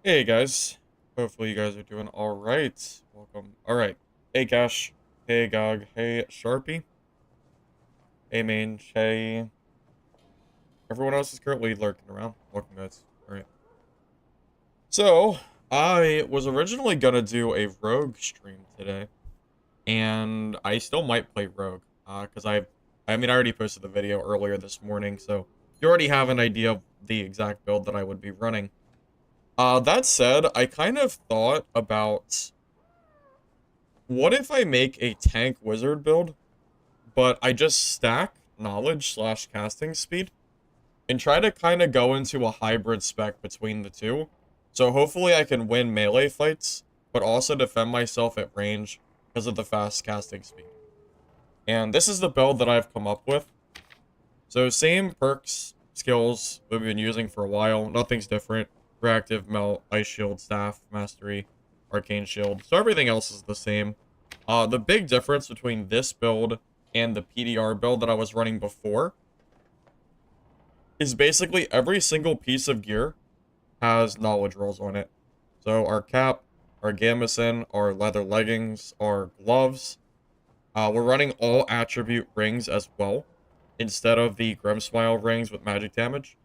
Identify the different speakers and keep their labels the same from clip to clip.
Speaker 1: Hey guys, hopefully you guys are doing all right. Welcome. All right. Hey Gash. Hey Gog. Hey Sharpie. Hey Mange. Hey. Everyone else is currently lurking around. Welcome guys. All right. So I was originally gonna do a Rogue stream today, and I still might play Rogue. Cause I already posted the video earlier this morning, so you already have an idea of the exact build that I would be running. That said, I kind of thought about, what if I make a tank wizard build, but I just stack knowledge slash casting speed and try to kind of go into a hybrid spec between the two. So hopefully I can win melee fights, but also defend myself at range because of the fast casting speed. And this is the build that I've come up with. So same perks, skills we've been using for a while. Nothing's different. Reactive, melt, ice shield, staff, mastery, arcane shield. So everything else is the same. The big difference between this build and the PDR build that I was running before is basically every single piece of gear has knowledge rolls on it. So our cap, our gambeson, our leather leggings, our gloves. We're running all attribute rings as well, instead of the Grimsmile rings with magic damage.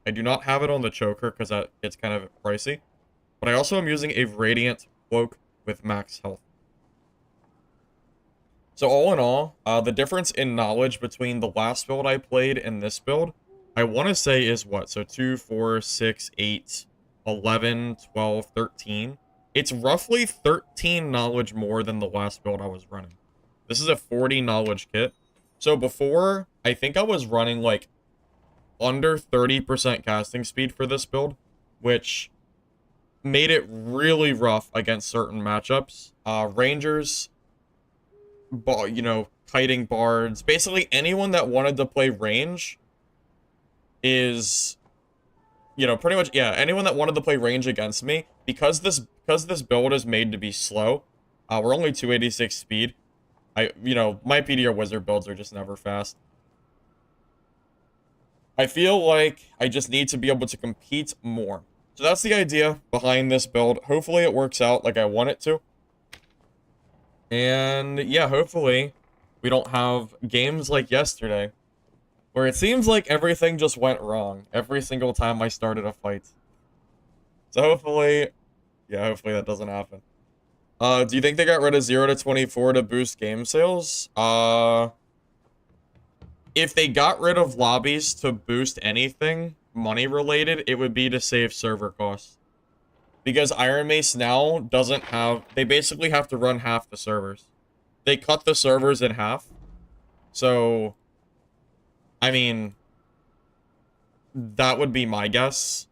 Speaker 1: I do not have it on the choker because that gets kind of pricey. But I also am using a Radiant Cloak with max health. So all in all, the difference in knowledge between the last build I played and this build, I want to say is what? So 2, 4, 6, 8, 11, 12, 13. It's roughly 13 knowledge more than the last build I was running. This is a 40 knowledge kit. So before, I think I was running like under 30% casting speed for this build, which made it really rough against certain matchups. Rangers, kiting bards, basically anyone that wanted to play range is, pretty much, yeah, anyone that wanted to play range against me, because this build is made to be slow, we're only 286 speed. My PDR wizard builds are just never fast. I feel like I just need to be able to compete more. So that's the idea behind this build. Hopefully it works out like I want it to. And yeah, hopefully we don't have games like yesterday where it seems like everything just went wrong every single time I started a fight. So hopefully that doesn't happen. Do you think they got rid of 0 to 24 to boost game sales? If they got rid of lobbies to boost anything money related, it would be to save server costs. Because Iron Mace now doesn't have... They basically have to run half the servers. They cut the servers in half. So, I mean, that would be my guess.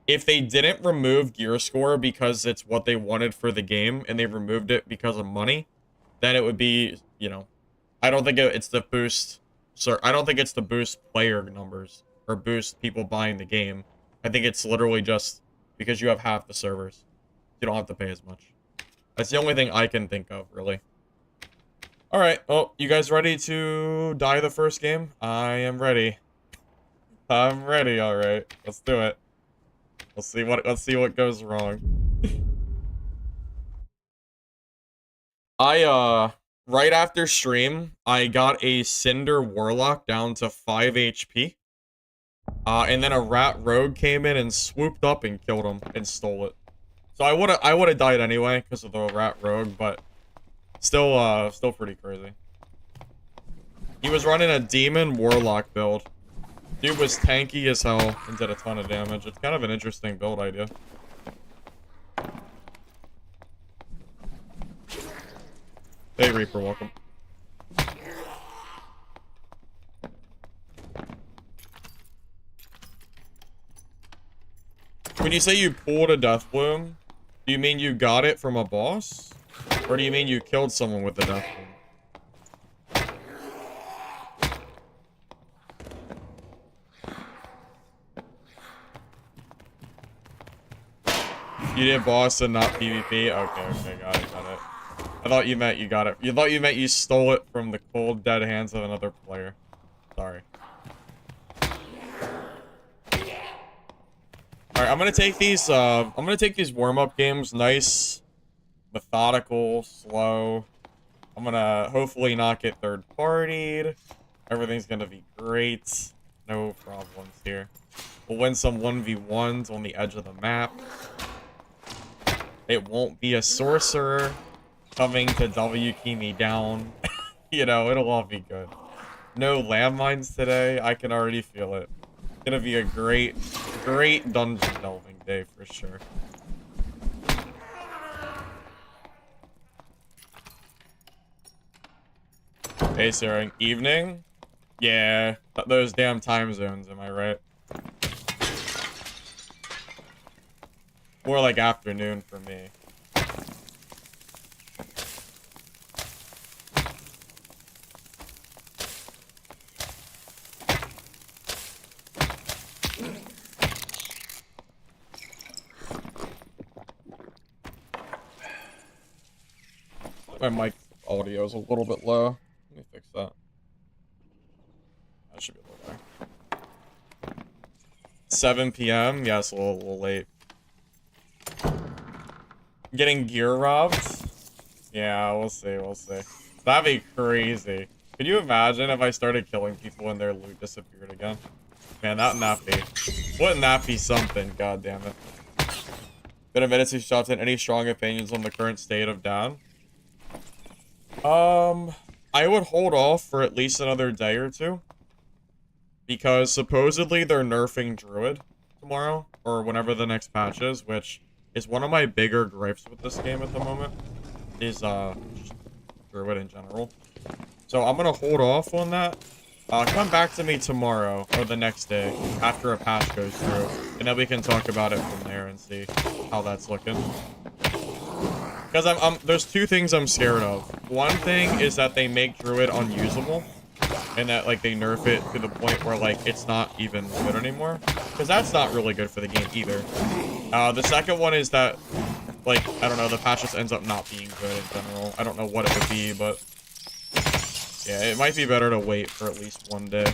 Speaker 1: If they didn't remove gear score because it's what they wanted for the game, and they removed it because of money, then it would be, I don't think it's the boost... So I don't think it's to boost player numbers or boost people buying the game. I think it's literally just because you have half the servers. You don't have to pay as much. That's the only thing I can think of, really. Alright, well, you guys ready to die the first game? I am ready. I'm ready, alright. Let's do it. Let's see what goes wrong. Right after stream, I got a Cinder Warlock down to 5 HP. And then a Rat Rogue came in and swooped up and killed him and stole it. So I would've died anyway because of the Rat Rogue, but still pretty crazy. He was running a Demon Warlock build. Dude was tanky as hell and did a ton of damage. It's kind of an interesting build idea. Hey Reaper, welcome. When you say you pulled a Death Bloom, do you mean you got it from a boss? Or do you mean you killed someone with the Death Bloom? You did boss and not PvP? Okay, got it. I thought you meant you got it. You thought you meant you stole it from the cold, dead hands of another player. Sorry. Alright, Alright, I'm gonna take these warm-up games nice, methodical, slow. I'm gonna hopefully not get third-partied. Everything's gonna be great. No problems here. We'll win some 1v1s on the edge of the map. It won't be a sorcerer coming to W key me down. You know, it'll all be good. No landmines today. I can already feel it. It's gonna be a great dungeon delving day for sure. Hey, Sarah, evening? Yeah, those damn time zones, am I right? More like afternoon for me. My mic audio is a little bit low. Let me fix that. That should be a little better. 7 p.m. Yeah, it's a little late. Getting gear robbed? Yeah, we'll see, we'll see. That'd be crazy. Could you imagine if I started killing people and their loot disappeared again? Man, that'd not be. Wouldn't that be something? God damn it. Been a minute since shots in. Any strong opinions on the current state of down? I would hold off for at least another day or two. Because supposedly they're nerfing Druid tomorrow, or whenever the next patch is, which is one of my bigger gripes with this game at the moment, is, just Druid in general. So I'm gonna hold off on that. Come back to me tomorrow, or the next day, after a patch goes through, and then we can talk about it from there and see how that's looking. Because there's two things I'm scared of. One thing is that they make Druid unusable, and that, like, they nerf it to the point where, like, it's not even good anymore. Because that's not really good for the game either. The second one is that, like, I don't know, the patch just ends up not being good in general. I don't know what it would be, but yeah, it might be better to wait for at least one day.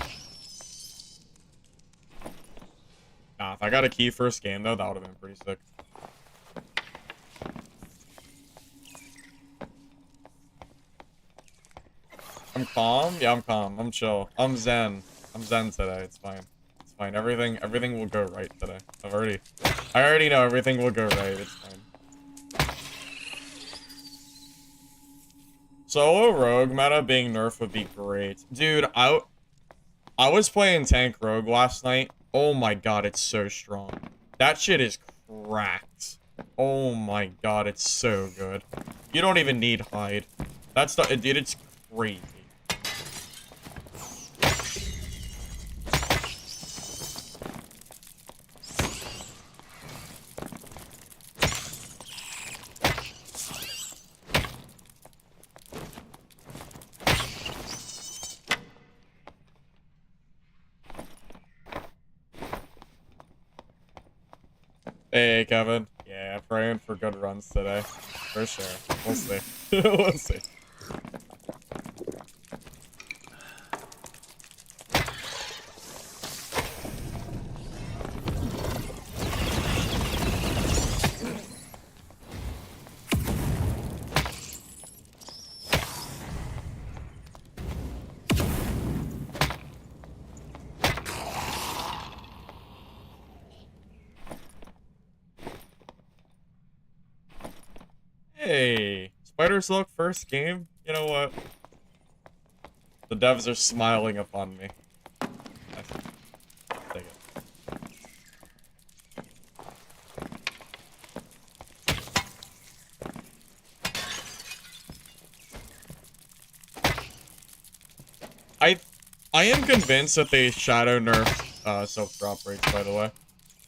Speaker 1: Nah, if I got a key first game, though, that would have been pretty sick. I'm calm? Yeah, I'm calm. I'm chill. I'm zen. I'm zen today. It's fine. It's fine. Everything will go right today. I already know everything will go right. It's fine. Solo rogue meta being nerfed would be great. Dude, I was playing tank rogue last night. Oh my god, it's so strong. That shit is cracked. Oh my god, it's so good. You don't even need hide. That's the dude, it's crazy. Hey, Kevin. Yeah, praying for good runs today. For sure. We'll see. We'll see. Hey, Spider Silk first game? You know what? The devs are smiling upon me. Take it. I am convinced that they shadow nerf silk drop rates, by the way.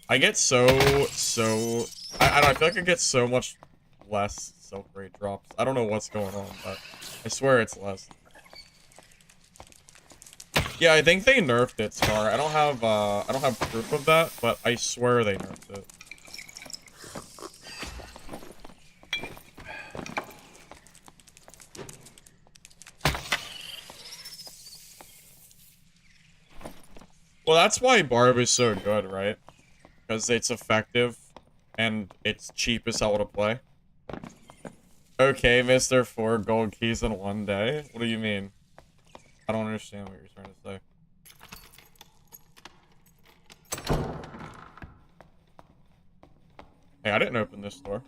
Speaker 1: I get I don't know, I feel like I get so much less silk rate drops. I don't know what's going on, but I swear it's less. Yeah, I think they nerfed it, Scar. I don't have proof of that, but I swear they nerfed it. Well, that's why Barb is so good, right? because it's effective and it's cheap as hell to play. Okay, Mr. 4 gold keys in 1 day? What do you mean? I don't understand what you're trying to say. Hey, I didn't open this door.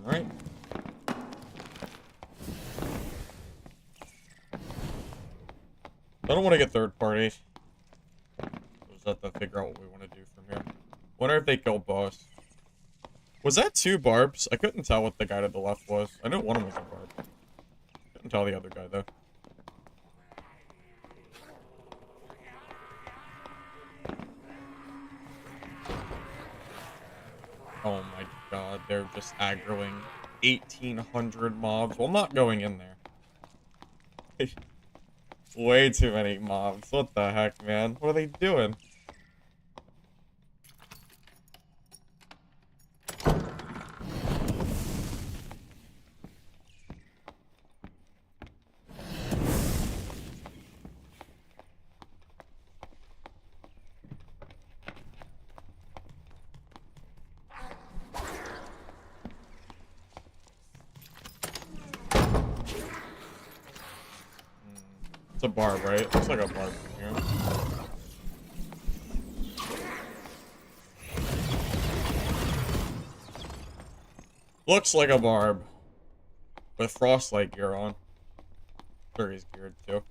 Speaker 1: Alright. I don't want to get third party. We'll just have to figure out what we want to do from here. Wonder if they killed boss. Was that 2 barbs? I couldn't tell what the guy to the left was. I knew one of them was a barb. Couldn't tell the other guy though. Oh my god, they're just aggroing 1,800 mobs. Well, I'm not going in there. Way too many mobs. What the heck, man? What are they doing? It's a barb, right? Looks like a barb from here. Looks like a barb. With frostlight gear on. Sure, he's geared too.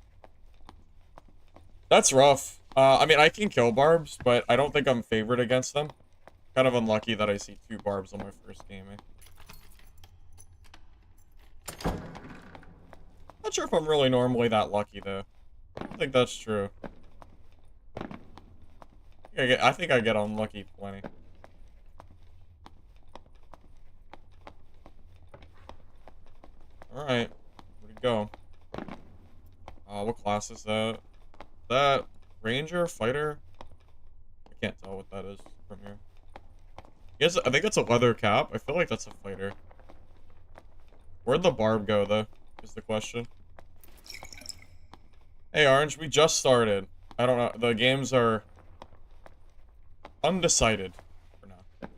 Speaker 1: That's rough. I mean, I can kill barbs, but I don't think I'm favored against them. Kind of unlucky that I see 2 barbs on my first game. Not sure if I'm really normally that lucky, though. I don't think that's true. I think I get unlucky plenty. Alright. Where'd he go? What class is that? Is that Ranger? Fighter? I can't tell what that is from here. Yes, I think that's a leather cap. I feel like that's a fighter. Where'd the barb go, though? Is the question. Hey, Orange, we just started. I don't know. The games are undecided for now.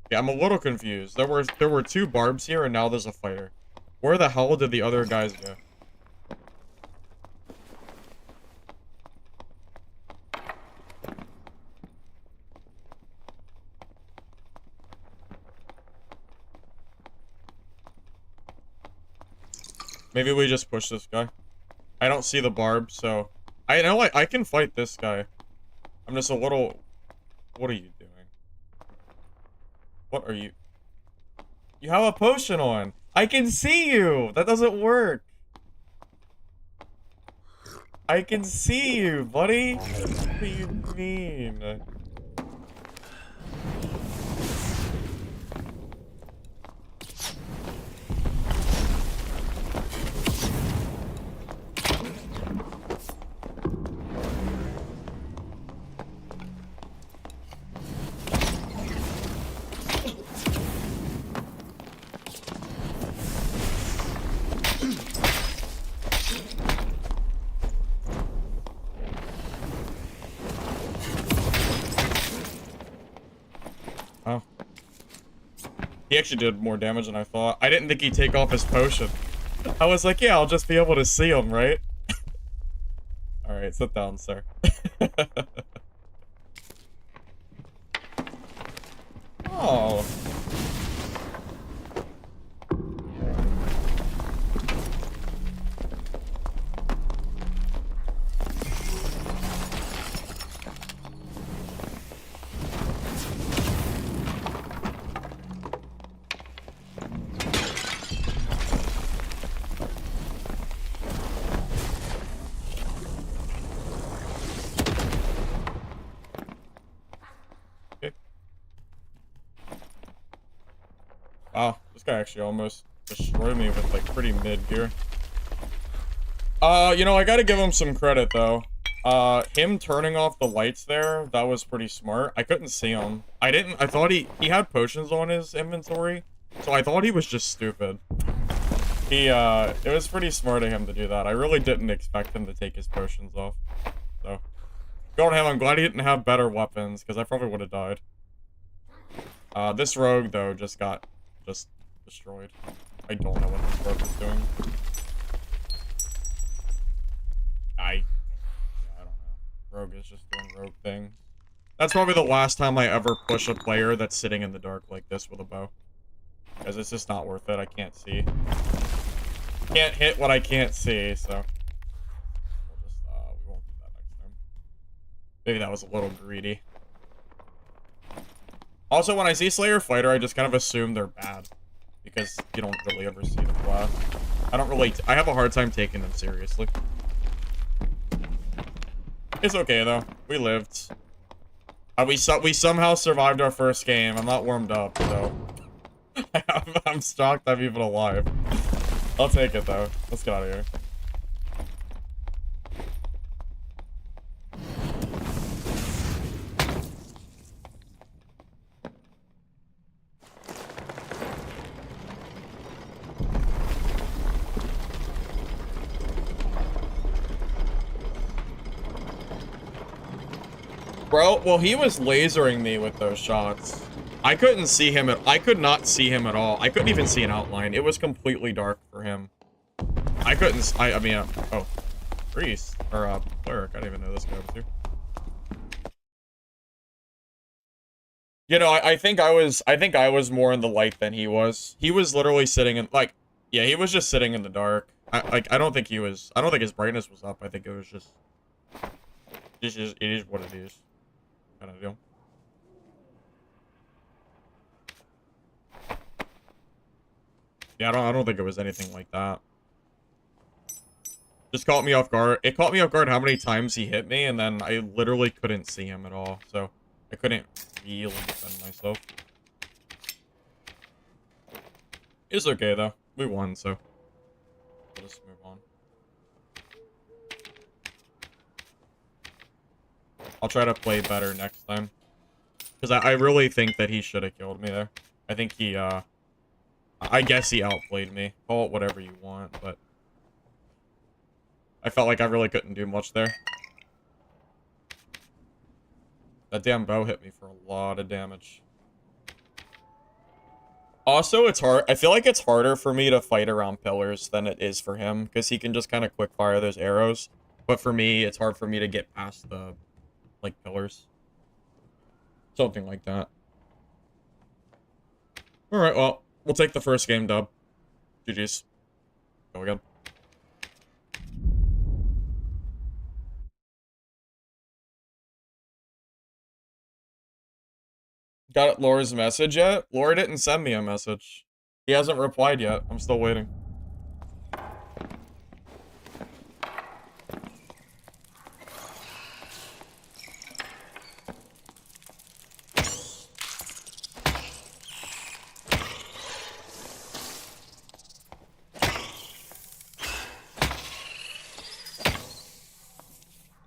Speaker 1: Yeah, I'm a little confused. There were 2 barbs here, and now there's a fighter. Where the hell did the other guys go? Maybe we just push this guy. I don't see the barb, so... I know I can fight this guy. I'm just a little... What are you doing? What are you... You have a potion on! I can see you! That doesn't work! I can see you, buddy! What do you mean? Oh. He actually did more damage than I thought. I didn't think he'd take off his potion. I was like, yeah, I'll just be able to see him, right? Alright, sit down, sir. Oh. Wow, this guy actually almost destroyed me with, like, pretty mid gear. You know, I gotta give him some credit, though. Him turning off the lights there, that was pretty smart. I couldn't see him. I thought he had potions on his inventory, so I thought he was just stupid. It was pretty smart of him to do that. I really didn't expect him to take his potions off. So, go on him. I'm glad he didn't have better weapons, because I probably would have died. This rogue, though, just got destroyed. I don't know what this rogue is doing. I don't know. Rogue is just doing rogue things. That's probably the last time I ever push a player that's sitting in the dark like this with a bow. Because it's just not worth it. I can't see. Can't hit what I can't see, so we'll just we won't do that next time. Maybe that was a little greedy. Also, when I see Slayer Fighter, I just kind of assume they're bad because you don't really ever see them blast. I have a hard time taking them seriously. It's okay though. We lived. We somehow survived our first game. I'm not warmed up, so I'm shocked I'm even alive. I'll take it though. Let's get out of here. Bro, well, he was lasering me with those shots. I couldn't see him I could not see him at all. I couldn't even see an outline. It was completely dark for him. I mean, oh, priest, or, cleric. I didn't even know this guy was here. You know, I think I was more in the light than he was. He was literally sitting in, like, yeah, he was just sitting in the dark. I don't think his brightness was up. I think it was just, it is what it is. Kind of deal. Yeah, I don't think it was anything like that. Just caught me off guard. It caught me off guard how many times he hit me, and then I literally couldn't see him at all. So I couldn't really defend myself. It's okay though. We won, so we'll just move on. I'll try to play better next time. Because I really think that he should have killed me there. I think he, I guess he outplayed me. Call it whatever you want, but I felt like I really couldn't do much there. That damn bow hit me for a lot of damage. Also, it's hard. I feel like it's harder for me to fight around pillars than it is for him, because he can just kind of quick fire those arrows. But for me, it's hard for me to get past the, like, pillars. Something like that. Alright, well, we'll take the first game dub. GG's. Go again. Got Laura's message yet? Laura didn't send me a message. He hasn't replied yet. I'm still waiting.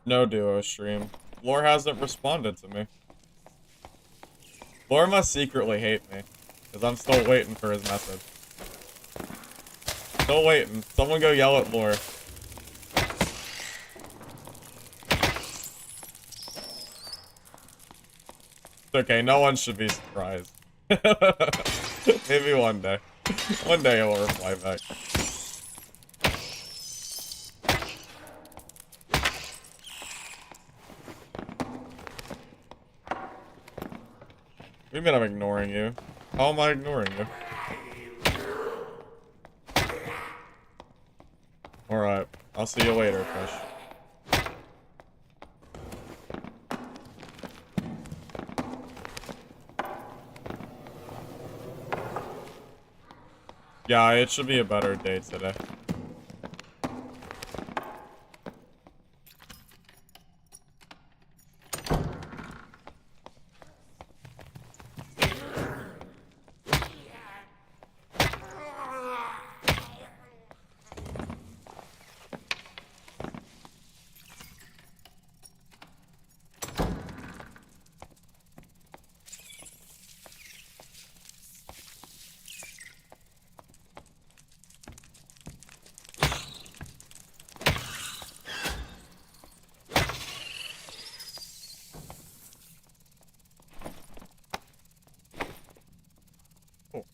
Speaker 1: No duo stream. Lore hasn't responded to me. Lore must secretly hate me, because I'm still waiting for his message. Still waiting. Someone go yell at Lore. It's okay, no one should be surprised. Maybe one day. One day he'll reply back. What do you mean I'm ignoring you? How am I ignoring you? Alright, I'll see you later, fish. Yeah, it should be a better day today.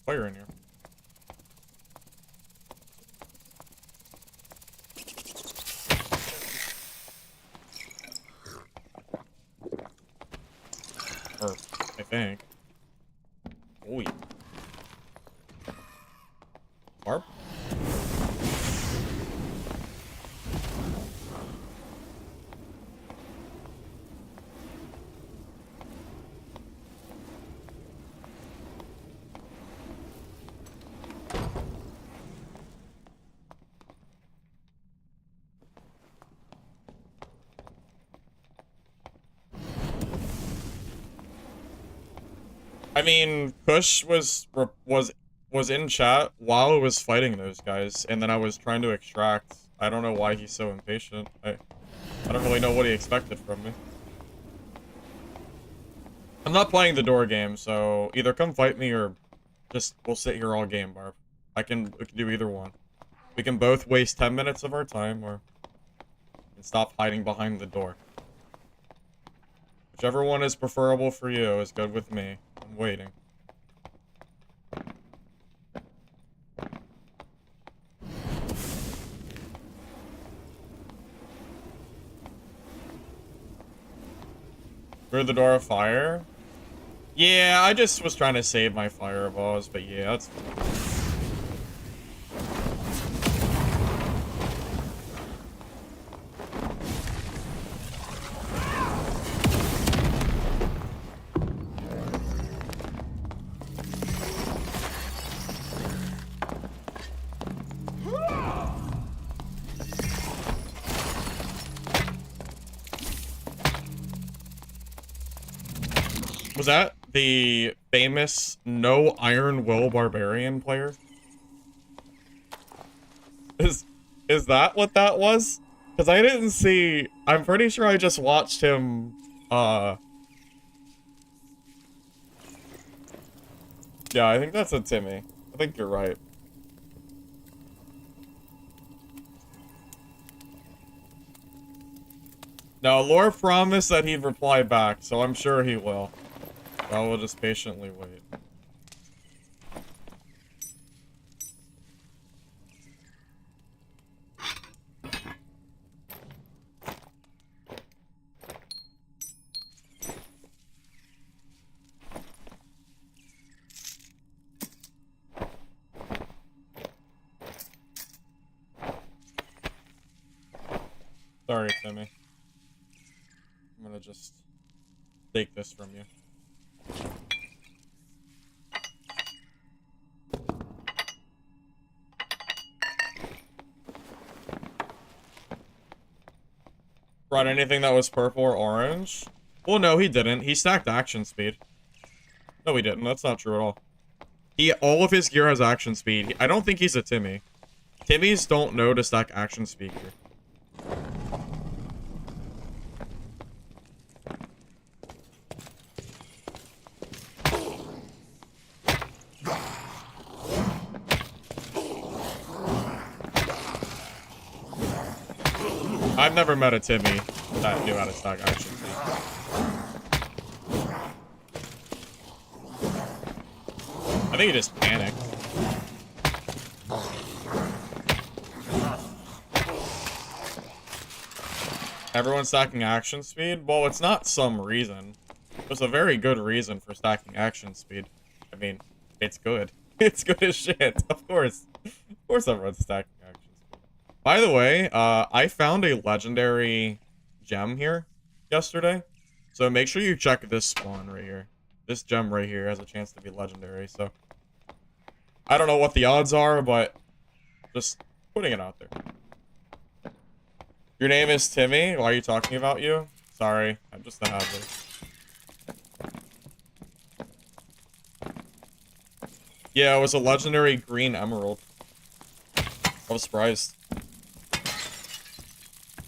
Speaker 1: fire in here. Or, I think. Oi. Barb? I mean, Kush was in chat while I was fighting those guys, and then I was trying to extract. I don't know why he's so impatient. I don't really know what he expected from me. I'm not playing the door game, so either come fight me or just we'll sit here all game, Barb. We can do either one. We can both waste 10 minutes of our time, or stop hiding behind the door. Whichever one is preferable for you is good with me. I'm waiting. Through the door of fire? Yeah, I just was trying to save my fireballs, but yeah, that's fine. Was that the famous no Iron Will Barbarian player? Is that what that was? Because I didn't see... I'm pretty sure I just watched him, Yeah, I think that's a Timmy. I think you're right. Now, Lore promised that he'd reply back, so I'm sure he will. I will just patiently wait. Sorry, Timmy. I'm gonna just take this from you. Brought anything that was purple or orange? Well, no, he didn't. He stacked action speed. No, he didn't. That's not true at all. All of his gear has action speed. I don't think he's a Timmy. Timmys don't know to stack action speed gear. I've never met a Timmy that knew how to stack action speed. I think he just panicked. Everyone's stacking action speed? Well, it's not some reason. There's a very good reason for stacking action speed. I mean, it's good. It's good as shit. Of course. Of course everyone's stacking action speed. By the way, I found a legendary gem here yesterday. So make sure you check this spawn right here. This gem right here has a chance to be legendary, so... I don't know what the odds are, but... just putting it out there. Your name is Timmy? Why are you talking about you? Sorry, I'm just a hazard. Yeah, it was a legendary green emerald. I was surprised.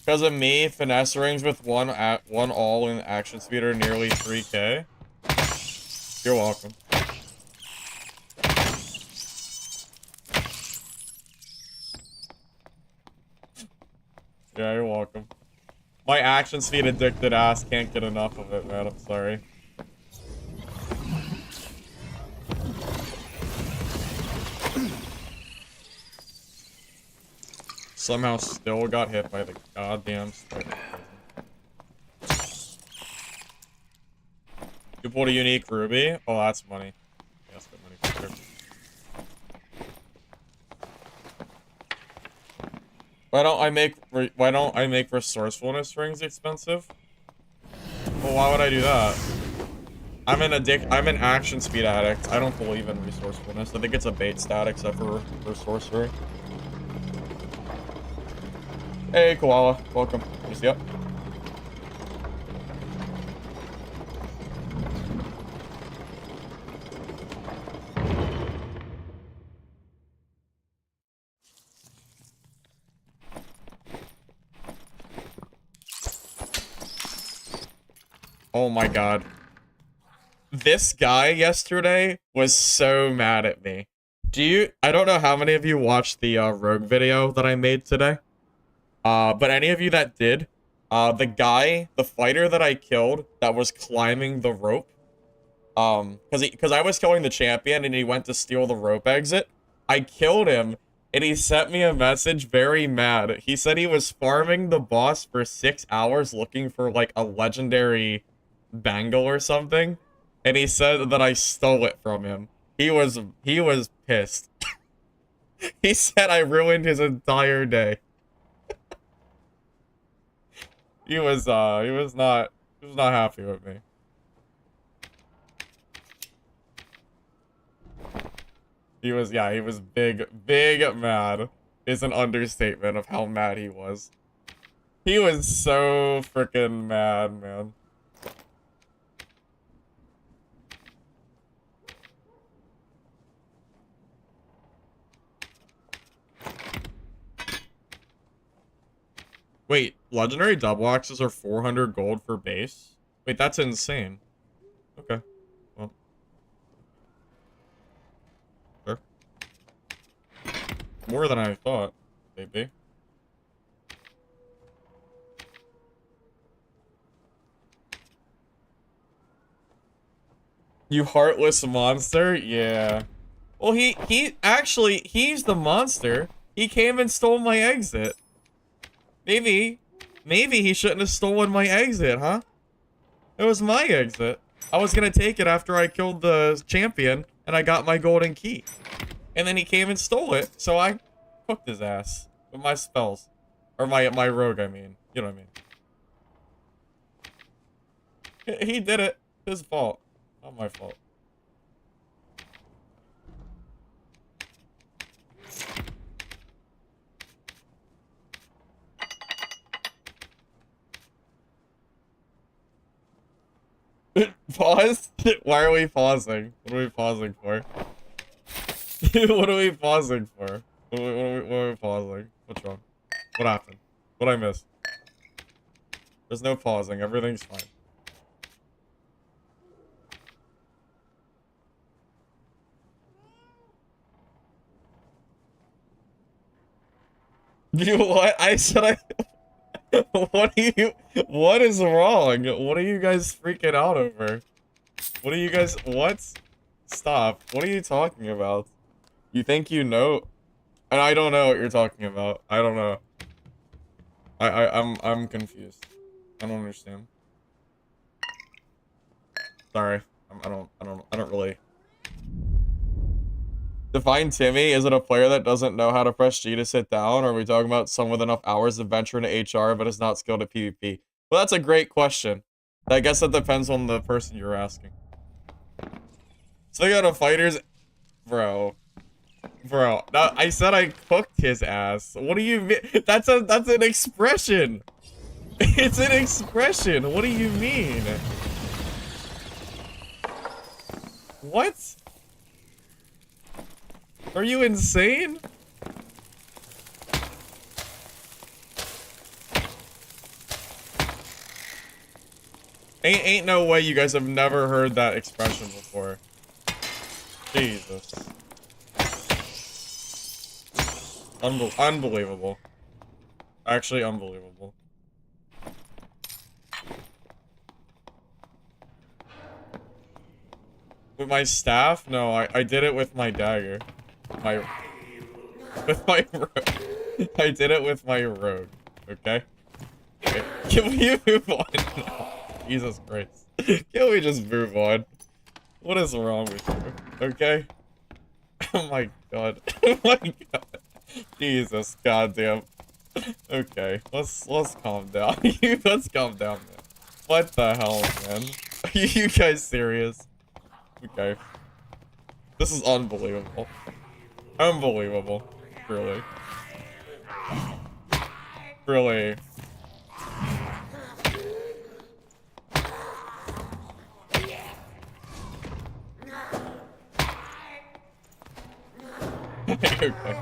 Speaker 1: Because of me, finesse rings with one all in action speed are nearly 3k. You're welcome. Yeah, you're welcome. My action speed addicted ass can't get enough of it, man. I'm sorry. Somehow still got hit by the goddamn spider. You pulled a unique ruby? Oh, that's money. Yes, good money for sure. Why don't I make resourcefulness rings expensive? Well, why would I do that? I'm an action speed addict. I don't believe in resourcefulness. I think it's a bait stat except for sorcery. Hey, Koala. Welcome. You see up? Oh my god. This guy yesterday was so mad at me. I don't know how many of you watched the Rogue video that I made today. But any of you that did, the fighter that I killed that was climbing the rope, because I was killing the champion and he went to steal the rope exit. I killed him and he sent me a message very mad. He said he was farming the boss for 6 hours looking for like a legendary bangle or something. And he said that I stole it from him. He was pissed. He said I ruined his entire day. He was not happy with me. He was big mad. Is an understatement of how mad he was. He was so freaking mad, man. Wait, legendary double axes are 400 gold for base? Wait, that's insane. Okay. Well. Sure. More than I thought, maybe. You heartless monster? Yeah. Well, he's the monster. He came and stole my exit. Maybe he shouldn't have stolen my exit, huh? It was my exit. I was gonna take it after I killed the champion, and I got my golden key. And then he came and stole it, so I cooked his ass with my spells. Or my rogue, I mean. You know what I mean. He did it. His fault. Not my fault. Pause? Why are we pausing? What are we pausing for? What are we pausing for? What are we pausing? What's wrong? What happened? What'd I miss? There's no pausing. Everything's fine. You what? I said I... What is wrong? What are you guys freaking out over? What are you guys, what? Stop. What are you talking about? You think you know? And I don't know what you're talking about. I don't know. I'm confused. I don't understand. Sorry. I don't really. Define Timmy. Is it a player that doesn't know how to press G to sit down? Or are we talking about someone with enough hours to venture into HR but is not skilled at PvP? Well, that's a great question. I guess that depends on the person you're asking. So you got a fighters... Bro. I said I cooked his ass. What do you mean? That's an expression. It's an expression. What do you mean? What? Are you insane? Ain't no way you guys have never heard that expression before. Jesus. Unbelievable. Actually, unbelievable. With my staff? No, I did it with my dagger. With my rope. I did it with my rogue. Okay? Okay. Can we move on now? Jesus Christ. Can we just move on? What is wrong with you? Okay? Oh my god. Oh my god. Jesus goddamn. Okay, let's calm down. Let's calm down, man. What the hell, man? Are you guys serious? Okay. This is unbelievable. Unbelievable. Really. Really. Okay.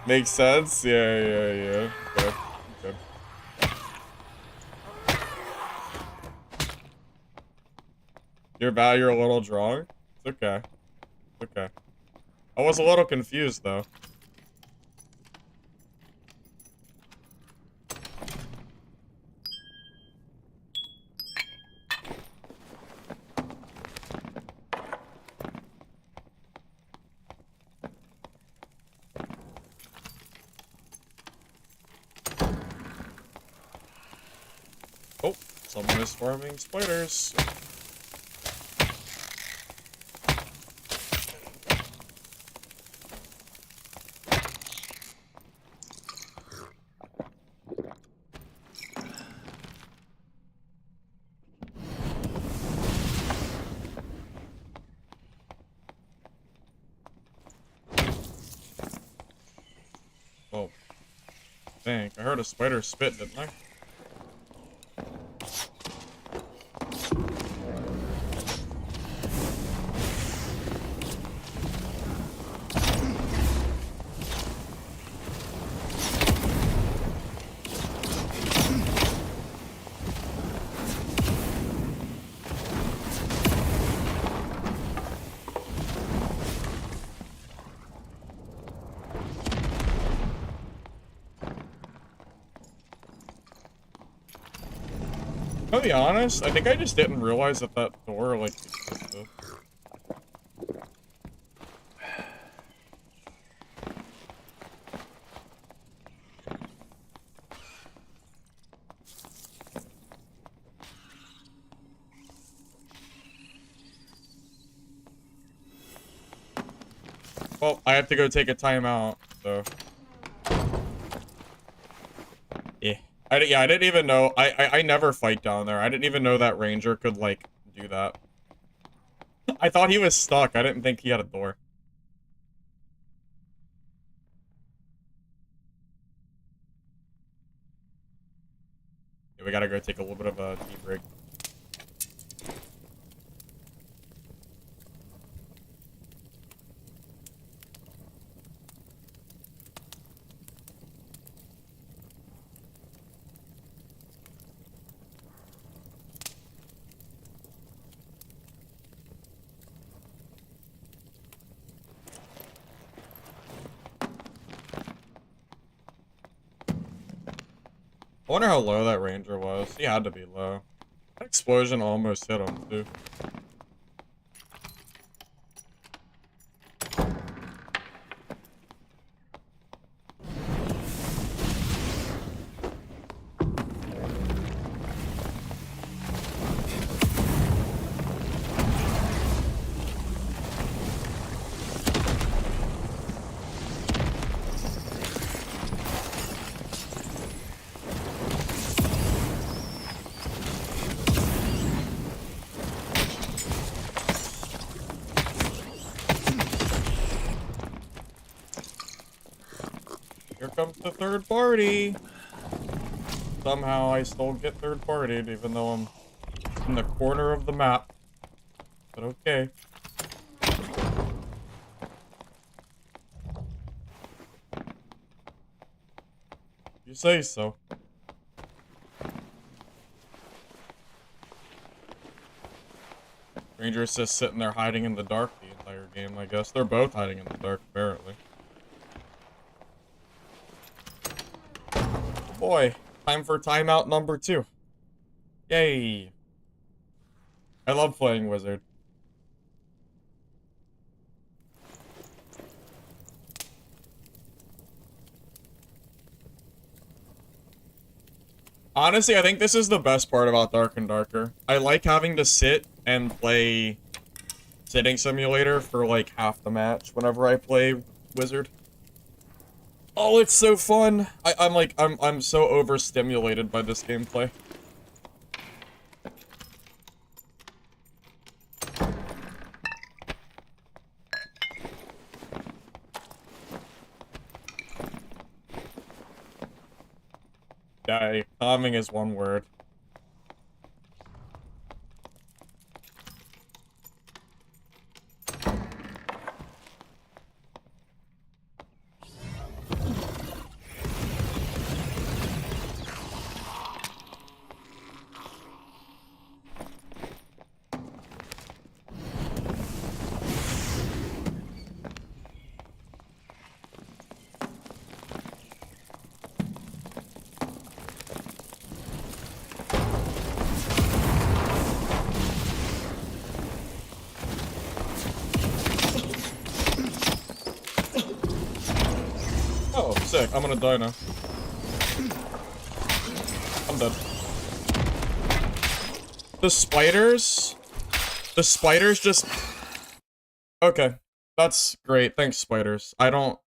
Speaker 1: Makes sense? Yeah. Okay. Okay. You're a little drunk? It's okay. It's okay. I was a little confused, though. Oh, someone is farming spiders. Oh, dang. I heard a spider spit, didn't I? To be honest, I think I just didn't realize that that door, like, existed. Well, I have to go take a timeout, so. Yeah. I didn't even know. I never fight down there. I didn't even know that ranger could, like, do that. I thought he was stuck. I didn't think he had a door. Yeah, we gotta go take a little bit of a tea break. I wonder how low that ranger was. He had to be low. That explosion almost hit him, too. Here comes the third party. Somehow I still get third partied, even though I'm in the corner of the map. But okay. You say so. Ranger's just sitting there hiding in the dark the entire game, I guess. They're both hiding in the dark, apparently. Boy, time for timeout number 2. Yay. I love playing Wizard. Honestly, I think this is the best part about Dark and Darker. I like having to sit and play Sitting Simulator for like half the match whenever I play Wizard. Oh, it's so fun. I'm so overstimulated by this gameplay. Yeah, calming is one word. Oh, sick. I'm gonna die now. I'm dead. The spiders just... Okay. That's great. Thanks, spiders. I don't...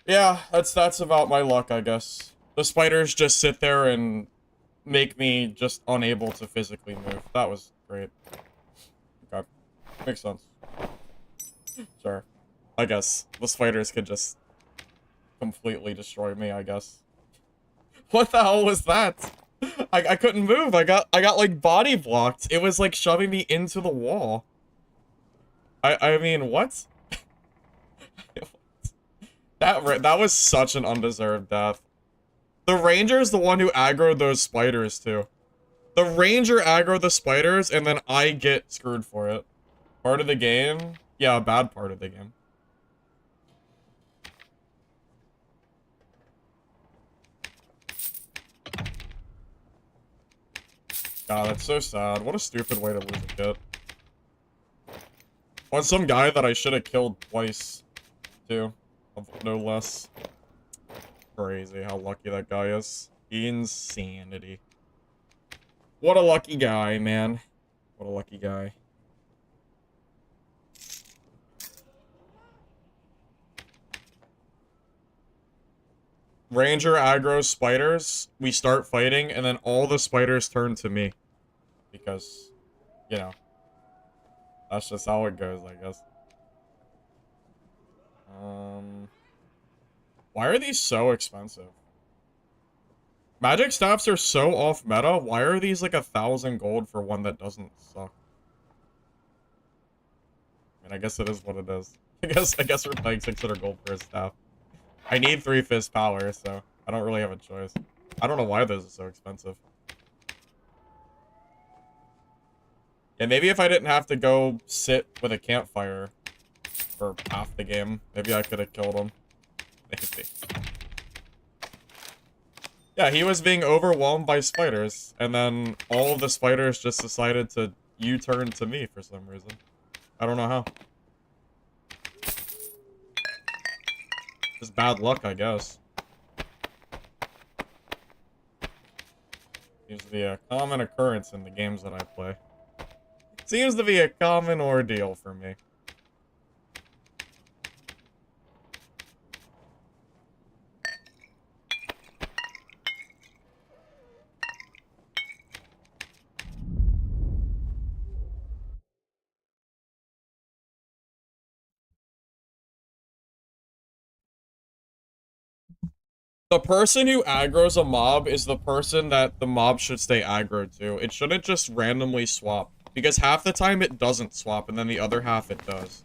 Speaker 1: Yeah, that's about my luck, I guess. The spiders just sit there and make me just unable to physically move. That was great. Okay. Makes sense. Sure. I guess. The spiders could just completely destroy me, I guess. What the hell was that? I couldn't move. I got like body blocked. It was like shoving me into the wall. I mean, what? That was such an undeserved death. The ranger is the one who aggroed those spiders too. The ranger aggroed the spiders and then I get screwed for it. Part of the game? Yeah, a bad part of the game. God, that's so sad. What a stupid way to lose a kit. On some guy that I should have killed twice, too. No less. Crazy how lucky that guy is. Insanity. What a lucky guy, man. What a lucky guy. Ranger aggro spiders, we start fighting, and then all the spiders turn to me. Because, you know, that's just how it goes, I guess. Why are these so expensive? Magic staffs are so off meta. Why are these like 1,000 gold for one that doesn't suck? I mean, I guess it is what it is. I guess we're paying 600 gold for a staff. I need 3 fist power, so I don't really have a choice. I don't know why those are so expensive. Yeah, maybe if I didn't have to go sit with a campfire for half the game, maybe I could have killed him. Maybe. Yeah, he was being overwhelmed by spiders, and then all of the spiders just decided to U-turn to me for some reason. I don't know how. Just bad luck, I guess. Seems to be a common occurrence in the games that I play. Seems to be a common ordeal for me. The person who aggroes a mob is the person that the mob should stay aggroed to. It shouldn't just randomly swap. Because half the time it doesn't swap, and then the other half it does.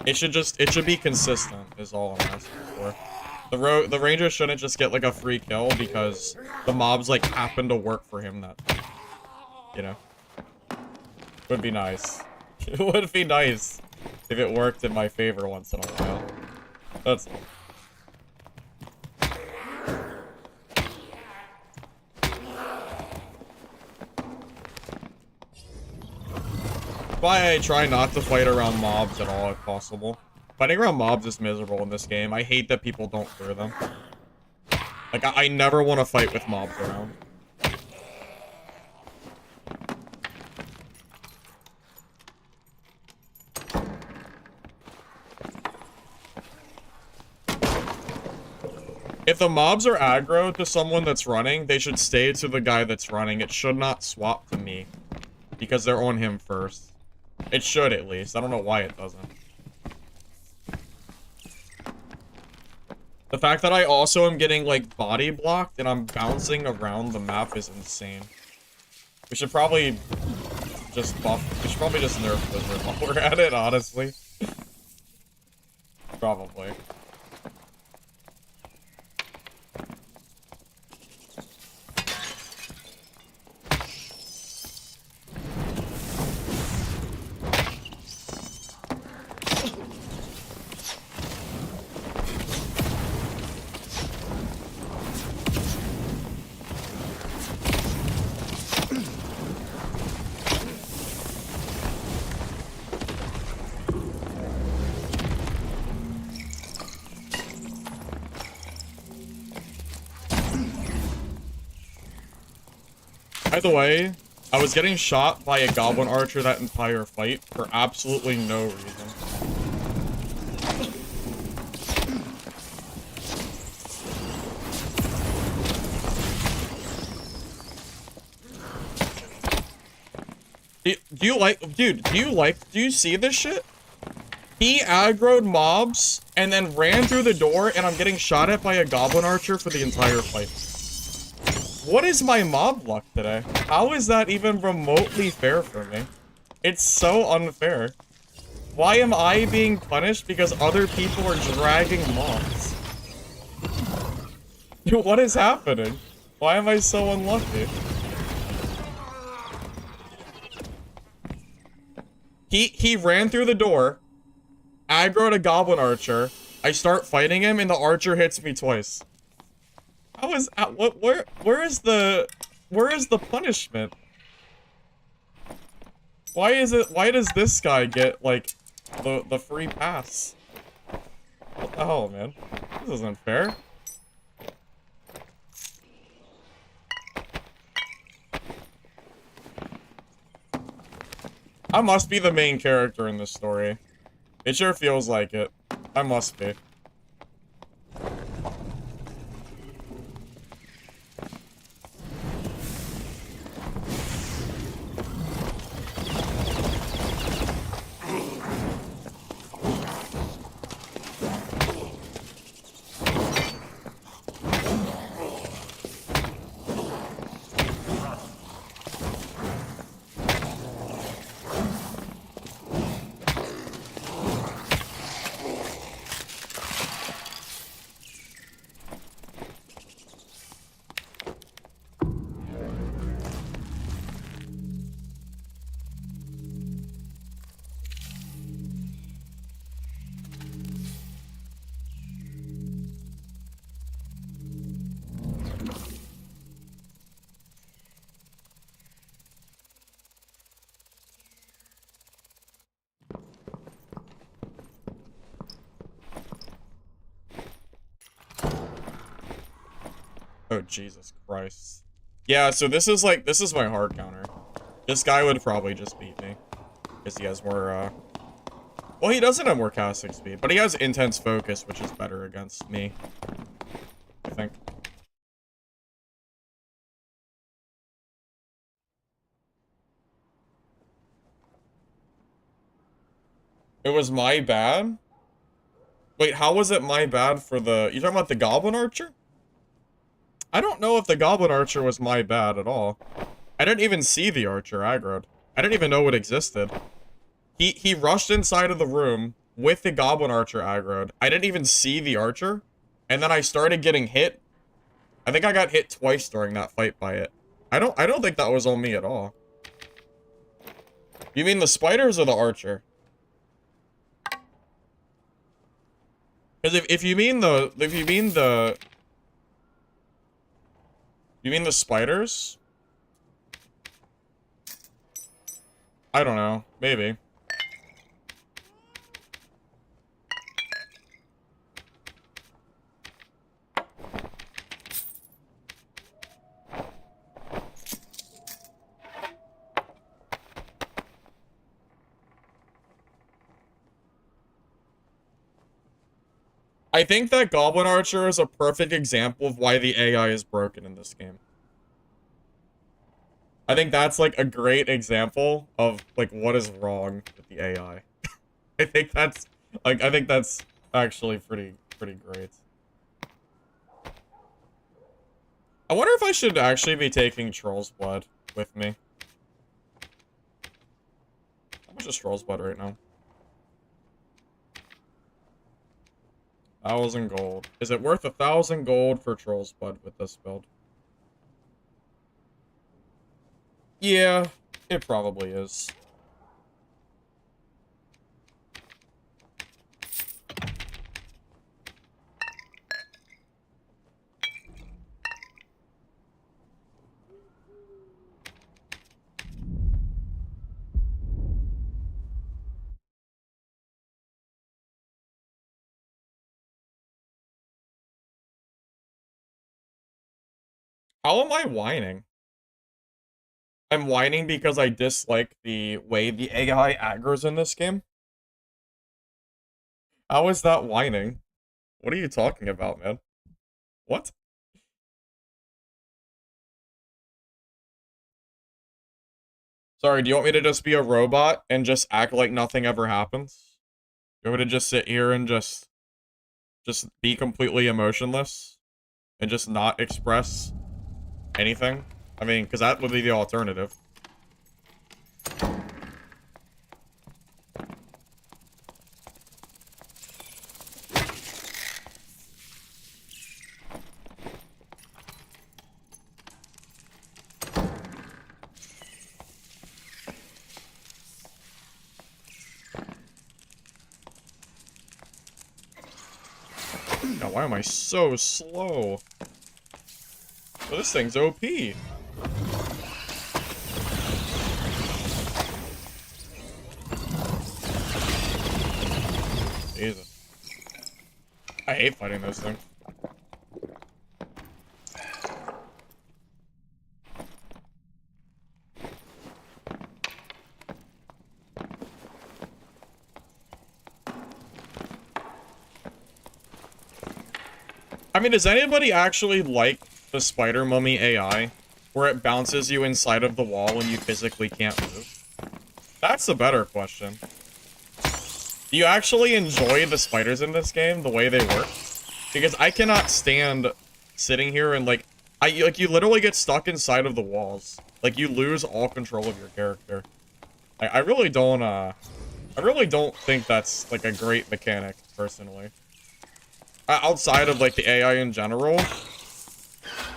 Speaker 1: It should be consistent, is all I'm asking for. The ranger shouldn't just get, like, a free kill because the mobs, like, happen to work for him that time. You know? Would be nice. It would be nice if it worked in my favor once in a while. That's all. Why I try not to fight around mobs at all if possible. Fighting around mobs is miserable in this game. I hate that people don't clear them. Like, I never want to fight with mobs around. If the mobs are aggro to someone that's running, they should stay to the guy that's running. It should not swap to me. Because they're on him first. It should, at least. I don't know why it doesn't. The fact that I also am getting, like, body blocked and I'm bouncing around the map is insane. We should probably just buff. We should probably just nerf Blizzard while we're at it, honestly. Probably. By the way, I was getting shot by a goblin archer that entire fight for absolutely no reason. Do you like, dude, do you see this shit? He aggroed mobs and then ran through the door and I'm getting shot at by a goblin archer for the entire fight. What is my mob luck today? How is that even remotely fair for me? It's so unfair. Why am I being punished because other people are dragging mobs? Dude, what is happening? Why am I so unlucky? He ran through the door, aggroed a goblin archer. I start fighting him and the archer hits me twice. How is where is the punishment? Why does this guy get like the free pass? What the hell, man? This isn't fair. I must be the main character in this story. It sure feels like it. I must be. Oh, Jesus Christ. Yeah, so this is my hard counter. This guy would probably just beat me. Because he has more, well, he doesn't have more casting speed, but he has intense focus, which is better against me. I think. It was my bad? Wait, how was it my bad for the... You talking about the Goblin Archer? I don't know if the Goblin Archer was my bad at all. I didn't even see the Archer aggroed. I didn't even know it existed. He rushed inside of the room with the Goblin Archer aggroed. I didn't even see the Archer. And then I started getting hit. I think I got hit twice during that fight by it. I don't think that was on me at all. You mean the spiders or the Archer? Because if you mean the spiders? I don't know. Maybe. I think that Goblin Archer is a perfect example of why the AI is broken in this game. I think that's like a great example of like what is wrong with the AI. I think that's actually pretty great. I wonder if I should actually be taking Troll's Blood with me. How much is Troll's Blood right now? 1,000 gold. Is it worth 1,000 gold for Troll's Blood with this build? Yeah, it probably is. How am I whining? I'm whining because I dislike the way the AI aggro's in this game? How is that whining? What are you talking about, man? What? Sorry, do you want me to just be a robot and just act like nothing ever happens? You want me to just sit here and just be completely emotionless? And just not express anything? I mean, because that would be the alternative. God, why am I so slow? Well, this thing's OP. Jesus. I hate fighting those things. I mean, does anybody actually like the Spider Mummy AI, where it bounces you inside of the wall and you physically can't move? That's the better question. Do you actually enjoy the spiders in this game, the way they work? Because I cannot stand sitting here and like, you literally get stuck inside of the walls. Like, you lose all control of your character. I really don't think that's like a great mechanic, personally. Outside of like the AI in general,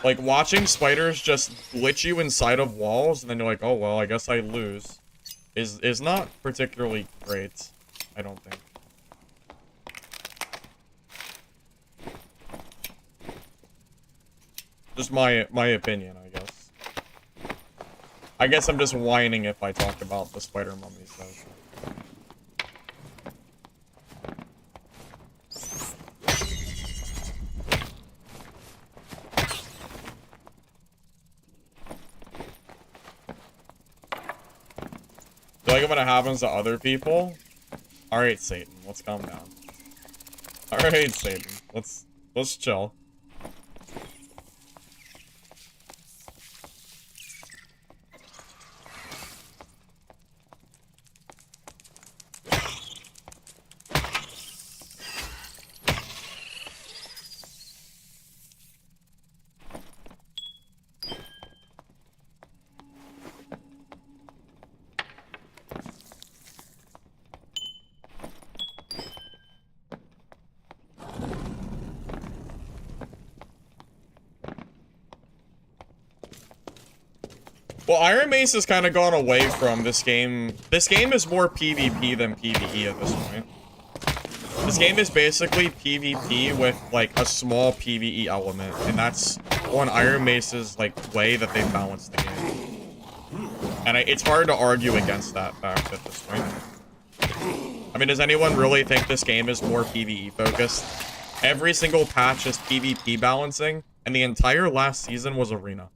Speaker 1: like watching spiders just glitch you inside of walls and then you're like, oh well, I guess I lose, is not particularly great, I don't think. Just my opinion, I guess. I guess I'm just whining if I talk about the spider mummies though. I feel like when it happens to other people. Alright, Satan, let's calm down. Alright, Satan, let's chill. Well, Iron Mace has kind of gone away from this game. This game is more PvP than PvE at this point. This game is basically PvP with, like, a small PvE element. And that's on Iron Mace's, like, way that they balance the game. And it's hard to argue against that fact at this point. I mean, does anyone really think this game is more PvE focused? Every single patch is PvP balancing, and the entire last season was Arena.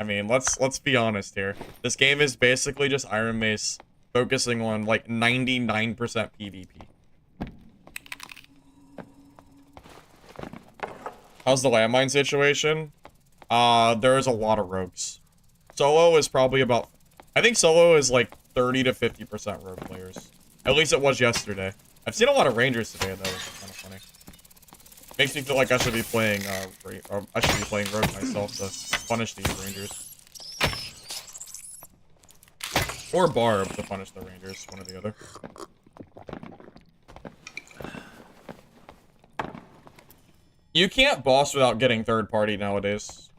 Speaker 1: I mean, let's be honest here. This game is basically just Iron Mace focusing on like 99% PvP. How's the landmine situation? There's a lot of rogues. Solo is probably about... I think solo is like 30 to 50% rogue players. At least it was yesterday. I've seen a lot of rangers today, though, which is kind of funny. Makes me feel like I should be playing, I should be playing rogue myself to punish these rangers. Or Barb to punish the rangers, one or the other. You can't boss without getting third party nowadays.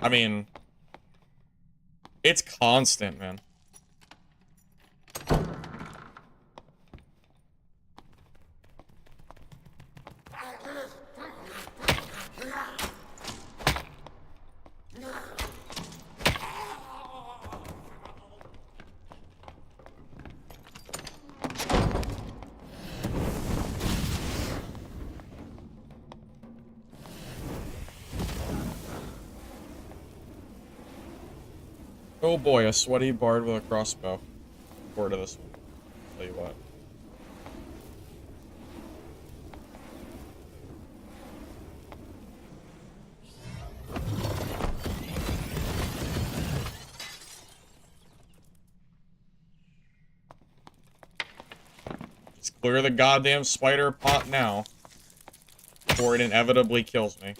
Speaker 1: I mean, it's constant, man. Oh boy, a sweaty bard with a crossbow. Forward to this one. Tell you what. Just clear the goddamn spider pot now. Before it inevitably kills me.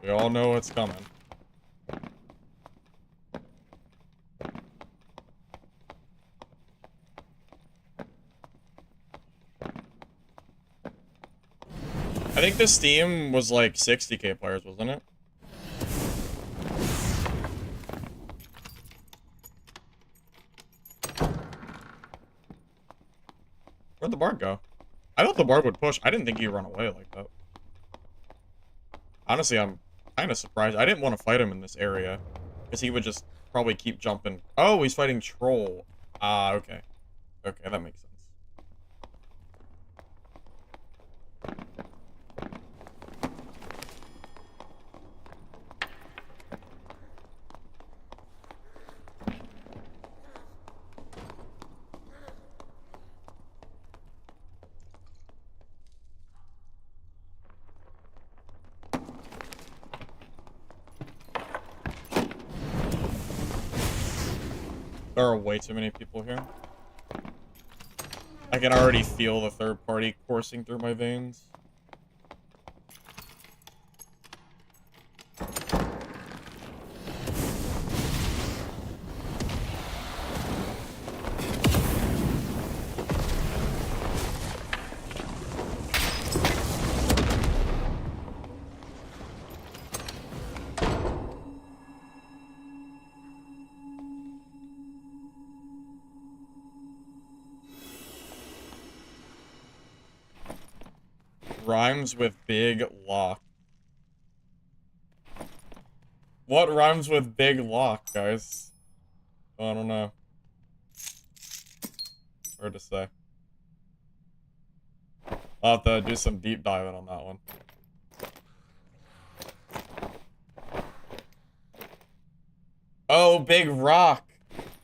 Speaker 1: We all know what's coming. I think this team was like 60k players, wasn't it? Where'd the bard go? I thought the bard would push. I didn't think he'd run away like that. Honestly, I'm kind of surprised. I didn't want to fight him in this area. Because he would just probably keep jumping. Oh, he's fighting Troll. Ah, okay. Okay, that makes sense. There are way too many people here. I can already feel the third party coursing through my veins. Rhymes with big lock. What rhymes with big lock, guys? I don't know. Hard to say. I'll have to do some deep diving on that one. Oh, big rock.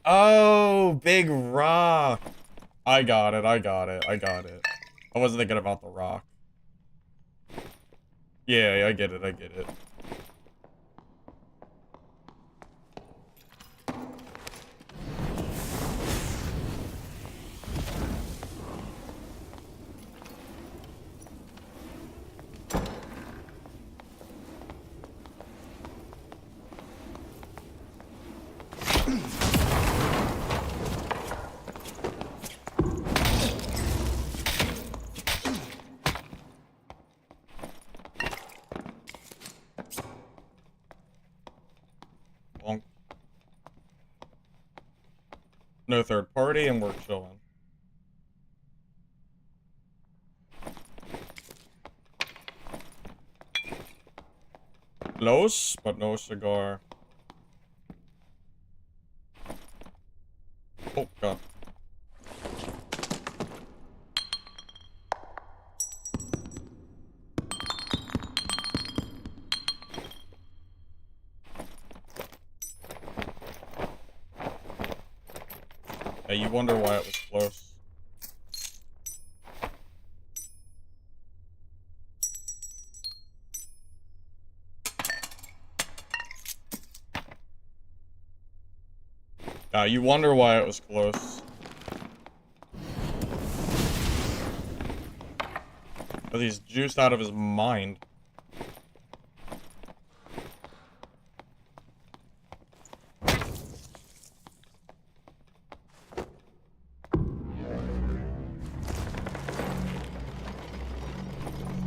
Speaker 1: Oh, big rock. I got it, I got it, I got it. I wasn't thinking about the rock. Yeah, I get it, I get it. No third party, and we're chilling. Close, but no cigar. Oh, God. Yeah, you wonder why it was close. Yeah, you wonder why it was close. Because he's juiced out of his mind.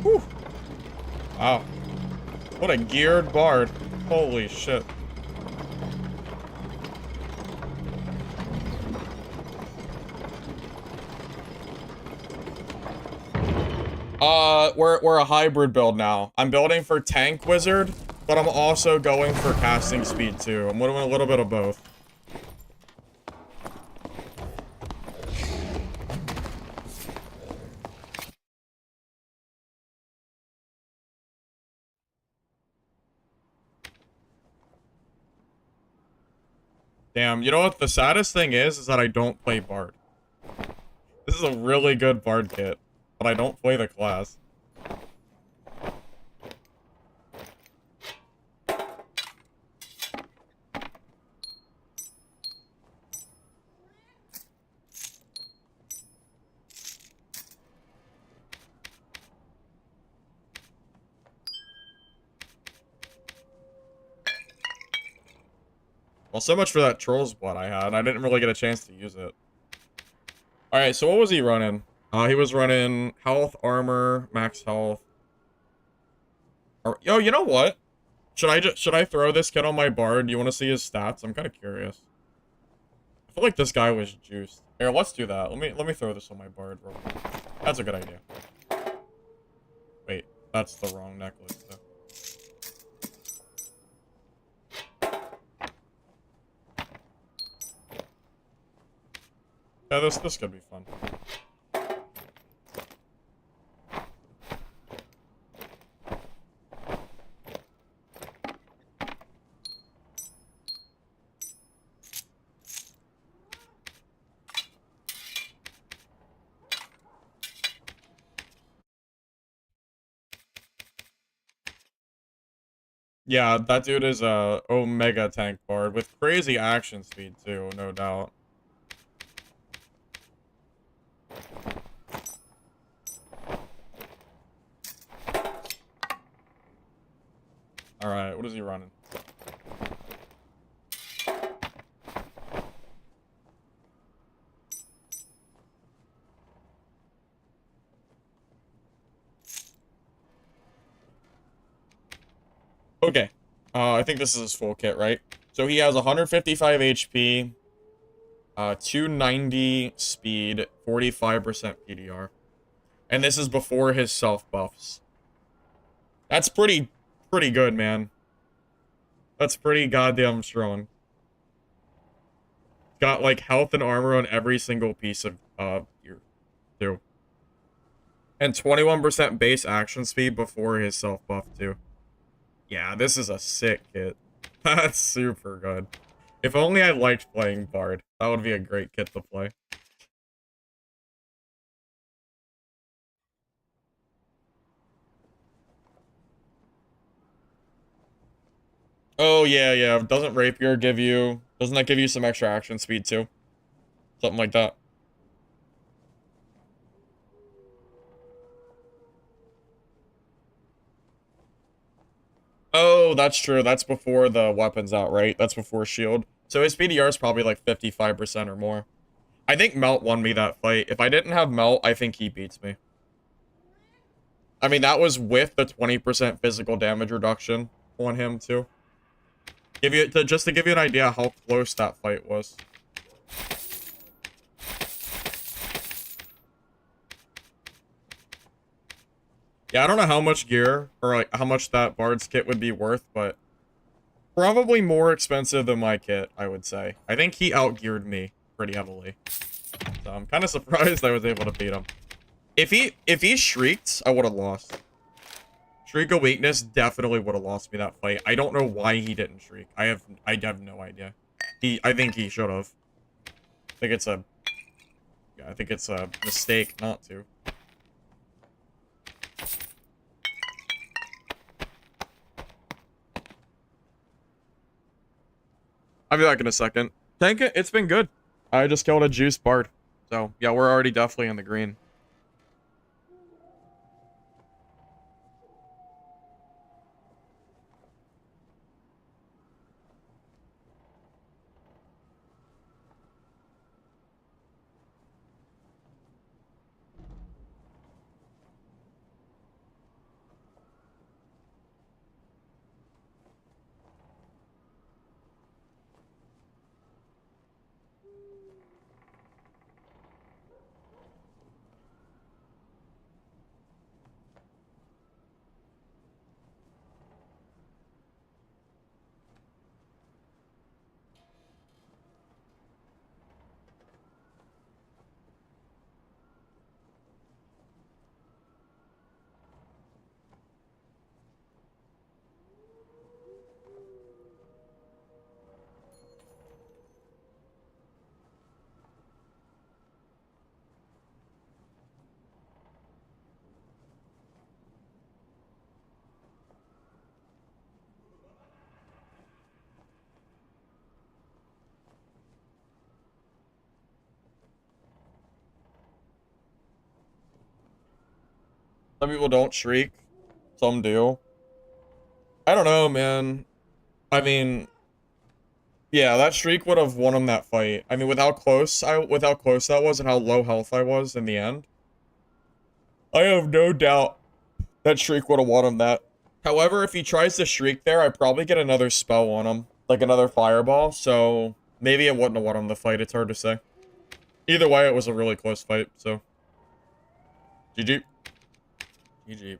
Speaker 1: Whew. Wow. What a geared bard. Holy shit. We're a hybrid build now. I'm building for tank wizard, but I'm also going for casting speed too. I'm doing a little bit of both. Damn, you know what the saddest thing is that I don't play bard. This is a really good bard kit, but I don't play the class. Well, so much for that Troll's blood I had. I didn't really get a chance to use it. Alright, so what was he running? He was running health, armor, max health. Yo, you know what? Should I throw this kid on my bard? Do you want to see his stats? I'm kind of curious. I feel like this guy was juiced. Here, let's do that. Let me throw this on my bard real quick. That's a good idea. Wait, that's the wrong necklace though. Yeah, this could be fun. Yeah, that dude is a Omega tank bard with crazy action speed too, no doubt. Alright, what is he running? Okay. I think this is his full kit, right? So he has 155 HP, 290 speed, 45% PDR. And this is before his self buffs. That's pretty good, man. That's pretty goddamn strong. Got like health and armor on every single piece of gear too. And 21% base action speed before his self buff too. Yeah, this is a sick kit. That's super good. If only I liked playing bard. That would be a great kit to play. Oh, yeah. Doesn't Rapier give you... Doesn't that give you some extra action speed, too? Something like that. Oh, that's true. That's before the weapon's out, right? That's before shield. So his PDR is probably like 55% or more. I think Melt won me that fight. If I didn't have Melt, I think he beats me. I mean, that was with the 20% physical damage reduction on him, too. Just to give you an idea how close that fight was. Yeah, I don't know how much gear or like how much that Bard's kit would be worth, but probably more expensive than my kit, I would say. I think he outgeared me pretty heavily. So I'm kind of surprised I was able to beat him. If he shrieked, I would have lost. Shriek of Weakness definitely would have lost me that fight. I don't know why he didn't shriek. I have no idea. I think he should have. I think it's a Yeah, I think it's a mistake not to. I'll be back in a second. Tank it, it's been good. I just killed a juice bard. So, yeah, we're already definitely in the green. Some people don't shriek. Some do. I don't know, man. I mean, yeah, that shriek would have won him that fight. I mean, with how close that was and how low health I was in the end, I have no doubt that shriek would have won him that. However, if he tries to shriek there, I probably get another spell on him, like another fireball. So maybe it wouldn't have won him the fight. It's hard to say. Either way, it was a really close fight. So GG. GG.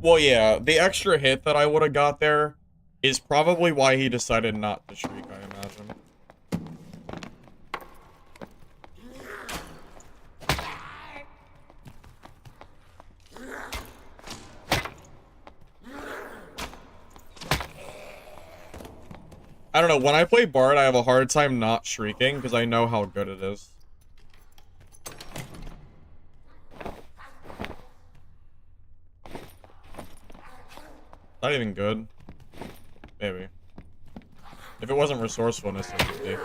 Speaker 1: Well, yeah, the extra hit that I would have got there is probably why he decided not to shriek, I imagine. I don't know, when I play Bard, I have a hard time not shrieking because I know how good it is. Not even good. Maybe. If it wasn't resourcefulness, it would be.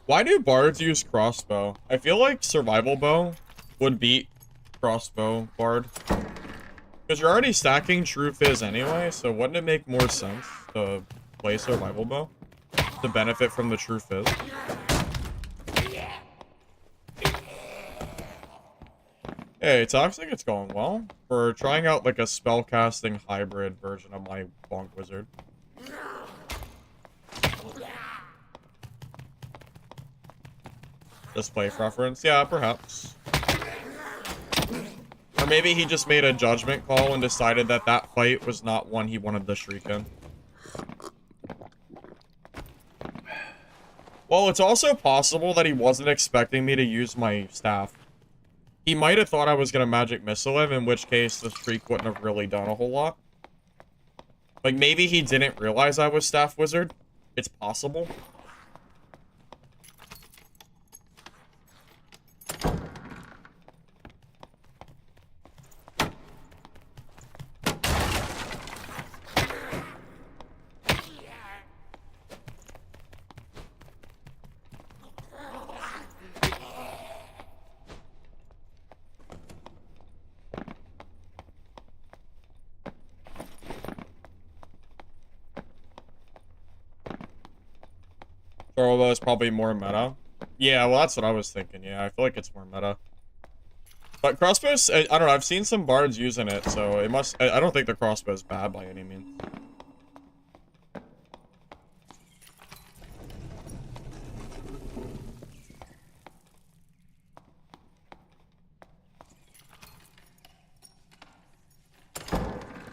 Speaker 1: Why do bards use crossbow? I feel like survival bow would beat crossbow bard. Because you're already stacking true fizz anyway, so wouldn't it make more sense to play survival bow? To benefit from the true fizz? Hey, Toxic, it's going well. We're trying out like a spellcasting hybrid version of my Bonk Wizard. Display preference? Yeah, perhaps. Or maybe he just made a judgment call and decided that that fight was not one he wanted to shriek in. Well, it's also possible that he wasn't expecting me to use my staff. He might have thought I was going to magic missile him, in which case the shriek wouldn't have really done a whole lot. Like, maybe he didn't realize I was staff wizard. It's possible. Throw is probably more meta. Yeah, well, that's what I was thinking. Yeah, I feel like it's more meta. But crossbows, I don't know, I've seen some bards using it, so it must... I don't think the crossbow is bad by any means.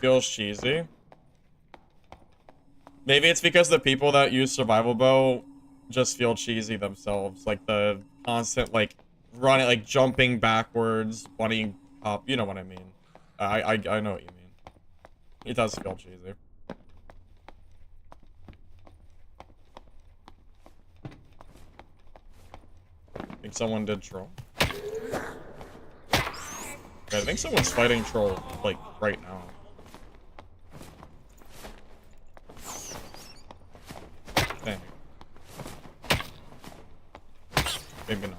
Speaker 1: Feels cheesy. Maybe it's because the people that use survival bow just feel cheesy themselves. Like the constant, like, running, like, jumping backwards, bunny hop. You know what I mean. I know what you mean. It does feel cheesy. I think someone did troll. I think someone's fighting troll, like, right now. Dang. Maybe not.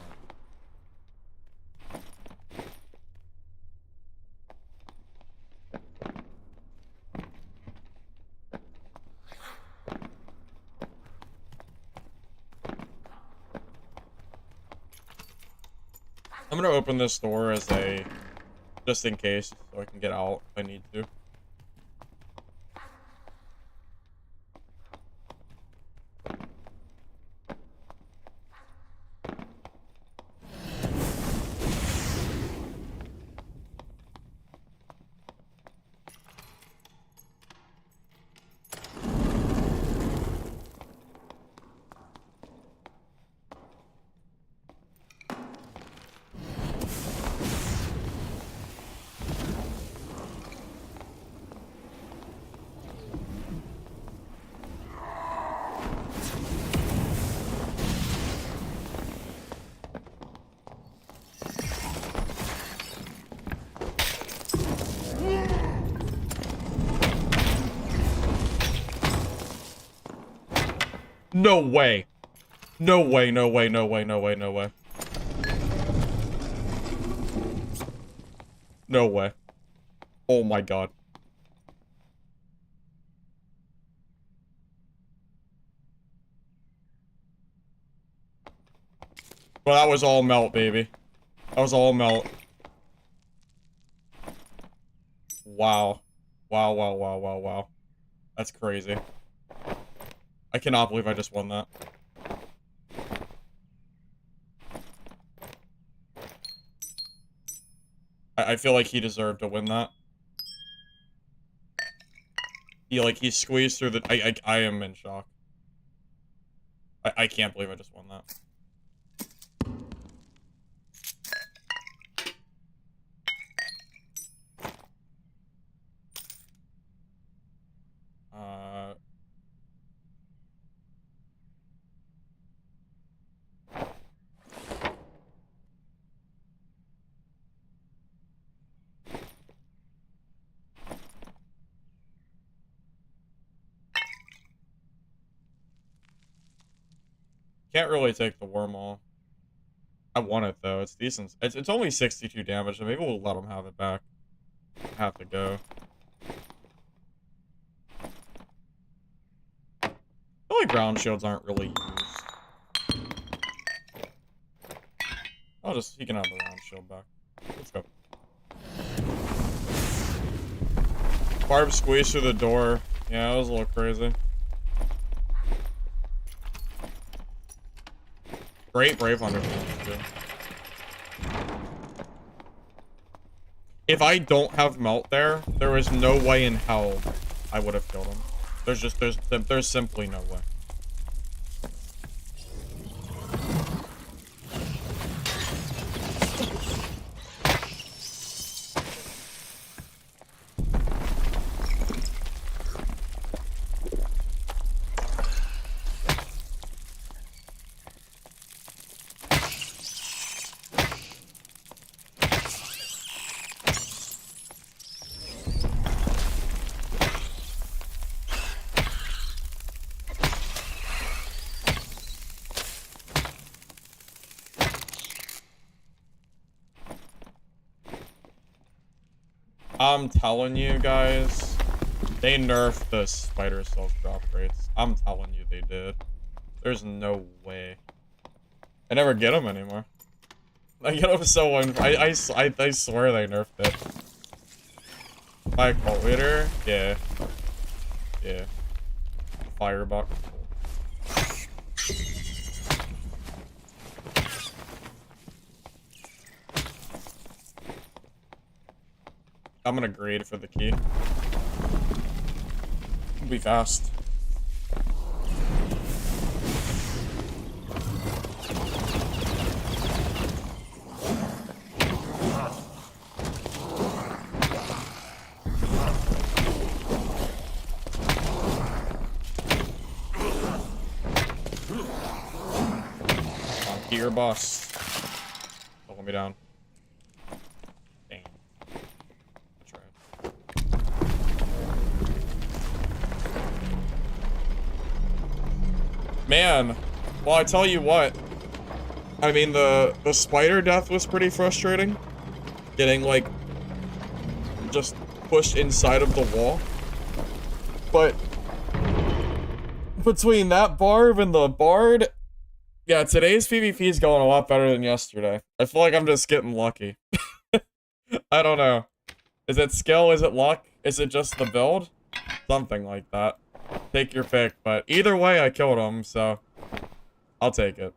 Speaker 1: I'm gonna open this door as a... just in case, so I can get out if I need to. No way. No way, no way, no way, no way, no way. No way. Oh my god. Well, that was all melt, baby. That was all melt. Wow. Wow, wow, wow, wow, wow. That's crazy. I cannot believe I just won that. I feel like he deserved to win that. He squeezed through the... I am in shock. I can't believe I just won that. Can't really take the wormhole. I want it though. It's decent. It's only 62 damage, so maybe we'll let him have it back. Have to go. I feel like ground shields aren't really used. He can have the round shield back. Let's go. Barb squeezed through the door. Yeah, that was a little crazy. Great Brave Hunter too. If I don't have melt there is no way in hell I would have killed him. There's simply no way. I'm telling you guys, they nerfed the spider silk drop rates. I'm telling you they did. There's no way. I never get them anymore. I get them so I swear they nerfed it. My cult leader? Yeah. Yeah. Firebox. I'm gonna grade for the key. It'll be fast. Your boss. Don't let me down. Damn. That's right. Man, well, I tell you what. I mean, the spider death was pretty frustrating. Getting, like, just pushed inside of the wall. But between that Barb and the Bard, yeah, today's PvP is going a lot better than yesterday. I feel like I'm just getting lucky. I don't know. Is it skill? Is it luck? Is it just the build? Something like that. Take your pick, but either way, I killed him, so I'll take it.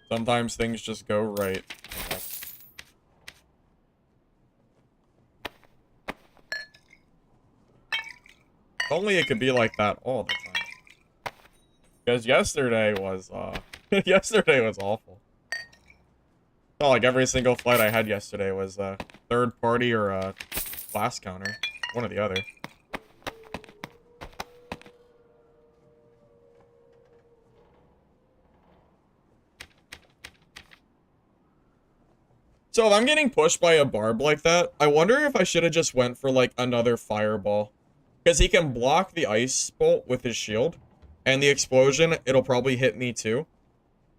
Speaker 1: Sometimes things just go right. If only it could be like that all the time. Because yesterday was, yesterday was awful. Felt like every single fight I had yesterday was a third party or a class counter. One or the other. So if I'm getting pushed by a Barb like that, I wonder if I should have just went for like another fireball. Because he can block the ice bolt with his shield. And the explosion, it'll probably hit me too.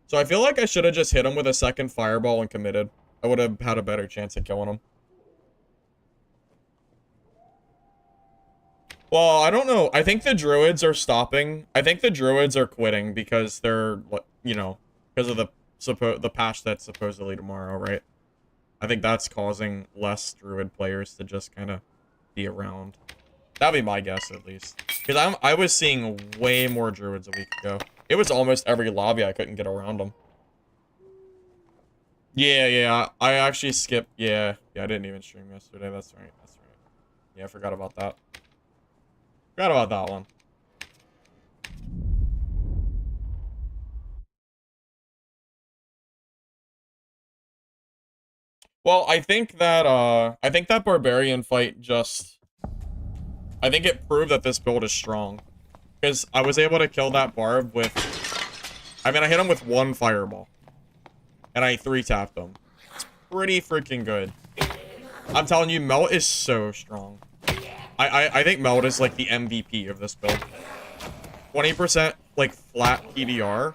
Speaker 1: So I feel like I should have just hit him with a second fireball and committed. I would have had a better chance at killing him. Well, I don't know. I think the druids are stopping. I think the druids are quitting because they're, you know, because of the patch that's supposedly tomorrow, right? I think that's causing less druid players to just kind of be around. That'd be my guess, at least. Because I was seeing way more druids a week ago. It was almost every lobby I couldn't get around them. Yeah, I actually skipped. Yeah, I didn't even stream yesterday. That's right. Yeah, I forgot about that. Forgot about that one. Well, I think that barbarian fight just... I think it proved that this build is strong. Because I was able to kill that Barb with... I mean, I hit him with one fireball. And I 3-tapped him. It's pretty freaking good. I'm telling you, Melt is so strong. I think Melt is, like, the MVP of this build. 20%, like, flat PDR.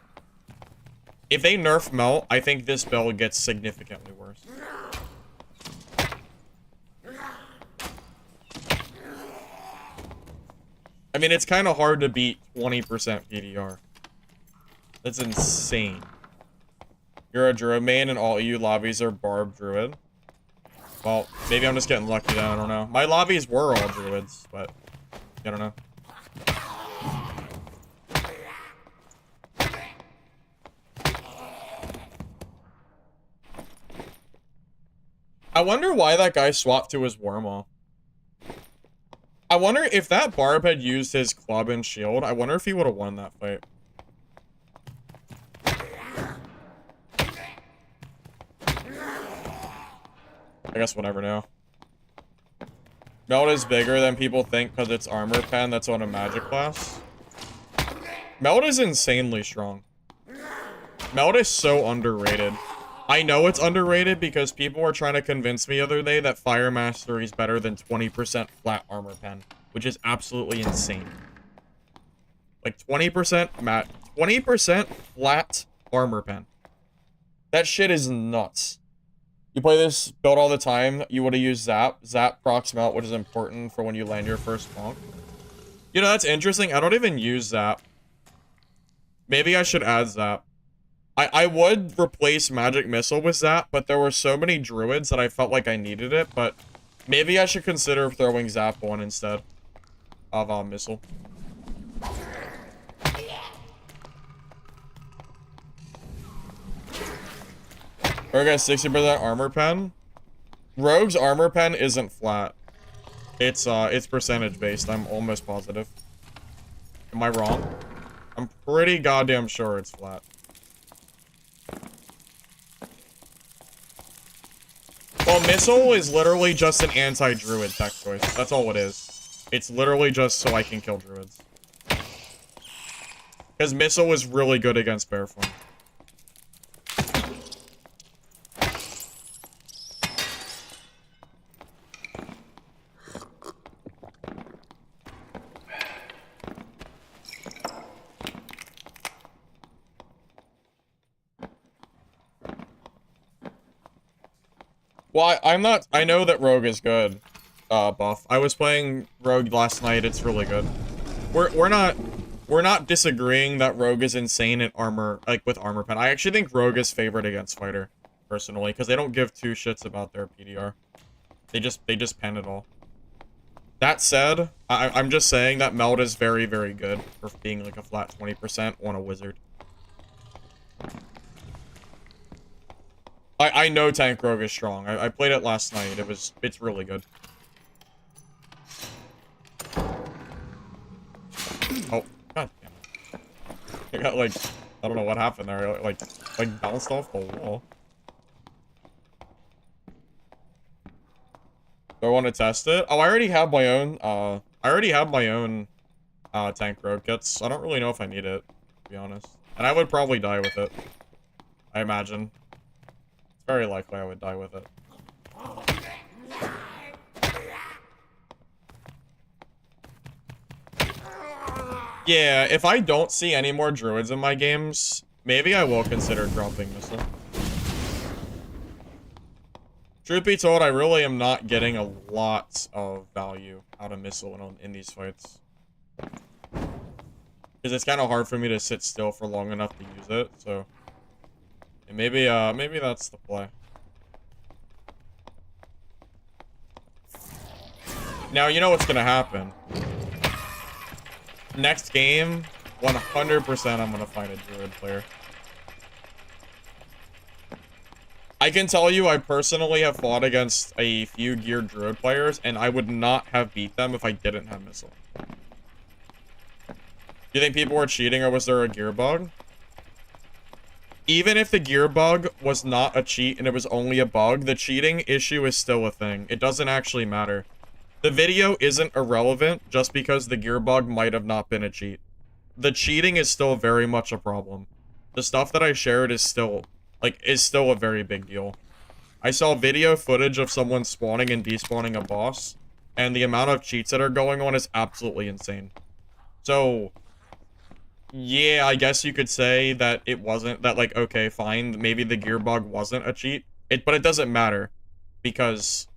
Speaker 1: If they nerf Melt, I think this build gets significantly worse. I mean, it's kind of hard to beat 20% PDR. That's insane. You're a druid main and all EU lobbies are Barb druid. Well, maybe I'm just getting lucky then, I don't know. My lobbies were all druids, but I don't know. I wonder why that guy swapped to his Wormaw. I wonder if that Barb had used his club and shield, I wonder if he would have won that fight. I guess we'll never know. Meld is bigger than people think because it's armor pen that's on a magic class. Meld is insanely strong. Meld is so underrated. I know it's underrated because people were trying to convince me the other day that Fire Mastery is better than 20% flat armor pen, which is absolutely insane. Like 20% flat armor pen. That shit is nuts. You play this build all the time, you would have used Zap. Zap procs Melt, which is important for when you land your first bonk. You know, that's interesting. I don't even use Zap. Maybe I should add Zap. I would replace Magic Missile with Zap, but there were so many druids that I felt like I needed it, but maybe I should consider throwing Zap on instead of Missile. Rogue has 60% armor pen. Rogue's armor pen isn't flat. It's percentage based, I'm almost positive. Am I wrong? I'm pretty goddamn sure it's flat. Well, Missile is literally just an anti-druid tech choice. That's all it is. It's literally just so I can kill druids. Because Missile is really good against bear form. Well, I know that Rogue is good, Buff. I was playing Rogue last night, it's really good. We're not disagreeing that Rogue is insane at armor, like, with armor pen. I actually think Rogue is favored against Fighter, personally, because they don't give two shits about their PDR. They just pen it all. That said, I'm just saying that Meld is very, very good for being, like, a flat 20% on a wizard. I know Tank Rogue is strong. I played it last night. It's really good. Oh, god damn it. I got, like, I don't know what happened there. Like bounced off the wall. Do I want to test it? Oh, I already have my own, Tank Rogue kits. I don't really know if I need it, to be honest. And I would probably die with it. I imagine. It's very likely I would die with it. Yeah, if I don't see any more druids in my games, maybe I will consider dropping Missile. Truth be told, I really am not getting a lot of value out of Missile in these fights. Because it's kind of hard for me to sit still for long enough to use it, so... And maybe that's the play. Now, you know what's gonna happen. Next game, 100% I'm gonna find a druid player. I can tell you I personally have fought against a few geared druid players, and I would not have beat them if I didn't have Missile. Do you think people were cheating, or was there a gear bug? Even if the gear bug was not a cheat and it was only a bug, the cheating issue is still a thing. It doesn't actually matter. The video isn't irrelevant just because the gear bug might have not been a cheat. The cheating is still very much a problem. The stuff that I shared is still a very big deal. I saw video footage of someone spawning and despawning a boss, and the amount of cheats that are going on is absolutely insane. So... yeah, I guess you could say that it wasn't, that, like, okay, fine, maybe the gear bug wasn't a cheat. But it doesn't matter, because,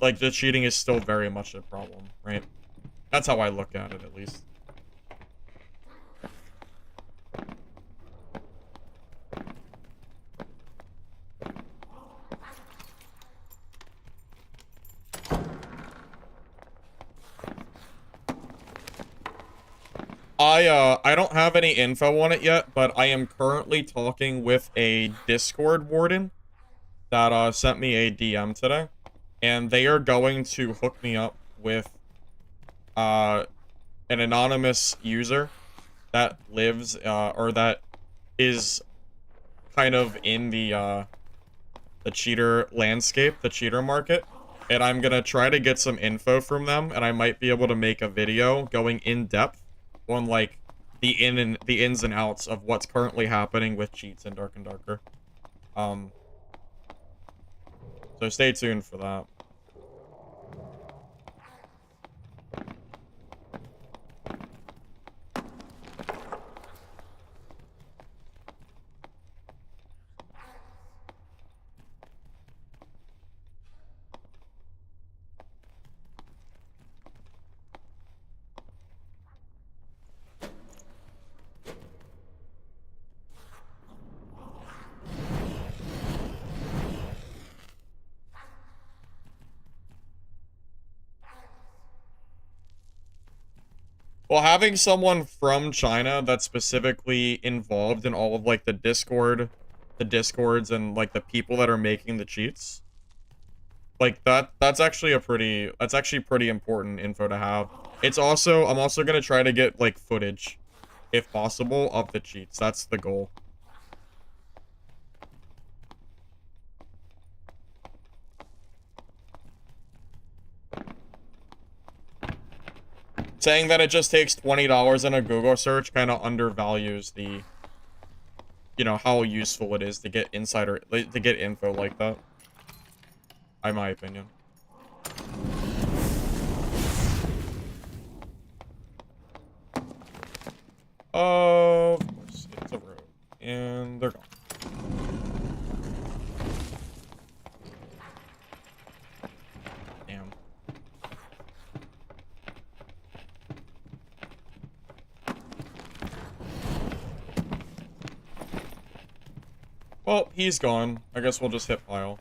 Speaker 1: like, the cheating is still very much a problem, right? That's how I look at it, at least. I don't have any info on it yet, but I am currently talking with a Discord warden that, sent me a DM today. And they are going to hook me up with, an anonymous user that lives, or that is kind of in the cheater landscape, the cheater market. And I'm gonna try to get some info from them, and I might be able to make a video going in depth on, like, the ins and outs of what's currently happening with cheats in Dark and Darker. So stay tuned for that. Well, having someone from China that's specifically involved in all of, like, the Discord the discords and like the people that are making the cheats. Like that's actually pretty important info to have. It's also, I'm also gonna try to get like footage, if possible, of the cheats. That's the goal. Saying that it just takes $20 in a Google search kind of undervalues the, you know, how useful it is to get to get info like that. In my opinion. Of course, it's a road. And they're gone. Damn. Well, he's gone. I guess we'll just hit pile.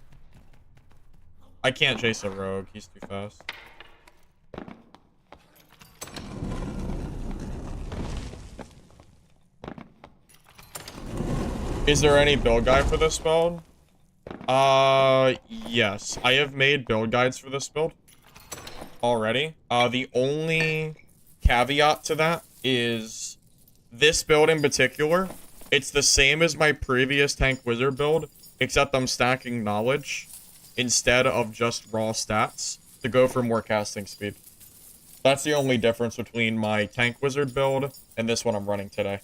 Speaker 1: I can't chase a rogue. He's too fast. Is there any build guide for this build? Yes. I have made build guides for this build already. The only caveat to that is this build in particular, it's the same as my previous Tank Wizard build, except I'm stacking knowledge instead of just raw stats to go for more casting speed. That's the only difference between my Tank Wizard build and this one I'm running today.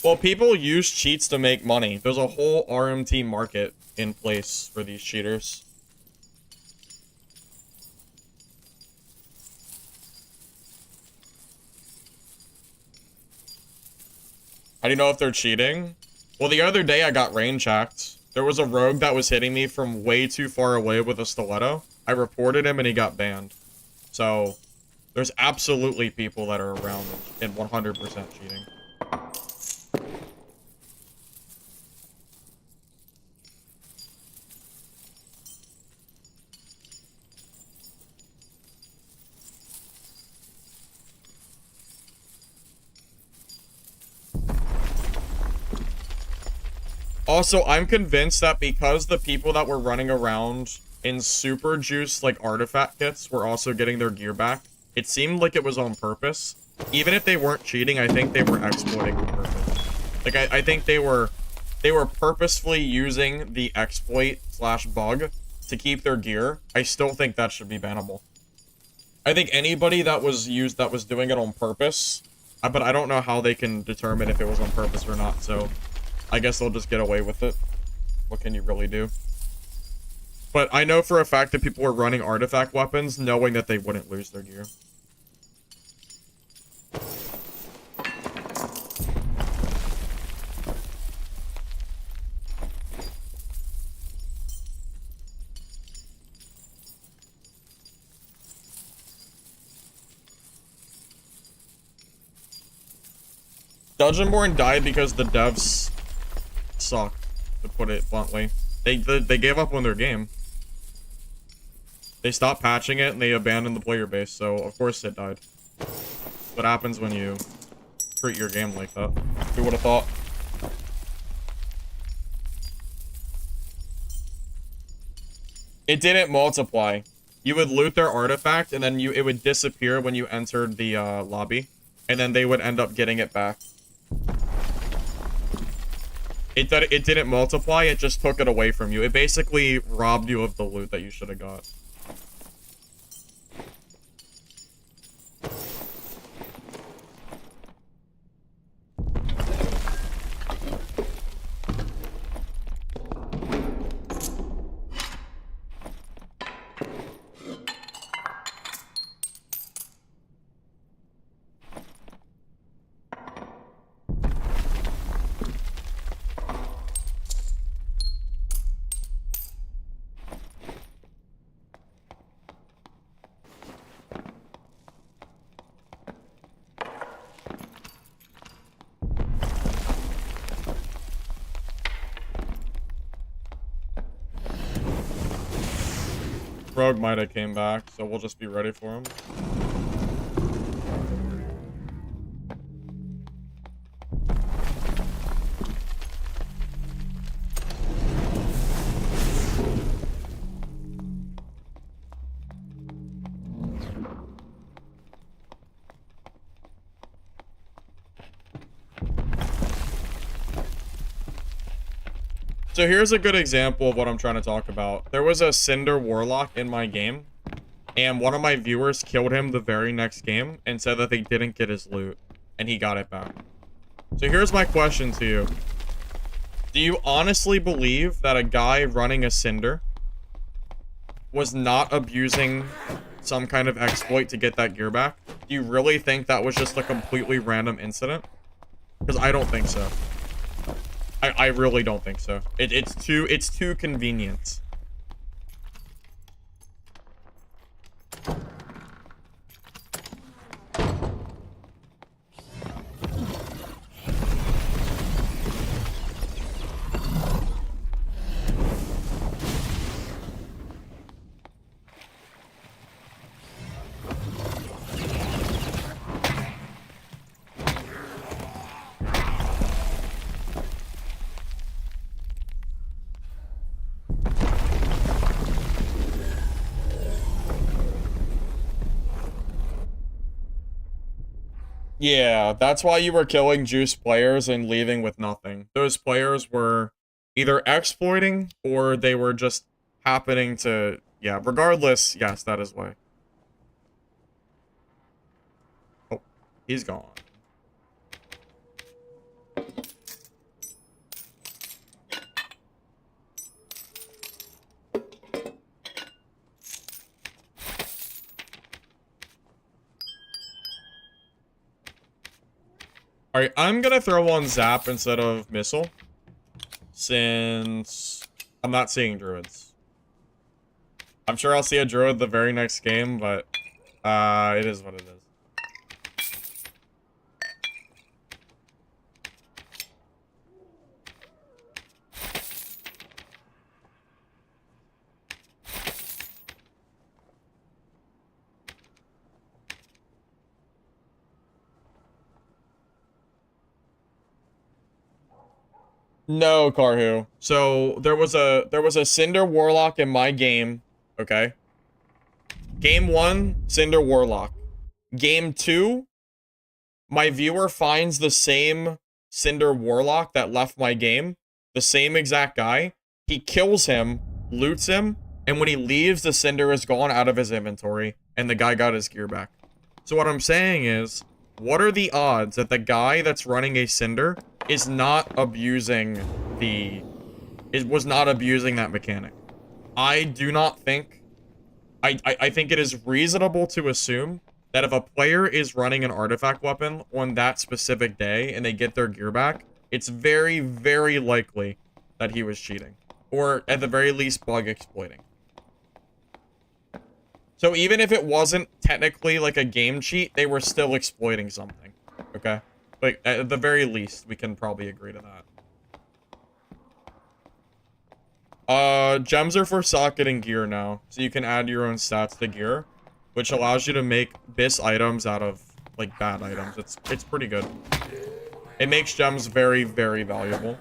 Speaker 1: Well, people use cheats to make money. There's a whole RMT market in place for these cheaters. How do you know if they're cheating? Well, the other day I got range hacked. There was a rogue that was hitting me from way too far away with a stiletto. I reported him and he got banned. So, there's absolutely people that are around and 100% cheating. Also, I'm convinced that because the people that were running around in super juice, like, artifact kits were also getting their gear back, it seemed like it was on purpose. Even if they weren't cheating, I think they were exploiting on purpose. Like, I think they were purposefully using the exploit / bug to keep their gear. I still think that should be bannable. I think anybody that was doing it on purpose, but I don't know how they can determine if it was on purpose or not, so I guess they'll just get away with it. What can you really do? But I know for a fact that people were running artifact weapons knowing that they wouldn't lose their gear. Dungeonborn died because the devs suck, to put it bluntly. They gave up on their game. They stopped patching it and they abandoned the player base, so of course it died. What happens when you treat your game like that? Who would have thought? It didn't multiply. You would loot their artifact and then it would disappear when you entered the lobby, and then they would end up getting it back. It didn't multiply, it just took it away from you. It basically robbed you of the loot that you should have got. Rogue might have came back, so we'll just be ready for him. So here's a good example of what I'm trying to talk about. There was a Cinder Warlock in my game, and one of my viewers killed him the very next game and said that they didn't get his loot, and he got it back. So here's my question to you. Do you honestly believe that a guy running a Cinder was not abusing some kind of exploit to get that gear back? Do you really think that was just a completely random incident? Because I don't think so. I really don't think so. It's too convenient. Yeah, that's why you were killing juice players and leaving with nothing. Those players were either exploiting or they were just happening to... Yeah, regardless, yes, that is why. Oh, he's gone. Alright, I'm gonna throw on Zap instead of Missile, since I'm not seeing Druids. I'm sure I'll see a Druid the very next game, but it is what it is. No, Karhu. So there was a Cinder Warlock in my game, okay? Game 1, Cinder Warlock. Game 2, my viewer finds the same Cinder Warlock that left my game, the same exact guy. He kills him, loots him, and when he leaves, the Cinder is gone out of his inventory, and the guy got his gear back. So what I'm saying is, what are the odds that the guy that's running a Cinder is not abusing was not abusing that mechanic? I do not think... I think it is reasonable to assume that if a player is running an artifact weapon on that specific day and they get their gear back, it's very, very likely that he was cheating. Or, at the very least, bug exploiting. So even if it wasn't technically like a game cheat, they were still exploiting something. Okay? Like, at the very least, we can probably agree to that. Gems are for socket and gear now. So you can add your own stats to gear, which allows you to make BIS items out of, like, bad items. It's pretty good. It makes gems very, very valuable.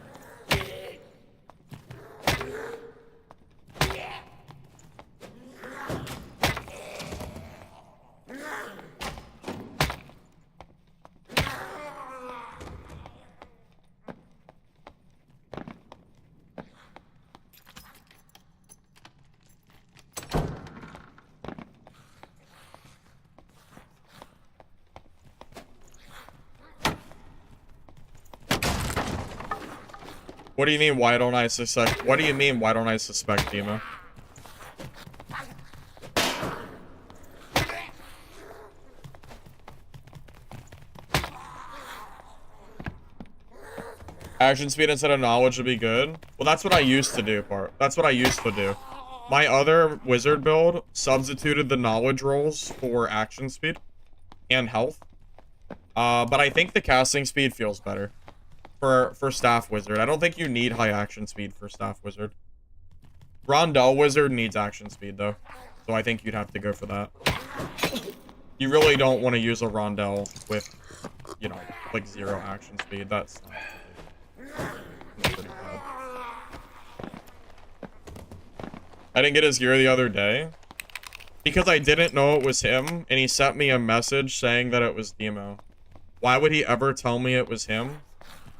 Speaker 1: What do you mean, why don't I suspect? What do you mean, why don't I suspect Dima? Action speed instead of knowledge would be good. Well, that's what I used to do, That's what I used to do. My other wizard build substituted the knowledge rolls for action speed and health. But I think the casting speed feels better for Staff Wizard. I don't think you need high action speed for Staff Wizard. Rondell Wizard needs action speed, though. That's So I think you'd have to go for that. You really don't want to use a Rondell with, you know, like 0 action speed. That's pretty bad. I didn't get his gear the other day because I didn't know it was him, and he sent me a message saying that it was Demo. Why would he ever tell me it was him?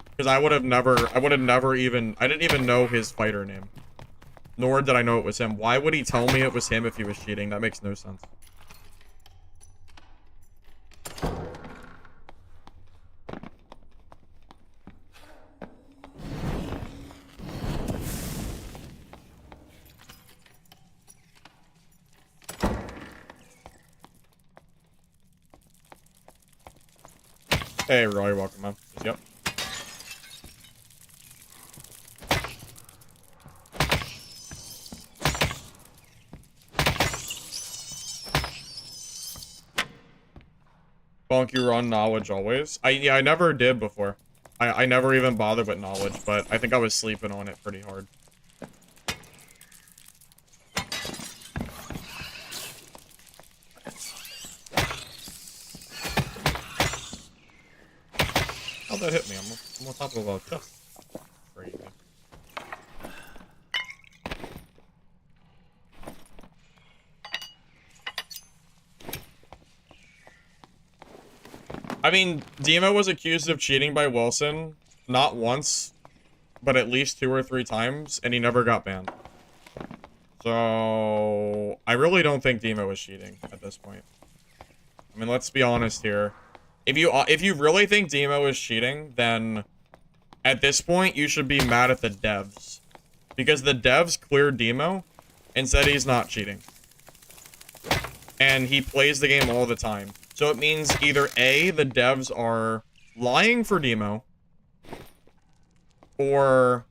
Speaker 1: Because I would have never even, I didn't even know his fighter name. Nor did I know it was him. Why would he tell me it was him if he was cheating? That makes no sense. Hey, Roy, welcome, man. Yep. Bonk, you run knowledge always. Yeah, I never did before. I never even bothered with knowledge, but I think I was sleeping on it pretty hard. How'd that hit me? I'm on top of a chest. Crazy. I mean, Demo was accused of cheating by Wilson, not once, but at least 2 or 3 times, and he never got banned. So, I really don't think Demo was cheating at this point. I mean, let's be honest here. If you really think Demo is cheating, then at this point, you should be mad at the devs. Because the devs cleared Demo and said he's not cheating. And he plays the game all the time. So it means either A, the devs are lying for Demo, or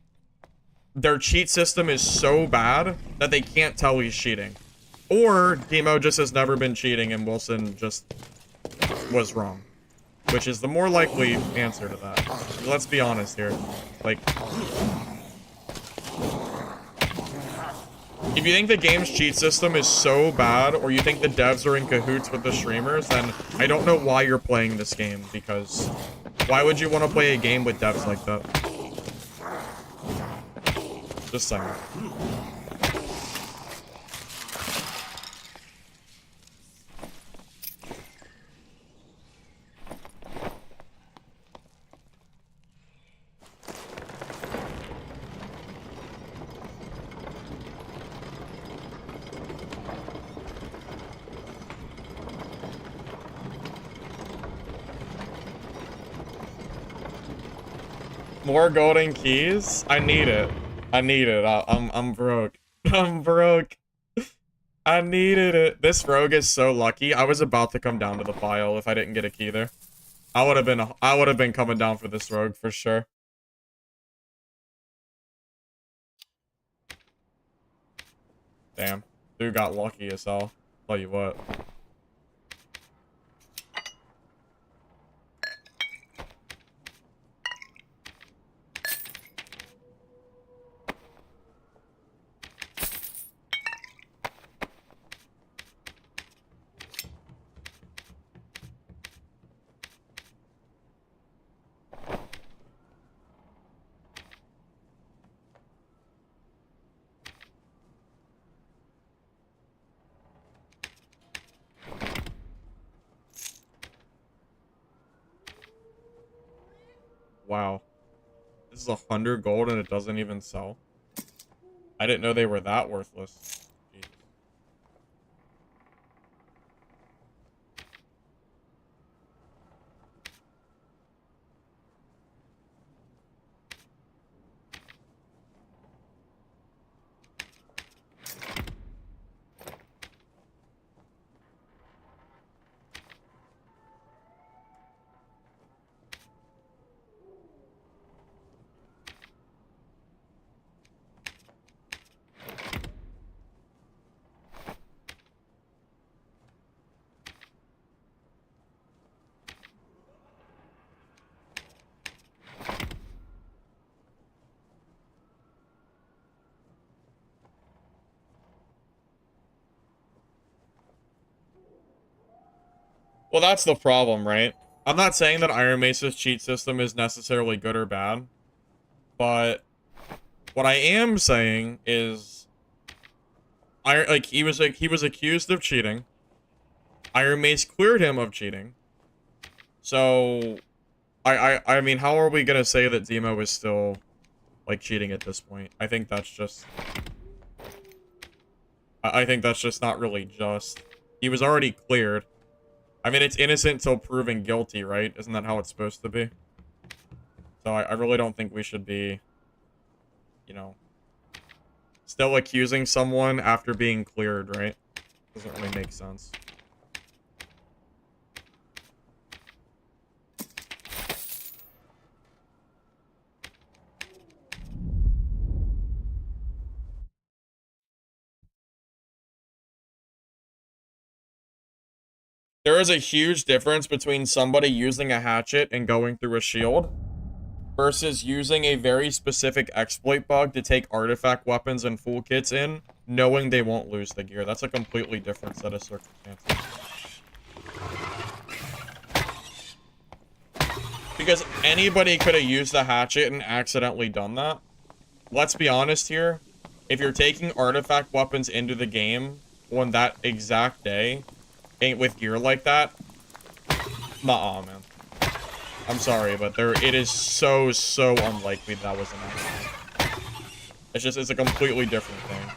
Speaker 1: their cheat system is so bad that they can't tell he's cheating. Or Demo just has never been cheating and Wilson just was wrong. Which is the more likely answer to that. Let's be honest here. Like, if you think the game's cheat system is so bad, or you think the devs are in cahoots with the streamers, then I don't know why you're playing this game, because why would you want to play a game with devs like that? Just saying. More golden keys? I need it. I need it. I'm broke. I'm broke. I needed it. This rogue is so lucky. I was about to come down to the pile if I didn't get a key there. I would have been coming down for this rogue for sure. Damn. Dude got lucky as hell. Tell you what. Wow. This is 100 gold and it doesn't even sell. I didn't know they were that worthless. Jeez. Well, that's the problem, right? I'm not saying that Iron Mace's cheat system is necessarily good or bad, but what I am saying is, he was accused of cheating. Iron Mace cleared him of cheating. So, I mean, how are we gonna say that Zemo is still like cheating at this point? I think that's just, I think that's just not really just. He was already cleared. I mean, it's innocent till proven guilty, right? Isn't that how it's supposed to be? So I really don't think we should be, you know, still accusing someone after being cleared, right? Doesn't really make sense. There is a huge difference between somebody using a hatchet and going through a shield versus using a very specific exploit bug to take artifact weapons and full kits in, knowing they won't lose the gear. That's a completely different set of circumstances. Because anybody could have used the hatchet and accidentally done that. Let's be honest here. If you're taking artifact weapons into the game on that exact day, with gear like that, nuh-uh, man. I'm sorry, but it is so unlikely that was an accident. It's a completely different thing.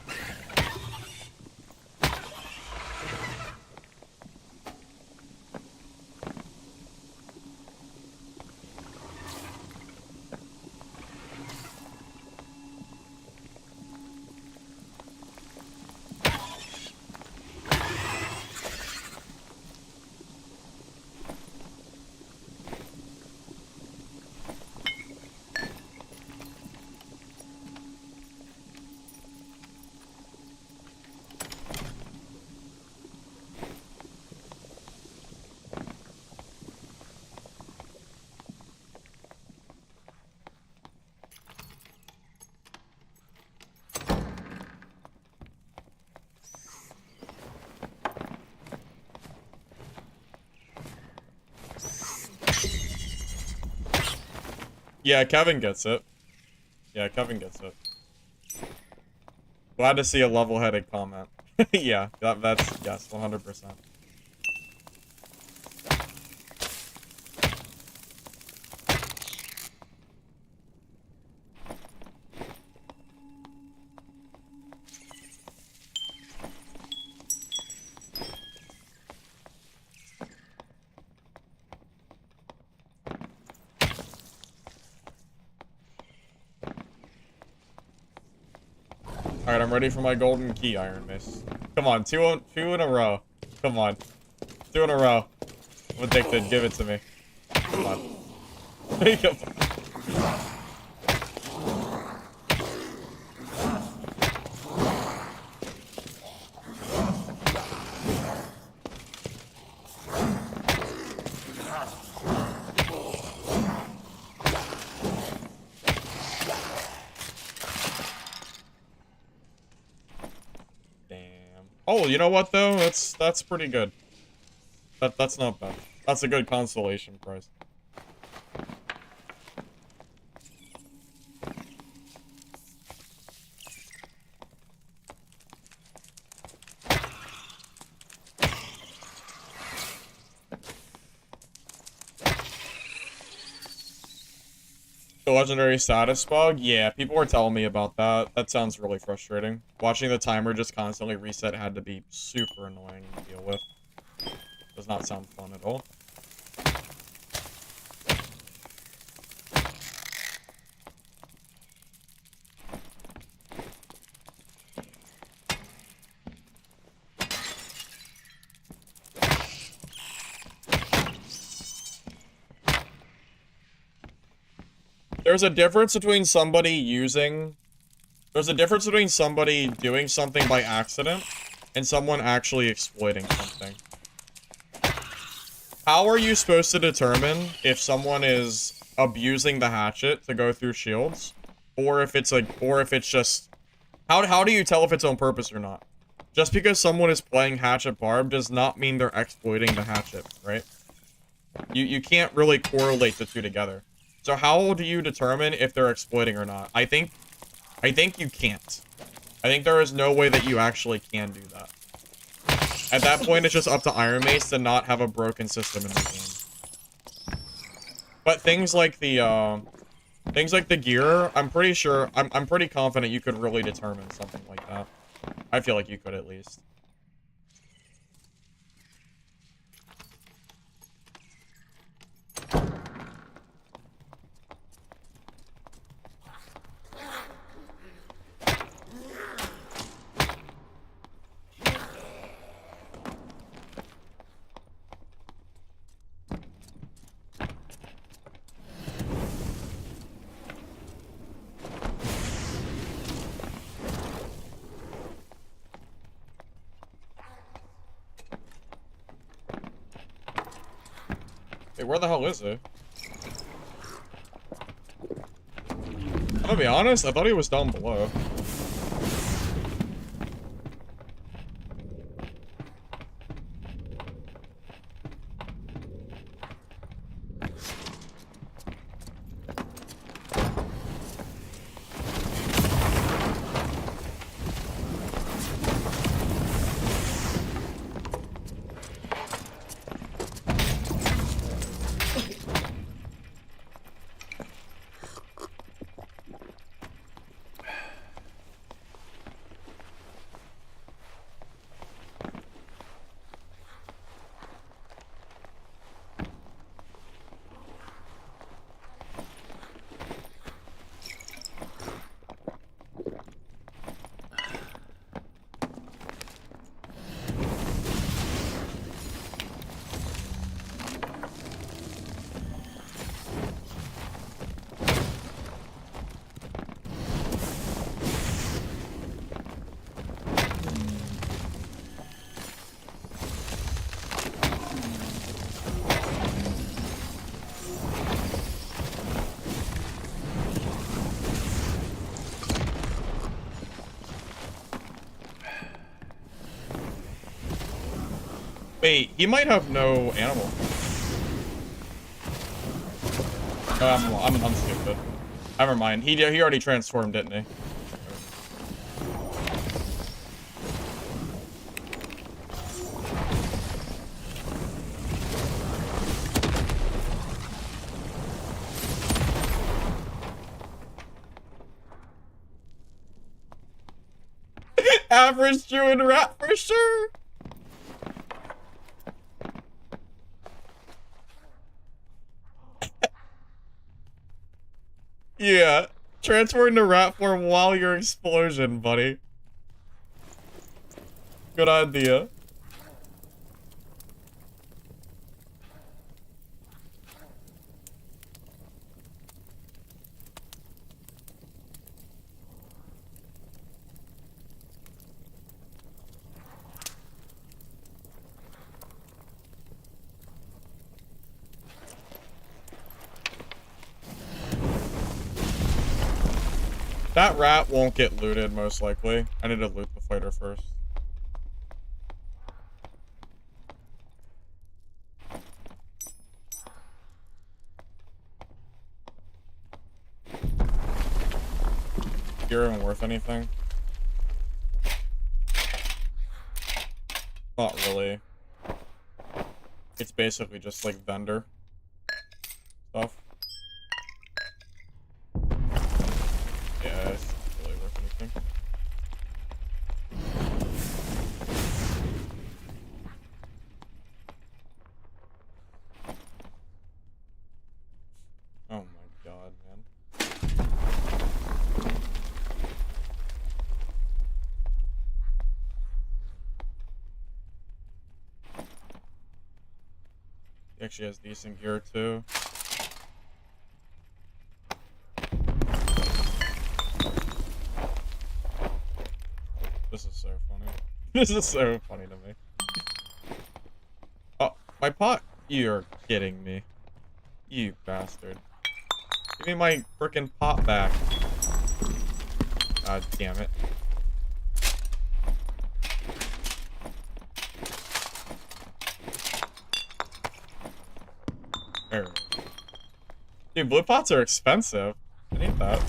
Speaker 1: Yeah, Kevin gets it. Yeah, Kevin gets it. Glad to see a level-headed comment. Yeah, that's, yes, 100%. Alright, I'm ready for my golden key, Iron Mace. Come on, two in a row. Come on. 2 in a row. I'm addicted, give it to me. Come on. Come on. Oh, you know what though? That's pretty good. That's not bad. That's a good consolation prize. The legendary status bug? Yeah, people were telling me about that. That sounds really frustrating. Watching the timer just constantly reset had to be super annoying to deal with. Does not sound fun at all. There's a difference between somebody doing something by accident and someone actually exploiting something. How are you supposed to determine if someone is abusing the hatchet to go through shields? Or if it's just... How do you tell if it's on purpose or not? Just because someone is playing Hatchet Barb does not mean they're exploiting the hatchet, right? You can't really correlate the two together. So how do you determine if they're exploiting or not? I think you can't. I think there is no way that you actually can do that. At that point, it's just up to Iron Mace to not have a broken system in the game. But things like the gear, I'm pretty sure, I'm pretty confident you could really determine something like that. I feel like you could at least. Hey, where the hell is he? I'm gonna be honest, I thought he was down below. Wait, he might have no animal. I'm stupid. Never mind. He already transformed, didn't he? Average druid rat for sure. Yeah, transfer into rat form while you're explosion, buddy. Good idea. That rat won't get looted, most likely. I need to loot the fighter first. You're even worth anything? Not really. It's basically just like vendor stuff. Yeah, it's not really worth anything. Oh my god, man. He actually has decent gear too. This is so funny. This is so funny to me. Oh, my pot? You're kidding me. You bastard. Give me my frickin' pot back. God damn it. Dude, blue pots are expensive. I need that.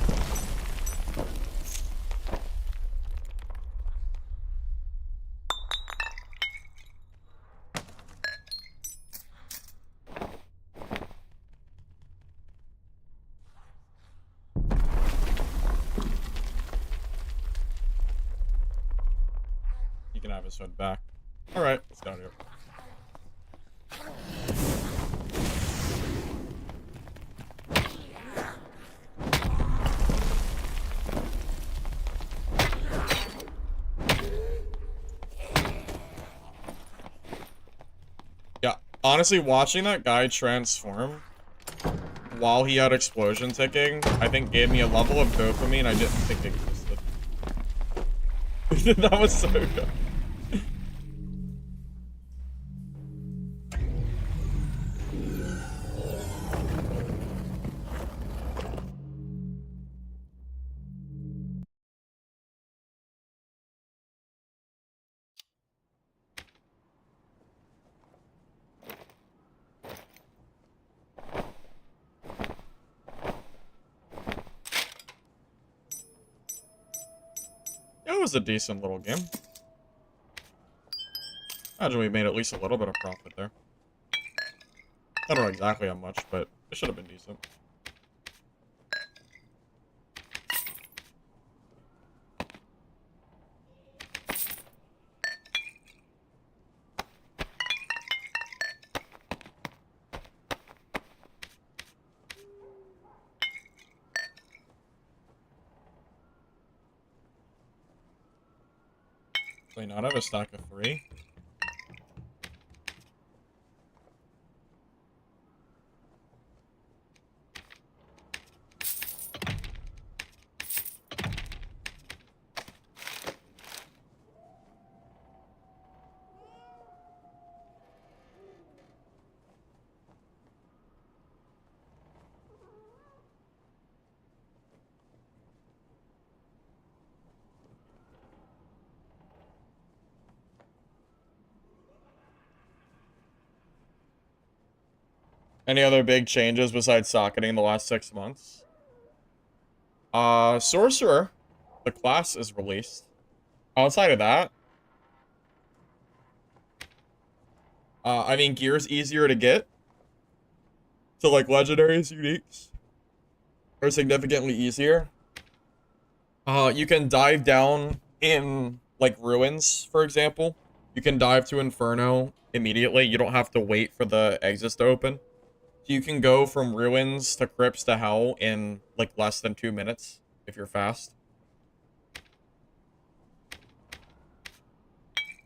Speaker 1: You can have his hood back. Alright, let's go here. Yeah, honestly, watching that guy transform while he had explosion ticking, I think gave me a level of dopamine I didn't think existed. That was so good. It was a decent little game. Imagine we made at least a little bit of profit there. I don't know exactly how much, but it should have been decent. Wait, not have a stack of 3? Any other big changes besides socketing in the last 6 months? Sorcerer. The class is released. Outside of that, I mean, gear's easier to get. So, like, legendaries, uniques are significantly easier. You can dive down in, like, ruins, for example. You can dive to Inferno immediately. You don't have to wait for the exits to open. So you can go from ruins to crypts to hell in, like, less than 2 minutes if you're fast.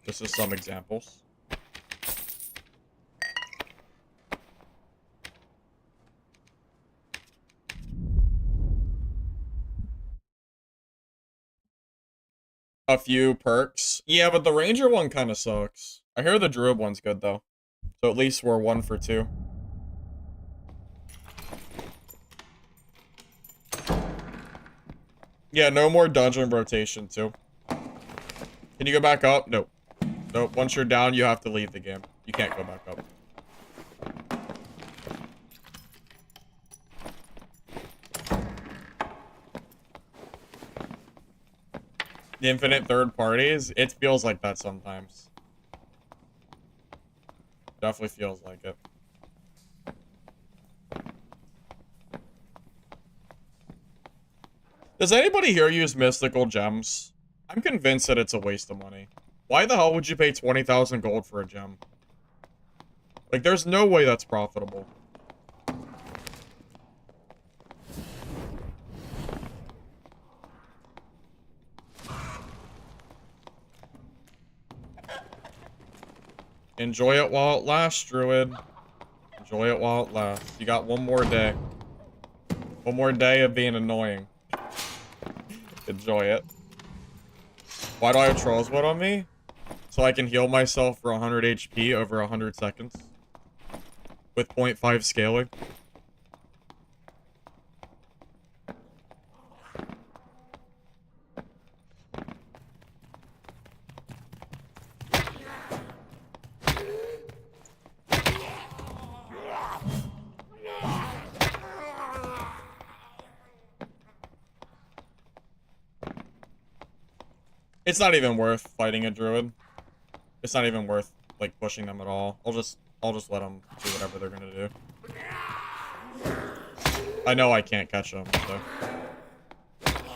Speaker 1: This is some examples. A few perks. Yeah, but the Ranger one kind of sucks. I hear the Druid one's good, though. So at least we're 1 for 2. Yeah, no more dungeon rotation, too. Can you go back up? Nope. Nope. Once you're down, you have to leave the game. You can't go back up. The infinite third parties, it feels like that sometimes. Definitely feels like it. Does anybody here use mystical gems? I'm convinced that it's a waste of money. Why the hell would you pay 20,000 gold for a gem? Like, there's no way that's profitable. Enjoy it while it lasts, Druid. Enjoy it while it lasts. You got 1 more day. 1 more day of being annoying. Enjoy it. Why do I have Troll's Wood on me? So I can heal myself for 100 HP over 100 seconds. With 0.5 scaling. It's not even worth fighting a druid. It's not even worth, like, pushing them at all. I'll just let them do whatever they're gonna do. I know I can't catch them, so.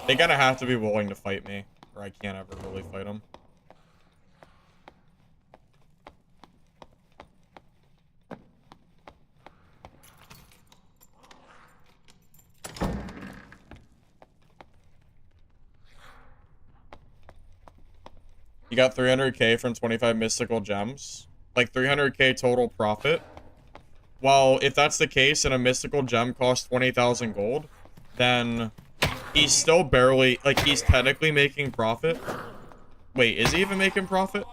Speaker 1: They gotta have to be willing to fight me, or I can't ever really fight them. You got 300k from 25 mystical gems. Like 300k total profit. Well, if that's the case and a mystical gem costs 20,000 gold, then he's still barely, like, he's technically making profit. Wait, is he even making profit?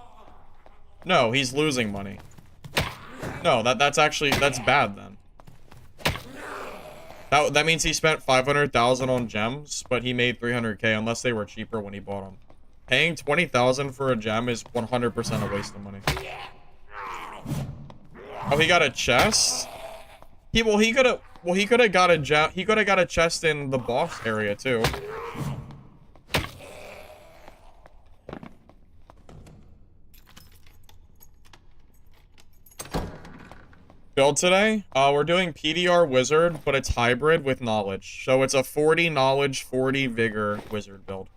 Speaker 1: No, he's losing money. No, that's bad then. That means he spent 500,000 on gems, but he made 300k unless they were cheaper when he bought them. Paying 20,000 for a gem is 100% a waste of money. Oh, he got a chest? He could have got a gem. He could have got a chest in the boss area too. Build today? We're doing PDR wizard, but it's hybrid with knowledge. So it's a 40 knowledge, 40 vigor wizard build.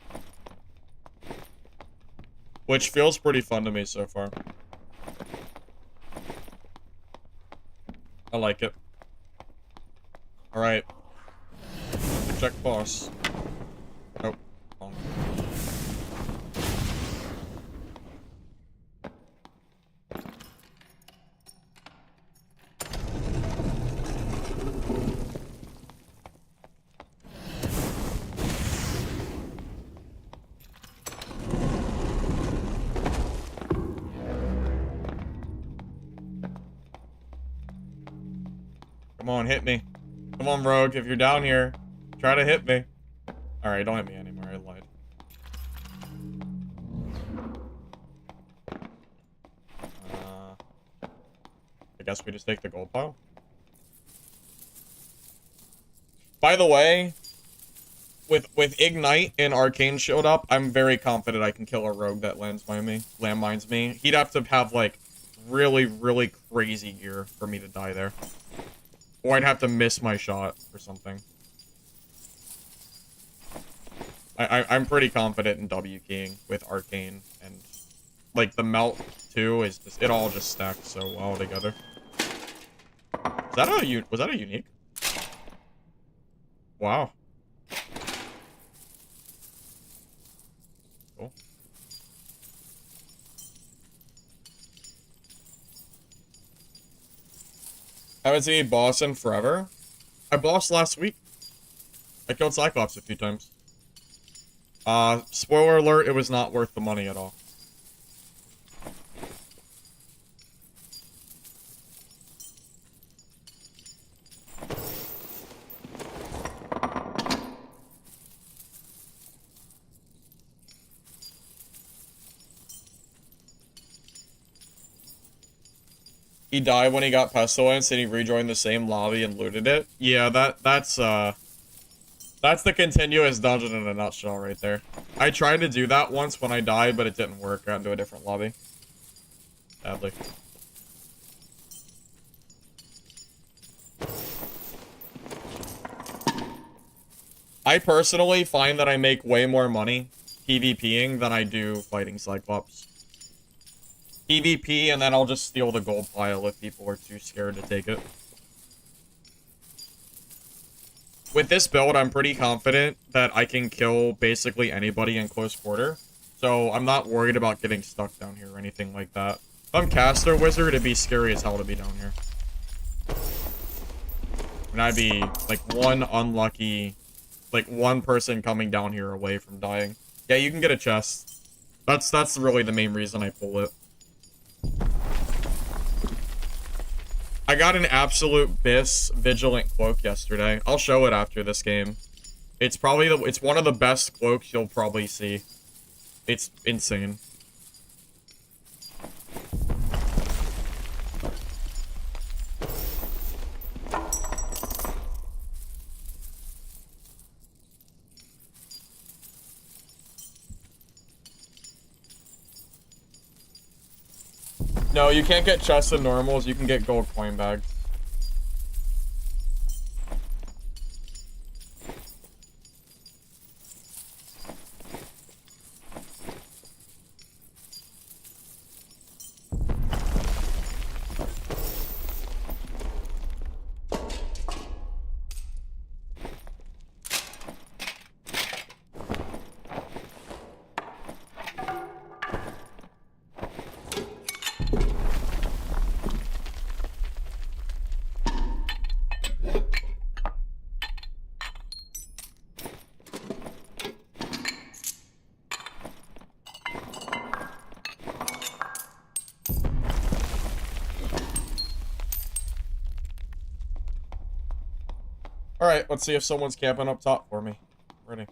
Speaker 1: Which feels pretty fun to me so far. I like it. Alright. Check boss. Oh. Wrong. Come on, hit me. Come on, Rogue, if you're down here, try to hit me. Alright, don't hit me anymore, I lied. I guess we just take the gold pile. By the way, with Ignite and Arcane Shield up, I'm very confident I can kill a Rogue that landmines me. He'd have to have, like, really, really crazy gear for me to die there. Or I'd have to miss my shot or something. I'm pretty confident in W keying with Arcane, and like the melt too is just, it all just stacks so well together. Was that a unique? Wow. Cool. Haven't seen a boss in forever. I bossed last week. I killed Cyclops a few times. Spoiler alert, it was not worth the money at all. He died when he got Pestilence and he rejoined the same lobby and looted it. Yeah, that's the continuous dungeon in a nutshell right there. I tried to do that once when I died, but it didn't work. I got into a different lobby. Sadly. I personally find that I make way more money PvPing than I do fighting Cyclops. PvP, and then I'll just steal the gold pile if people are too scared to take it. With this build, I'm pretty confident that I can kill basically anybody in close quarter. So I'm not worried about getting stuck down here or anything like that. If I'm caster wizard, it'd be scary as hell to be down here. And I'd be like one person coming down here away from dying. Yeah, you can get a chest. That's really the main reason I pull it. I got an absolute BIS Vigilant Cloak yesterday. I'll show it after this game. It's probably it's one of the best cloaks you'll probably see. It's insane. No, you can't get chests and normals. You can get gold coin bags. Alright, let's see if someone's camping up top for me. Ready.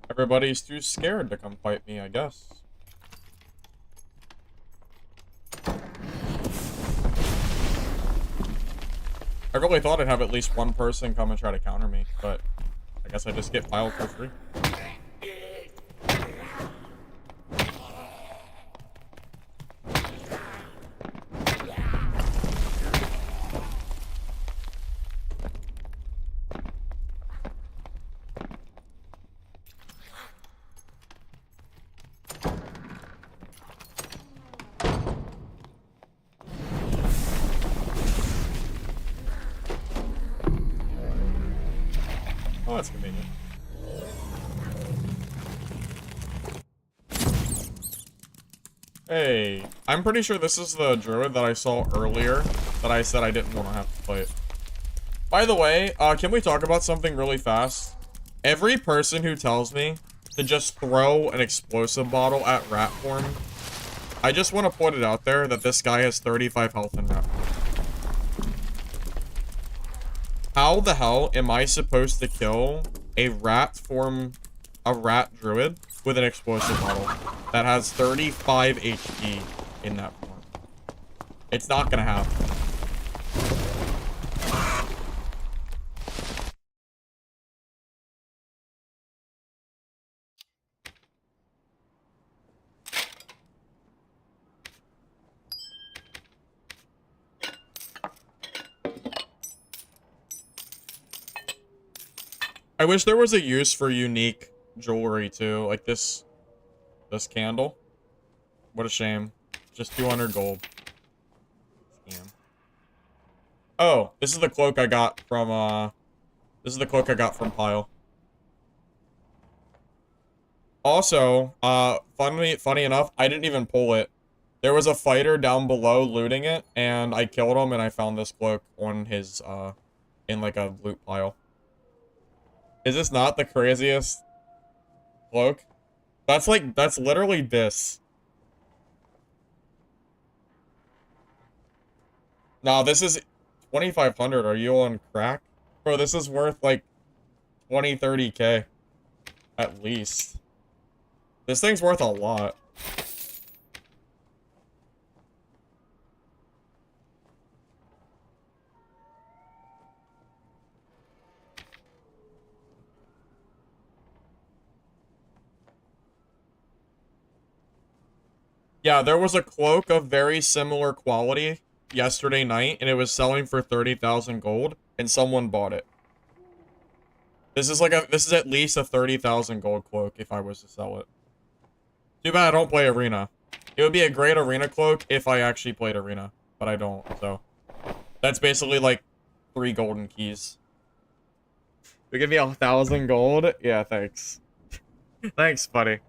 Speaker 1: Everybody's too scared to come fight me, I guess. I really thought I'd have at least one person come and try to counter me, but I guess I just get piled for free. Oh, that's convenient. Hey, I'm pretty sure this is the druid that I saw earlier that I said I didn't want to have to fight. By the way, can we talk about something really fast? Every person who tells me to just throw an explosive bottle at rat form, I just want to put it out there that this guy has 35 health in rat form. How the hell am I supposed to kill a rat druid with an explosive bottle that has 35 HP in that form? It's not gonna happen. I wish there was a use for unique jewelry too, like this candle. What a shame. Just 200 gold. Scam. Oh, this is the cloak I got from Pile. Also, funny enough, I didn't even pull it. There was a fighter down below looting it, and I killed him, and I found this cloak on his, in like a loot pile. Is this not the craziest cloak? That's literally this. Nah, this is 2,500. Are you on crack? Bro, this is worth like 20, 30K. At least. This thing's worth a lot. Yeah, there was a cloak of very similar quality yesterday night, and it was selling for 30,000 gold, and someone bought it. This is at least a 30,000 gold cloak if I was to sell it. Too bad I don't play Arena. It would be a great Arena cloak if I actually played Arena, but I don't, so. That's basically like 3 golden keys. You give me 1,000 gold? Yeah, thanks. Thanks, buddy.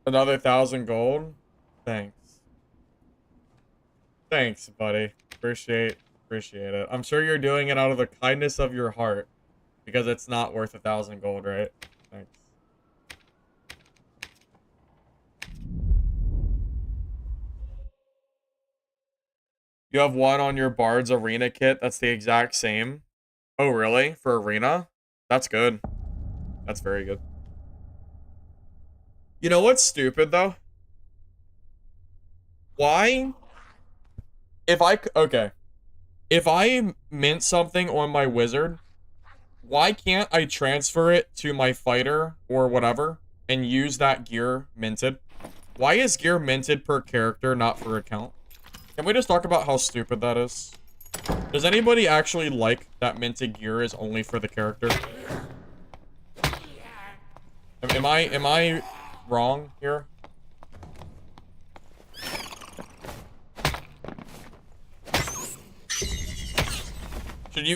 Speaker 1: Another 1,000 gold? Thanks. Thanks, buddy. Appreciate it. I'm sure you're doing it out of the kindness of your heart. Because it's not worth 1,000 gold, right? Thanks. You have one on your Bard's Arena kit that's the exact same. Oh, really? For Arena? That's good. That's very good. You know what's stupid, though? Why? Okay. If I mint something on my wizard, why can't I transfer it to my fighter or whatever and use that gear minted? Why is gear minted per character, not per account? Can we just talk about how stupid that is? Does anybody actually like that minted gear is only for the character? Am I wrong here?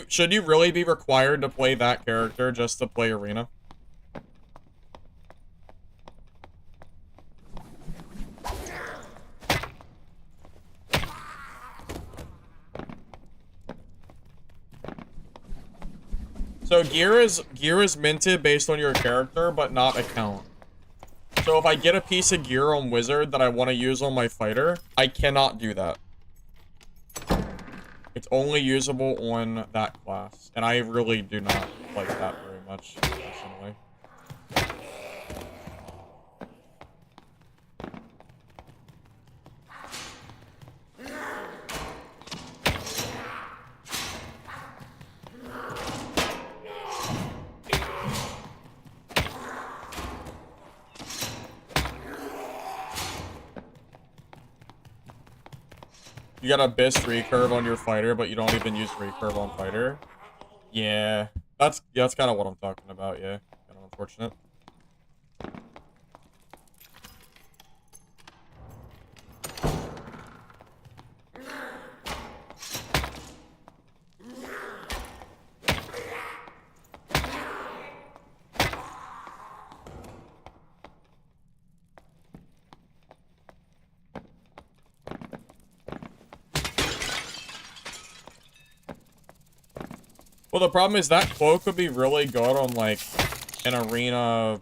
Speaker 1: Should you really be required to play that character just to play Arena? So gear is minted based on your character, but not account. So if I get a piece of gear on Wizard that I want to use on my fighter, I cannot do that. It's only usable on that class, and I really do not like that very much, personally. You got a Abyss recurve on your fighter, but you don't even use recurve on fighter. Yeah, that's kind of what I'm talking about. Yeah, kind of unfortunate. Well, the problem is that cloak would be really good on, like, an arena.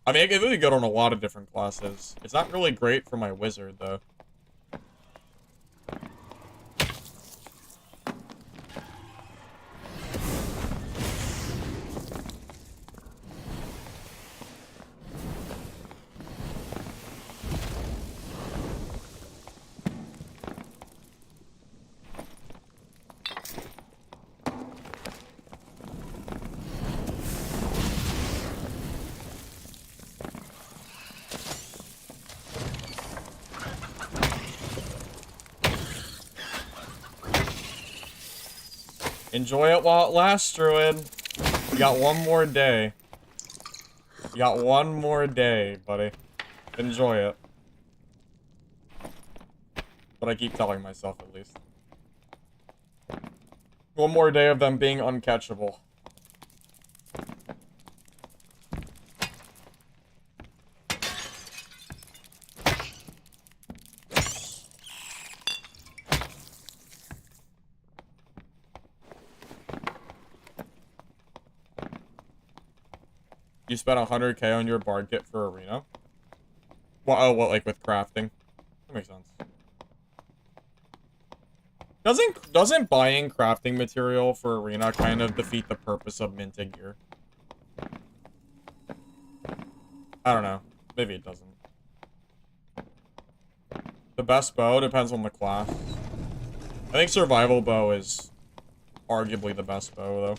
Speaker 1: I mean, it would be good on a lot of different classes. It's not really great for my wizard, though. Enjoy it while it lasts, Druid. You got one more day. You got one more day, buddy. Enjoy it. But I keep telling myself, at least. One more day of them being uncatchable. You spent 100k on your bard kit for arena? Well, oh, what, like with crafting? That makes sense. Doesn't buying crafting material for arena kind of defeat the purpose of minting gear? I don't know. Maybe it doesn't. The best bow depends on the class. I think survival bow is arguably the best bow, though.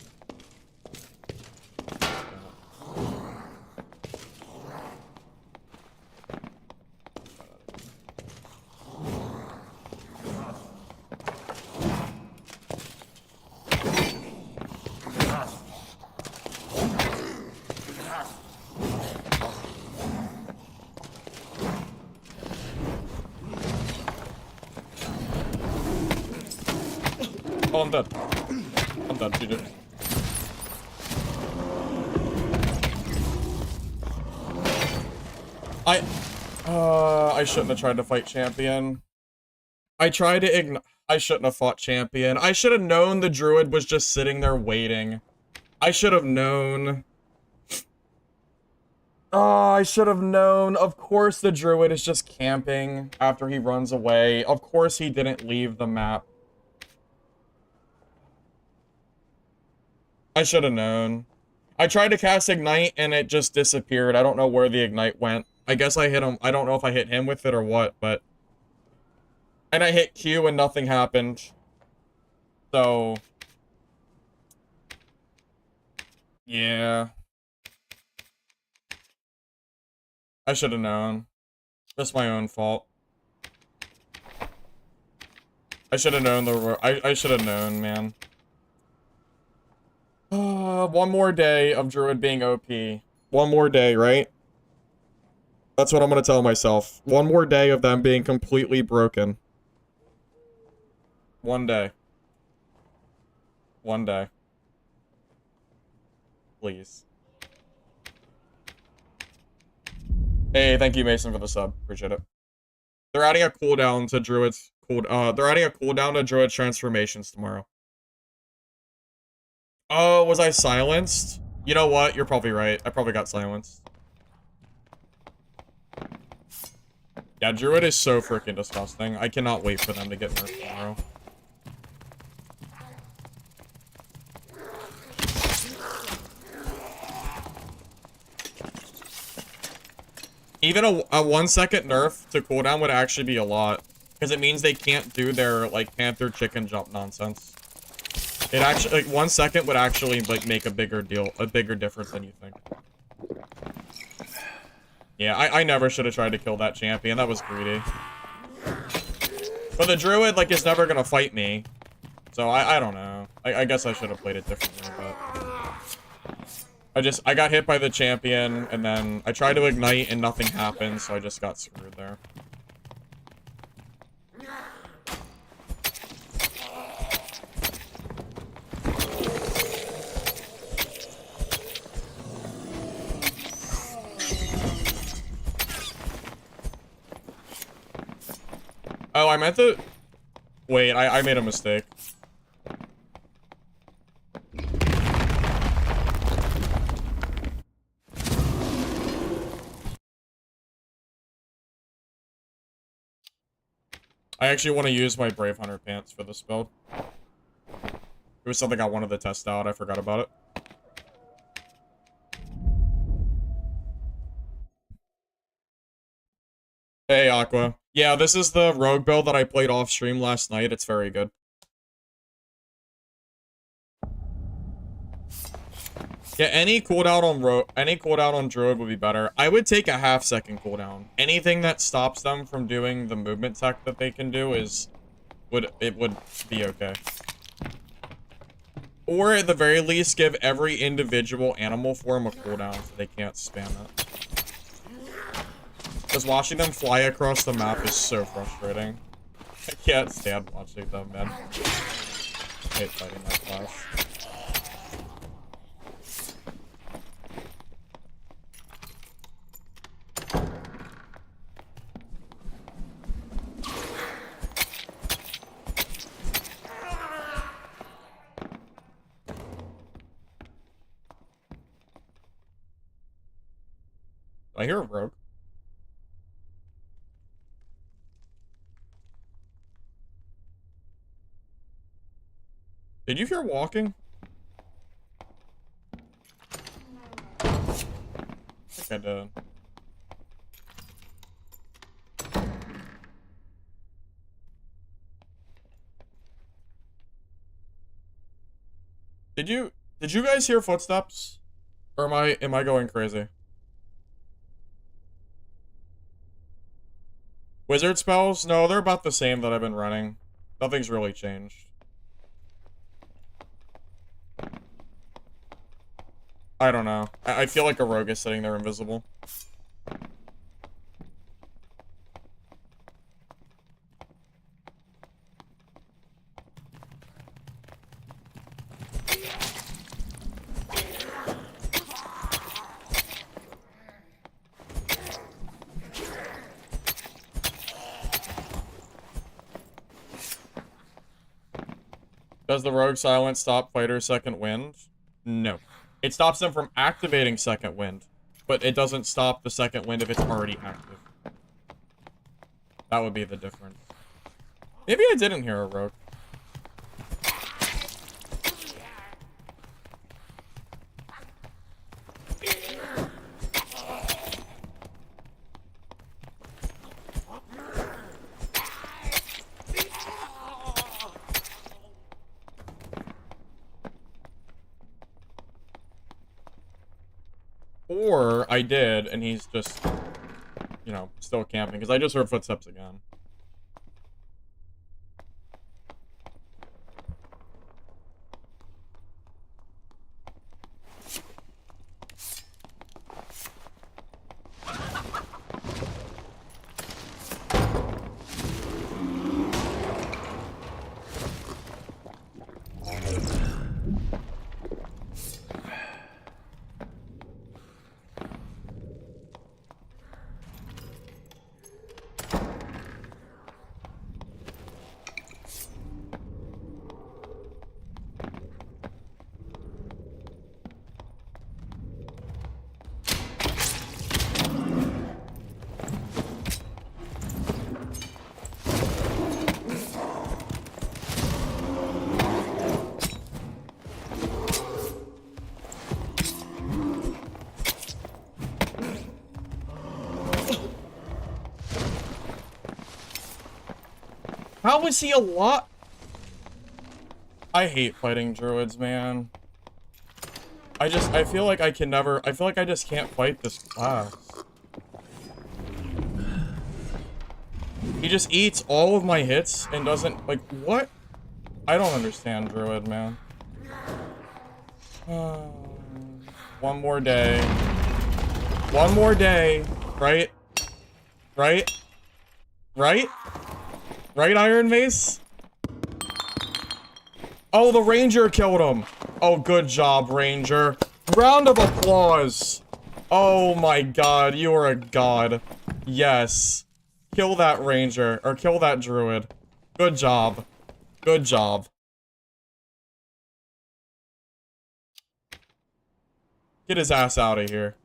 Speaker 1: Oh, I'm dead. I'm dead, GG. I shouldn't have tried to fight champion. I tried to I shouldn't have fought champion. I should have known the druid was just sitting there waiting. I should have known. Oh, I should have known. Of course the druid is just camping after he runs away. Of course he didn't leave the map. I should have known. I tried to cast Ignite and it just disappeared. I don't know where the Ignite went. I guess I hit him. I don't know if I hit him with it or what, but... And I hit Q and nothing happened. So... Yeah. I should have known. Just my own fault. I should have known I should have known, man. One more day of Druid being OP. One more day, right? That's what I'm gonna tell myself. One more day of them being completely broken. One day. One day. Please. Hey, thank you, Mason, for the sub. Appreciate it. They're adding a cooldown to Druid's they're adding a cooldown to Druid's transformations tomorrow. Oh, was I silenced? You know what? You're probably right. I probably got silenced. Yeah, Druid is so freaking disgusting. I cannot wait for them to get nerfed tomorrow. Even a 1-second nerf to cooldown would actually be a lot. Because it means they can't do their, like, Panther chicken jump nonsense. It actually, like, 1 second would actually, like, make a bigger difference than you think. Yeah, I never should have tried to kill that champion. That was greedy. But the druid, like, is never gonna fight me. So, I don't know. I guess I should have played it differently, but... I got hit by the champion, and then I tried to ignite, and nothing happened, so I just got screwed there. Oh, I meant to... Wait, I made a mistake. I actually want to use my Brave Hunter pants for this build. It was something I wanted to test out. I forgot about it. Hey, Aqua. Yeah, this is the rogue build that I played off stream last night. It's very good. Yeah, any cooldown on Druid would be better. I would take a half-second cooldown. Anything that stops them from doing the movement tech that they can do would be okay. Or at the very least, give every individual animal form a cooldown so they can't spam it. Because watching them fly across the map is so frustrating. I can't stand watching them, man. I hate fighting that class. I hear a rogue. Did you hear walking? I think I did. Did you guys hear footsteps? Or am I going crazy? Wizard spells? No, they're about the same that I've been running. Nothing's really changed. I don't know. I feel like a rogue is sitting there invisible. Does the Rogue Silence stop Fighter's second wind? No. It stops them from activating second wind, but it doesn't stop the second wind if it's already active. That would be the difference. Maybe I didn't hear a Rogue. Or I did, and he's just, you know, still camping, because I just heard footsteps again. How is he a lot? I hate fighting druids, man. I feel like I can never, I feel like I just can't fight this class. He just eats all of my hits and doesn't, like, what? I don't understand druid, man. One more day. One more day, right? Right? Right? Right, Iron Mace? Oh, the Ranger killed him. Oh, good job, Ranger. Round of applause. Oh my god, you are a god. Yes. Kill that Ranger, or kill that Druid. Good job. Good job. Get his ass out of here.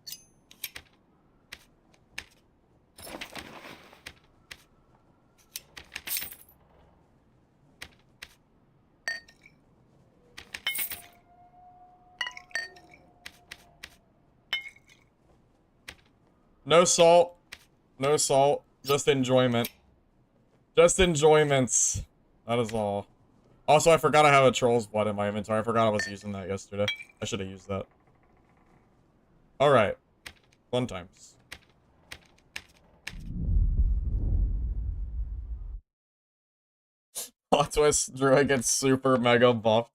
Speaker 1: No salt. No salt. Just enjoyment. Just enjoyments. That is all. Also, I forgot I have a Troll's Blood in my inventory. I forgot I was using that yesterday. I should have used that. Alright. Fun times. Plot twist, Druid gets super mega buffed.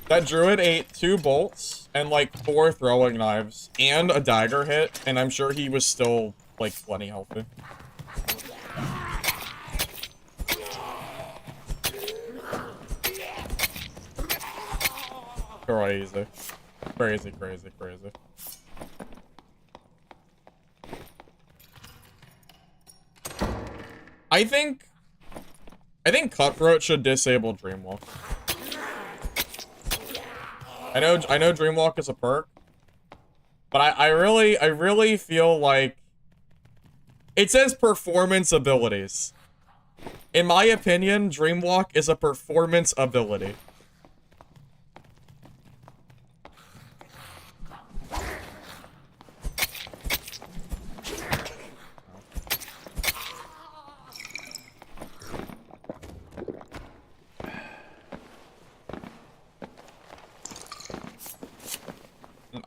Speaker 1: That Druid ate 2 bolts and like 4 throwing knives and a dagger hit, and I'm sure he was still like plenty healthy. Crazy. Crazy, crazy, crazy. I think Cutthroat should disable Dreamwalk. I know Dreamwalk is a perk, but I really feel like it says performance abilities. In my opinion, Dreamwalk is a performance ability.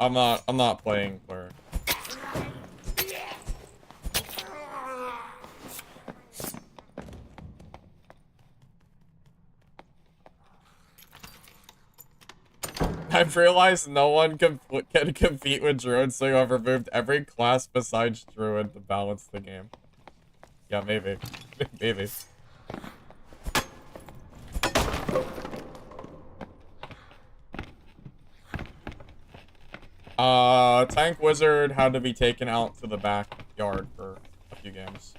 Speaker 1: I'm not playing cleric. I've realized no one can compete with Druid, so I've removed every class besides Druid to balance the game. Yeah, maybe. Maybe. Tank Wizard had to be taken out to the backyard for a few games.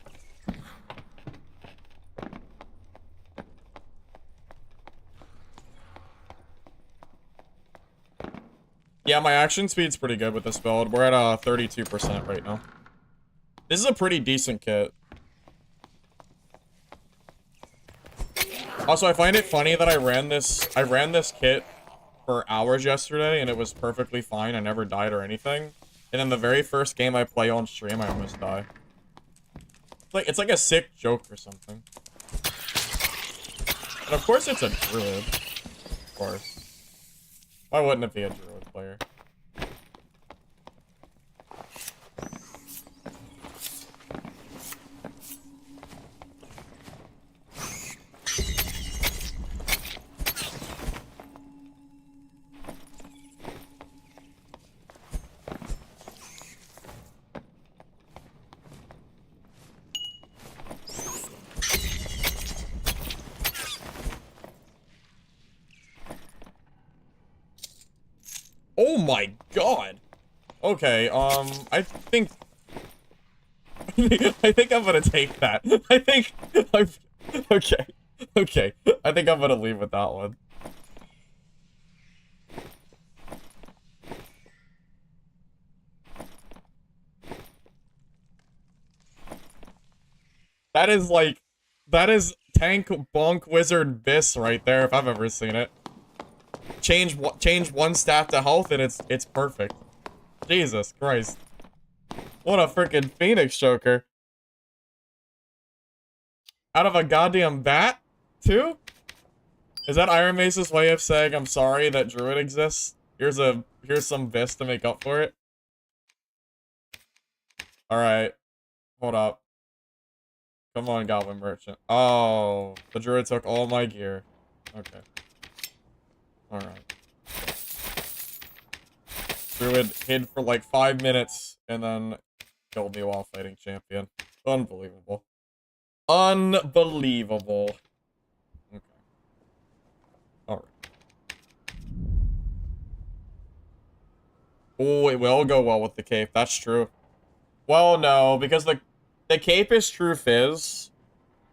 Speaker 1: Yeah, my action speed's pretty good with this build. We're at 32% right now. This is a pretty decent kit. Also, I find it funny that I ran this kit for hours yesterday, and it was perfectly fine. I never died or anything. And then the very first game I play on stream, I almost die. It's like a sick joke or something. And of course it's a druid. Of course. Why wouldn't it be a druid player? Oh my god! Okay, I think... I think I'm gonna take that. I think... Okay. Okay. I think I'm gonna leave with that one. That is like... That is Tank Bonk Wizard Biss right there, if I've ever seen it. Change one stat to health and it's perfect. Jesus Christ. What a freaking Phoenix Joker. Out of a goddamn bat? Too? Is that Iron Mace's way of saying I'm sorry that Druid exists? Here's some Biss to make up for it. Alright. Hold up. Come on, Goblin Merchant. Oh, the Druid took all my gear. Okay. Alright. Druid hid for like 5 minutes and then killed me while fighting champion. Unbelievable. Unbelievable. Okay. Alright. Oh, it will go well with the cape. That's true. Well, no, because the cape is true fizz.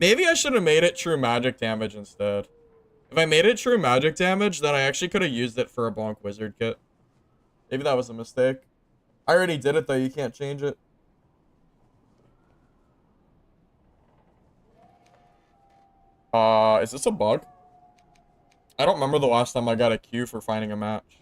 Speaker 1: Maybe I should have made it true magic damage instead. If I made it true magic damage, then I actually could have used it for a Bonk Wizard kit. Maybe that was a mistake. I already did it though, you can't change it. Is this a bug? I don't remember the last time I got a Q for finding a match.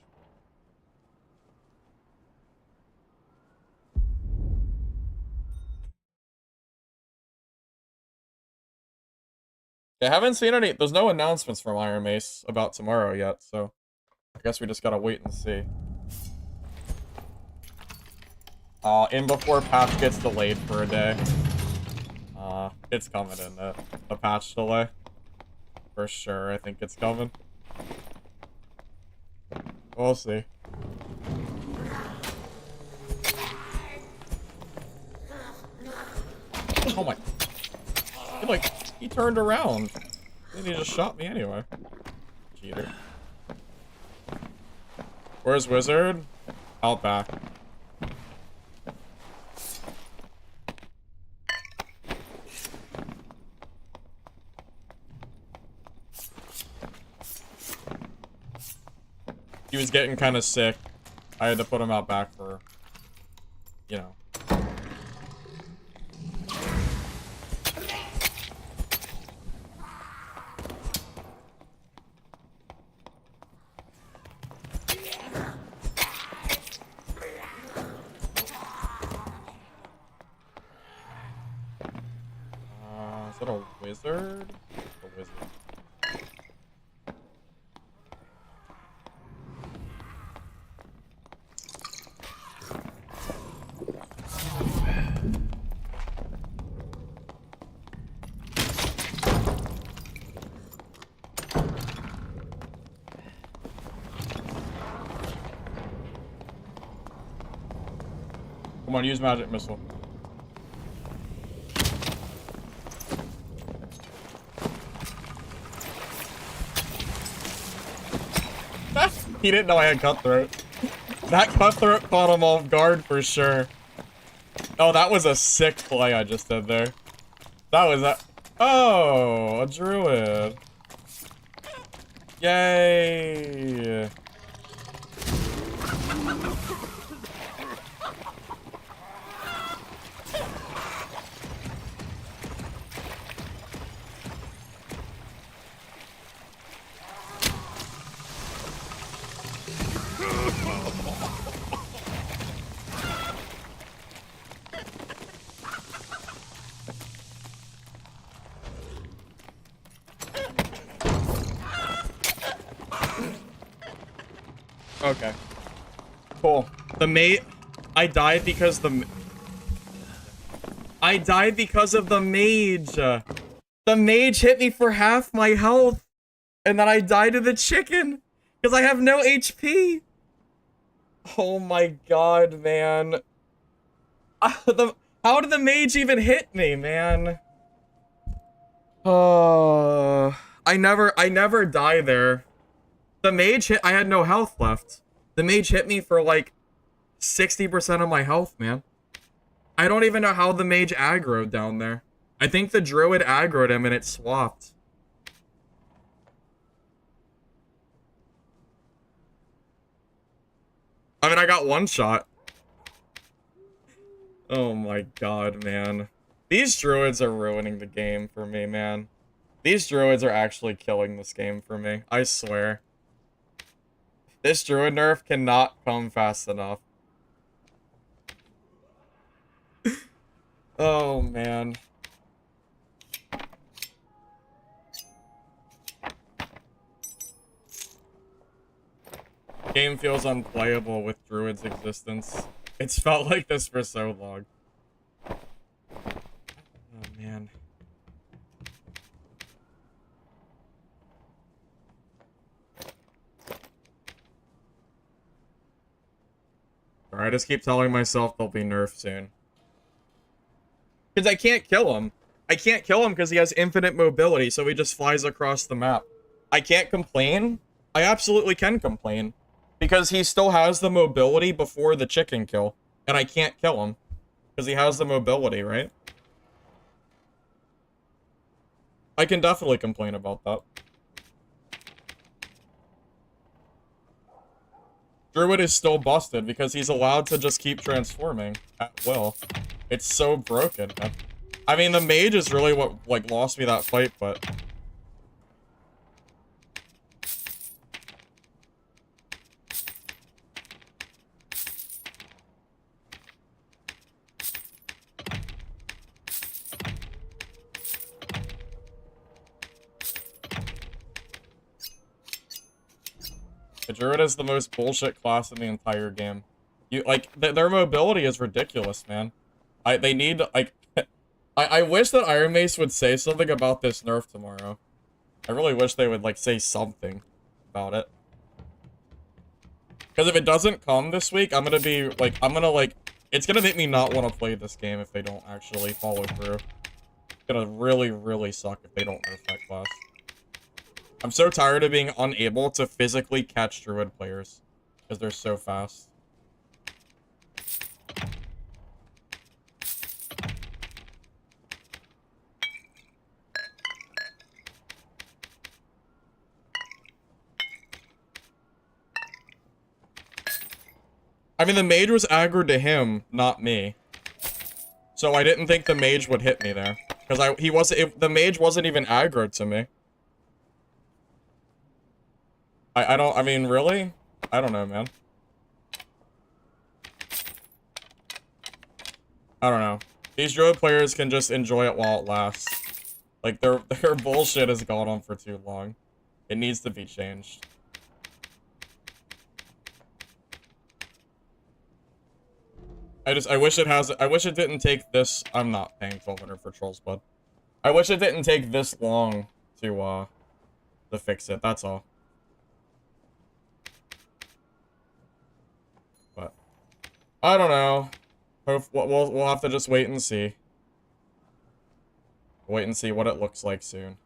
Speaker 1: I haven't seen any, there's no announcements from Iron Mace about tomorrow yet, so I guess we just gotta wait and see. In before patch gets delayed for a day. It's coming in the patch delay. For sure, I think it's coming. We'll see. Oh my... He turned around. And he just shot me anyway. Cheater. Where's Wizard? Out back. He was getting kind of sick. I had to put him out back for, you know. Is that a wizard? A wizard. Come on, use magic missile. He didn't know I had cutthroat. That cutthroat caught him off guard for sure. Oh, that was a sick play I just did there. That was a... Oh, a druid. Yay. Okay. Cool. The mate... I died because the... I died because of the mage. The mage hit me for half my health. And then I died to the chicken. Because I have no HP. Oh my god, man. How did the mage even hit me, man? Oh... I never die there. The mage hit... I had no health left. The mage hit me for like 60% of my health, man. I don't even know how the mage aggroed down there. I think the druid aggroed him and it swapped. I mean, I got one shot. Oh my god, man. These druids are ruining the game for me, man. These druids are actually killing this game for me. I swear. This druid nerf cannot come fast enough. Oh, man. Game feels unplayable with druid's existence. It's felt like this for so long. Oh, man. Alright, I just keep telling myself they'll be nerfed soon. Because I can't kill him. I can't kill him because he has infinite mobility, so he just flies across the map. I can't complain. I absolutely can complain. Because he still has the mobility before the chicken kill. And I can't kill him. Because he has the mobility, right? I can definitely complain about that. Druid is still busted because he's allowed to just keep transforming at will. It's so broken, man. I mean, the mage is really what, like, lost me that fight, but... The druid is the most bullshit class in the entire game. You, like, their mobility is ridiculous, man. They need, like... I wish that Iron Mace would say something about this nerf tomorrow. I really wish they would, like, say something about it. Because if it doesn't come this week, I'm gonna be, like, it's gonna make me not want to play this game if they don't actually follow through. It's gonna really, really suck if they don't nerf that class. I'm so tired of being unable to physically catch druid players. Because they're so fast. I mean, the mage was aggroed to him, not me. So I didn't think the mage would hit me there. Because the mage wasn't even aggroed to me. I mean, really? I don't know, man. I don't know. These druid players can just enjoy it while it lasts. Like, their bullshit has gone on for too long. It needs to be changed. I wish it didn't take this. I'm not paying 1200 for Troll's Blood. I wish it didn't take this long to fix it, that's all. But I don't know. We'll have to just wait and see. Wait and see what it looks like soon.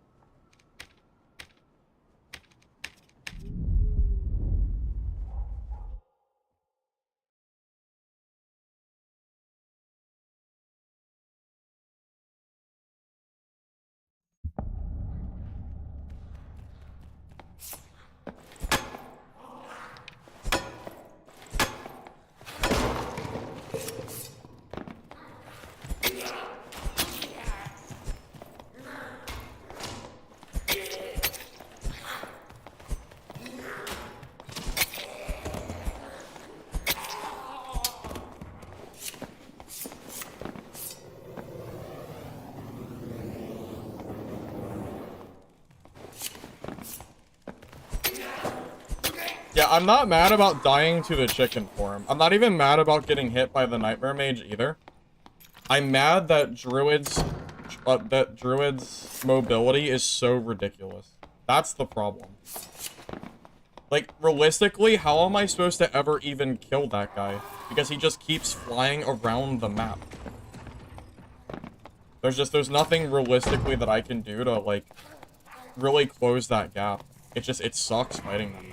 Speaker 1: Yeah, I'm not mad about dying to the chicken form. I'm not even mad about getting hit by the Nightmare Mage either. I'm mad that Druid's mobility is so ridiculous. That's the problem. Like, realistically, how am I supposed to ever even kill that guy? Because he just keeps flying around the map. There's nothing realistically that I can do to, like, really close that gap. It sucks fighting him.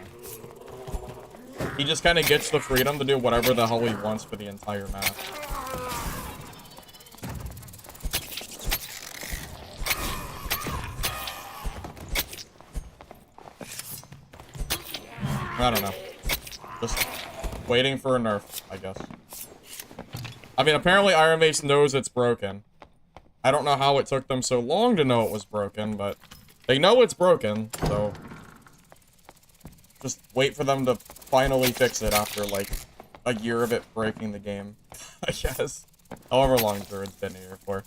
Speaker 1: He just kind of gets the freedom to do whatever the hell he wants for the entire map. I don't know. Just waiting for a nerf, I guess. I mean, apparently Iron Mace knows it's broken. I don't know how it took them so long to know it was broken, but they know it's broken, so just wait for them to finally fix it after, like, a year of it breaking the game, I guess. However long Druid's been here for.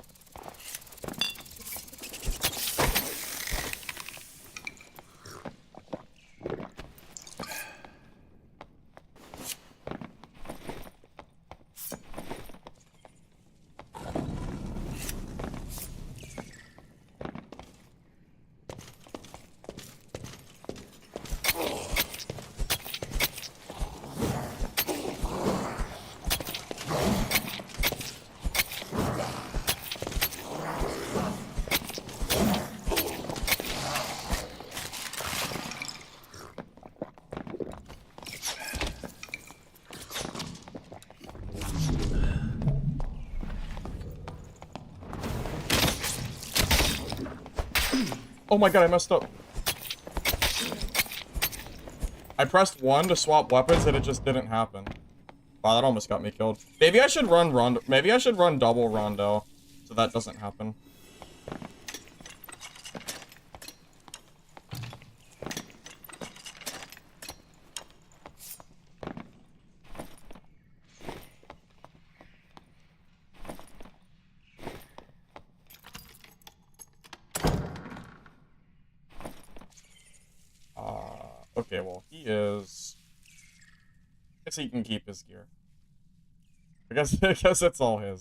Speaker 1: Oh my god, I messed up. I pressed 1 to swap weapons and it just didn't happen. Wow, that almost got me killed. Maybe I should run Rondo. Maybe I should run double Rondo so that doesn't happen. Okay, well, he is... I guess he can keep his gear. I guess it's all his.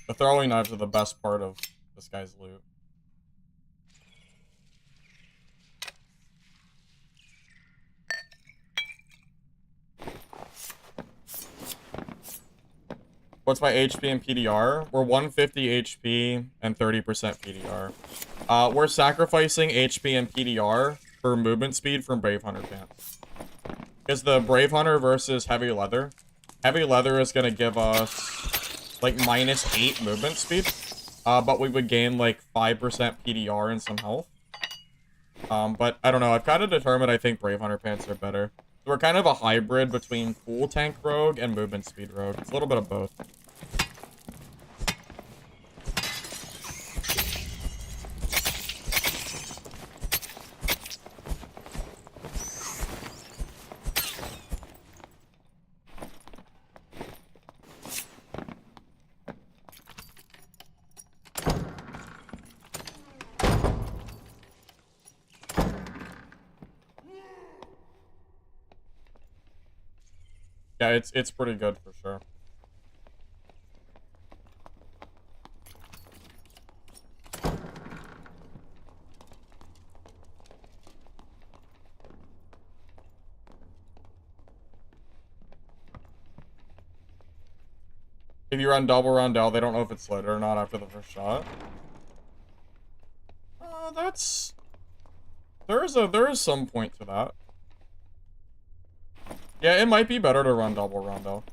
Speaker 1: The throwing knives are the best part of this guy's loot. What's my HP and PDR? We're 150 HP and 30% PDR. We're sacrificing HP and PDR for movement speed from Brave Hunter pants. Because the Brave Hunter versus Heavy Leather. Heavy Leather is going to give us, like, -8 movement speed. But we would gain, like, 5% PDR and some health. But, I don't know. I've kind of determined I think Brave Hunter pants are better. So we're kind of a hybrid between full tank rogue and movement speed rogue. It's a little bit of both. Yeah, it's pretty good for sure. If you run double Rondell, they don't know if it's lit or not after the first shot. That's... There is some point to that. Yeah, it might be better to run double Rondo.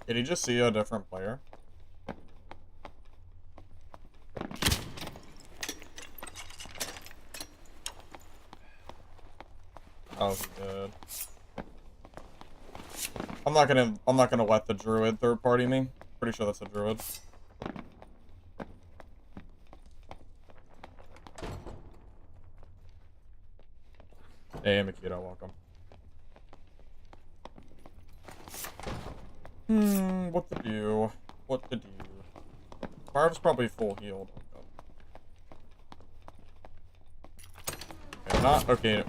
Speaker 1: Did he just see a different player? Oh, he did. I'm not gonna let the druid third party me. Pretty sure that's a druid. Hey, Makita, welcome. What to do? What to do? Marv's probably full healed. Okay,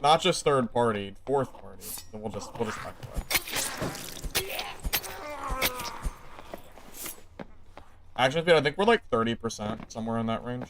Speaker 1: not just third party, fourth party. So we'll just back away. Action speed, I think we're like 30%, somewhere in that range.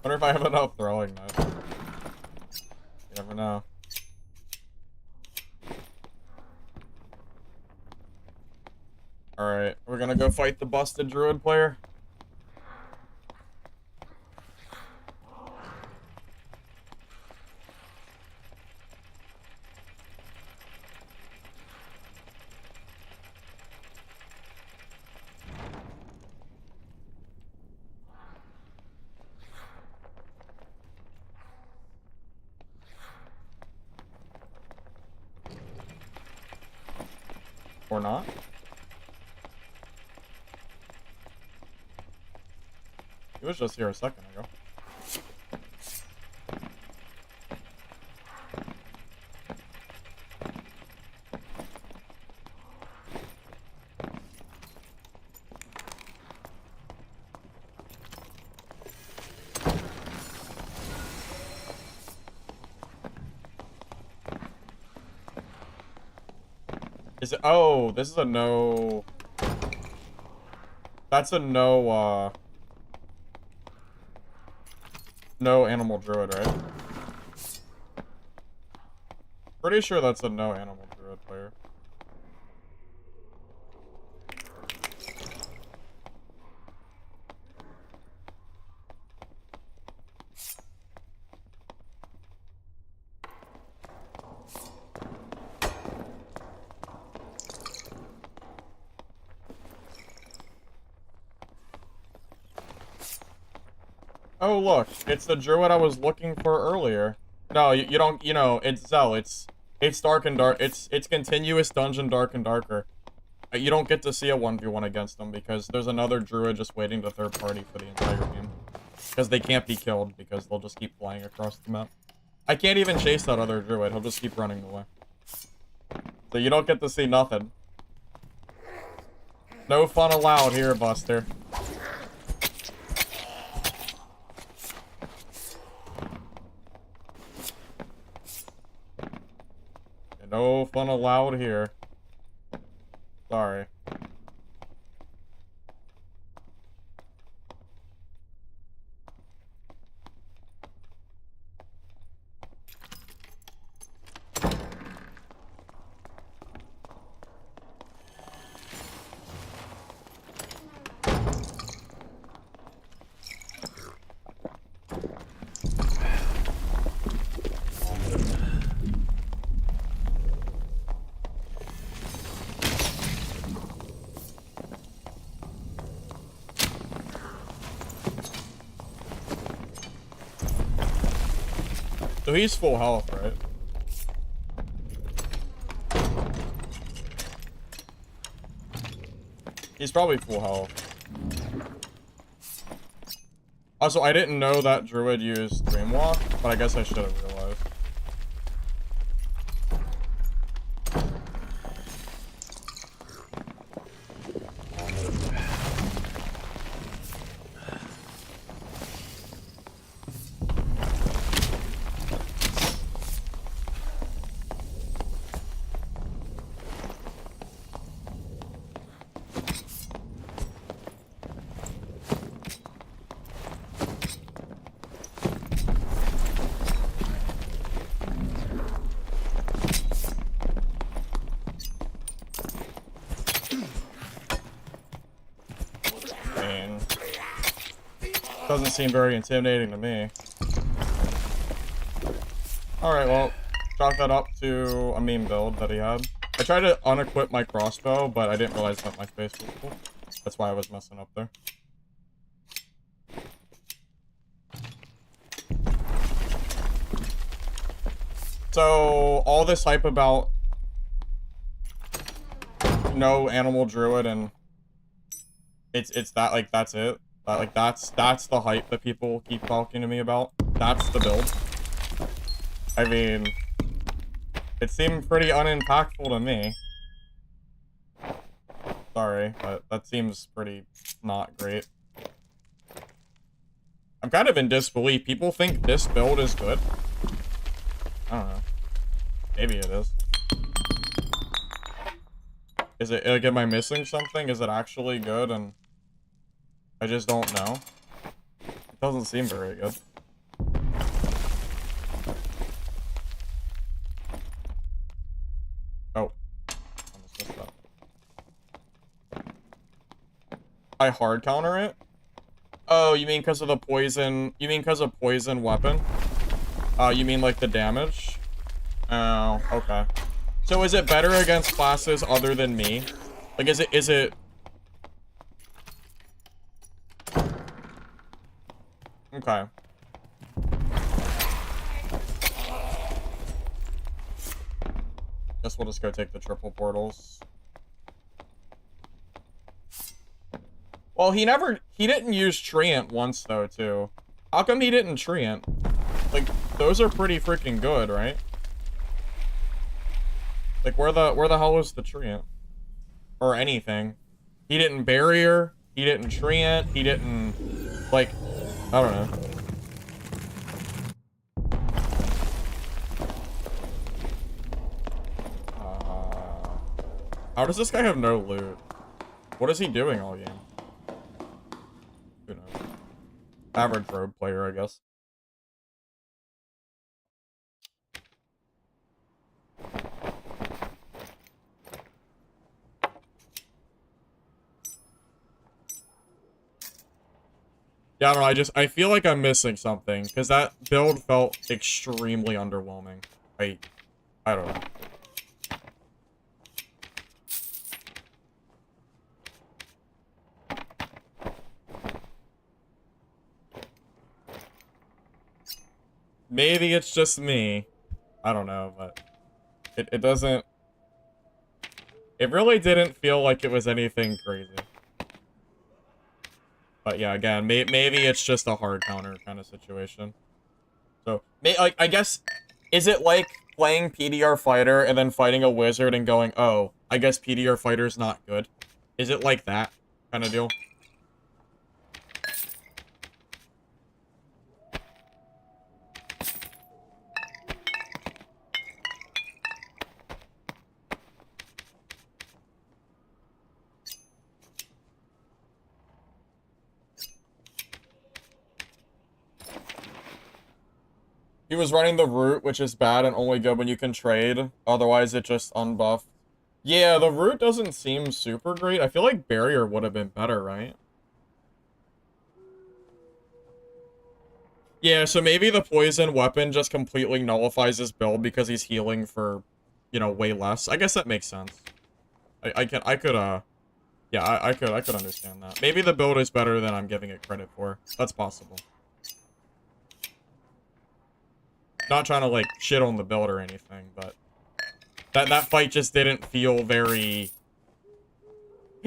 Speaker 1: Wonder if I have enough throwing knives. You never know. Alright, we're gonna go fight the busted druid player. Or not. He was just here a second ago. Is it? Oh, this is a no. That's a no, no animal druid, right? Pretty sure that's a no animal druid player. Oh, look, it's the druid I was looking for earlier. No, you don't, you know, it's Zell, it's dark and dark, it's continuous dungeon dark and darker. You don't get to see a 1v1 against them because there's another druid just waiting to third party for the entire game. Because they can't be killed because they'll just keep flying across the map. I can't even chase that other druid, he'll just keep running away. So you don't get to see nothing. No fun allowed here, Buster. No fun allowed here. Sorry. So he's full health, right? He's probably full health. Also, I didn't know that druid used Dreamwalk, but I guess I should have realized. Doesn't seem very intimidating to me. Alright, well, chalk that up to a meme build that he had. I tried to unequip my crossbow, but I didn't realize that my face was full. That's why I was messing up there. So, all this hype about no animal druid and it's that, like, that's it. Like, that's the hype that people keep talking to me about. That's the build. I mean, it seemed pretty unimpactful to me. Sorry, but that seems pretty not great. I'm kind of in disbelief. People think this build is good. I don't know. Maybe it is. Is it, like, am I missing something? Is it actually good and I just don't know? It doesn't seem very good. Oh. Almost missed that. I hard counter it? Oh, you mean because of the poison? You mean because of poison weapon? You mean like the damage? Oh, okay. So is it better against classes other than me? Like, is it... Okay. Guess we'll just go take the triple portals. Well, he didn't use Treant once, though, too. How come he didn't Treant? Like, those are pretty freaking good, right? Like, where the hell is the Treant? Or anything. He didn't barrier, he didn't Treant, he didn't, like, I don't know. How does this guy have no loot? What is he doing all game? Who knows? Average road player, I guess. Yeah, I don't know, I feel like I'm missing something, because that build felt extremely underwhelming. I don't know. Maybe it's just me. I don't know, but it doesn't... It really didn't feel like it was anything crazy. But yeah, again, maybe it's just a hard counter kind of situation. So, like, I guess, is it like playing PDR Fighter and then fighting a wizard and going, oh, I guess PDR Fighter's not good? Is it like that kind of deal? He was running the root, which is bad and only good when you can trade. Otherwise, it just unbuffed. Yeah, the root doesn't seem super great. I feel like barrier would have been better, right? Yeah, so maybe the poison weapon just completely nullifies his build because he's healing for, you know, way less. I guess that makes sense. I could understand that. Maybe the build is better than I'm giving it credit for. That's possible. Not trying to, like, shit on the build or anything, but that fight just didn't feel very...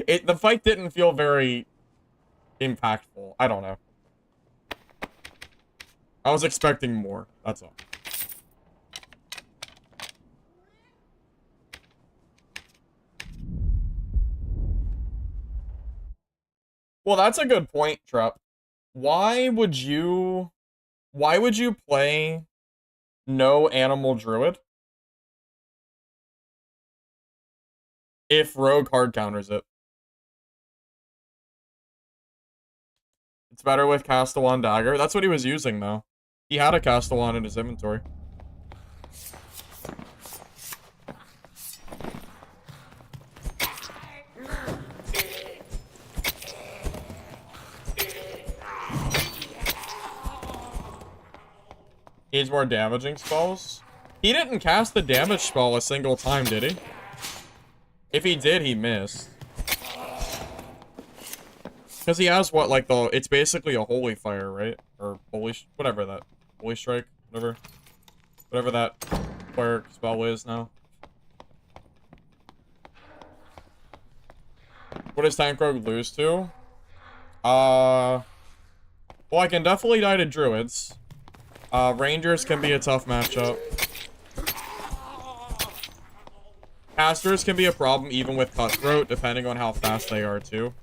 Speaker 1: The fight didn't feel very impactful. I don't know. I was expecting more. That's all. Well, that's a good point, Trup. Why would you play no animal druid if rogue hard counters it? It's better with Castellan dagger. That's what he was using, though. He had a Castellan in his inventory. Needs more damaging spells. He didn't cast the damage spell a single time, did he? If he did, he missed. Because he has what, like the, it's basically a holy fire, right? Or holy, whatever that, holy strike, whatever that fire spell is now. What does Tank Rogue lose to? Well, I can definitely die to druids. Rangers can be a tough matchup. Casters can be a problem even with Cutthroat, depending on how fast they are too.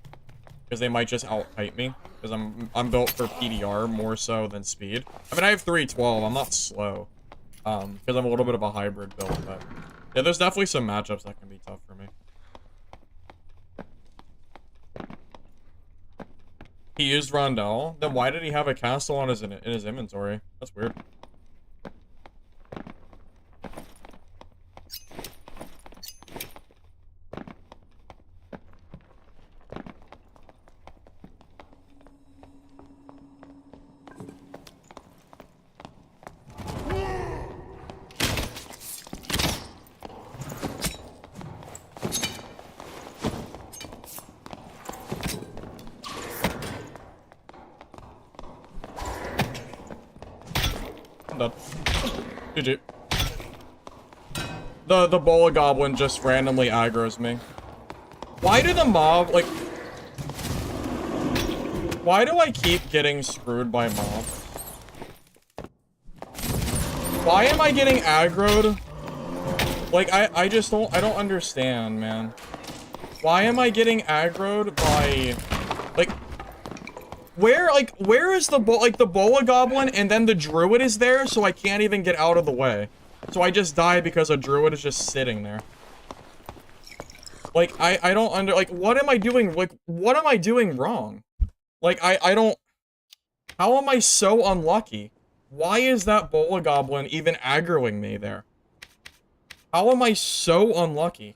Speaker 1: Because they might just out-kite me. Because I'm built for PDR more so than speed. I mean, I have 312. I'm not slow. Because I'm a little bit of a hybrid build, but... Yeah, there's definitely some matchups that can be tough for me. He used Rondell? Then why did he have a castle on in his inventory? That's weird. I'm done. GG. The Bola Goblin just randomly aggroes me. Why do the mob, like... Why do I keep getting screwed by mobs? Why am I getting aggroed? Like, I just don't, I don't understand, man. Why am I getting aggroed by... Like... Where is the Bola Goblin and then the Druid is there, so I can't even get out of the way. So I just die because a Druid is just sitting there. Like, I don't like, what am I doing, like, what am I doing wrong? Like, I don't... How am I so unlucky? Why is that Bola Goblin even aggroing me there? How am I so unlucky?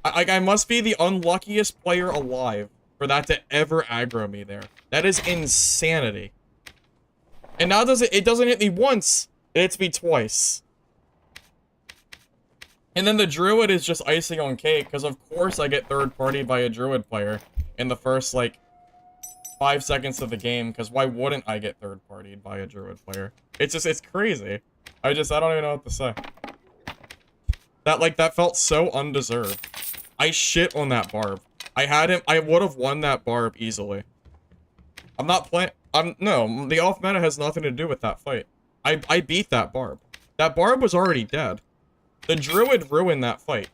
Speaker 1: I must be the unluckiest player alive for that to ever aggro me there. That is insanity. And now it doesn't hit me once, it hits me twice. And then the Druid is just icing on cake, because of course I get third-partied by a Druid player in the first, like, 5 seconds of the game, because why wouldn't I get third-partied by a Druid player? It's just, it's crazy. I don't even know what to say. That felt so undeserved. I shit on that barb. I would have won that barb easily. I'm not playing, no, the off meta has nothing to do with that fight. I beat that barb. That barb was already dead. The Druid ruined that fight.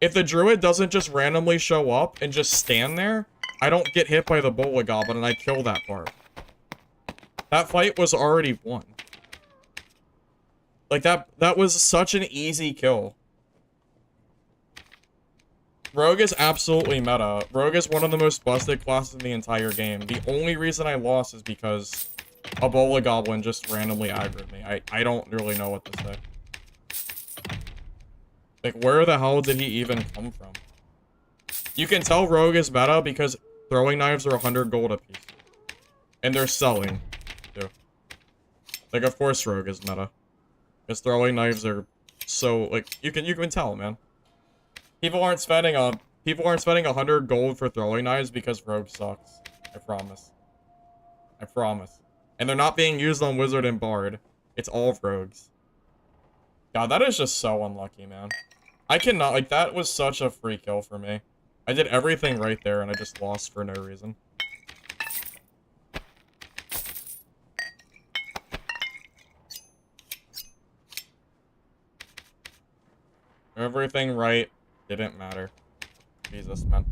Speaker 1: If the Druid doesn't just randomly show up and just stand there, I don't get hit by the Bola Goblin and I kill that barb. That fight was already won. Like, that was such an easy kill. Rogue is absolutely meta. Rogue is one of the most busted classes in the entire game. The only reason I lost is because a Bola Goblin just randomly aggroed me. I don't really know what to say. Like, where the hell did he even come from? You can tell Rogue is meta because throwing knives are 100 gold apiece. And they're selling, too. Like, of course Rogue is meta. Because throwing knives are so, like, you can tell, man. People aren't spending 100 gold for throwing knives because Rogue sucks. I promise. I promise. And they're not being used on Wizard and Bard. It's all Rogues. God, that is just so unlucky, man. I cannot, like, that was such a free kill for me. I did everything right there and I just lost for no reason. Everything right. Didn't matter. Jesus, man.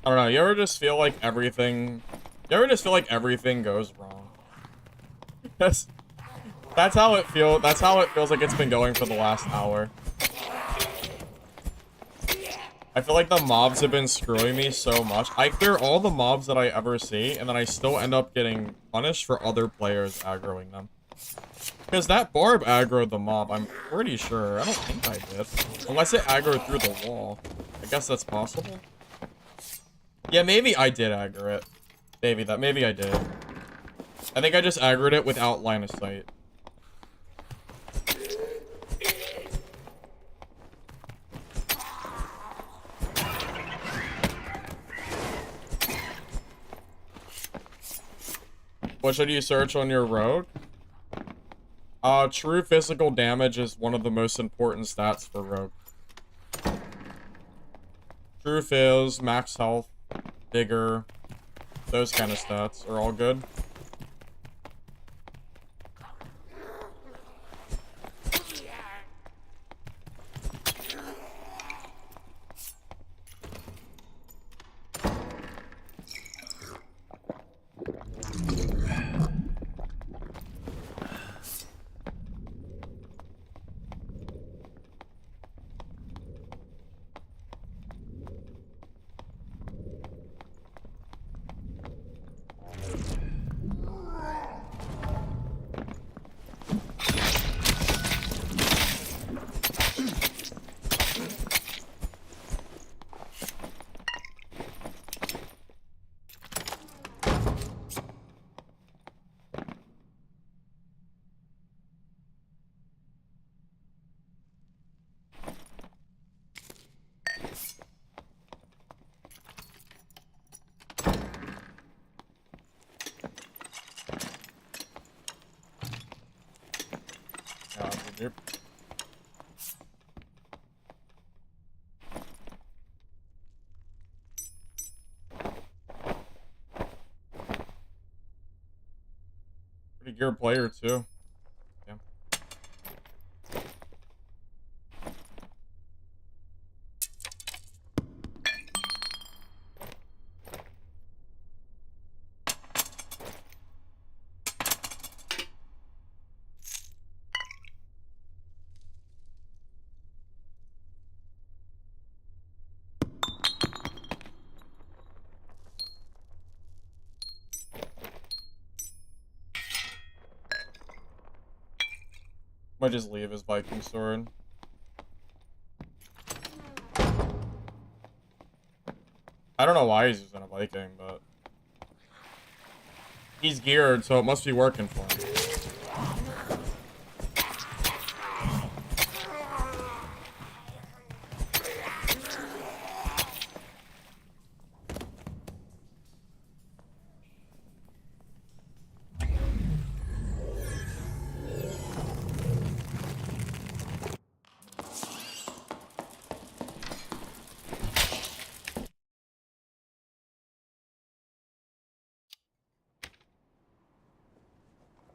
Speaker 1: I don't know, you ever just feel like everything... You ever just feel like everything goes wrong? That's how it feels. That's how it feels like it's been going for the last hour. I feel like the mobs have been screwing me so much. I clear all the mobs that I ever see, and then I still end up getting punished for other players aggroing them. Because that Barb aggroed the mob, I'm pretty sure. I don't think I did. Unless it aggroed through the wall. I guess that's possible. Yeah, maybe I did aggro it. Maybe I did. I think I just aggroed it without line of sight. What should you search on your rogue? True physical damage is one of the most important stats for rogue. True fizz, max health, vigor, those kind of stats are all good. Yep. Pretty geared player too. Yeah. Might just leave his Viking sword. I don't know why he's using a Viking, but he's geared, so it must be working for him.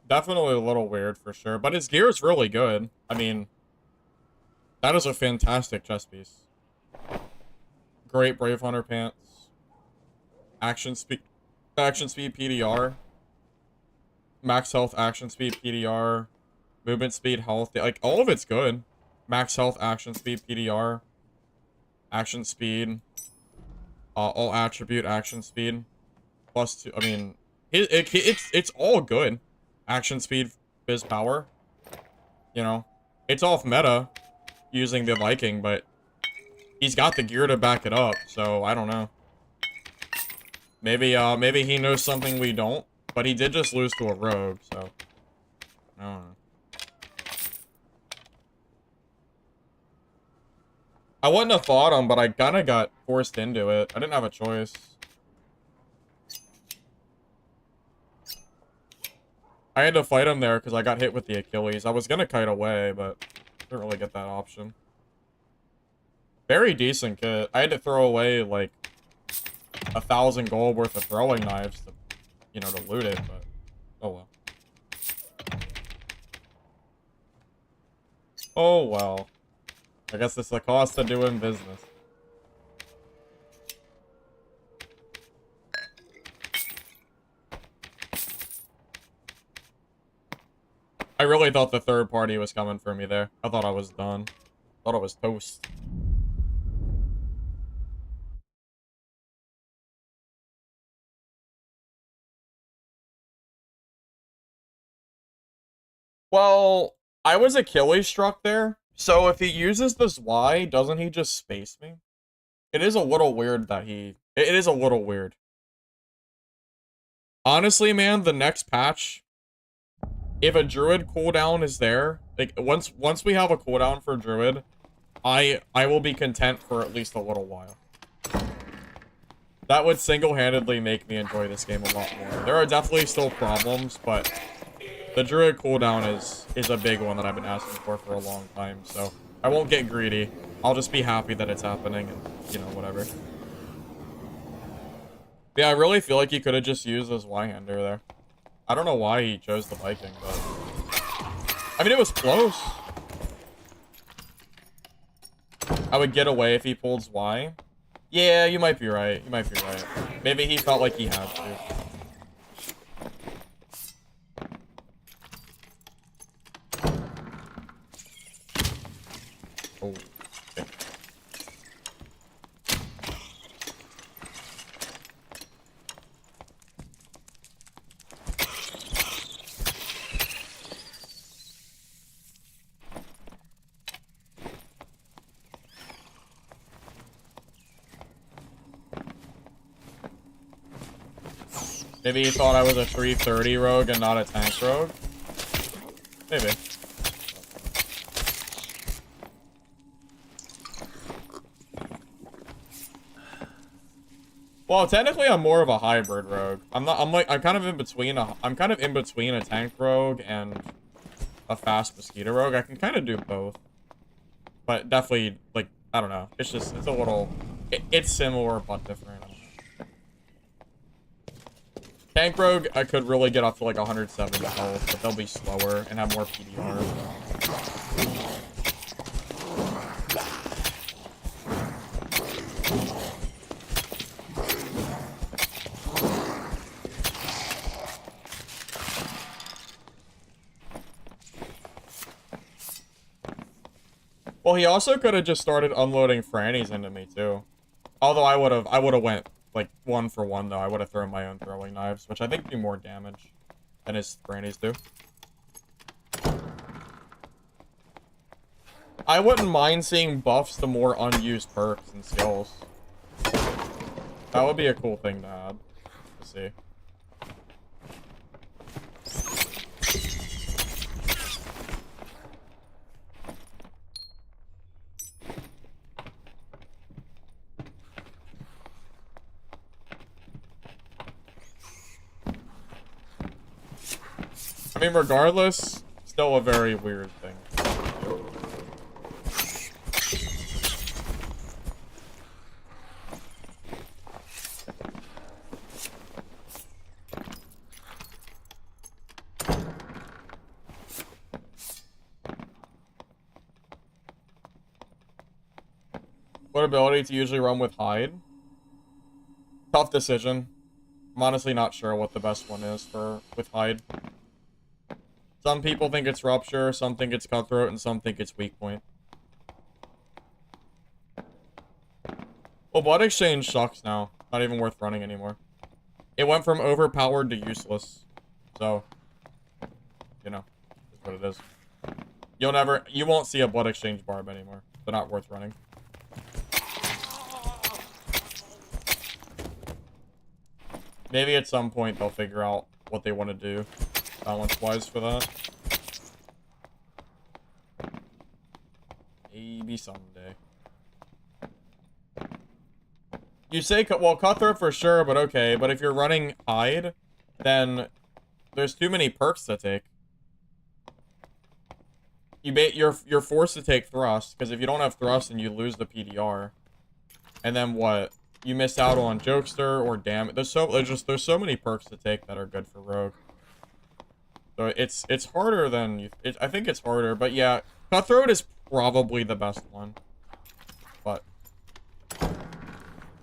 Speaker 1: Definitely a little weird for sure, but his gear is really good. I mean, that is a fantastic chest piece. Great Brave Hunter pants. Action speed PDR. Max health, action speed PDR. Movement speed, health. Like, all of it's good. Max health, action speed PDR. Action speed. All attribute, action speed. +2. I mean, it's all good. Action speed, fizz power. You know, it's off meta using the Viking, but he's got the gear to back it up, so I don't know. Maybe he knows something we don't, but he did just lose to a rogue, so I don't know. I wouldn't have fought him, but I kinda got forced into it. I didn't have a choice. I had to fight him there because I got hit with the Achilles. I was gonna kite away, but didn't really get that option. Very decent kit. I had to throw away, like, 1,000 gold worth of throwing knives to, you know, to loot it, but oh well. Oh well. I guess it's the cost of doing business. really thought the third party was coming for me there. I thought I was done. Thought I was toast. Well, I was Achilles struck there. So if he uses this Y, doesn't he just space me? It is a little weird that he... It is a little weird. Honestly, man, the next patch, if a Druid cooldown is there, like, once we have a cooldown for Druid, I will be content for at least a little while. That would single-handedly make me enjoy this game a lot more. There are definitely still problems, but the Druid cooldown is a big one that I've been asking for a long time, so I won't get greedy. I'll just be happy that it's happening and, you know, whatever. Yeah, I really feel like he could have just used his Y-hander there. I don't know why he chose the Viking, but... I mean, it was close. I would get away if he pulls Y. Yeah, you might be right. You might be right. Maybe he felt like he had to. Oh, okay. Maybe he thought I was a 330 rogue and not a tank rogue? Maybe. Well, technically I'm more of a hybrid rogue. I'm kind of in between a tank rogue and a fast mosquito rogue. I can kind of do both. But definitely, like, I don't know. It's just, it's a little, it's similar but different. Tank rogue, I could really get up to like 170 health, but they'll be slower and have more PDR. Well, he also could have just started unloading Frannies into me too. Although I would have went like 1 for 1 though. I would have thrown my own throwing knives, which I think do more damage than his Frannies do. I wouldn't mind seeing buffs to more unused perks and skills. That would be a cool thing to add. Let's see. I mean, regardless, still a very weird thing. What ability to usually run with Hide? Tough decision. I'm honestly not sure what the best one is with Hide. Some people think it's Rupture, some think it's Cutthroat, and some think it's Weak Point. Well, Blood Exchange sucks now. Not even worth running anymore. It went from overpowered to useless. So, you know, that's what it is. You won't see a Blood Exchange Barb anymore. They're not worth running. Maybe at some point they'll figure out what they want to do balance-wise for that. Maybe someday. You say, well, Cutthroat for sure, but okay. But if you're running Hide, then there's too many perks to take. You're forced to take Thrust, because if you don't have Thrust and you lose the PDR, and then what? You miss out on Jokester or Damage. There's so many perks to take that are good for Rogue. So it's harder than I think it's harder, but yeah, Cutthroat is probably the best one. But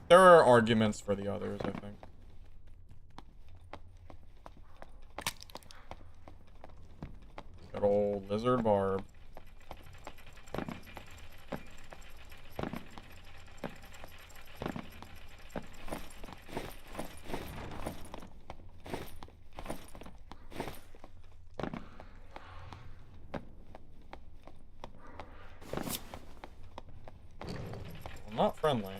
Speaker 1: there are arguments for the others, I think. Good old Lizard Barb. Well, not friendly.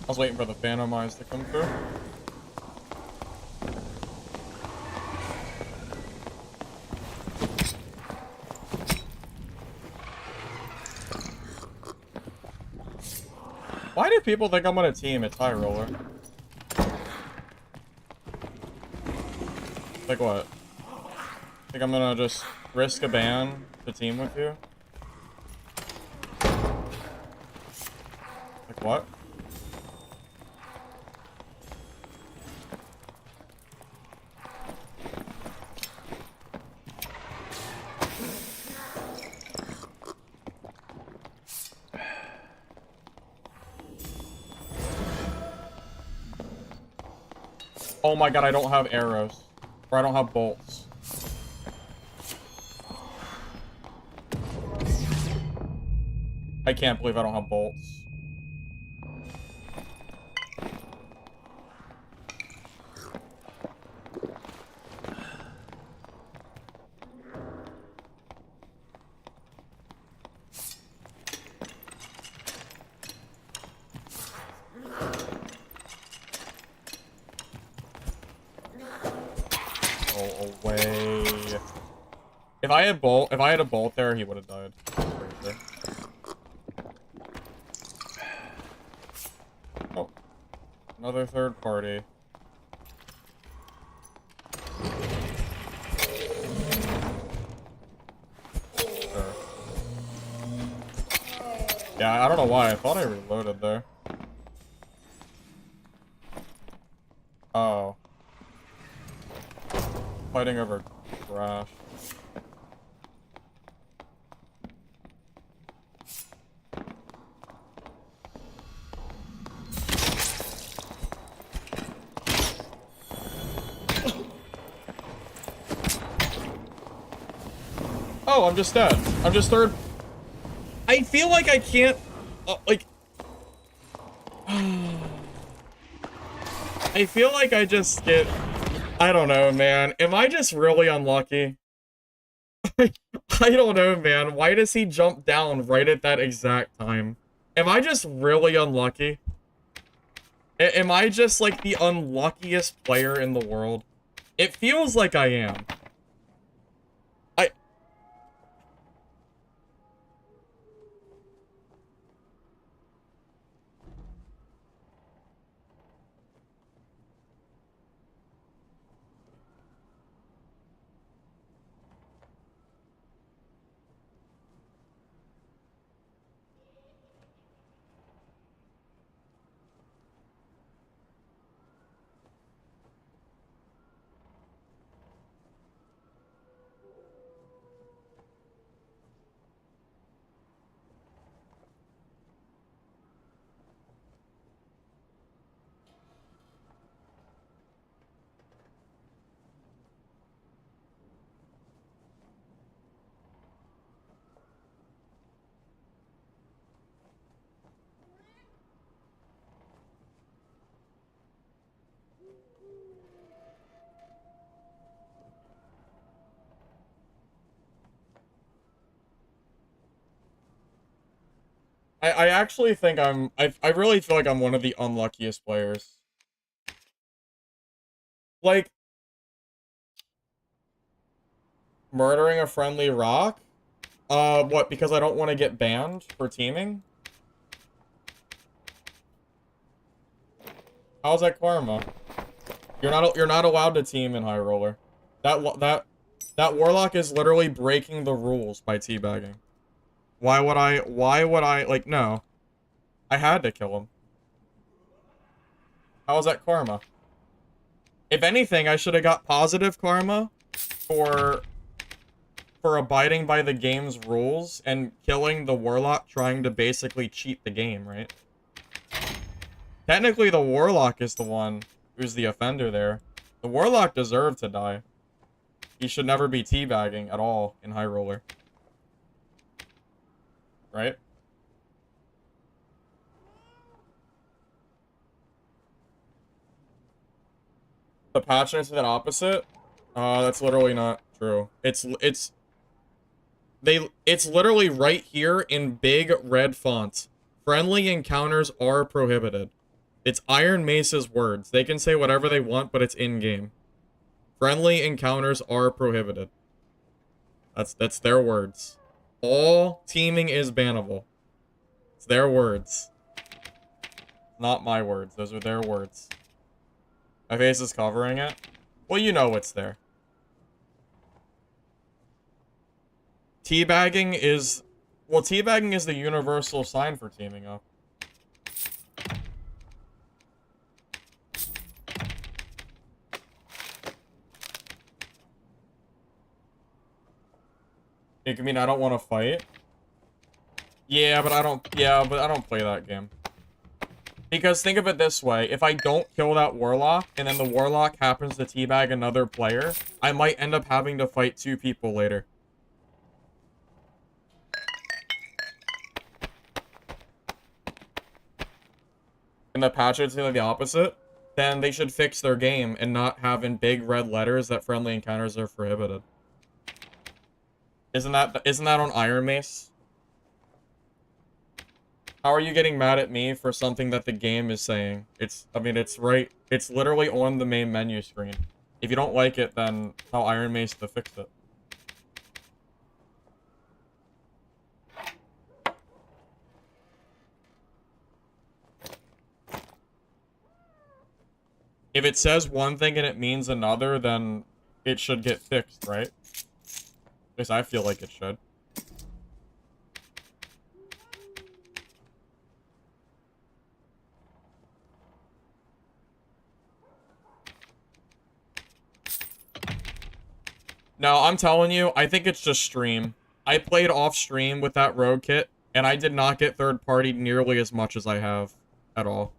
Speaker 1: I was waiting for the Phantom Eyes to come through. Why do people think I'm on a team at High Roller? Like what? Think I'm gonna just risk a ban to team with you? Like what? Oh my god, I don't have arrows. Or I don't have bolts. I can't believe I don't have bolts. Go away. If I had a bolt there, he would have died. Pretty sure. Oh. Another third party. Sure. Yeah, I don't know why. I thought I reloaded there. Oh. Fighting over trash. Oh, I'm just dead. I'm just third. I feel like I can't, like... I feel like I just get... I don't know, man. Am I just really unlucky? I don't know, man. Why does he jump down right at that exact time? Am I just really unlucky? Am I just, like, the unluckiest player in the world? It feels like I am. I actually think I really feel like I'm one of the unluckiest players. Like, murdering a friendly rock? What, because I don't want to get banned for teaming? How's that karma? You're not allowed to team in High Roller. That Warlock is literally breaking the rules by teabagging. Why would I, like, no. I had to kill him. How was that karma? If anything, I should have got positive karma for abiding by the game's rules and killing the Warlock trying to basically cheat the game, right? Technically, the Warlock is the one who's the offender there. The Warlock deserved to die. He should never be teabagging at all in High Roller. Right? The patch notes are the opposite? That's literally not true. It's literally right here in big red font. Friendly encounters are prohibited. It's Iron Mace's words. They can say whatever they want, but it's in-game. Friendly encounters are prohibited. That's their words. All teaming is bannable. It's their words. Not my words. Those are their words. My face is covering it. Well, you know it's there. Teabagging is... Well, teabagging is the universal sign for teaming up. I mean, I don't want to fight. Yeah, but I don't play that game. Because think of it this way, if I don't kill that Warlock, and then the Warlock happens to teabag another player, I might end up having to fight 2 people later. And the patch would say the opposite, then they should fix their game and not have in big red letters that friendly encounters are prohibited. Isn't that on Iron Mace? How are you getting mad at me for something that the game is saying? I mean, it's right. It's literally on the main menu screen. If you don't like it, then tell Iron Mace to fix it. If it says one thing and it means another, then it should get fixed, right? At least I feel like it should. No, I'm telling you, I think it's just stream. I played off stream with that Rogue kit, and I did not get third party nearly as much as I have at all.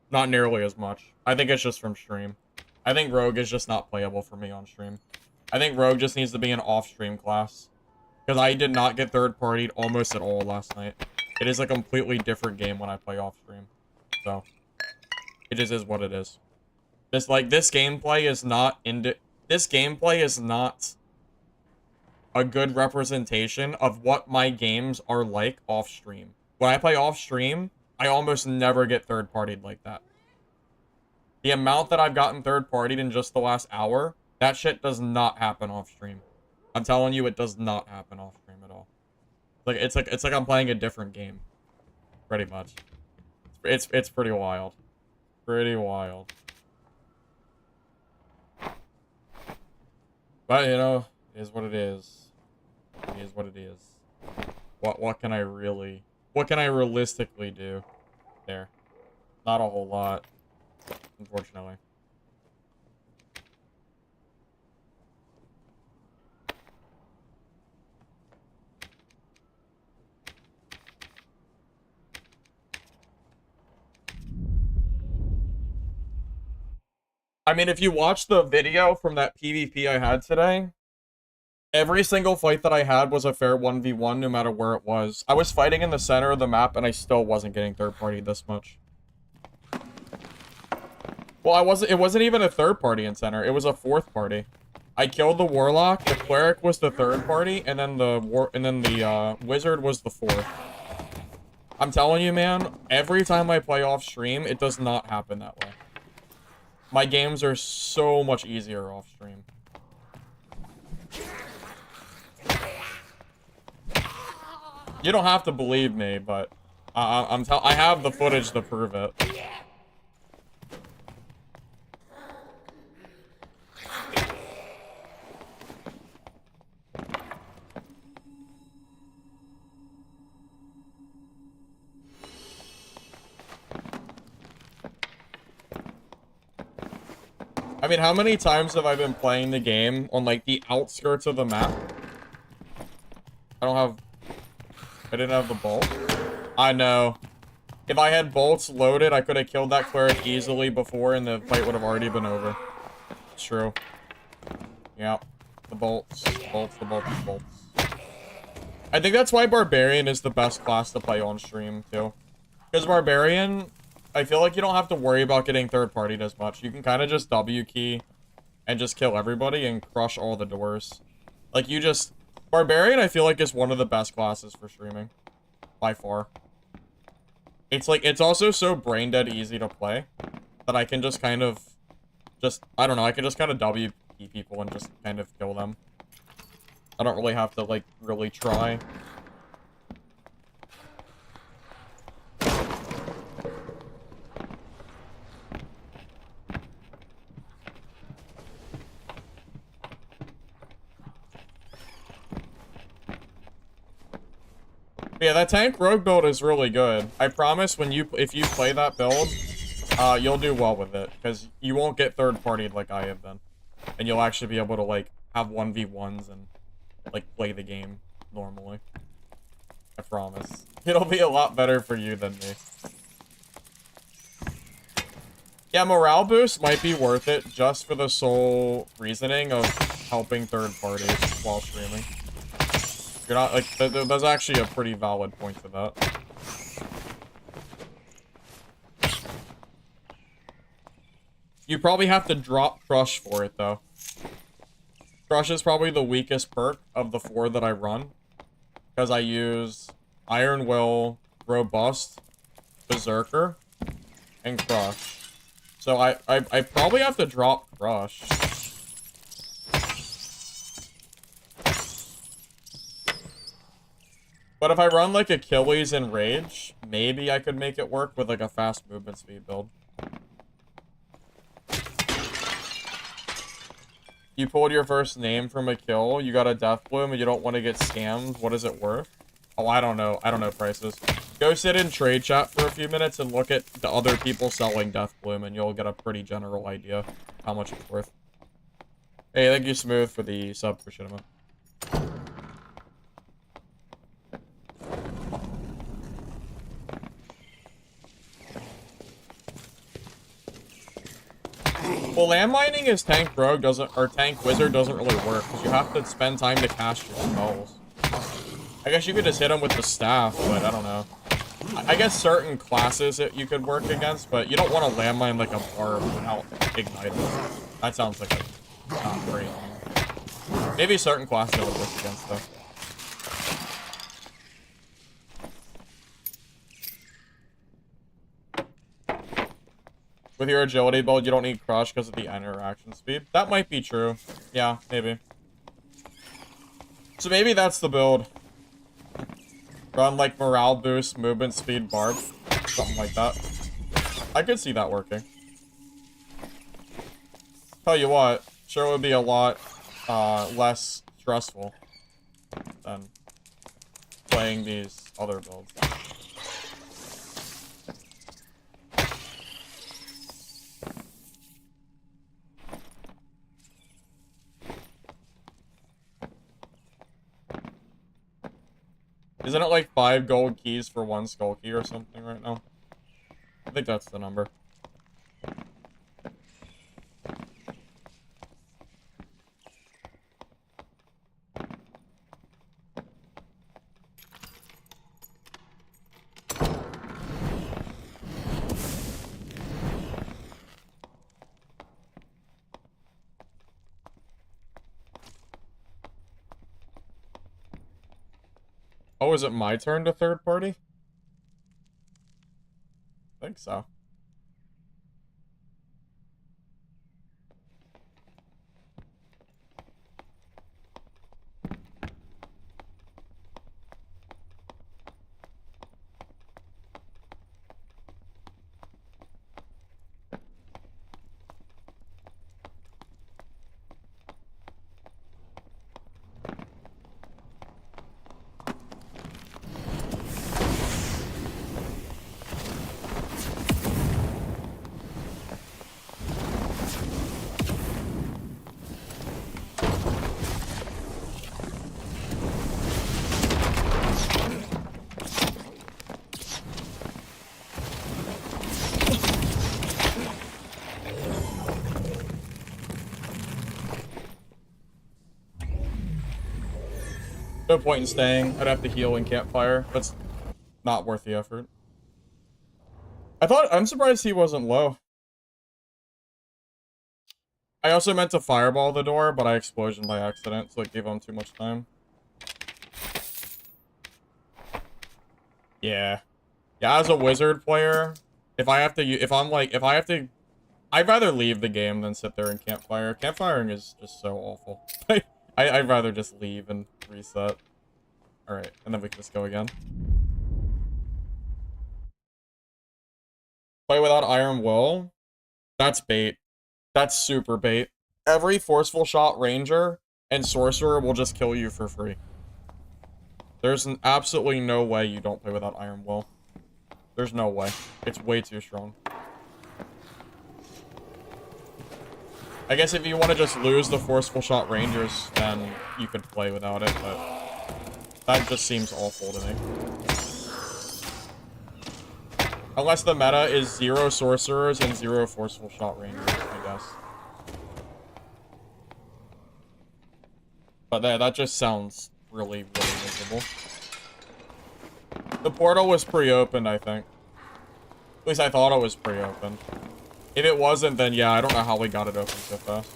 Speaker 1: Not nearly as much. I think it's just from stream. I think Rogue is just not playable for me on stream. I think Rogue just needs to be an off-stream class. Because I did not get third-partied almost at all last night. It is a completely different game when I play off-stream. So, it just is what it is. This gameplay is not this gameplay is not a good representation of what my games are like off-stream. When I play off-stream, I almost never get third-partied like that. The amount that I've gotten third-partied in just the last hour, that shit does not happen off-stream. I'm telling you, it does not happen off-stream at all. It's like I'm playing a different game. Pretty much. It's pretty wild. Pretty wild. But, you know, it is what it is. It is what it is. What can I realistically do there? Not a whole lot, unfortunately. I mean, if you watch the video from that PvP I had today, every single fight that I had was a fair 1v1 no matter where it was. I was fighting in the center of the map and I still wasn't getting third party this much. Well, it wasn't even a third party in center. It was a fourth party. I killed the Warlock, the Cleric was the third party, and then the Wizard was the fourth. I'm telling you, man, every time I play off stream, it does not happen that way. My games are so much easier off stream. You don't have to believe me, but I have the footage to prove it. I mean, how many times have I been playing the game on, like, the outskirts of the map? I didn't have the bolt. I know. If I had bolts loaded, I could have killed that cleric easily before, and the fight would have already been over. It's true. Yeah. The bolts. Bolts, the bolts, the bolts. I think that's why Barbarian is the best class to play on stream, too. Because Barbarian, I feel like you don't have to worry about getting third-partied as much. You can kind of just W key and just kill everybody and crush all the doors. Like, you just... Barbarian, I feel like, is one of the best classes for streaming. By far. It's like, it's also so brain-dead easy to play that I can just kind of... I don't know, I can just kind of W key people and just kind of kill them. I don't really have to, like, really try. Yeah, that tank rogue build is really good. I promise if you play that build, you'll do well with it, because you won't get third-partied like I have been. And you'll actually be able to, like, have 1v1s and, like, play the game normally. I promise. It'll be a lot better for you than me. Yeah, morale boost might be worth it just for the sole reasoning of helping third parties while streaming. You're not, like, there's actually a pretty valid point to that. You probably have to drop Crush for it, though. Crush is probably the weakest perk of the 4 that I run. Because I use Iron Will, Robust, Berserker, and Crush. So I probably have to drop Crush. But if I run, like, Achilles and Rage, maybe I could make it work with, like, a fast movement speed build. You pulled your first name from a kill, you got a Death Bloom, and you don't want to get scammed. What is it worth? Oh, I don't know. I don't know prices. Go sit in trade chat for a few minutes and look at the other people selling Death Bloom, and you'll get a pretty general idea how much it's worth. Hey, thank you, Smooth, for the sub for Shinema. Well, landmining is tank rogue or tank wizard doesn't really work because you have to spend time to cast your spells. I guess you could just hit them with the staff, but I don't know. I guess certain classes that you could work against, but you don't want to landmine like a barb without igniting. That sounds like a not great. Maybe certain classes it would work against though. With your agility build, you don't need Crush because of the interaction speed. That might be true. Yeah, maybe. So maybe that's the build. Run like morale boost, movement speed, barb. Something like that. I could see that working. Tell you what, sure would be a lot less stressful than playing these other builds. Isn't it like 5 gold keys for 1 skull key or something right now? I think that's the number. Oh, is it my turn to third party? I think so. No point in staying. I'd have to heal in campfire. That's not worth the effort. I'm surprised he wasn't low. I also meant to fireball the door, but I explosioned by accident, so it gave him too much time. Yeah. Yeah, as a wizard player, if I have to, I'd rather leave the game than sit there and campfire. Campfiring is just so awful. I'd rather just leave and reset. Alright, and then we can just go again. Play without Iron Will? That's bait. That's super bait. Every forceful shot ranger and sorcerer will just kill you for free. There's absolutely no way you don't play without Iron Will. There's no way. It's way too strong. I guess if you want to just lose the forceful shot rangers, then you could play without it, but that just seems awful to me. Unless the meta is 0 sorcerers and 0 forceful shot rangers, I guess. But that just sounds really, really miserable. The portal was pre-opened, I think. At least I thought it was pre-opened. If it wasn't, then yeah, I don't know how we got it open so fast.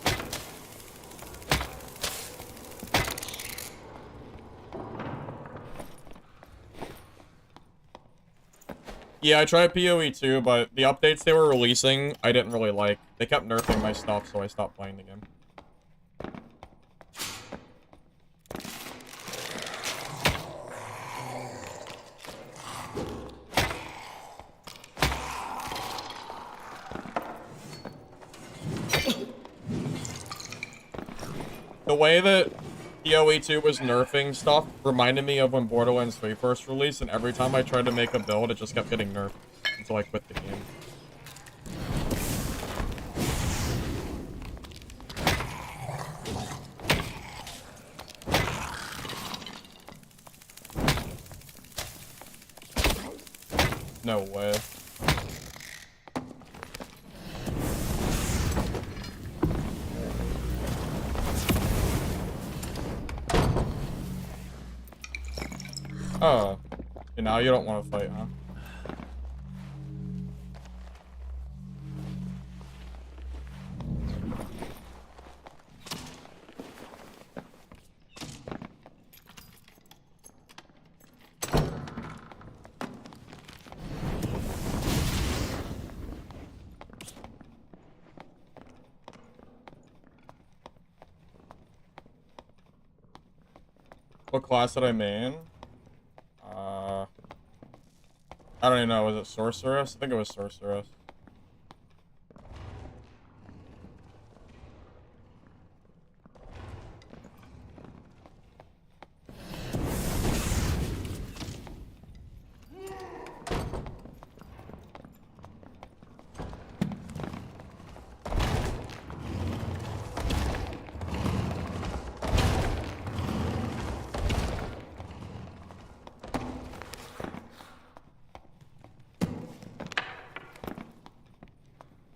Speaker 1: Yeah, I tried PoE too, but the updates they were releasing, I didn't really like. They kept nerfing my stuff, so I stopped playing the game. The way that PoE 2 was nerfing stuff reminded me of when Borderlands 3 first released, and every time I tried to make a build, it just kept getting nerfed until I quit the game. No way. Oh. Okay, now you don't want to fight, huh? What class did I main? I don't even know. Was it Sorceress? I think it was Sorceress.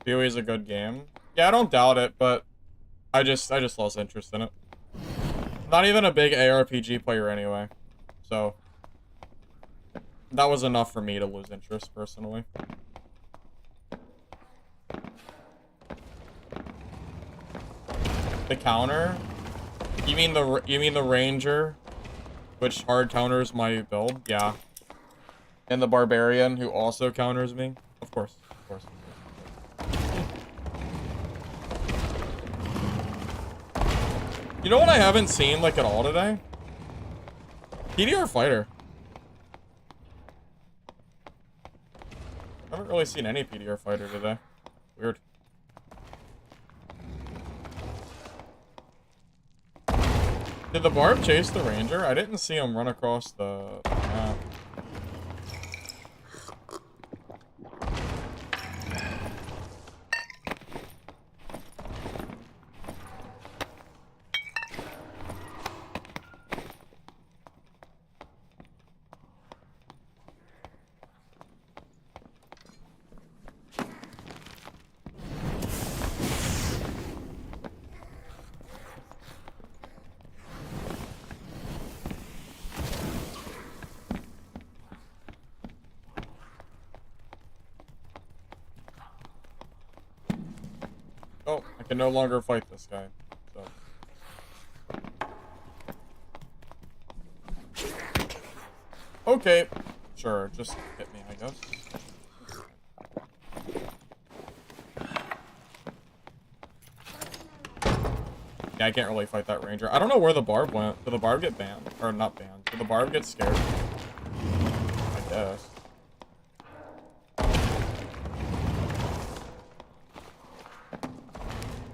Speaker 1: PoE is a good game. Yeah, I don't doubt it, but I just lost interest in it. Not even a big ARPG player anyway, so that was enough for me to lose interest personally. The counter? You mean the ranger, which hard counters my build? Yeah. And the barbarian who also counters me? Of course, of course. You know what I haven't seen, like, at all today? PDR Fighter. I haven't really seen any PDR Fighter today. Weird. Did the Barb chase the Ranger? I didn't see him run across the map. can no longer fight this guy. So. Okay. Sure, just hit me, I guess. Yeah, I can't really fight that ranger. I don't know where the barb went. Did the barb get banned? Or not banned. Did the barb get scared? I guess.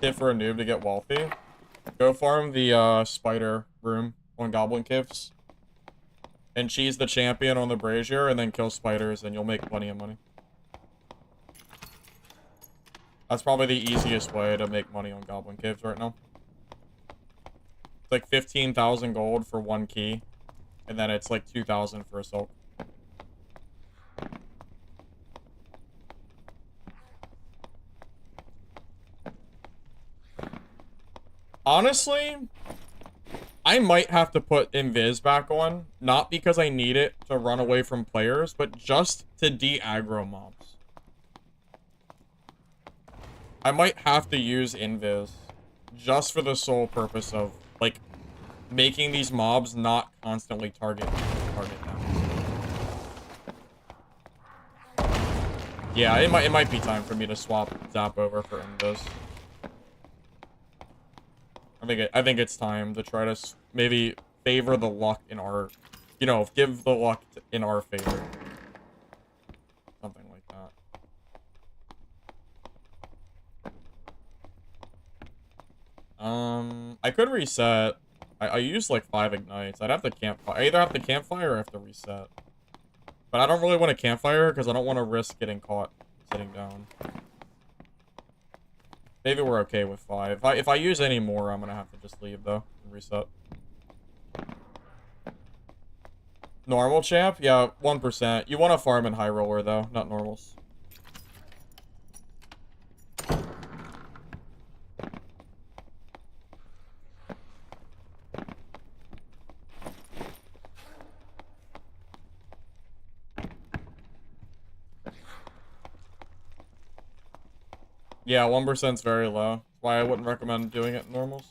Speaker 1: Tip for a noob to get wealthy. Go farm the spider room on Goblin Caves. And cheese the champion on the brazier and then kill spiders and you'll make plenty of money. That's probably the easiest way to make money on Goblin Caves right now. It's like 15,000 gold for one key. And then it's like 2,000 for a silk. Honestly, I might have to put Invis back on. Not because I need it to run away from players, but just to de-aggro mobs. I might have to use Invis just for the sole purpose of, like, making these mobs not constantly target them. Yeah, it might be time for me to swap Zap over for Invis. I think it's time to try to maybe favor the luck in our, you know, give the luck in our favor. Something like that. I could reset. I used like 5 ignites. I'd have to campfire. I either have to campfire or I have to reset. But I don't really want to campfire because I don't want to risk getting caught sitting down. Maybe we're okay with 5. If I use any more, I'm gonna have to just leave though and reset. Normal champ? Yeah, 1%. You want to farm in high roller though, not normals. Yeah, 1% is very low. That's why I wouldn't recommend doing it in normals.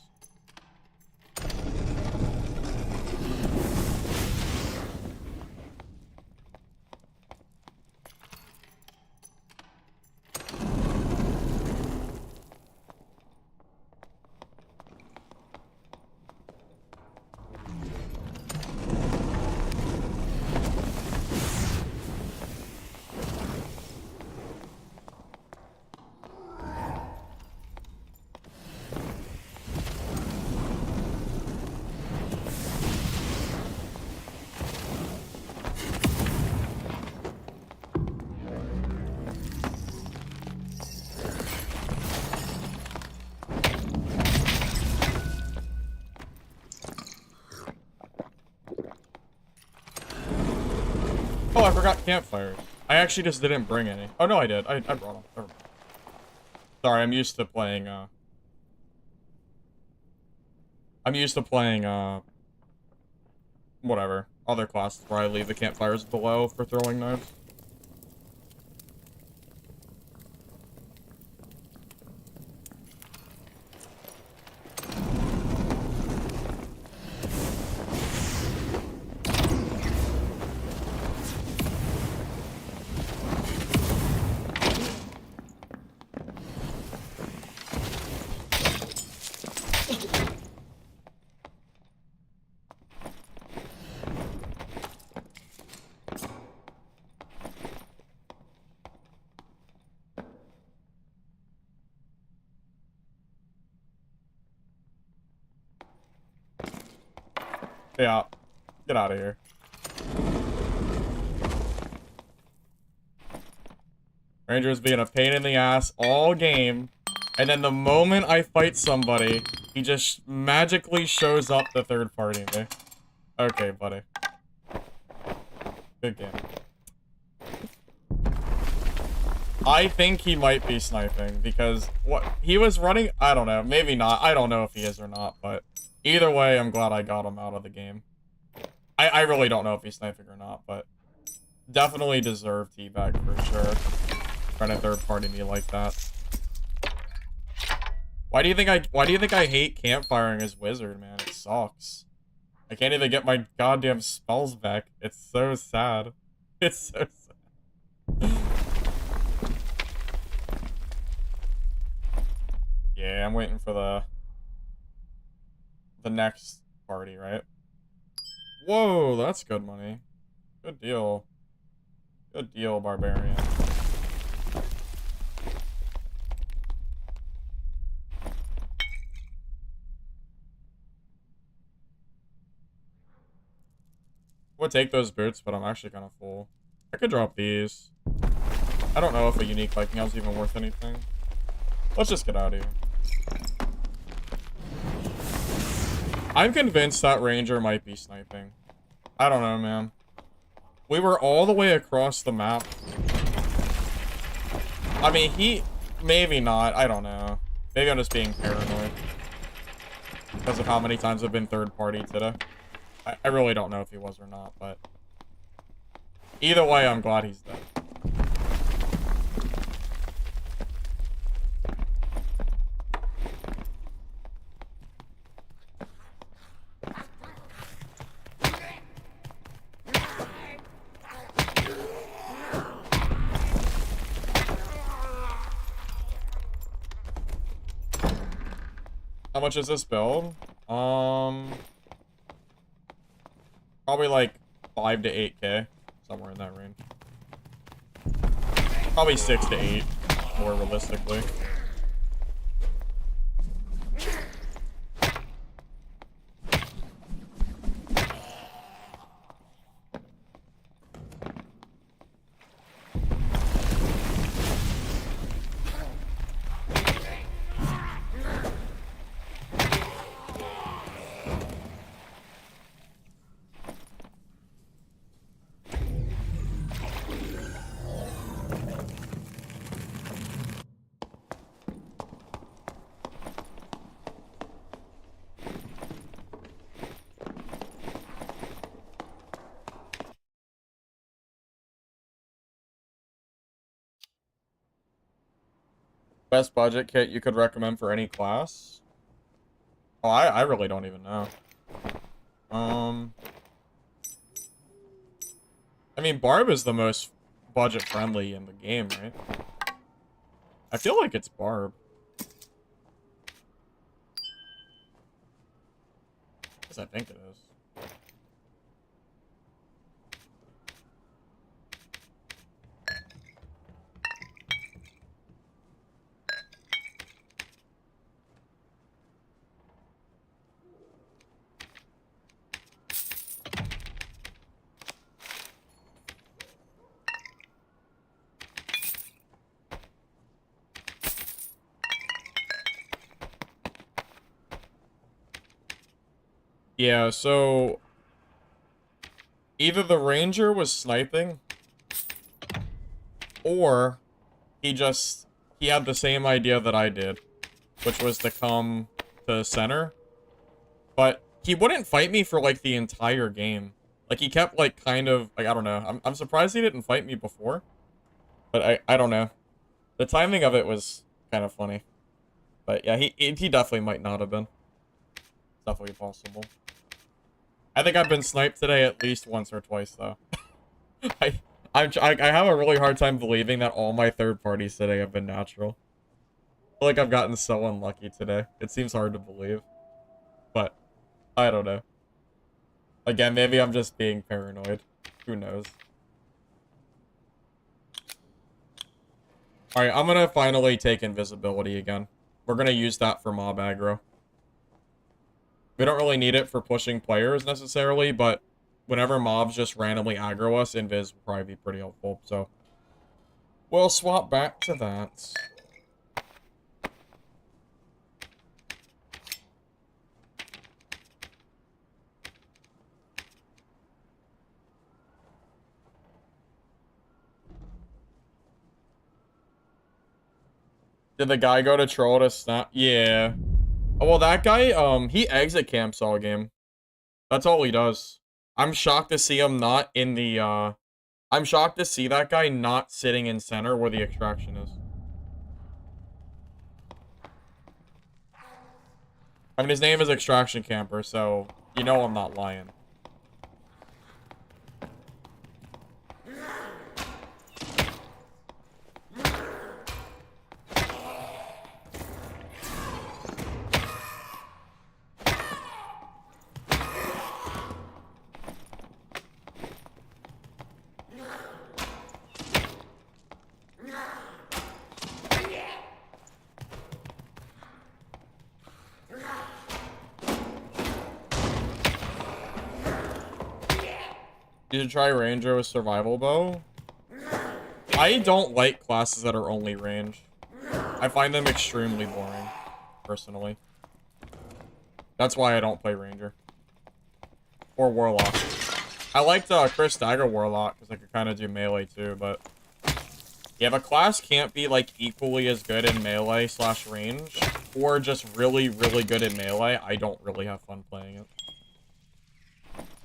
Speaker 1: Oh, I forgot campfires. I actually just didn't bring any. Oh, no, I did. I brought them. Sorry, I'm used to playing, whatever. Other classes where I leave the campfires below for throwing knives. Yeah. Get out of here. Ranger's being a pain in the ass all game. And then the moment I fight somebody, he just magically shows up to third party me. Okay, buddy. Good game. I think he might be sniping because what he was running, I don't know, maybe not. I don't know if he is or not, but either way, I'm glad I got him out of the game. I really don't know if he's sniping or not, but definitely deserved teabag for sure. Trying to third party me like that. Why do you think I hate campfiring as wizard, man? It sucks. I can't even get my goddamn spells back. It's so sad. It's so sad. Yeah, I'm waiting for the next party, right? Whoa, that's good money. Good deal. Good deal, barbarian. I would take those boots, but I'm actually kind of full. I could drop these. I don't know if a unique Viking House is even worth anything. Let's just get out of here. I'm convinced that ranger might be sniping. I don't know, man. We were all the way across the map. I mean, maybe not. I don't know. Maybe I'm just being paranoid. Because of how many times I've been third party today. I really don't know if he was or not, but... Either way, I'm glad he's dead. How much is this build? Probably like 5 to 8k, somewhere in that range. Probably 6 to 8, more realistically. Best budget kit you could recommend for any class? Oh, I really don't even know. I mean, Barb is the most budget-friendly in the game, right? I feel like it's Barb. Yes, I think it is. Yeah, so either the ranger was sniping or he had the same idea that I did, which was to come to center, but he wouldn't fight me for like the entire game. Like he kept like kind of like, I don't know. I'm surprised he didn't fight me before, but I don't know. The timing of it was kind of funny. But yeah, he definitely might not have been. It's definitely possible. I think I've been sniped today at least once or twice, though. I have a really hard time believing that all my third parties today have been natural. I feel like I've gotten so unlucky today. It seems hard to believe. But, I don't know. Again, maybe I'm just being paranoid. Who knows? Alright, I'm gonna finally take invisibility again. We're gonna use that for mob aggro. We don't really need it for pushing players necessarily, but whenever mobs just randomly aggro us, invis will probably be pretty helpful, so we'll swap back to that. Did the guy go to troll to snap? Yeah. Oh, well, that guy, he exit camps all game. That's all he does. I'm shocked to see him not in the, I'm shocked to see that guy not sitting in center where the extraction is. I mean, his name is Extraction Camper, so you know I'm not lying. You should try Ranger with Survival Bow. I don't like classes that are only range. I find them extremely boring, personally. That's why I don't play Ranger. Or Warlock. I liked Chris Dagger Warlock, because I could kind of do melee too, but... yeah, if a class can't be, like, equally as good in melee / range, or just really, really good in melee, I don't really have fun playing it.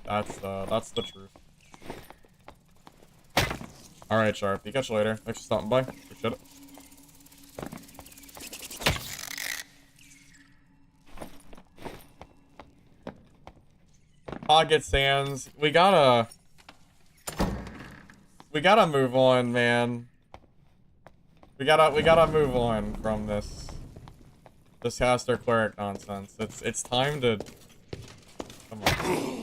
Speaker 1: That's the truth. Alright, Sharp. Catch you later. Thanks for stopping by. Appreciate it. Pocket Sands. We gotta move on, man. We gotta move on from this caster cleric nonsense. It's time to... come on.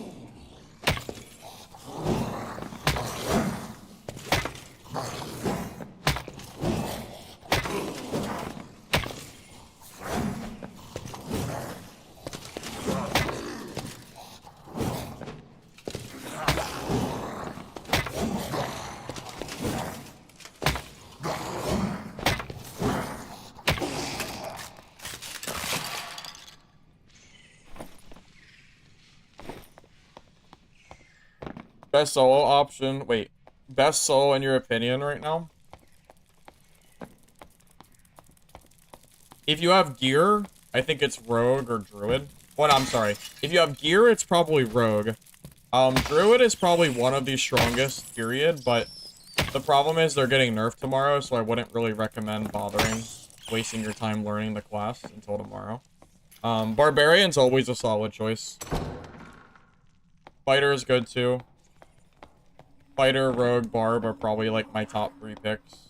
Speaker 1: Best solo option. Wait. Best solo in your opinion right now? If you have gear, I think it's Rogue or Druid. Well, no, I'm sorry. If you have gear, it's probably Rogue. Druid is probably one of the strongest, period, but the problem is they're getting nerfed tomorrow, so I wouldn't really recommend bothering wasting your time learning the class until tomorrow. Barbarian's always a solid choice. Fighter is good too. Fighter, Rogue, Barb are probably like my top 3 picks.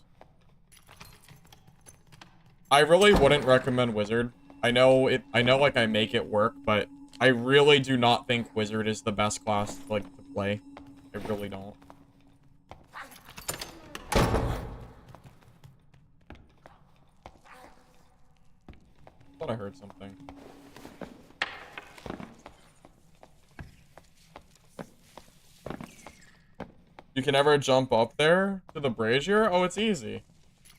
Speaker 1: I really wouldn't recommend Wizard. I know like I make it work, but I really do not think Wizard is the best class like to play. I really don't. Thought I heard something. You can never jump up there to the brazier? Oh, it's easy.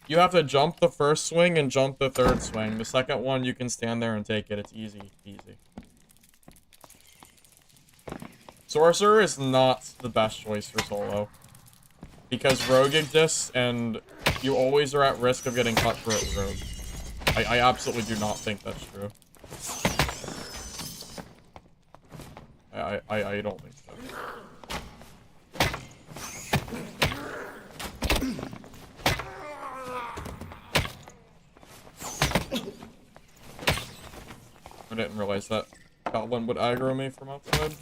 Speaker 1: You have to jump the first swing and jump the third swing. The second one, you can stand there and take it. It's easy. Easy. Sorcerer is not the best choice for solo. Because Rogue exists, and you always are at risk of getting cutthroat with Rogue. I absolutely do not think that's true. I don't think so. I didn't realize that Goblin would aggro me from outside.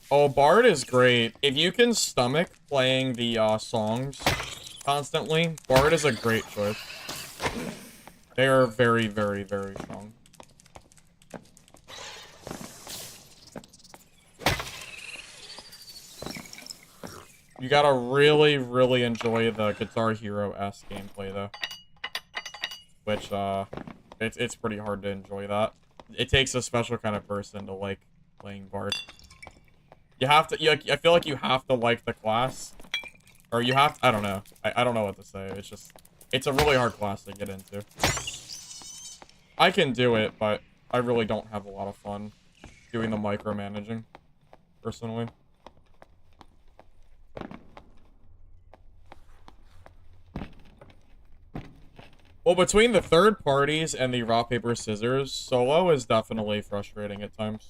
Speaker 1: Oh, Bard is great. If you can stomach playing the songs constantly, Bard is a great choice. They are very, very, very strong. You gotta really, really enjoy the Guitar Hero-esque gameplay, though. Which, it's pretty hard to enjoy that. It takes a special kind of person to like playing Bard. You have to, I feel like you have to like the class. Or you have to, I don't know. I don't know what to say. It's just, it's a really hard class to get into. I can do it, but I really don't have a lot of fun doing the micromanaging, personally. Well, between the third parties and the rock, paper, scissors, solo is definitely frustrating at times.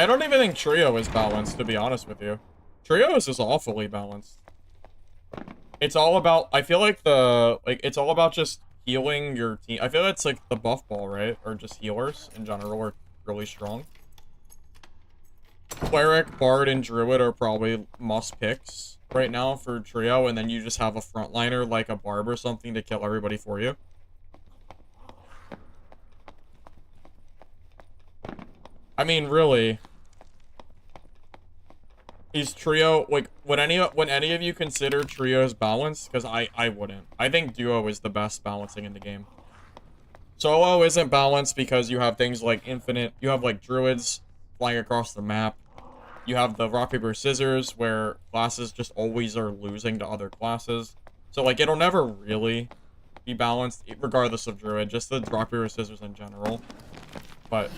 Speaker 1: don't even think Trio is balanced, to be honest with you. Trios is awfully balanced. It's all about, I feel like it's all about just healing your team. I feel it's like the buff ball, right? Or just healers in general are really strong. Cleric, Bard, and Druid are probably must picks right now for Trio, and then you just have a frontliner like a Barb or something to kill everybody for you. I mean, really, is Trio, like, would any of you consider Trios balanced? Because I wouldn't. I think Duo is the best balancing in the game. Solo isn't balanced because you have things like you have like Druids flying across the map. You have the rock, paper, scissors, where classes just always are losing to other classes. So, like, it'll never really be balanced, regardless of Druid. Just the rock, paper, scissors in general. But...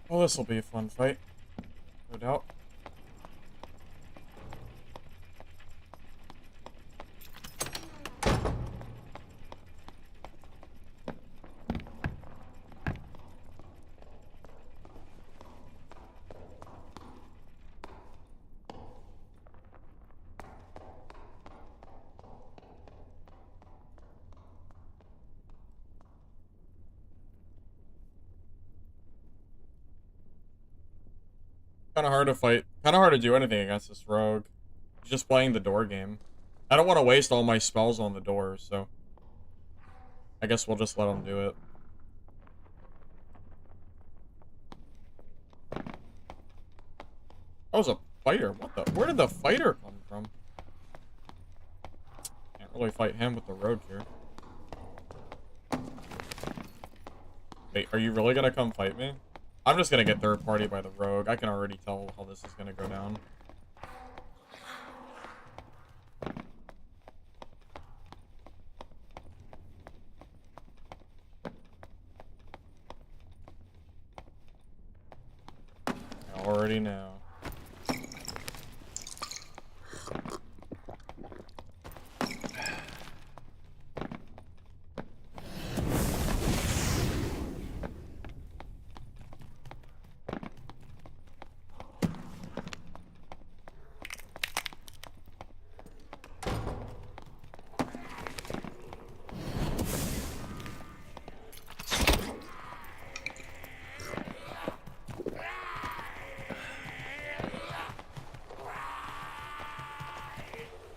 Speaker 1: well, this will be a fun fight. No doubt. Kind of hard to fight. Kind of hard to do anything against this rogue. He's just playing the door game. I don't want to waste all my spells on the door, so... I guess we'll just let him do it. That was a fighter. What the? Where did the fighter come from? Can't really fight him with the rogue here. Wait, are you really gonna come fight me? I'm just gonna get third party by the rogue. I can already tell how this is gonna go down. I already know.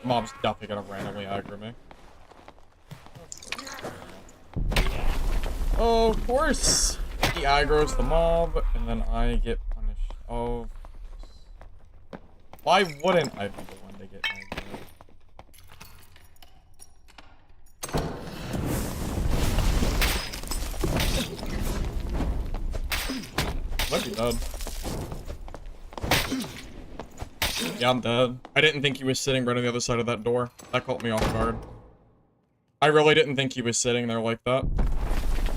Speaker 1: Mob's definitely gonna randomly aggro me. Oh, of course! He aggroes the mob, and then I get punished. Oh. Why wouldn't I be the one to get aggroed? Might be dead. Yeah, I'm dead. I didn't think he was sitting right on the other side of that door. That caught me off guard. I really didn't think he was sitting there like that.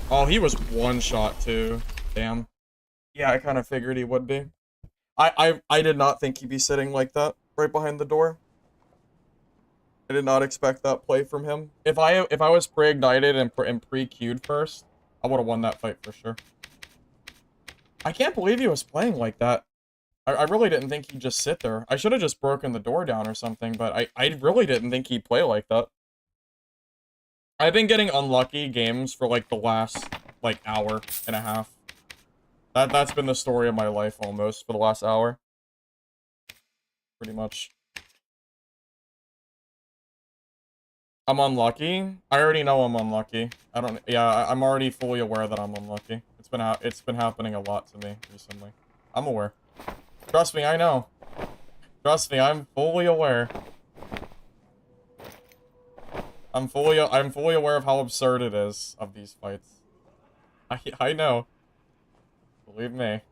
Speaker 1: Oh, he was one shot too. Damn. Yeah, I kind of figured he would be. I did not think he'd be sitting like that right behind the door. I did not expect that play from him. If I was pre-ignited and pre-queued first, I would have won that fight for sure. I can't believe he was playing like that. I really didn't think he'd just sit there. I should have just broken the door down or something, but I really didn't think he'd play like that. I've been getting unlucky games for like the last like hour and a half. That's been the story of my life almost for the last hour. Pretty much. I'm unlucky. I already know I'm unlucky. I'm already fully aware that I'm unlucky. It's been happening a lot to me recently. I'm aware. Trust me, I know. Trust me, I'm fully aware. I'm fully aware of how absurd it is of these fights. I know. Believe me.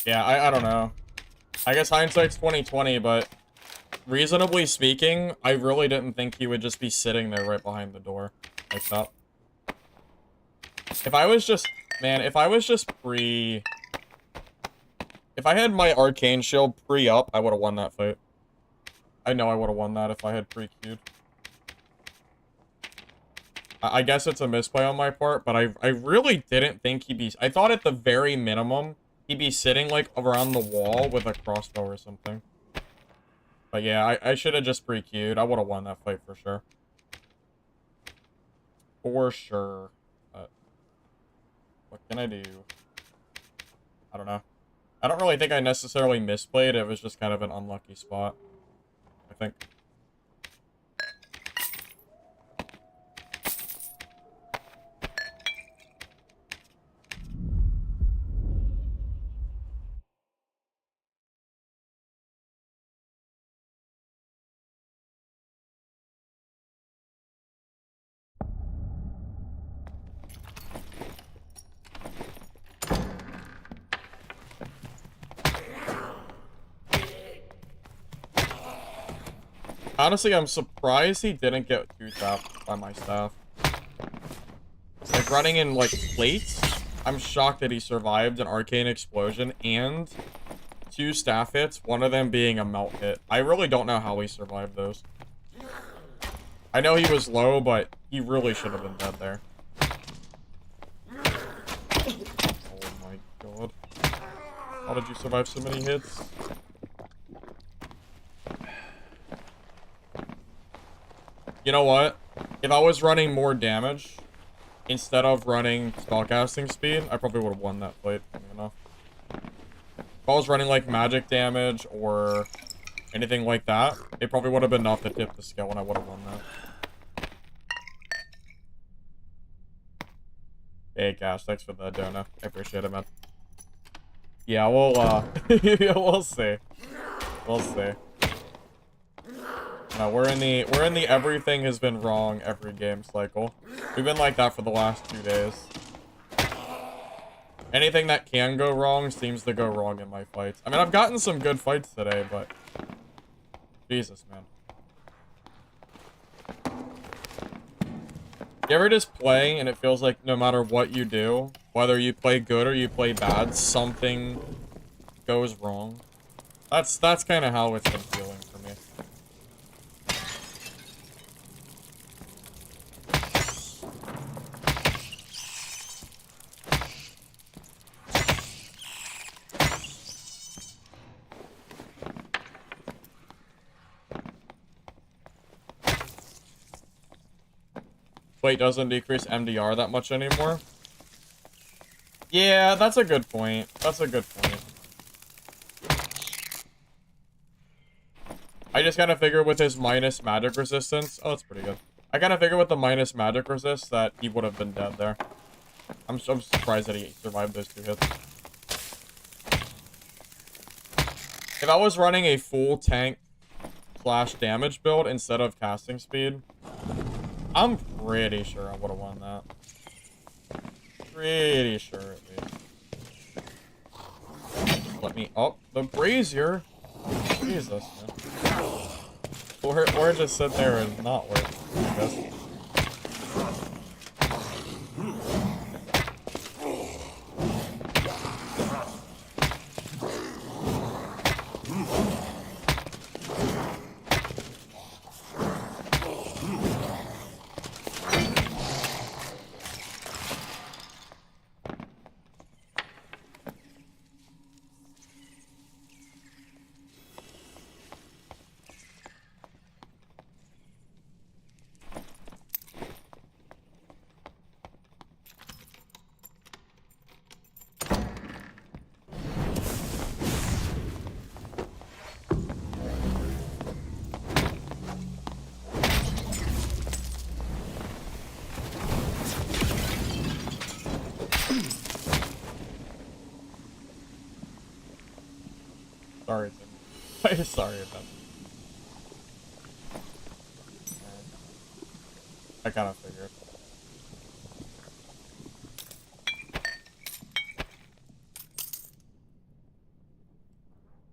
Speaker 1: Yeah, I don't know. I guess hindsight's 2020, but reasonably speaking, I really didn't think he would just be sitting there right behind the door like that. If I was just, man, if I was just if I had my arcane shield pre-up, I would have won that fight. I know I would have won that if I had pre-queued. I guess it's a misplay on my part, but I really didn't think he'd be... I thought at the very minimum, he'd be sitting, like, around the wall with a crossbow or something. But yeah, I should have just pre-queued. I would have won that fight for sure. For sure. But what can I do? I don't know. I don't really think I necessarily misplayed. It was just kind of an unlucky spot, I think. Honestly, I'm surprised he didn't get 2-tapped by my staff. Like, running in, like, plates, I'm shocked that he survived an arcane explosion and 2 staff hits, one of them being a melt hit. I really don't know how he survived those. I know he was low, but he really should have been dead there. Oh my god. How did you survive so many hits? You know what? If I was running more damage, instead of running spellcasting speed, I probably would have won that fight, funny enough. If I was running, like, magic damage or anything like that, it probably would have been enough to tip the scale and I would have won that. Hey, Cash, thanks for the donut. I appreciate it, man. Yeah, we'll, we'll see. We'll see. No, we're in the everything has been wrong every game cycle. We've been like that for the last 2 days. Anything that can go wrong seems to go wrong in my fights. I mean, I've gotten some good fights today, but... Jesus, man. You ever just play and it feels like no matter what you do, whether you play good or you play bad, something goes wrong? That's kind of how it's been feeling for me. Wait, doesn't decrease MDR that much anymore? Yeah, that's a good point. That's a good point. I just kind of figured with his minus magic resistance. Oh, that's pretty good. I kind of figured with the minus magic resist that he would have been dead there. I'm surprised that he survived those 2 hits. If I was running a full tank slash damage build instead of casting speed, I'm pretty sure I would have won that. Pretty sure, at least. Let me... Oh, the brazier. Jesus, man. Or just sit there and not work, I guess. Sorry, Tim. Sorry about that. I kind of figured.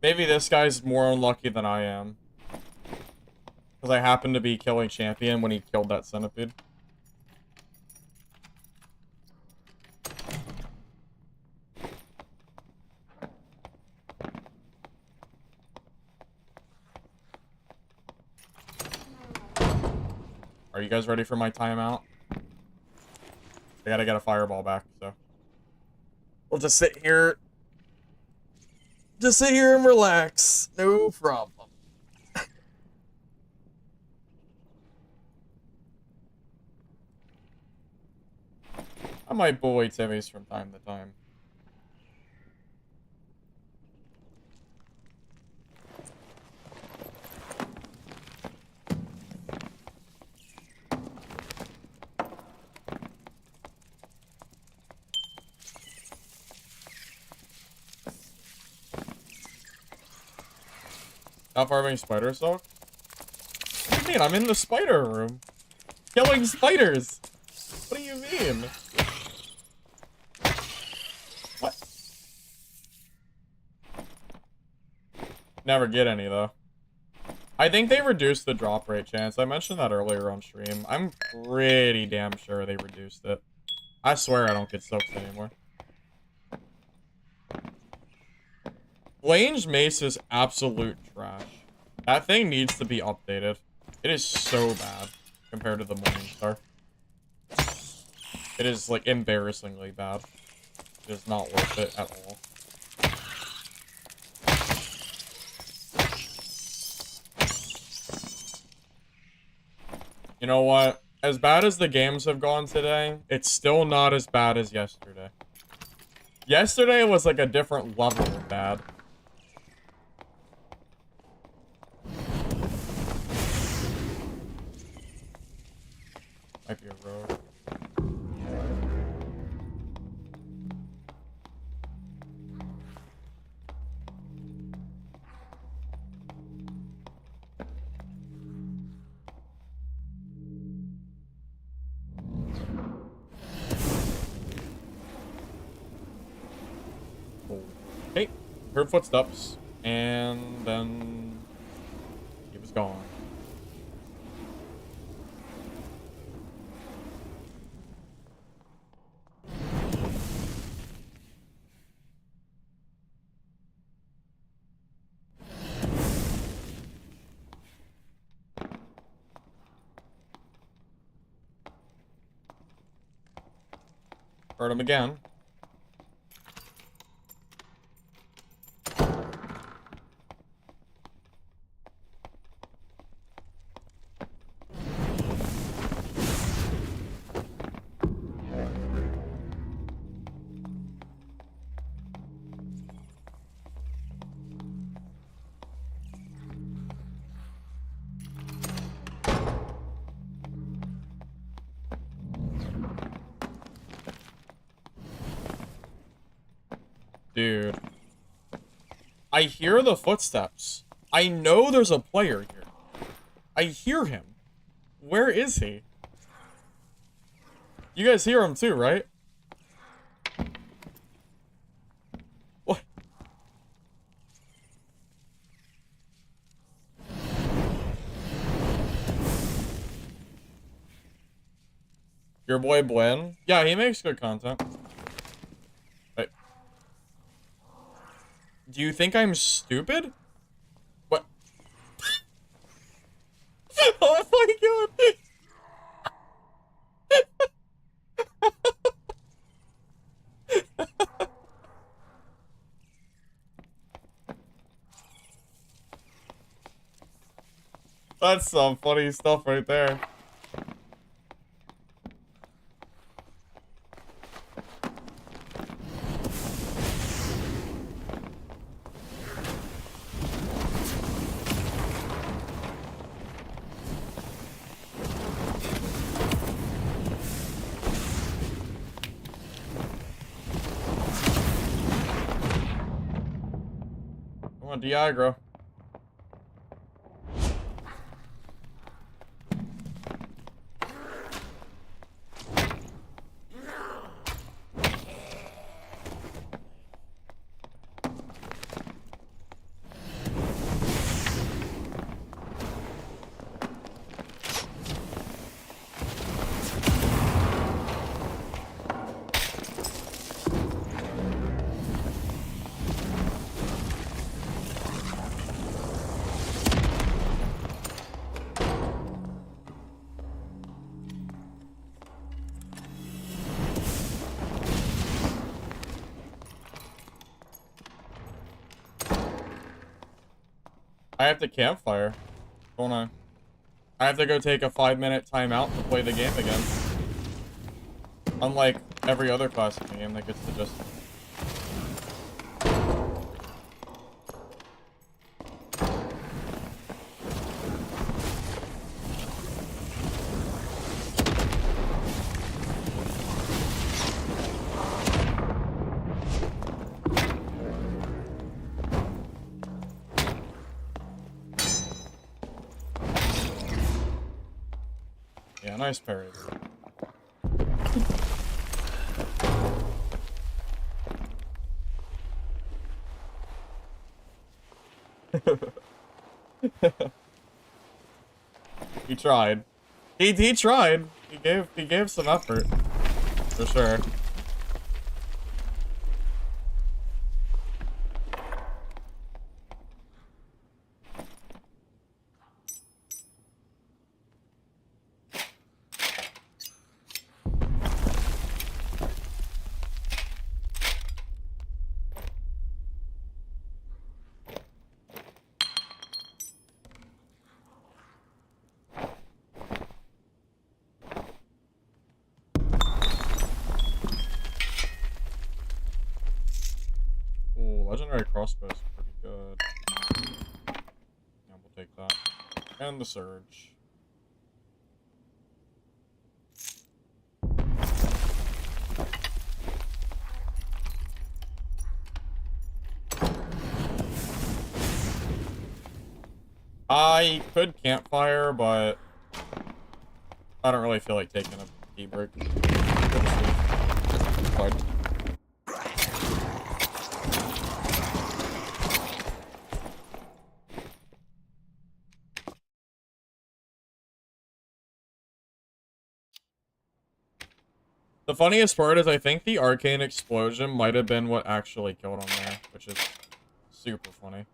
Speaker 1: Maybe this guy's more unlucky than I am. Because I happened to be killing champion when he killed that centipede. Are you guys ready for my timeout? I gotta get a fireball back, so. We'll just sit here. Just sit here and relax. No problem. I might bully Timmy's from time to time. Not farming spider silk? What do you mean? I'm in the spider room. Killing spiders. What do you mean? What? Never get any, though. I think they reduced the drop rate chance. I mentioned that earlier on stream. I'm pretty damn sure they reduced it. I swear I don't get silks anymore. Blaine's mace is absolute trash. That thing needs to be updated. It is so bad compared to the Morningstar. It is, like, embarrassingly bad. It is not worth it at all. You know what? As bad as the games have gone today, it's still not as bad as yesterday. Yesterday was, like, a different level of bad. Might be a road. Okay, heard footsteps, and then he was gone. Heard him again. Dude. I hear the footsteps. I know there's a player here. I hear him. Where is he? You guys hear him too, right? What? Your boy Blen? Yeah, he makes good content. Wait. Do you think I'm stupid? What? Oh my god! That's some funny stuff right there. Come on, Diagro. I have to campfire. Don't I? I have to go take a 5-minute timeout to play the game again. Unlike every other classic game that gets to just... Yeah, nice parry. He tried. He tried. He gave some effort. For sure. Ooh, legendary crossbow is pretty good. Yeah, we'll take that. And the surge. I could campfire, but I don't really feel like taking a tea break. Fine. The funniest part is I think the arcane explosion might have been what actually killed him there, which is super funny.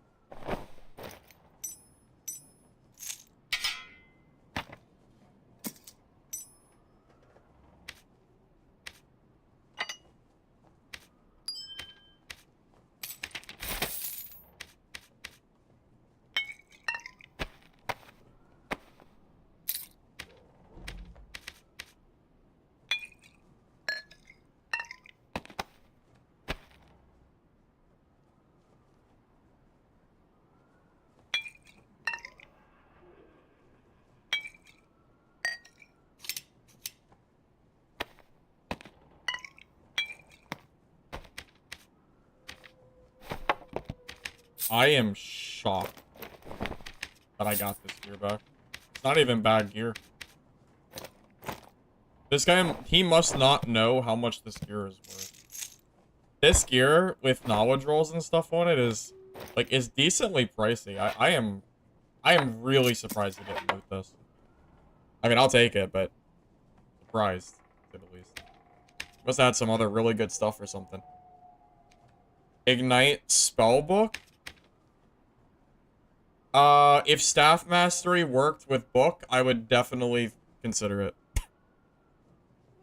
Speaker 1: I am shocked that I got this gear back. It's not even bad gear. This guy, he must not know how much this gear is worth. This gear with knowledge rolls and stuff on it is, like, is decently pricey. I am really surprised he didn't loot this. I mean, I'll take it, but surprised, to say the least. Must have had some other really good stuff or something. Ignite Spellbook? If Staff Mastery worked with Book, I would definitely consider it.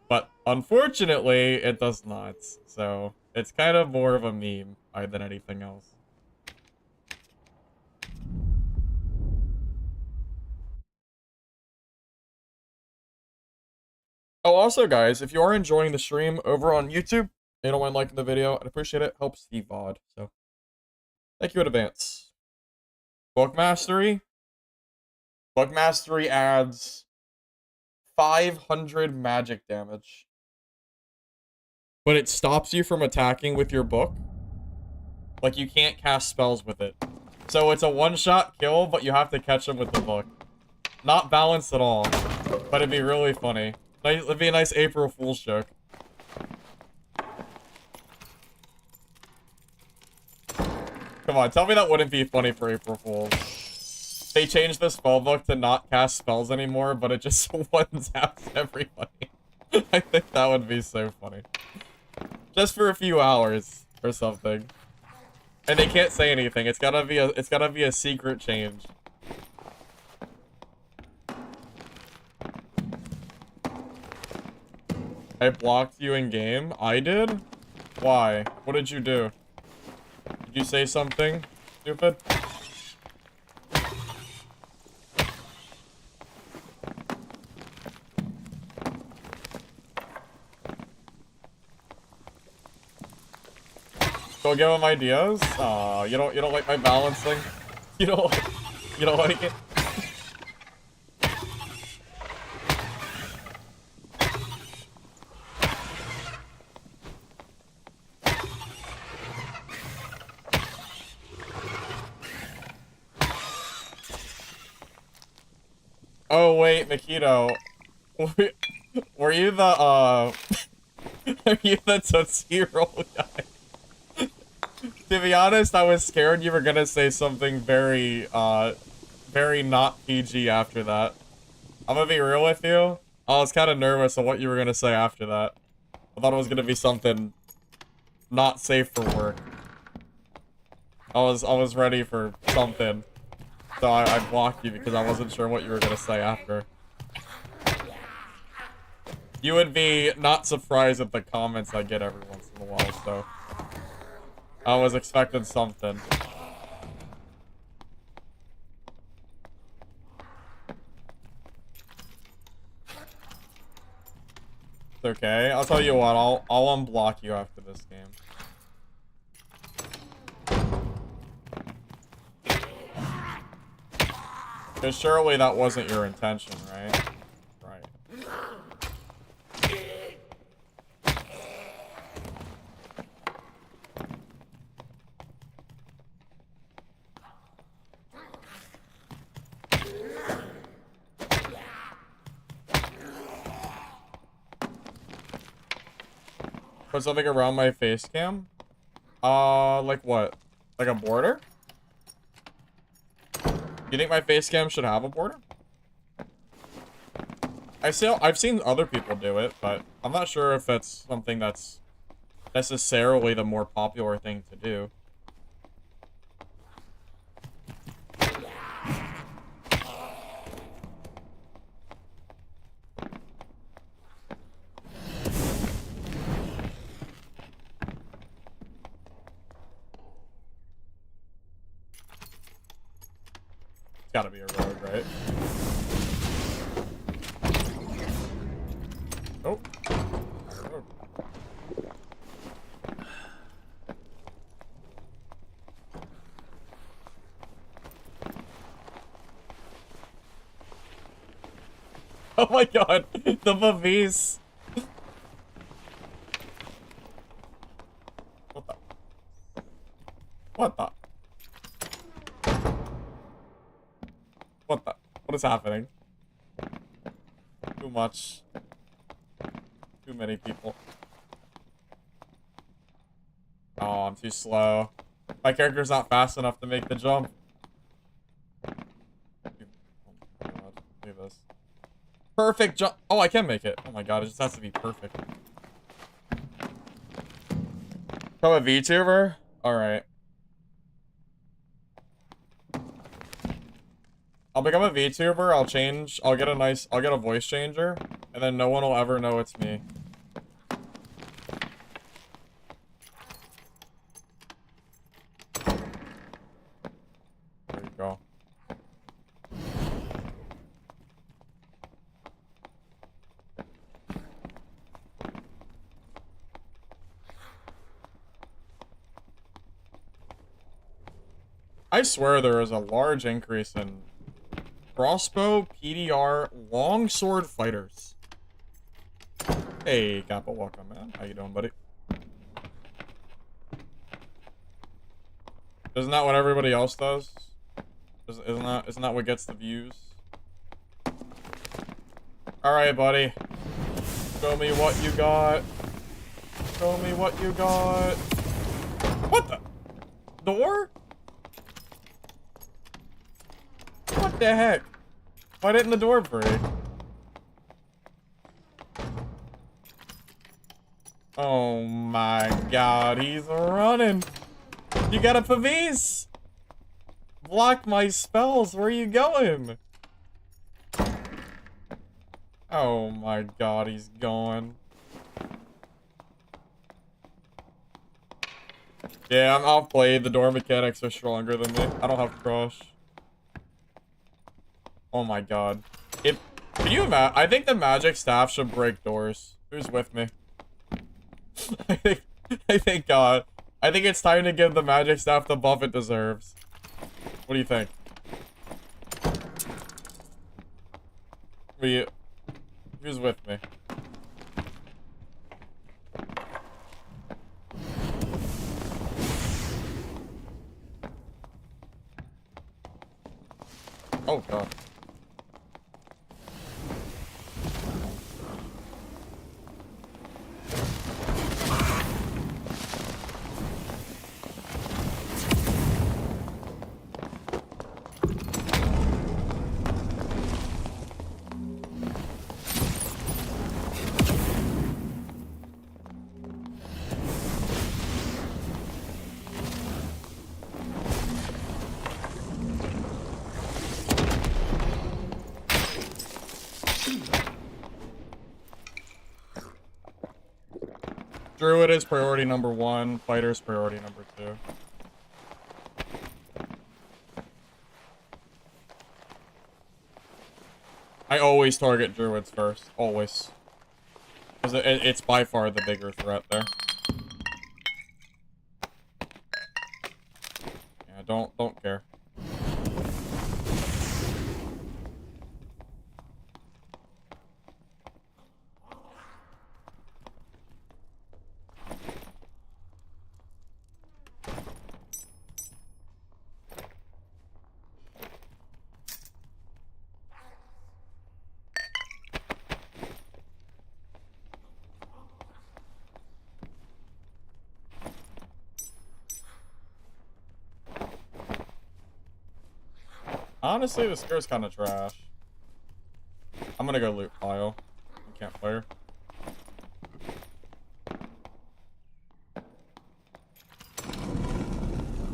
Speaker 1: But unfortunately, it does not. So it's kind of more of a meme than anything else. Oh, also, guys, if you are enjoying the stream over on YouTube, and you don't mind liking the video, I'd appreciate it. Helps the VOD. So thank you in advance. Book Mastery. Book Mastery adds 500 magic damage. But it stops you from attacking with your book. Like, you can't cast spells with it. So it's a one-shot kill, but you have to catch them with the book. Not balanced at all. But it'd be really funny. It'd be a nice April Fool's joke. Come on, tell me that wouldn't be funny for April Fools. They changed the spellbook to not cast spells anymore, but it just one-taps everybody. I think that would be so funny. Just for a few hours or something. And they can't say anything. It's gotta be a secret change. I blocked you in game? I did? Why? What did you do? Did you say something stupid? Go give him ideas? Aw, you don't like my balancing? You don't like it? Oh wait, Makito. Were you the are you the Tootsie Roll guy? To be honest, I was scared you were gonna say something very very not PG after that. I'm gonna be real with you. I was kind of nervous on what you were gonna say after that. I thought it was gonna be something not safe for work. I was ready for something. So I blocked you because I wasn't sure what you were gonna say after. You would be not surprised at the comments I get every once in a while, so I was expecting something. It's okay. I'll tell you what, I'll unblock you after this game. Because surely that wasn't your intention, right? Right. Put something around my face cam? Like what? Like a border? You think my face cam should have a border? I've seen other people do it, but I'm not sure if that's something that's necessarily the more popular thing to do. It's gotta be a road, right? Oh. Road. Oh my god, the Bavis. What the? What the? What is happening? Too much. Too many people. Oh, I'm too slow. My character's not fast enough to make the jump. Oh my god. Look at this. Perfect jump. Oh, I can make it. Oh my god, it just has to be perfect. Become a VTuber? Alright. I'll become a VTuber, I'll get a voice changer, and then no one will ever know it's me. There you go. I swear there is a large increase in crossbow, PDR, longsword fighters. Hey, Kappa, welcome, man. How you doing, buddy? Isn't that what everybody else does? Isn't that what gets the views? Alright, buddy. Show me what you got. Show me what you got. What the? Door? What the heck? Why didn't the door break? Oh my god, he's running. You got a Pavis? Block my spells. Where are you going? Oh my god, he's going. Yeah, I'm outplayed. The door mechanics are stronger than me. I don't have crush. Oh my god. Can you imagine? I think the magic staff should break doors. Who's with me? I think it's time to give the magic staff the buff it deserves. What do you think? Who's with me? Oh god. Druid is priority number 1, fighter is priority number 2. I always target druids first, always. Because it's by far the bigger threat there. Yeah, don't care. Honestly, the scare's kind of trash. I'm gonna go loot pile. Campfire.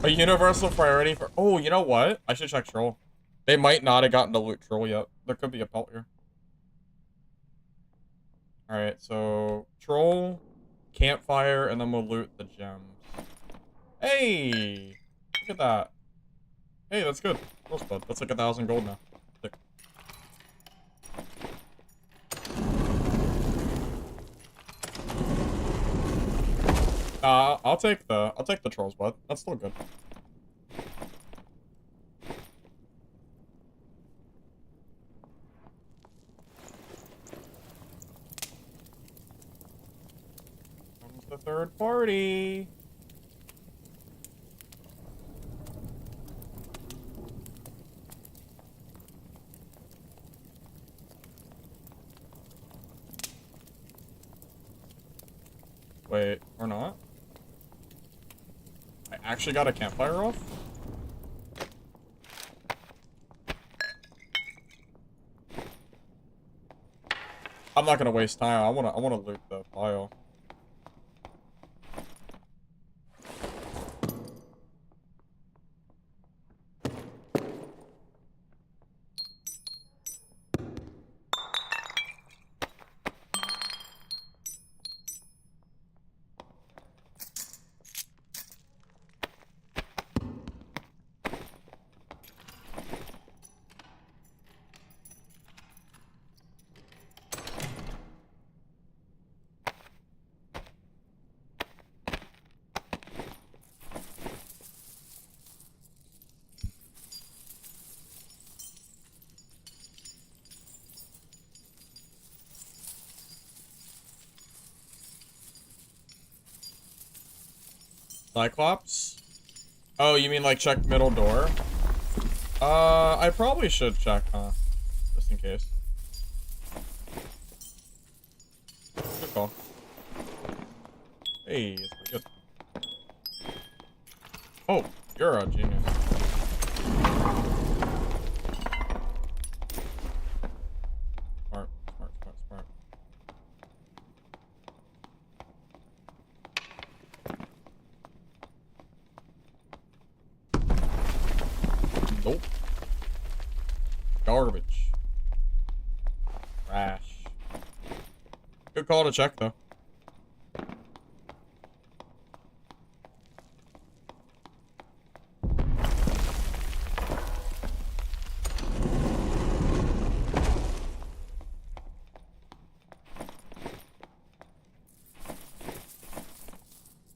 Speaker 1: A universal priority for... Oh, you know what? I should check troll. They might not have gotten to loot troll yet. There could be a pelt here. Alright, so... Troll, campfire, and then we'll loot the gems. Hey! Look at that. Hey, that's good. Rosebud. That's like 1,000 gold now. Sick. I'll take the troll's blood. That's still good. Comes the third party. not. I actually got a campfire off. I'm not gonna waste time. I wanna loot the pile. Cyclops? Oh, you mean like check middle door? I probably should check, huh? Just in case. Good call. Hey, it's pretty good. Oh, you're a genius. Smart, smart, smart, smart. Nope. Garbage. Trash. Good call to check, though.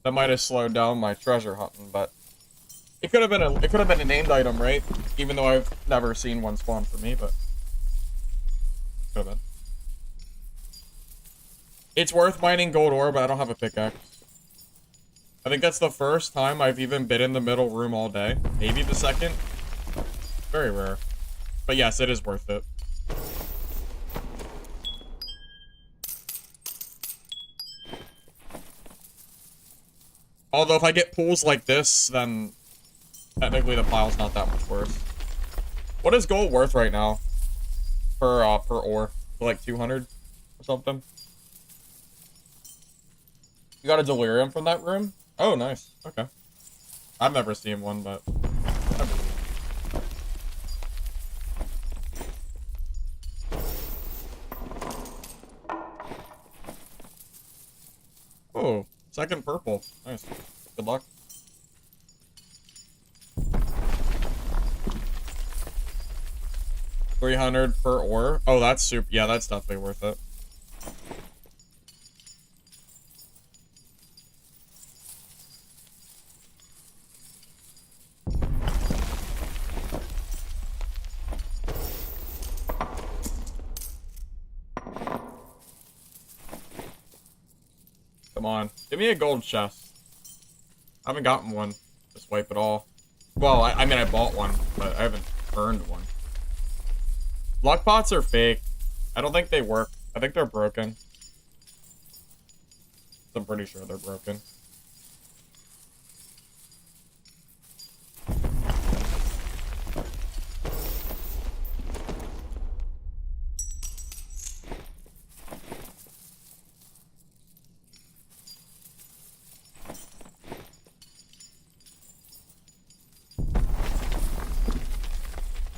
Speaker 1: That might have slowed down my treasure hunting, but it could have been a named item, right? Even though I've never seen one spawn for me, but could have been. It's worth mining gold ore, but I don't have a pickaxe. I think that's the first time I've even been in the middle room all day. Maybe the second. Very rare. But yes, it is worth it. Although if I get pools like this, then technically the pile's not that much worse. What is gold worth right now? Per ore? For like 200 or something? You got a delirium from that room? Oh, nice. Okay. I've never seen one, but I believe. Oh, second purple. Nice. Good luck. $300 per ore. Oh, that's super. Yeah, that's definitely worth it. Come on. Give me a gold chest. I haven't gotten one. Just wipe it all. Well, I mean, I bought one, but I haven't earned one. Luck pots are fake. I don't think they work. I think they're broken. I'm pretty sure they're broken.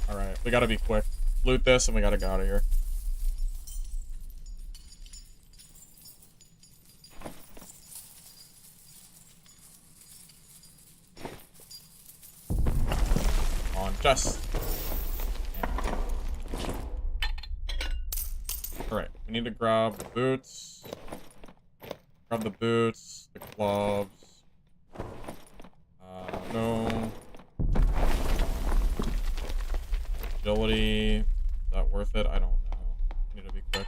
Speaker 1: Alright, we gotta be quick. Loot this and we gotta get out of here. On chest. Alright, we need to grab the boots. Grab the boots, the gloves. No. Agility. Is that worth it? I don't know. Need to be quick.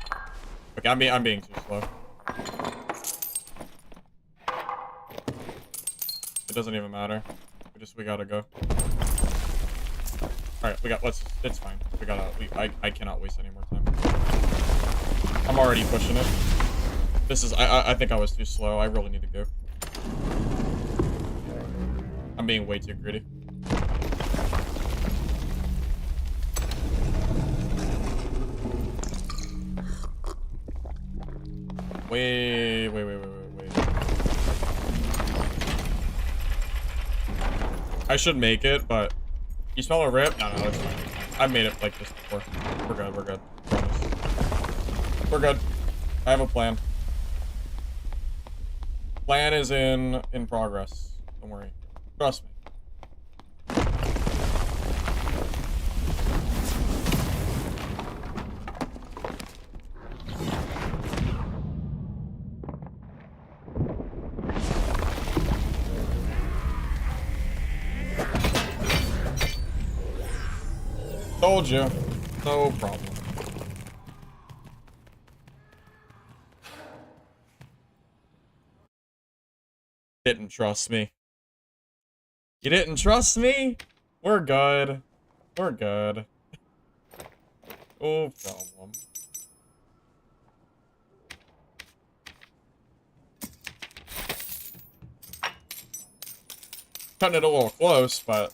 Speaker 1: Okay, I'm being too slow. It doesn't even matter. We gotta go. Alright, it's fine. I cannot waste any more time. I'm already pushing it. I think I was too slow. I really need to go. I'm being way too greedy. Wait. I should make it, but you smell a rip? No, it's fine. I've made it like this before. We're good. Promise. We're good. I have a plan. Plan is in progress. Don't worry. Trust me. Told you. No problem. Didn't trust me. You didn't trust me? We're good. We're good. No problem. Cutting it a little close, but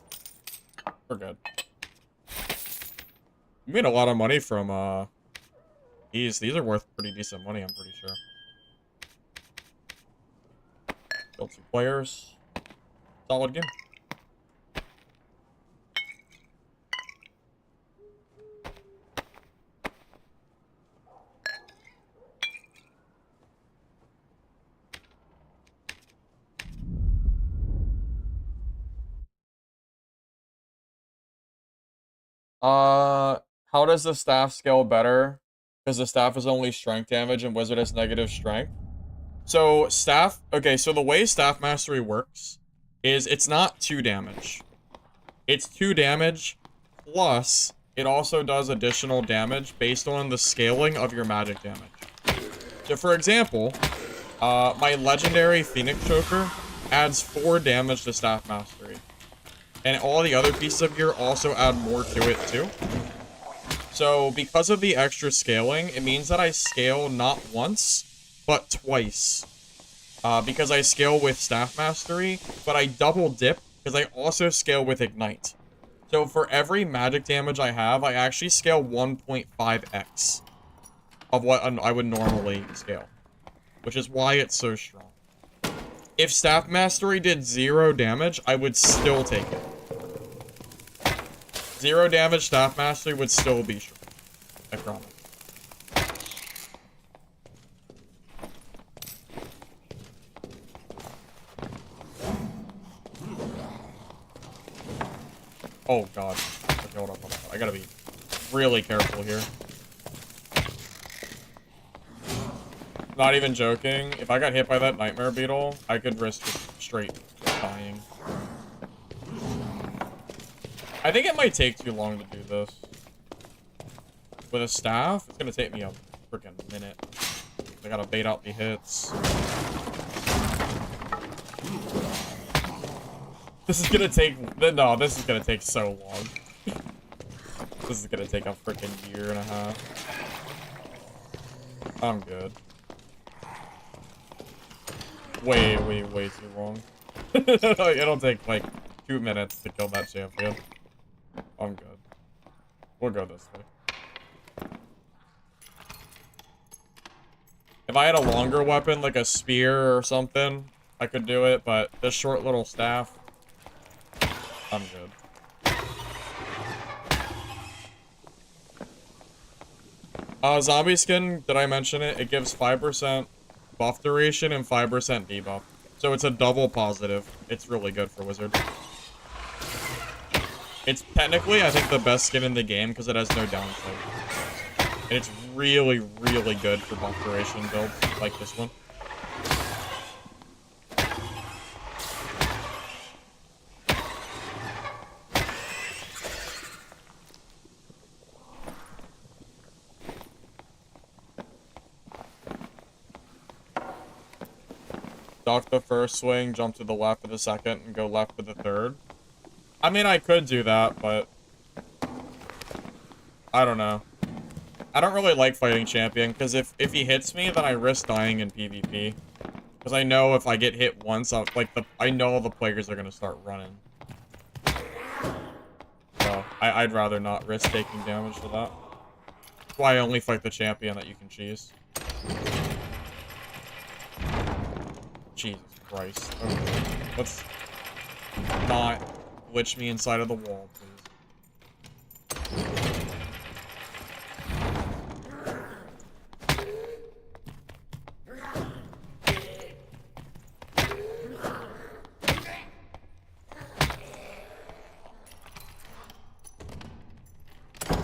Speaker 1: we're good. We made a lot of money from, these are worth pretty decent money, I'm pretty sure. Killed 2 players. Solid game. How does the staff scale better? Because the staff is only strength damage and wizard is negative strength. So staff, okay, so the way staff mastery works is it's not 2 damage. It's 2 damage plus it also does additional damage based on the scaling of your magic damage. So for example, my legendary Phoenix Choker adds 4 damage to staff mastery. And all the other pieces of gear also add more to it too. So because of the extra scaling, it means that I scale not once, but twice. Because I scale with staff mastery, but I double dip because I also scale with ignite. So for every magic damage I have, I actually scale 1.5x of what I would normally scale, which is why it's so strong. If staff mastery did 0 damage, I would still take it. 0 damage staff mastery would still be strong. I promise. Oh god. Okay, hold on. I gotta be really careful here. Not even joking. If I got hit by that nightmare beetle, I could risk just straight dying. I think it might take too long to do this. With a staff, it's gonna take me a freaking minute. I gotta bait out the hits. This is gonna take... No, this is gonna take so long. This is gonna take a freaking year and a half. I'm good. Way too long. It'll take like 2 minutes to kill that champion. I'm good. We'll go this way. If I had a longer weapon, like a spear or something, I could do it, but this short little staff, I'm good. Zombie skin, did I mention it? It gives 5% buff duration and 5% debuff. So it's a double positive. It's really good for wizard. It's technically, I think, the best skin in the game because it has no downside. And it's really good for buff duration builds like this one. Duck the first swing, jump to the left for the second, and go left for the third. I mean, I could do that, but I don't know. I don't really like fighting champion, because if he hits me, then I risk dying in PvP. Because I know if I get hit once, I know the players are gonna start running. So I'd rather not risk taking damage for that. That's why I only fight the champion that you can cheese. Jesus Christ. Okay. Let's not glitch me inside of the wall, please.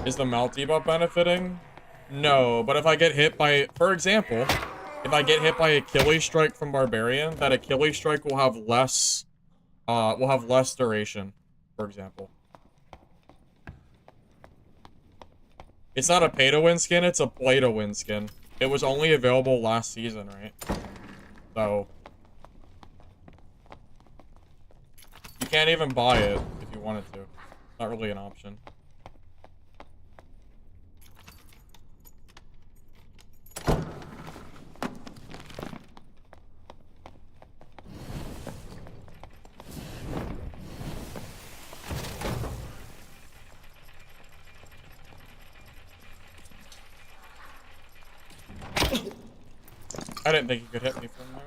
Speaker 1: Is the mount debuff benefiting? No, but if I get hit by, for example, if I get hit by Achilles Strike from Barbarian, that Achilles Strike will have less duration, for example. It's not a pay-to-win skin, it's a play-to-win skin. It was only available last season, right? So you can't even buy it if you wanted to. Not really an option. I didn't think you could hit me from there.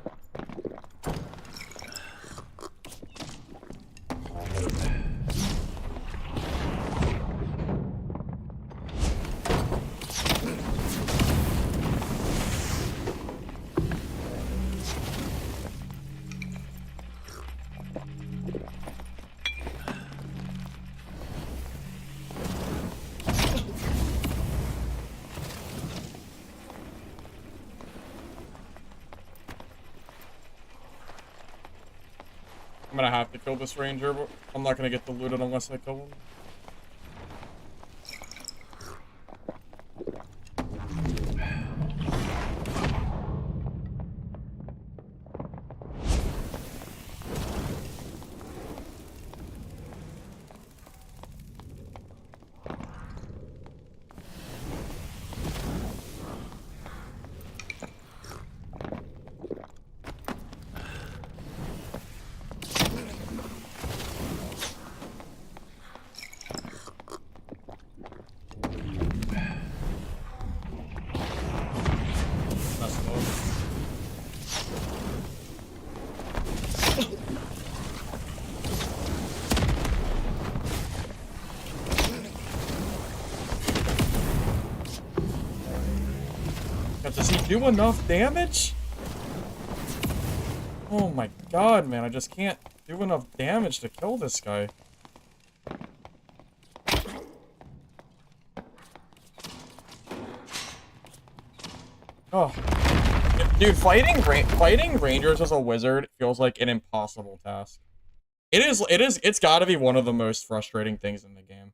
Speaker 1: I'm gonna have to kill this ranger, but I'm not gonna get the looted unless I kill him. Does he do enough damage? Oh my god, man, I just can't do enough damage to kill this guy. Oh. Dude, fighting rangers as a wizard feels like an impossible task. It's gotta be one of the most frustrating things in the game.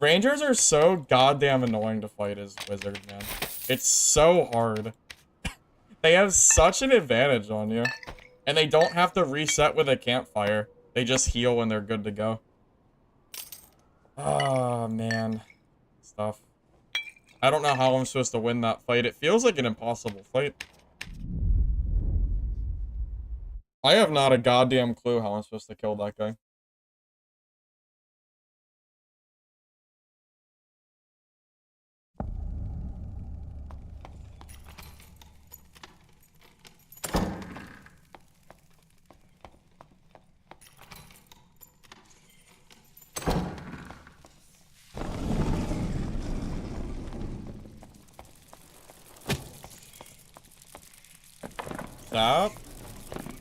Speaker 1: Rangers are so goddamn annoying to fight as wizard, man. It's so hard. They have such an advantage on you. And they don't have to reset with a campfire. They just heal when they're good to go. Oh, man. Stuff. I don't know how I'm supposed to win that fight. It feels like an impossible fight. I have not a goddamn clue how I'm supposed to kill that guy. Zap?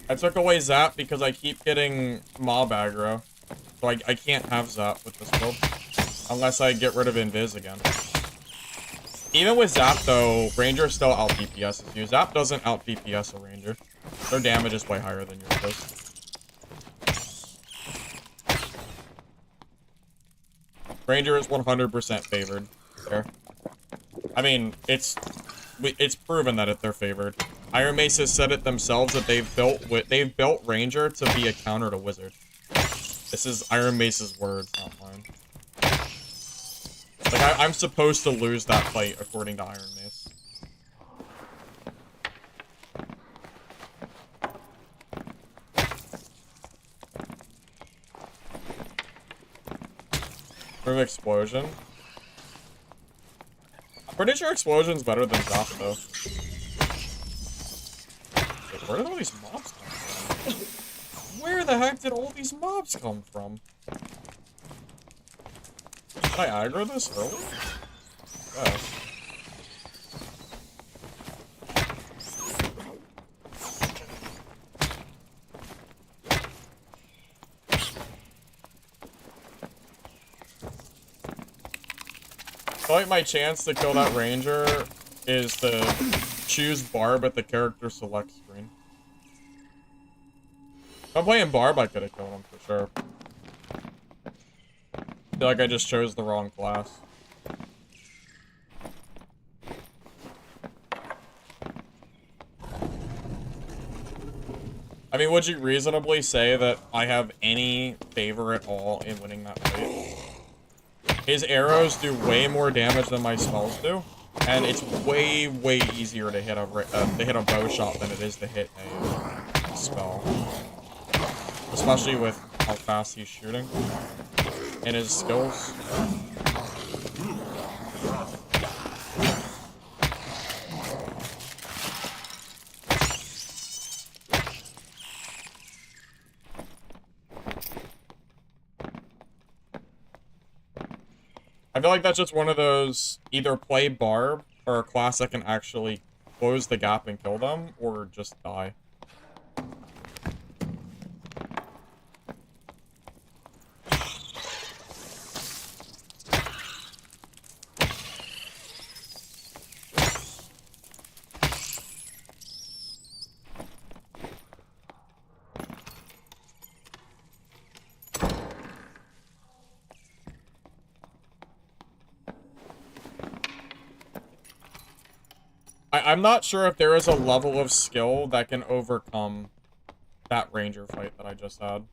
Speaker 1: I took away Zap because I keep getting mob aggro. So I can't have Zap with this build. Unless I get rid of Invis again. Even with Zap though, Ranger still out DPSs you. Zap doesn't out DPS a Ranger. Their damage is way higher than yours does. Ranger is 100% favored there. I mean, it's proven that they're favored. Iron Mace has said it themselves that they've built Ranger to be a counter to Wizard. This is Iron Mace's words, not mine. Like I'm supposed to lose that fight according to Iron Mace. Move explosion. I'm pretty sure explosion's better than zap though. Wait, where did all these mobs come from? Where the heck did all these mobs come from? Did I aggro this early? Yes. I feel like my chance to kill that ranger is to choose Barb at the character select screen. If I'm playing Barb, I could have killed him for sure. I feel like I just chose the wrong class. I mean, would you reasonably say that I have any favor at all in winning that fight? His arrows do way more damage than my spells do, and it's way, way easier to hit a bow shot than it is to hit a spell. Especially with how fast he's shooting and his skills. I feel like that's just one of those, either play Barb or a class that can actually close the gap and kill them, or just die. I'm not sure if there is a level of skill that can overcome that ranger fight that I just had.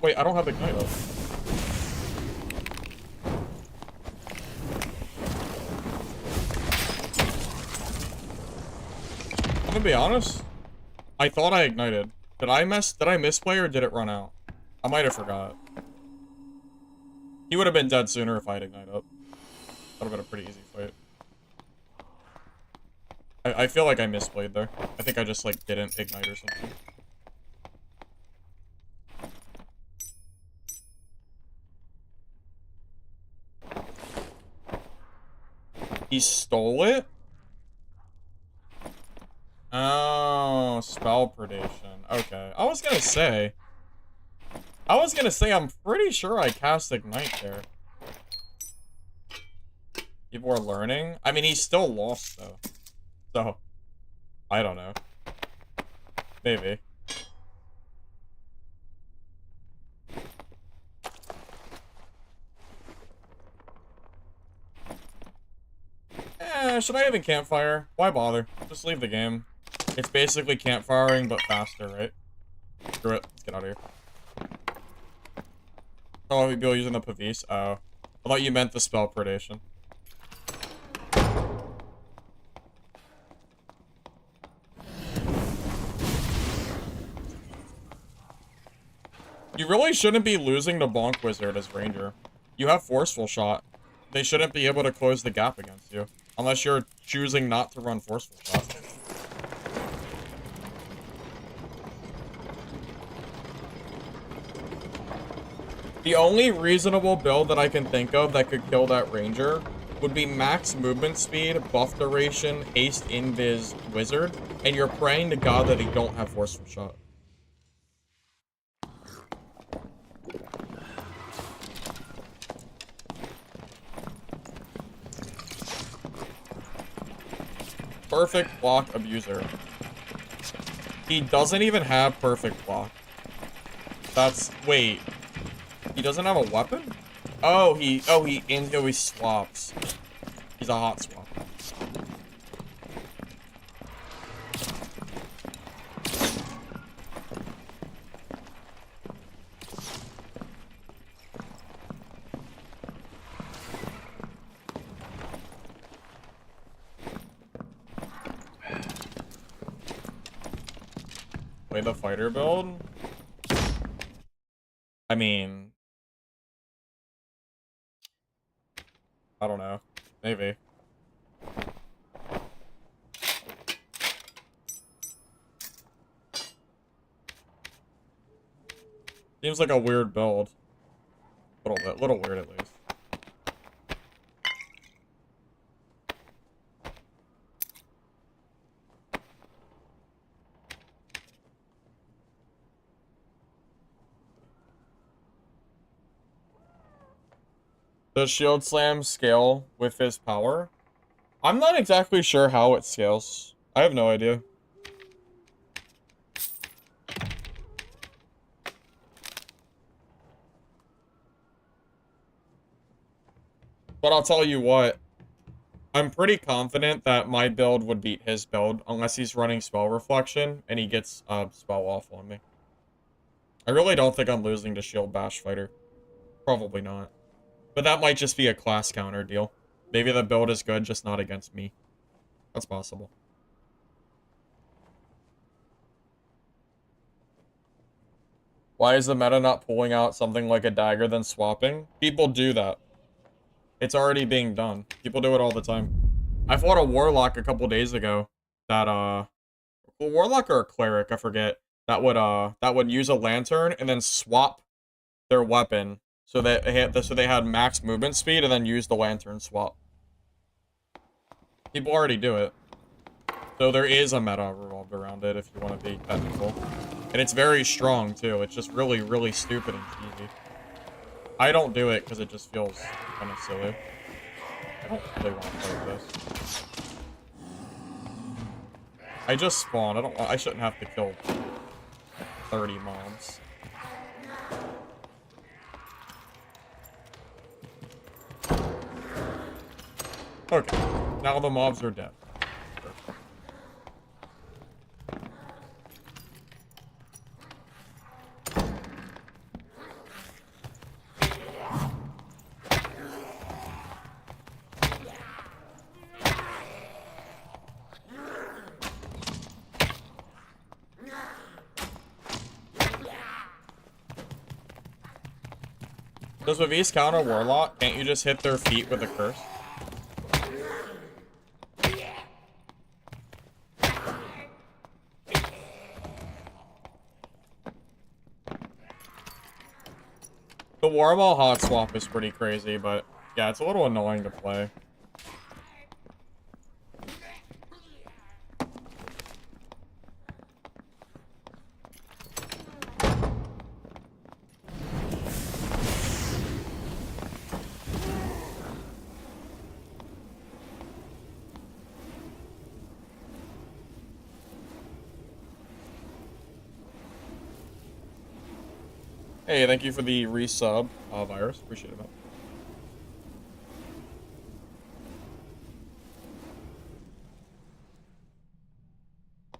Speaker 1: Wait, I don't have Ignite up. I'm gonna be honest. I thought I ignited. Did I misplay or did it run out? I might have forgot. He would have been dead sooner if I had Ignite up. That would have been a pretty easy fight. I feel like I misplayed there. I think I just like didn't ignite or something. He stole it? Oh, spell predation. Okay. I was gonna say, I'm pretty sure I cast Ignite there. People are learning. I mean, he's still lost, though. So, I don't know. Maybe. Should I even campfire? Why bother? Just leave the game. It's basically campfiring, but faster, right? Screw it. Let's get out of here. Oh, people using the Pavis? Oh. I thought you meant the spell predation. You really shouldn't be losing to Bonk Wizard as Ranger. You have Forceful Shot. They shouldn't be able to close the gap against you. Unless you're choosing not to run Forceful Shot. The only reasonable build that I can think of that could kill that Ranger would be max movement speed, buff duration, haste, invis, wizard, and you're praying to God that he don't have Forceful Shot. Perfect block abuser. He doesn't even have perfect block. Wait. He doesn't have a weapon? Oh, he swaps. He's a hot swap. play the fighter build? I mean, I don't know. Maybe. Seems like a weird build. Little weird at least. Does Shield Slam scale with his power? I'm not exactly sure how it scales. I have no idea. But I'll tell you what. I'm pretty confident that my build would beat his build unless he's running Spell Reflection and he gets Spell off on me. I really don't think I'm losing to Shield Bash Fighter. Probably not. But that might just be a class counter deal. Maybe the build is good, just not against me. That's possible. Why is the meta not pulling out something like a dagger then swapping? People do that. It's already being done. People do it all the time. I fought a Warlock a couple days ago that, a Warlock or a Cleric, I forget, that would use a Lantern and then swap their weapon so that they had max movement speed and then use the Lantern swap. People already do it. So there is a meta revolved around it if you want to be technical. And it's very strong too. It's just really, really stupid and cheesy. I don't do it because it just feels kind of silly. I don't really want to play this. I just spawned. I shouldn't have to kill 30 mobs. Okay. Now the mobs are dead. Does Vivis counter Warlock? Can't you just hit their feet with a curse? The Warball hot swap is pretty crazy, but yeah, it's a little annoying to play. Hey, thank you for the resub, Virus. Appreciate it, man.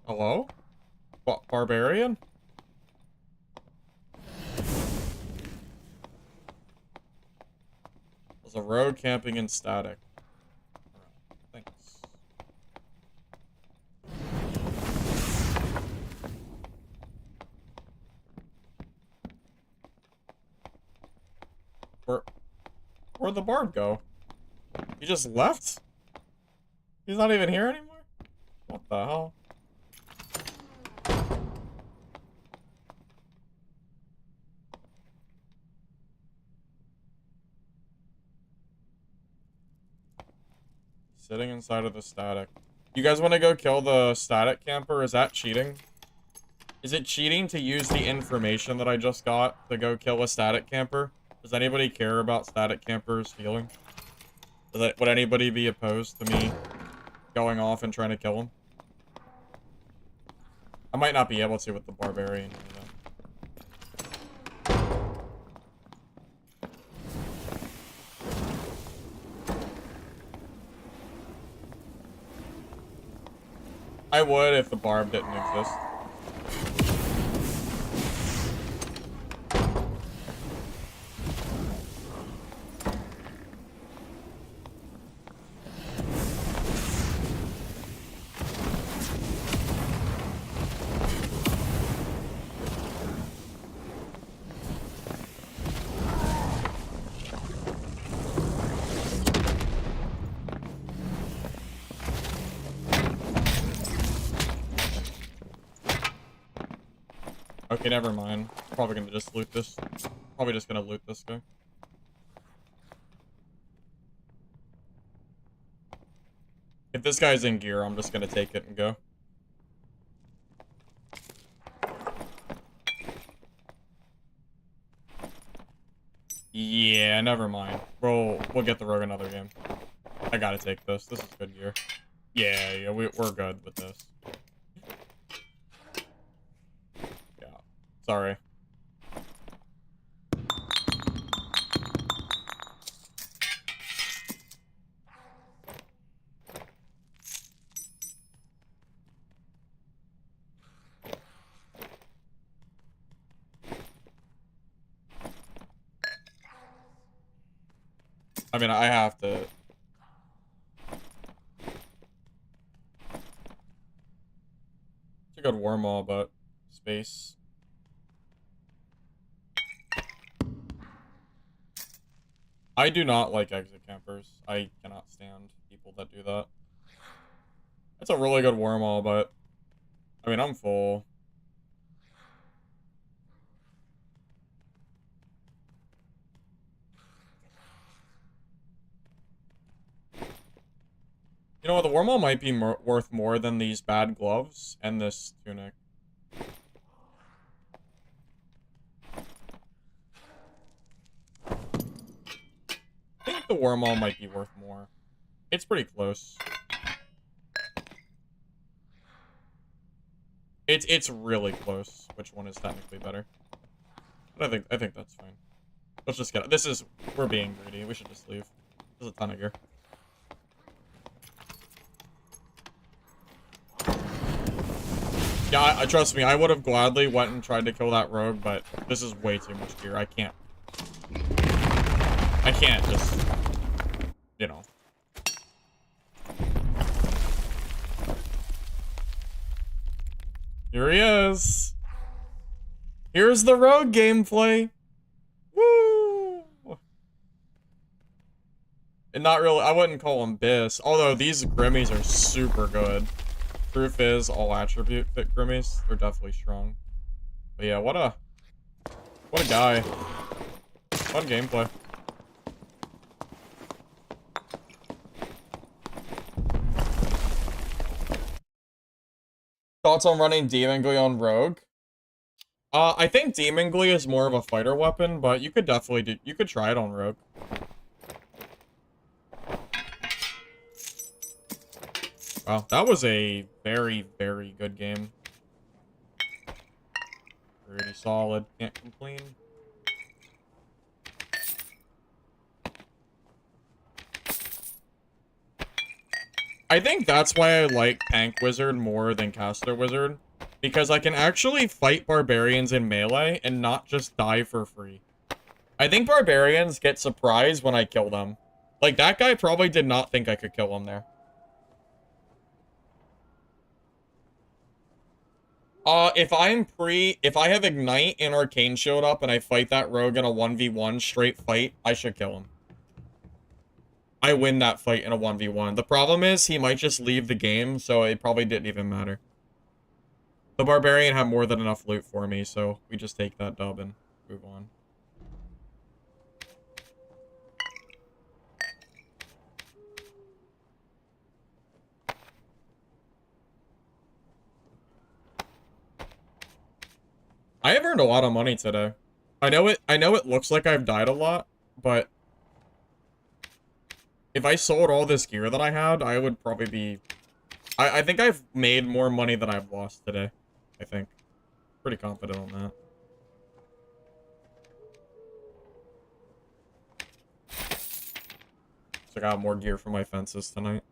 Speaker 1: Hello? What, Barbarian? There's a rogue camping in static. Thanks. Where'd the barb go? He just left? He's not even here anymore? What the hell? Sitting inside of the static. You guys want to go kill the static camper? Is that cheating? Is it cheating to use the information that I just got to go kill a static camper? Does anybody care about static campers healing? Would anybody be opposed to me going off and trying to kill him? I might not be able to with the barbarian. I would if the barb didn't exist. Okay, never mind. Probably gonna just loot this. Probably just gonna loot this guy. If this guy's in gear, I'm just gonna take it and go. Yeah, never mind. We'll get the rogue another game. I gotta take this. This is good gear. Yeah, we're good with this. Yeah. Sorry. I mean, I have to. It's a good wormhole, but space. I do not like exit campers. I cannot stand people that do that. It's a really good wormhole, but I mean, I'm full. You know what? The wormhole might be worth more than these bad gloves and this tunic. I think the wormhole might be worth more. It's pretty close. It's really close. Which one is technically better? But I think that's fine. Let's just get it. We're being greedy. We should just leave. There's a ton of gear. Yeah, I trust me. I would have gladly went and tried to kill that rogue, but this is way too much gear. I can't just, you know. Here he is. Here's the rogue gameplay. Woo! And not really, I wouldn't call him Biss, although these Grimmies are super good. Proof is all attribute fit Grimmies. They're definitely strong. But yeah, what a guy. Fun gameplay. Thoughts on running Demon Glee on Rogue? I think Demon Glee is more of a fighter weapon, but you could definitely you could try it on Rogue. Wow, that was a very, very good game. Pretty solid, can't complain. I think that's why I like Tank Wizard more than Caster Wizard. Because I can actually fight Barbarians in melee and not just die for free. I think Barbarians get surprised when I kill them. Like, that guy probably did not think I could kill him there. If I have Ignite and Arcane Shield up and I fight that rogue in a 1v1 straight fight, I should kill him. I win that fight in a 1v1. The problem is, he might just leave the game, so it probably didn't even matter. The Barbarian had more than enough loot for me, so we just take that dub and move on. I have earned a lot of money today. I know it looks like I've died a lot, but if I sold all this gear that I had, I would probably be... I think I've made more money than I've lost today. I think. Pretty confident on that. So I got more gear for my fences tonight.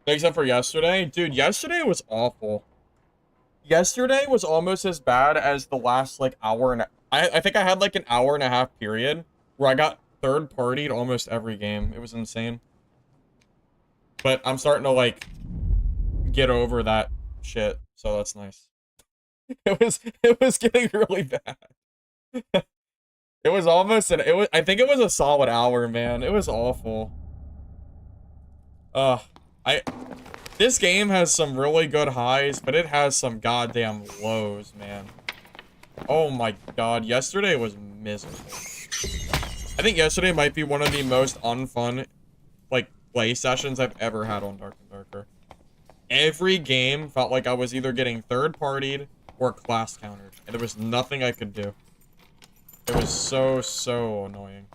Speaker 1: Except for yesterday. Dude, yesterday was awful. Yesterday was almost as bad as the last, like, hour and... I think I had, like, an hour and a half period where I got third-partied almost every game. It was insane. But I'm starting to, like, get over that shit, so that's nice. It was getting really bad. It was almost I think it was a solid hour, man. It was awful. Uh, I this game has some really good highs, but it has some goddamn lows, man. Oh my god, yesterday was miserable. I think yesterday might be one of the most unfun, like, play sessions I've ever had on Dark and Darker. Every game felt like I was either getting third-partied or class countered, and there was nothing I could do. It was so annoying.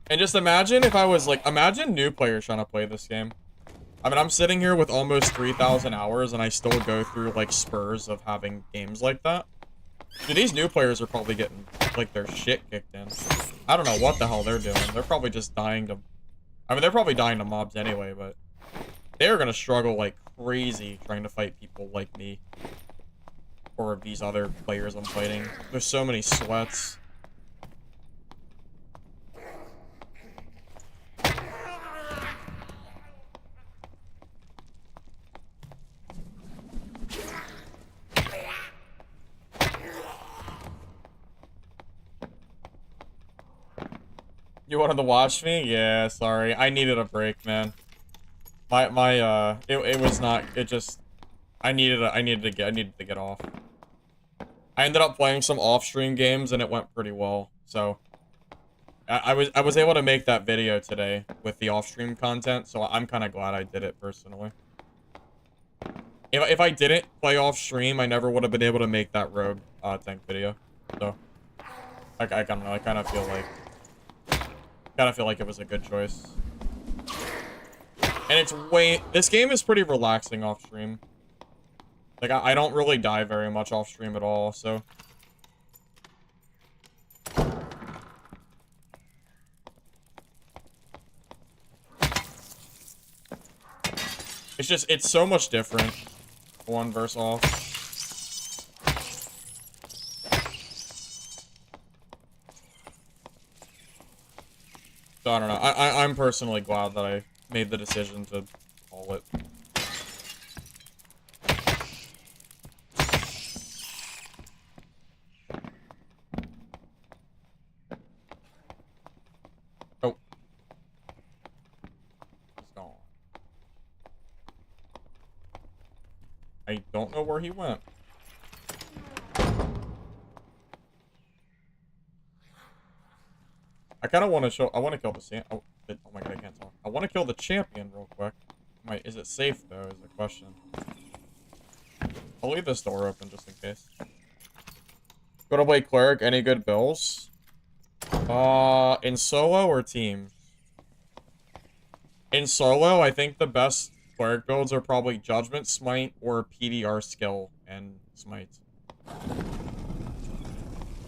Speaker 1: And just imagine if I was like, imagine new players trying to play this game. I mean, I'm sitting here with almost 3,000 hours and I still go through like spurs of having games like that. Dude, these new players are probably getting like their shit kicked in. I don't know what the hell they're doing. They're probably just dying to... I mean, they're probably dying to mobs anyway, but... they're gonna struggle like crazy trying to fight people like me. Or these other players I'm fighting. There's so many sweats. You wanted to watch me? Yeah, sorry. I needed a break, man. It was not, it just, I needed to get off. I ended up playing some off-stream games and it went pretty well, so. I was able to make that video today with the off-stream content, so I'm kind of glad I did it personally. If I didn't play off-stream, I never would have been able to make that rogue tank video. So, I don't know, I kind of feel like it was a good choice. And it's this game is pretty relaxing off-stream. Like, I don't really die very much off-stream at all, so. It's just, it's so much different. On versus off. So I don't know. I'm personally glad that I made the decision to call it. Oh. He's gone. I don't know where he went. I kind of want to show... I want to kill the... Oh my god, I can't talk. I want to kill the champion real quick. Is it safe, though, is the question. I'll leave this door open just in case. Go to play Cleric. Any good bills? In solo or team? In solo, I think the best Cleric builds are probably Judgment, Smite, or PDR skill and Smite.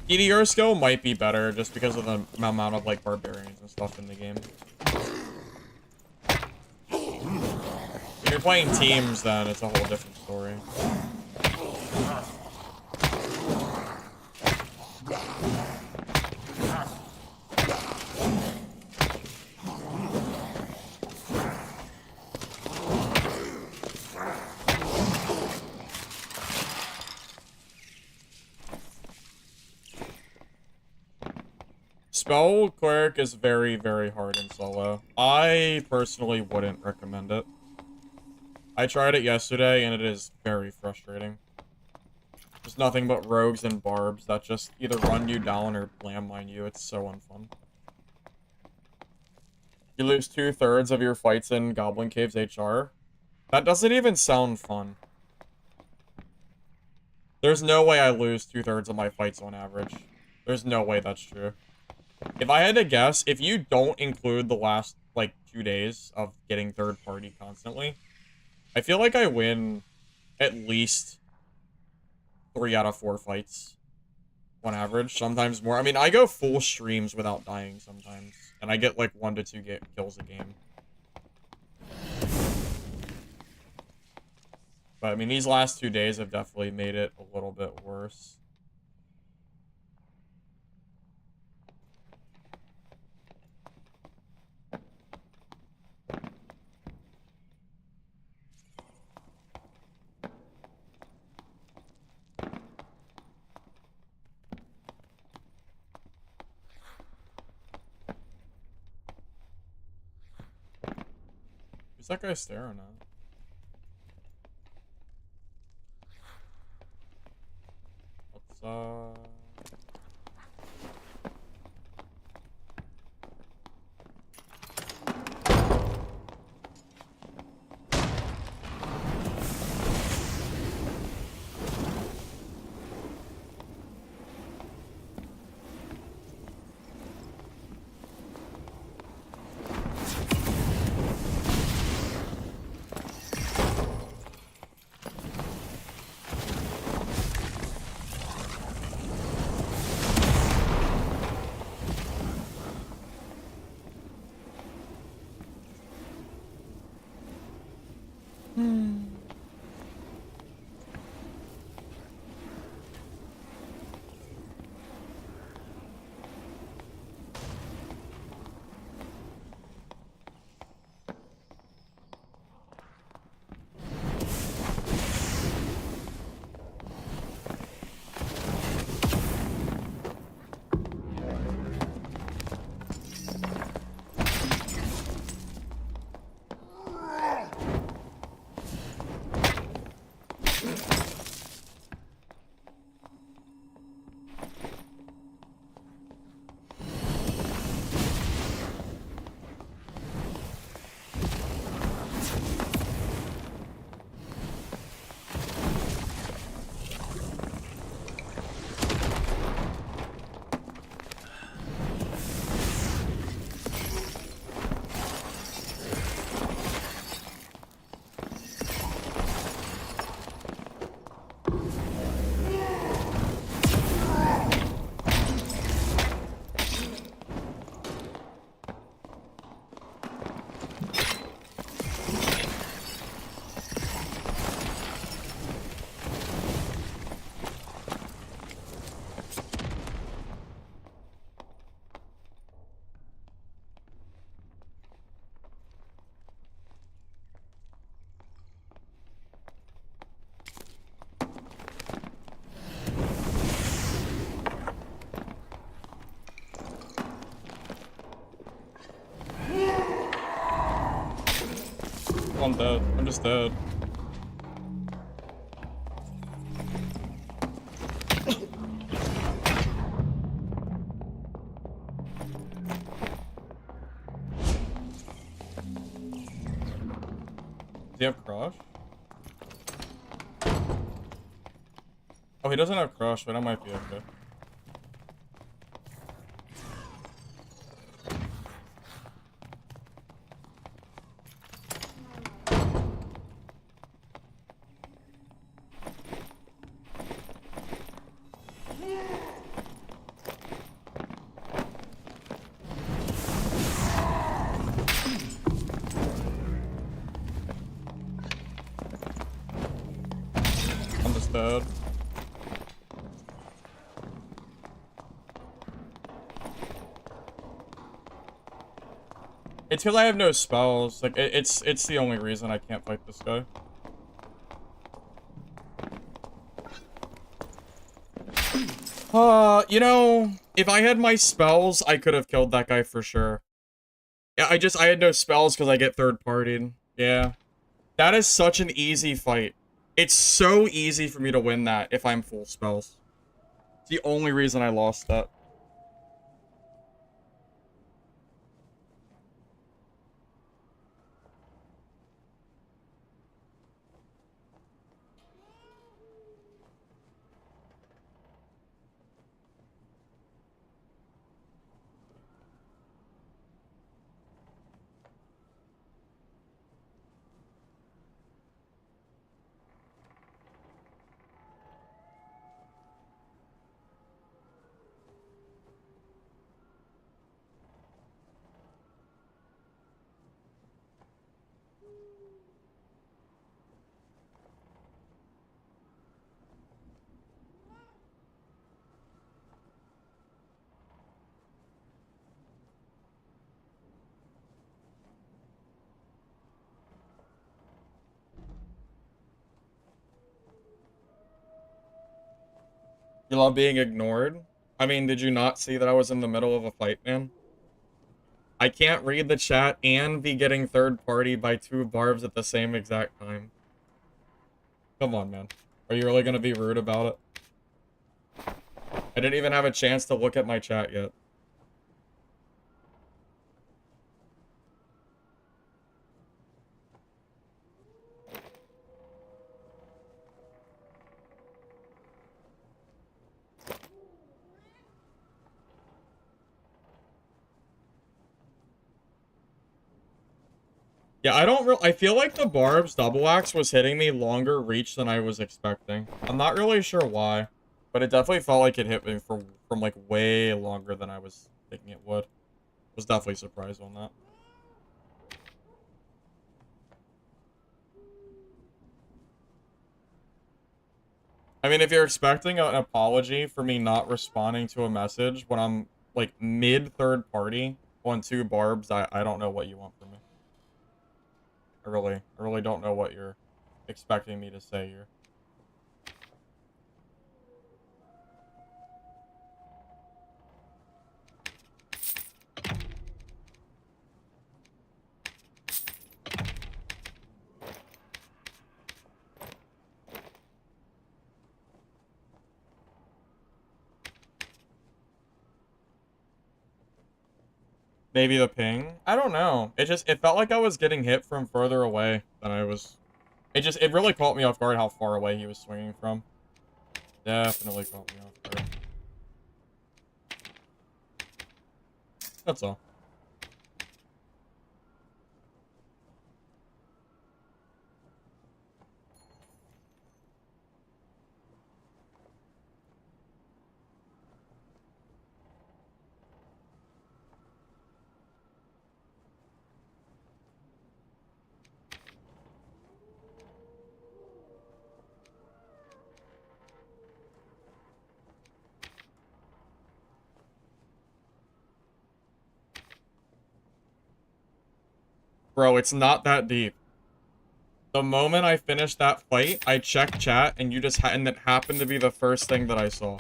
Speaker 1: PDR skill might be better just because of the amount of like barbarians and stuff in the game. If you're playing teams, then it's a whole different story. Spell Cleric is very, very hard in solo. I personally wouldn't recommend it. I tried it yesterday, and it is very frustrating. There's nothing but rogues and barbs that just either run you down or landmine you. It's so unfun. You lose 2/3 of your fights in Goblin Caves HR. That doesn't even sound fun. There's no way I lose 2/3 of my fights on average. There's no way that's true. If I had to guess, if you don't include the last, like, 2 days of getting third party constantly, I feel like I win at least 3 out of 4 fights on average, sometimes more. I mean, I go full streams without dying sometimes, and I get like 1 to 2 kills a game. But I mean, these last 2 days have definitely made it a little bit worse. Who's that guy staring at? What's I'm dead. I'm just dead. Does he have crush? Oh, he doesn't have crush, but I might be okay. I'm just dead. It's because I have no spells. Like, it's the only reason I can't fight this guy. You know, if I had my spells, I could have killed that guy for sure. Yeah, I had no spells because I get third-partied. Yeah. That is such an easy fight. It's so easy for me to win that if I'm full spells. It's the only reason I lost that. You love being ignored? I mean, did you not see that I was in the middle of a fight, man? I can't read the chat and be getting third party by two barbs at the same exact time. Come on, man. Are you really gonna be rude about it? I didn't even have a chance to look at my chat yet. Yeah, I feel like the Barb's double axe was hitting me longer reach than I was expecting. I'm not really sure why, but it definitely felt like it hit me from like way longer than I was thinking it would. Was definitely surprised on that. I mean, if you're expecting an apology for me not responding to a message when I'm like mid third party on two barbs, I don't know what you want from me. I really don't know what you're expecting me to say here. Maybe the ping? I don't know. It felt like I was getting hit from further away than I was. It really caught me off guard how far away he was swinging from. Definitely caught me off guard. That's all. Bro, it's not that deep. The moment I finished that fight, I checked chat, and and it happened to be the first thing that I saw.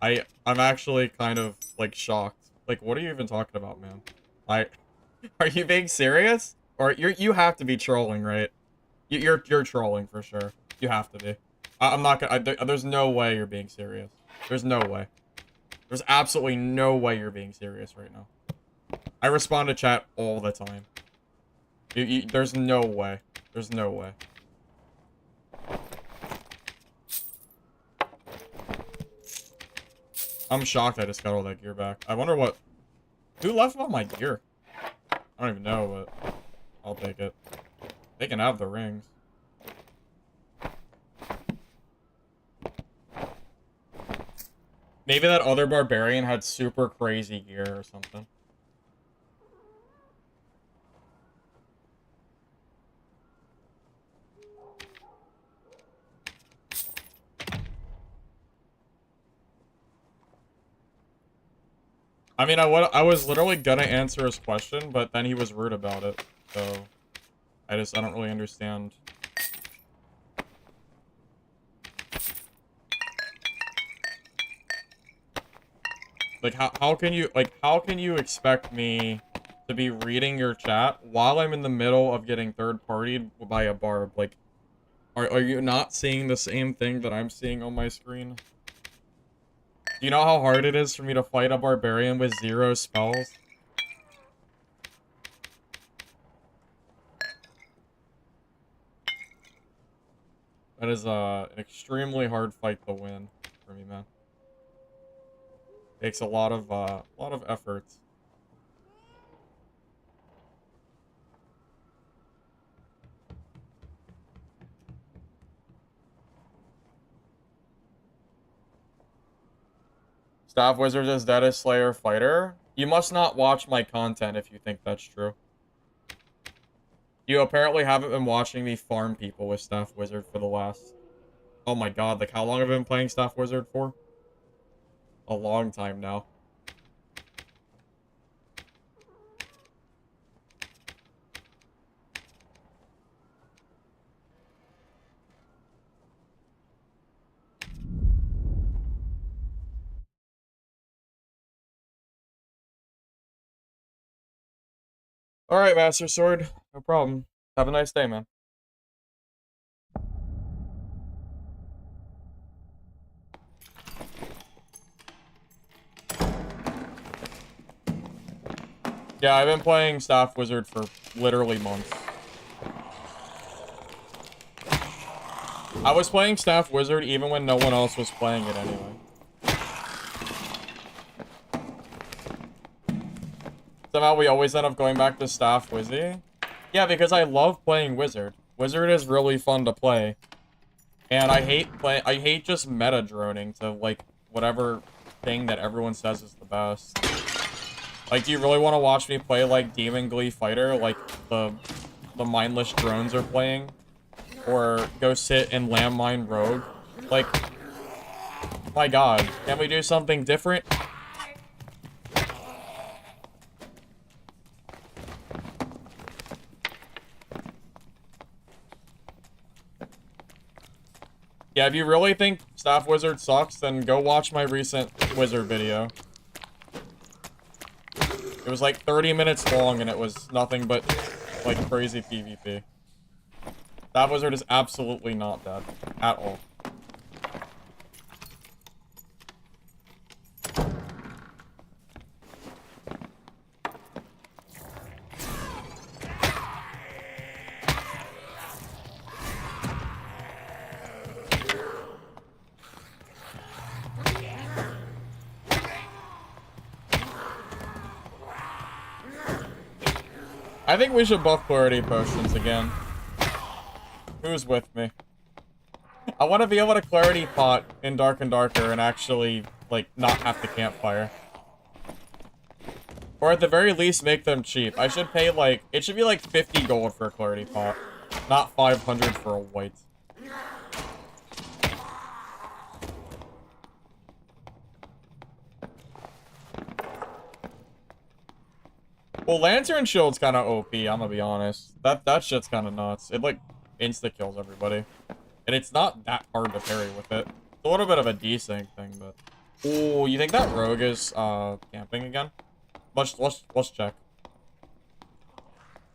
Speaker 1: I'm actually kind of like shocked. Like, what are you even talking about, man? Are you being serious? Or you have to be trolling, right? You're trolling for sure. You have to be. I'm not gonna. There's no way you're being serious. There's no way. There's absolutely no way you're being serious right now. I respond to chat all the time. There's no way. There's no way. I'm shocked I just got all that gear back. I wonder what... Who left all my gear? I don't even know, but... I'll take it. They can have the rings. Maybe that other barbarian had super crazy gear or something. I mean, I was literally gonna answer his question, but then he was rude about it. So, I don't really understand. Like, how can you expect me to be reading your chat while I'm in the middle of getting third-partied by a barb? Like, are you not seeing the same thing that I'm seeing on my screen? Do you know how hard it is for me to fight a barbarian with 0 spells? That is an extremely hard fight to win for me, man. Takes a lot of effort. Staff Wizard is dead as Slayer Fighter? You must not watch my content if you think that's true. You apparently haven't been watching me farm people with Staff Wizard for the last... Oh my god, like how long have I been playing Staff Wizard for? A long time now. Alright, Master Sword. No problem. Have a nice day, man. Yeah, I've been playing Staff Wizard for literally months. I was playing Staff Wizard even when no one else was playing it anyway. Somehow we always end up going back to Staff Wizzy. Yeah, because I love playing Wizard. Wizard is really fun to play. And I hate just meta droning to like whatever thing that everyone says is the best. Like, do you really want to watch me play like Demon Glee Fighter like the mindless drones are playing? Or go sit in Landmine Rogue? Like, my god, can we do something different? Yeah, if you really think Staff Wizard sucks, then go watch my recent Wizard video. It was like 30 minutes long and it was nothing but like crazy PvP. Staff Wizard is absolutely not bad at all. I think we should buff clarity potions again. Who's with me? I want to be able to clarity pot in Dark and Darker and actually, like, not have to campfire. Or at the very least, make them cheap. I should pay, like, it should be like 50 gold for a clarity pot, not 500 for a white. Well, Lantern Shield's kind of OP, I'm gonna be honest. That shit's kind of nuts. It, like, insta-kills everybody. And it's not that hard to parry with it. It's a little bit of a desync thing, but... Ooh, you think that rogue is, camping again? Let's check.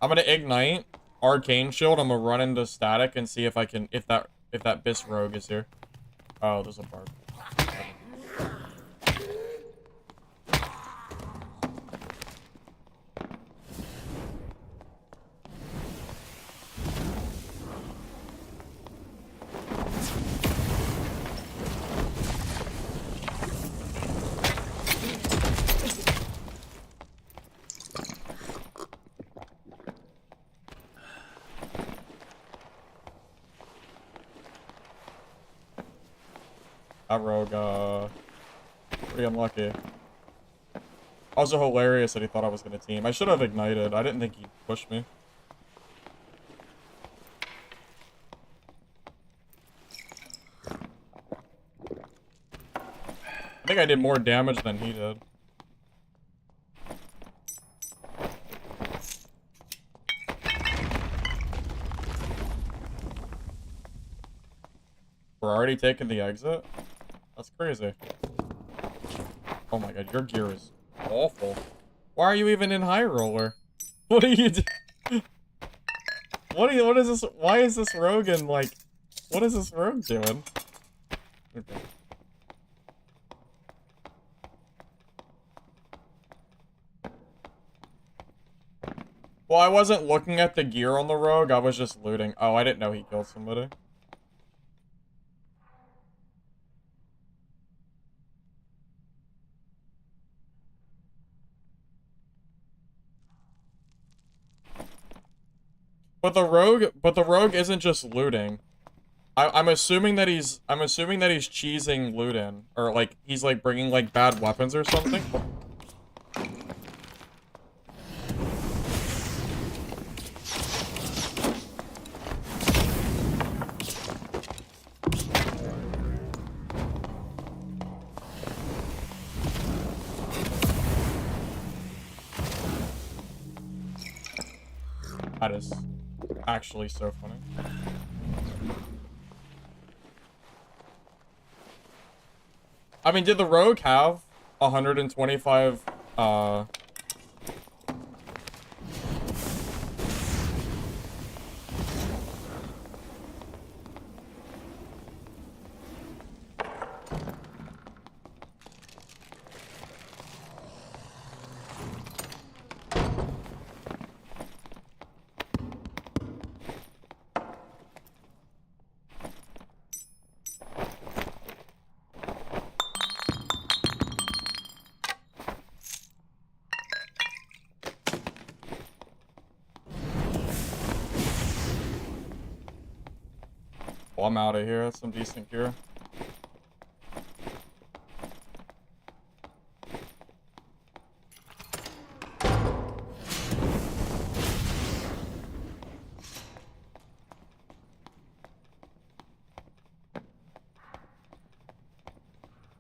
Speaker 1: I'm gonna ignite Arcane Shield. I'm gonna run into static and see if I can... If that Bis rogue is here. Oh, there's a bard. That rogue, pretty unlucky. Also hilarious that he thought I was gonna team. I should have ignited. I didn't think he'd push me. I think I did more damage than he did. We're already taking the exit? That's crazy. Oh my god, your gear is awful. Why are you even in High Roller? What are you doing? What is this? Why is this Rogan like, what is this rogue doing? Okay. Well, I wasn't looking at the gear on the rogue, I was just looting. Oh, I didn't know he killed somebody. But the rogue isn't just looting. I'm assuming that he's cheesing loot in, or like he's like bringing like bad weapons or something. That is actually so funny. I mean, did the rogue have 125, Well, I'm out of here. That's some decent gear.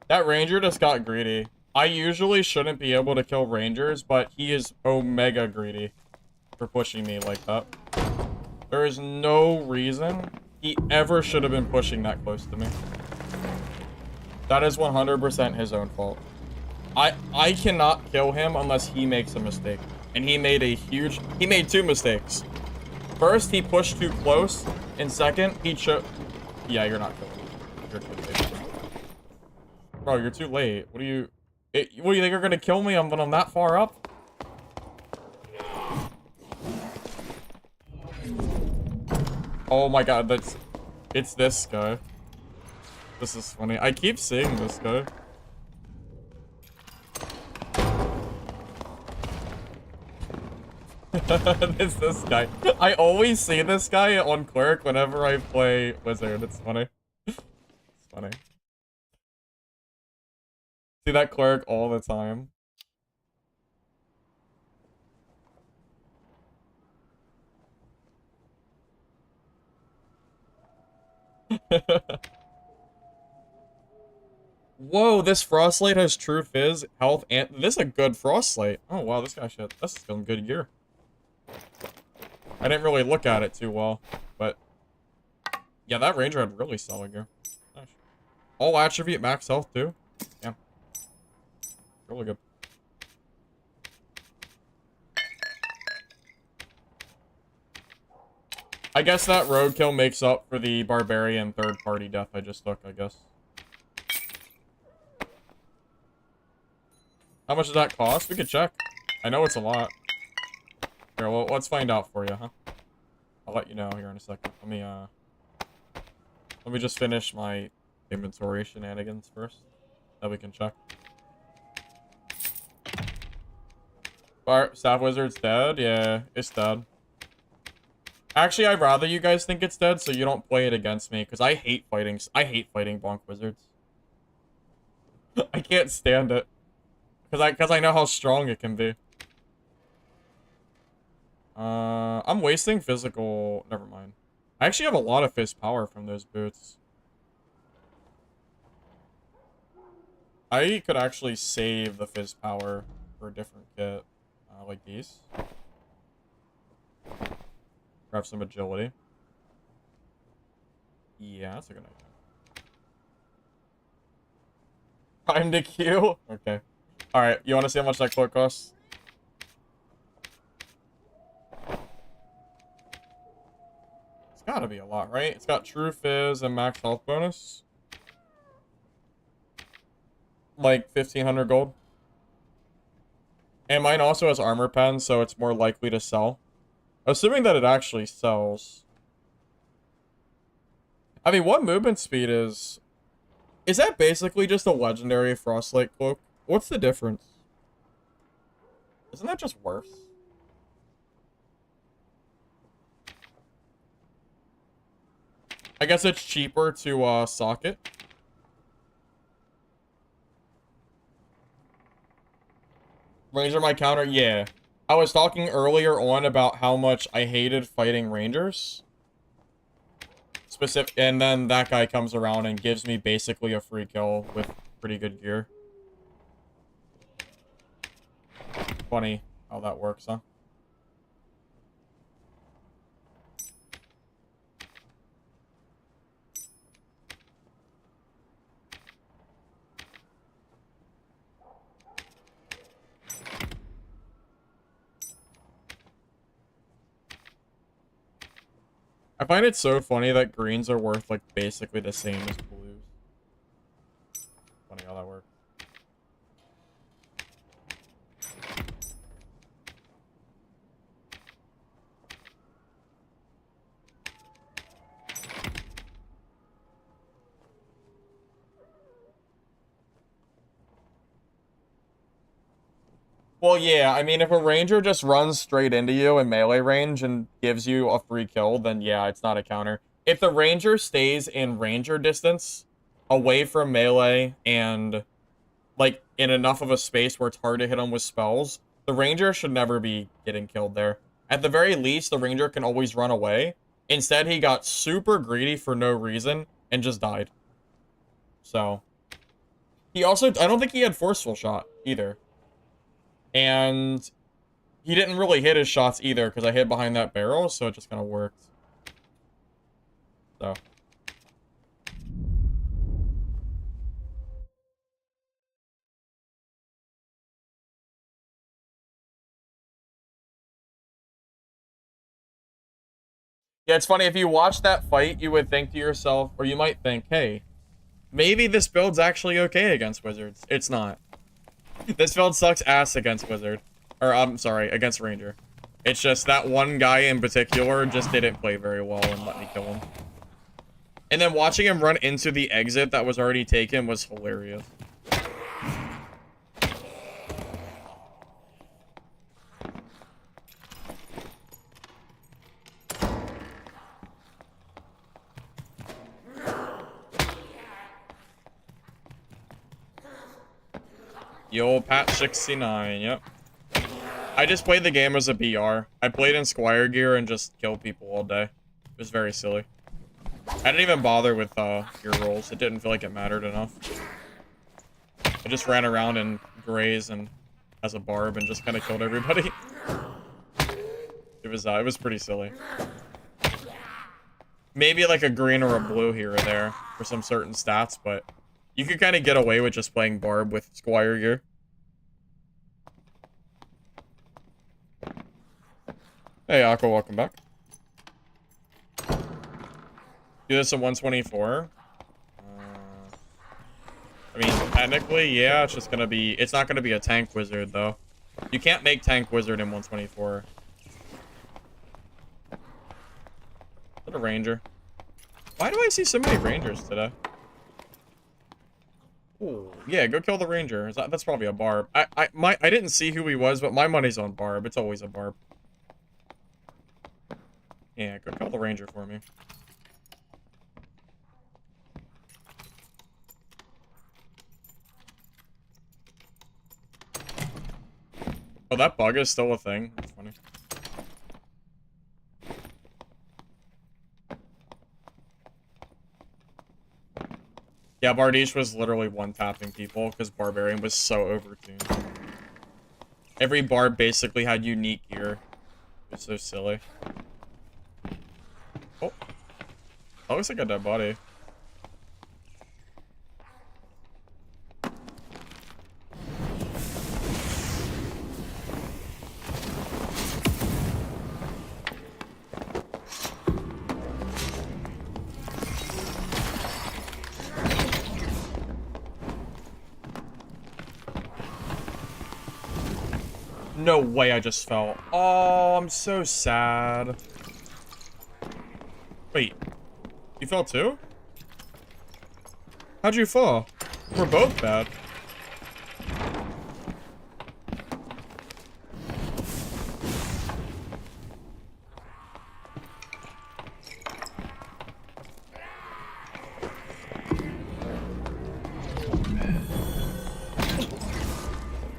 Speaker 1: That ranger just got greedy. I usually shouldn't be able to kill rangers, but he is omega greedy for pushing me like that. There is no reason he ever should have been pushing that close to me. That is 100% his own fault. I cannot kill him unless he makes a mistake. And he made he made two mistakes. First, he pushed too close. And second, yeah, you're not killing me. You're too late. Bro, you're too late. What do you think you're gonna kill me when I'm that far up? Oh my god, it's this guy. This is funny. I keep seeing this guy. this guy. I always see this guy on Cleric whenever I play Wizard. It's funny. It's funny. See that Cleric all the time. Whoa, this Frostlight has True Fizz, health, and this is a good Frostlight. Oh wow, this guy shit. This is some good gear. I didn't really look at it too well, but yeah, that Ranger had really solid gear. Nice. All attribute max health too. Yeah. Really good. I guess that roadkill makes up for the barbarian third-party death I just took, I guess. How much does that cost? We could check. I know it's a lot. Here, well, let's find out for you, huh? I'll let you know here in a second. Let me just finish my inventory shenanigans first. Then we can check. Staff Wizard's dead? Yeah, it's dead. Actually, I'd rather you guys think it's dead so you don't play it against me, because I hate fighting Bonk Wizards. I can't stand it. Because I know how strong it can be. I'm wasting physical... Never mind. I actually have a lot of fizz power from those boots. I could actually save the fizz power for a different kit. Like these. Grab some agility. Yeah, that's a good idea. Time to queue? Okay. Alright, you want to see how much that cloak costs? It's gotta be a lot, right? It's got True Fizz and max health bonus. Like 1,500 gold. And mine also has armor pen, so it's more likely to sell. Assuming that it actually sells. I mean, what movement speed is... Is that basically just a legendary Frostlight cloak? What's the difference? Isn't that just worse? I guess it's cheaper to socket. Ranger my counter? Yeah. I was talking earlier on about how much I hated fighting Rangers. And then that guy comes around and gives me basically a free kill with pretty good gear. Funny how that works, huh? I find it so funny that greens are worth, like, basically the same as blues. Funny how that works. Well, yeah, I mean, if a ranger just runs straight into you in melee range and gives you a free kill, then yeah, it's not a counter. if the Ranger stays in Ranger distance, away from melee, and, like, in enough of a space where it's hard to hit him with spells, the Ranger should never be getting killed there. At the very least, the Ranger can always run away. Instead, he got super greedy for no reason and just died. So, he also, I don't think he had Forceful Shot either. And he didn't really hit his shots either because I hid behind that barrel, so it just kind of worked. So. Yeah, it's funny, if you watch that fight, you would think to yourself, or you might think, hey, maybe this build's actually okay against Wizards. It's not. This build sucks ass against Wizard. Or, I'm sorry, against Ranger. It's just that one guy in particular just didn't play very well and let me kill him. And then watching him run into the exit that was already taken was hilarious. Yo, patch 69, yep. I just played the game as a BR. I played in Squire gear and just killed people all day. It was very silly. I didn't even bother with gear rolls. It didn't feel like it mattered enough. I just ran around in grays and as a barb and just kind of killed everybody. It was pretty silly. Maybe like a green or a blue here or there for some certain stats, but you could kind of get away with just playing barb with Squire gear. Hey, Aqua, welcome back. Do this at 124. I mean, technically, yeah, it's just gonna be... It's not gonna be a tank wizard, though. You can't make tank wizard in 124. Is that a ranger? Why do I see so many rangers today? Ooh, yeah, go kill the ranger. That's probably a barb. I didn't see who he was, but my money's on barb. It's always a barb. Yeah, go kill the ranger for me. Oh, that bug is still a thing. That's funny. Yeah, Bardiche was literally one-tapping people because Barbarian was so overtuned. Every barb basically had unique gear. It was so silly. Oh. That looks like a dead body. No way I just fell. Oh, I'm so sad. Wait. You fell too? How'd you fall? We're both bad.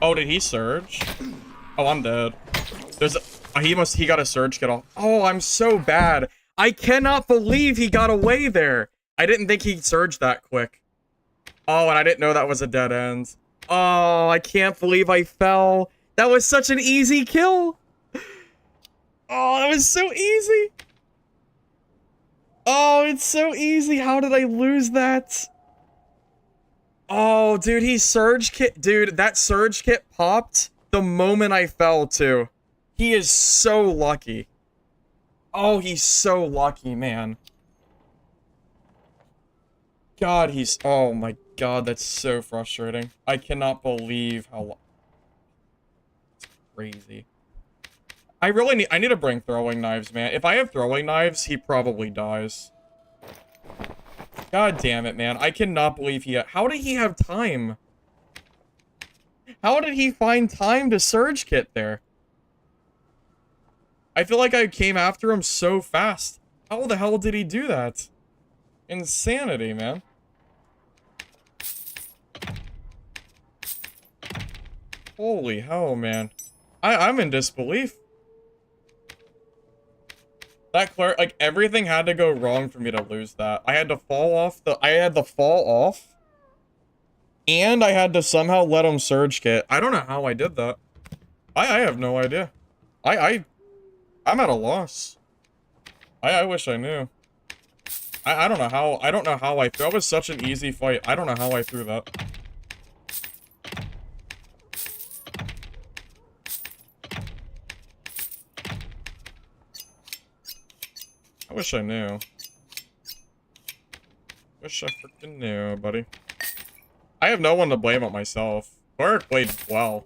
Speaker 1: Oh, did he surge? Oh, I'm dead. There's a, he got a surge get off. Oh, I'm so bad. I cannot believe he got away there. I didn't think he'd surge that quick. Oh, and I didn't know that was a dead end. Oh, I can't believe I fell. That was such an easy kill. Oh, that was so easy. Oh, it's so easy. How did I lose that? Oh, dude, he surge kit. Dude, that surge kit popped the moment I fell, too. He is so lucky. Oh, he's so lucky, man. God, he's... Oh, my God, that's so frustrating. I cannot believe how... It's crazy. I need to bring throwing knives, man. If I have throwing knives, he probably dies. God damn it, man. I cannot believe he... How did he have time? How did he find time to surge kit there? I feel like I came after him so fast. How the hell did he do that? Insanity, man. Holy hell, man. I'm in disbelief. That clear, like, everything had to go wrong for me to lose that. I had to fall off and I had to somehow let him surge kit. I don't know how I did that. I have no idea. I'm at a loss. I wish I knew. I don't know how, that was such an easy fight. I don't know how I threw that. I wish I knew. Wish I freaking knew, buddy. I have no one to blame but myself. Cleric played well.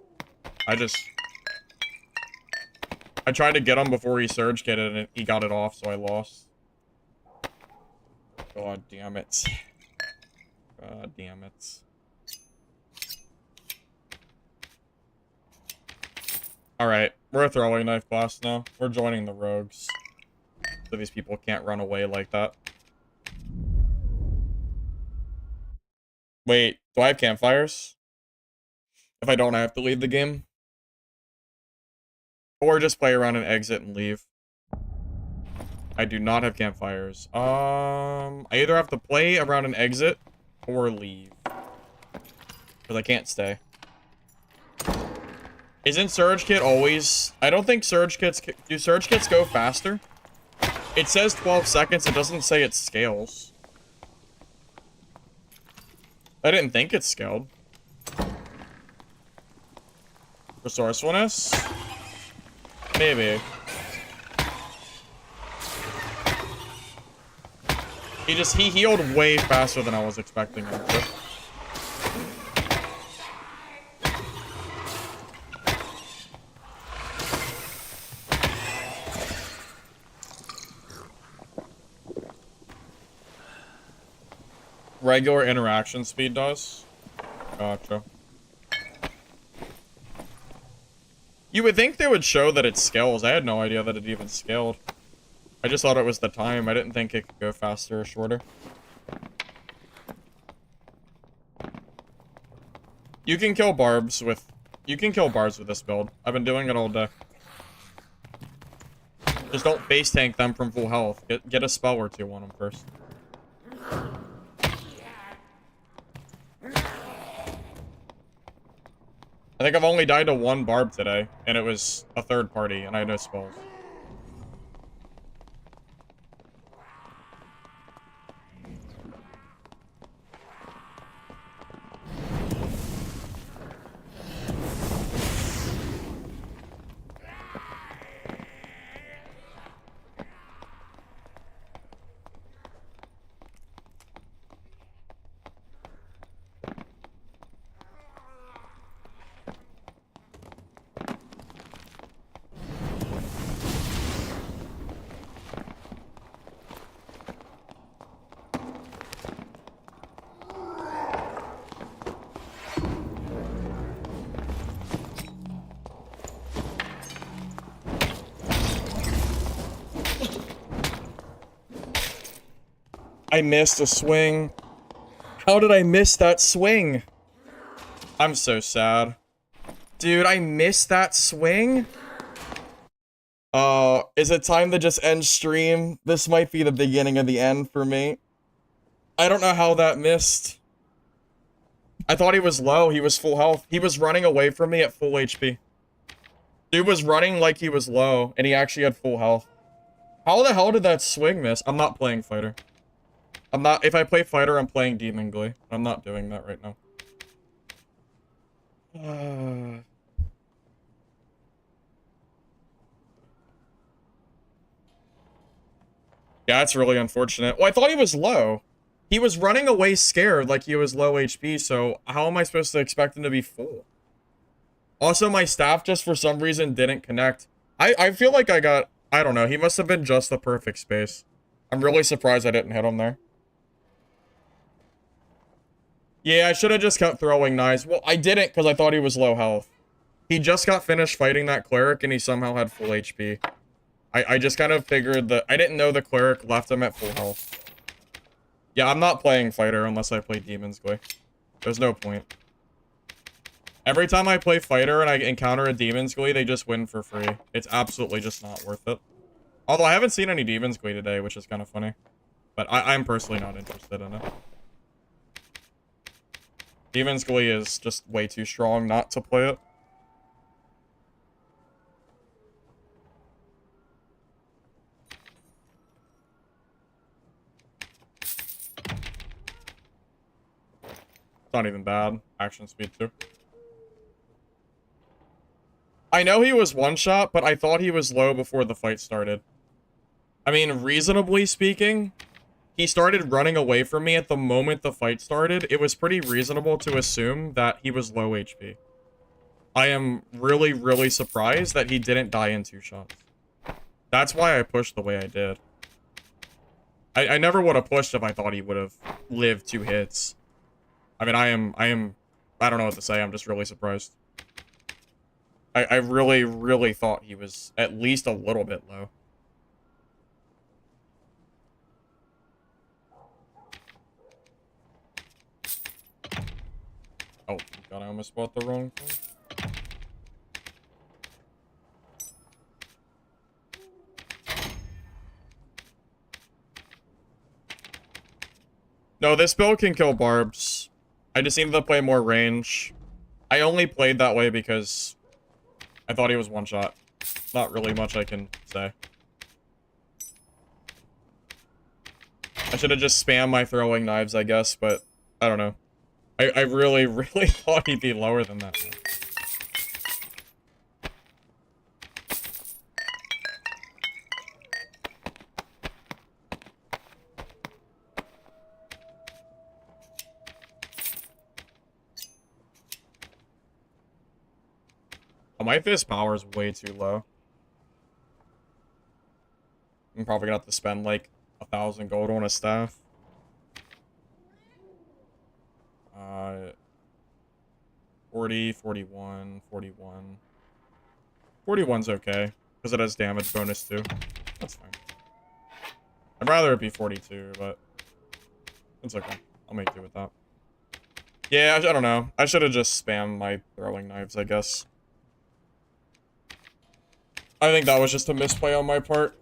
Speaker 1: I tried to get him before he surge kitted and he got it off, so I lost. God damn it. God damn it. Alright, we're a throwing knife class now. We're joining the rogues. So these people can't run away like that. Wait, do I have campfires? If I don't, I have to leave the game? Or just play around and exit and leave. I do not have campfires. I either have to play around and exit or leave. Because I can't stay. Isn't surge kit always... I don't think surge kits... Do surge kits go faster? It says 12 seconds. It doesn't say it scales. I didn't think it scaled. Resourcefulness? Maybe. He healed way faster than I was expecting him to. Regular interaction speed does? Gotcha. You would think they would show that it scales. I had no idea that it even scaled. I just thought it was the time. I didn't think it could go faster or shorter. You can kill barbs with... You can kill barbs with this build. I've been doing it all day. Just don't base tank them from full health. Get a spell or two on them first. I think I've only died to one barb today, and it was a third party, and I had no spells. I missed a swing. How did I miss that swing? I'm so sad. Dude, I missed that swing? Is it time to just end stream? This might be the beginning of the end for me. I don't know how that missed. I thought he was low. He was full health. He was running away from me at full HP. Dude was running like he was low, and he actually had full health. How the hell did that swing miss? I'm not playing fighter. I'm not, if I play fighter, I'm playing Demon Glee. I'm not doing that right now. Yeah, it's really unfortunate. Well, I thought he was low. He was running away scared like he was low HP, so how am I supposed to expect him to be full? Also, my staff just for some reason didn't connect. I feel like I got, I don't know, he must have been just the perfect space. I'm really surprised I didn't hit him there. Yeah, I should have just kept throwing knives. Well, I didn't because I thought he was low health. He just got finished fighting that cleric and he somehow had full HP. I just kind of figured that I didn't know the cleric left him at full health. Yeah, I'm not playing fighter unless I play Demon's Glee. There's no point. Every time I play fighter and I encounter a Demon's Glee, they just win for free. It's absolutely just not worth it. Although I haven't seen any Demon's Glee today, which is kind of funny. But I'm personally not interested in it. Demon's Glee is just way too strong not to play it. It's not even bad. Action speed too. I know he was one shot, but I thought he was low before the fight started. I mean, reasonably speaking, he started running away from me at the moment the fight started. It was pretty reasonable to assume that he was low HP. I am really, really surprised that he didn't die in 2 shots. That's why I pushed the way I did. I never would have pushed if I thought he would have lived 2 hits. I mean, I don't know what to say. I'm just really surprised. I really, really thought he was at least a little bit low. Oh, God, I almost bought the wrong thing. No, this build can kill barbs. I just needed to play more range. I only played that way because I thought he was one shot. Not really much I can say. I should have just spammed my throwing knives, I guess, but I don't know. I really, really thought he'd be lower than that. Oh, my fist power is way too low. I'm probably gonna have to spend like 1,000 gold on a staff. 40, 41, 41. 41's okay, because it has damage bonus too. That's fine. I'd rather it be 42, but it's okay. I'll make do with that. Yeah, I don't know. I should have just spammed my throwing knives, I guess. I think that was just a misplay on my part.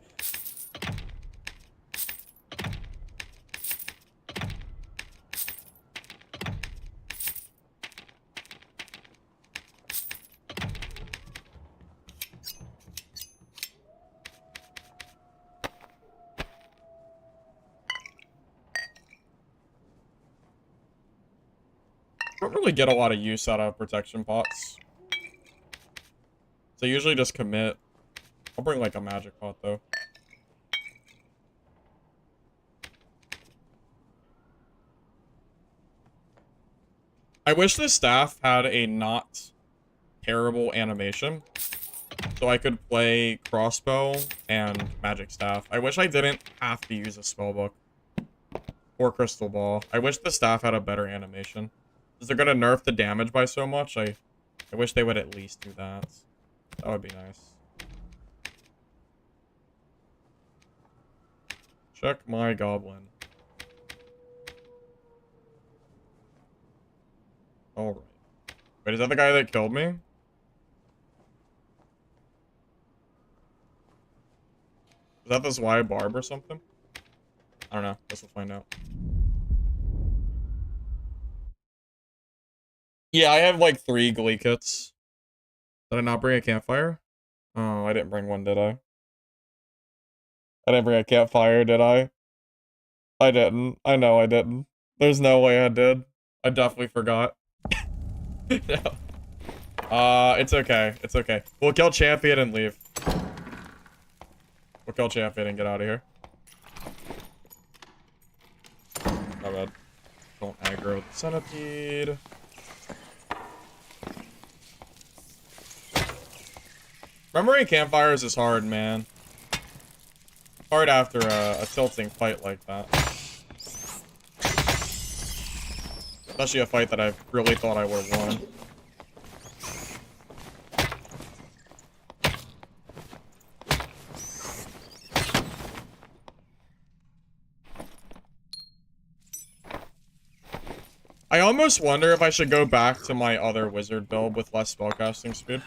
Speaker 1: Don't really get a lot of use out of protection pots. So usually just commit. I'll bring like a magic pot though. I wish this staff had a not terrible animation. So I could play crossbow and magic staff. I wish I didn't have to use a spellbook. Or crystal ball. I wish the staff had a better animation. Because they're gonna nerf the damage by so much. I wish they would at least do that. That would be nice. Check my goblin. Alright. Wait, is that the guy that killed me? Is that this Y barb or something? I don't know. Guess we'll find out. Yeah, I have like 3 glee kits. Did I not bring a campfire? Oh, I didn't bring one, did I? I didn't bring a campfire, did I? I didn't. I know I didn't. There's no way I did. I definitely forgot. No. It's okay. It's okay. We'll kill champion and leave. We'll kill champion and get out of here. My bad. Don't aggro the centipede. Remembering campfires is hard, man. Hard after a tilting fight like that. Especially a fight that I really thought I would have won. almost wonder if I should go back to my other wizard build with less spellcasting speed.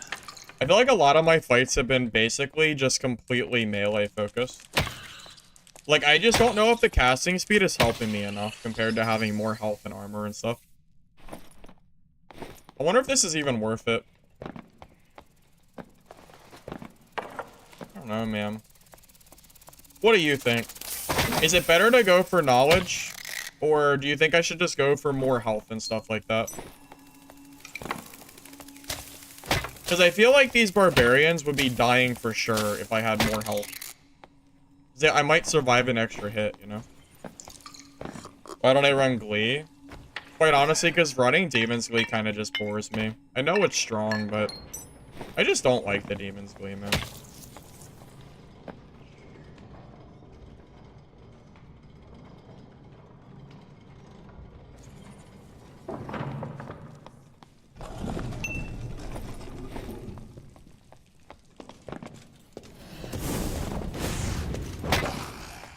Speaker 1: I feel like a lot of my fights have been basically just completely melee focused. Like, I just don't know if the casting speed is helping me enough compared to having more health and armor and stuff. I wonder if this is even worth it. I don't know, man. What do you think? Is it better to go for knowledge? Or do you think I should just go for more health and stuff like that? Because I feel like these barbarians would be dying for sure if I had more health. I might survive an extra hit, you know? Why don't I run Glee? Quite honestly, because running Demon's Glee kind of just bores me. I know it's strong, but I just don't like the Demon's Glee, man.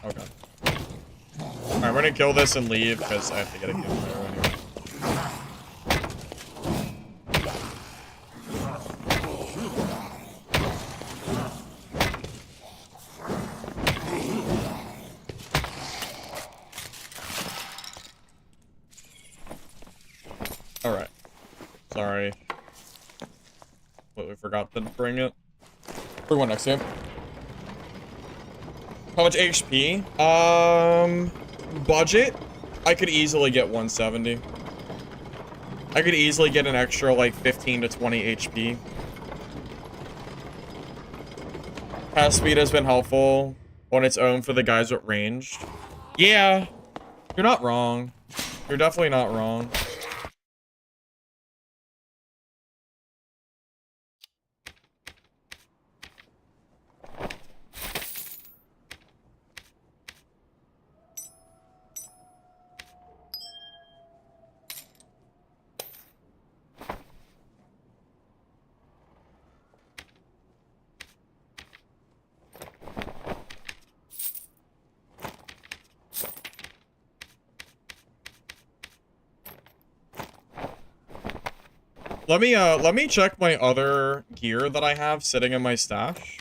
Speaker 1: Okay. Alright, we're gonna kill this and leave, because I have to get a kill there anyway. Alright. Sorry. But we forgot to bring it. Bring one next game. How much HP? Budget? I could easily get 170. I could easily get an extra, like, 15 to 20 HP. Pass speed has been helpful on its own for the guys with ranged. Yeah. You're not wrong. You're definitely not wrong. Let me check my other gear that I have sitting in my stash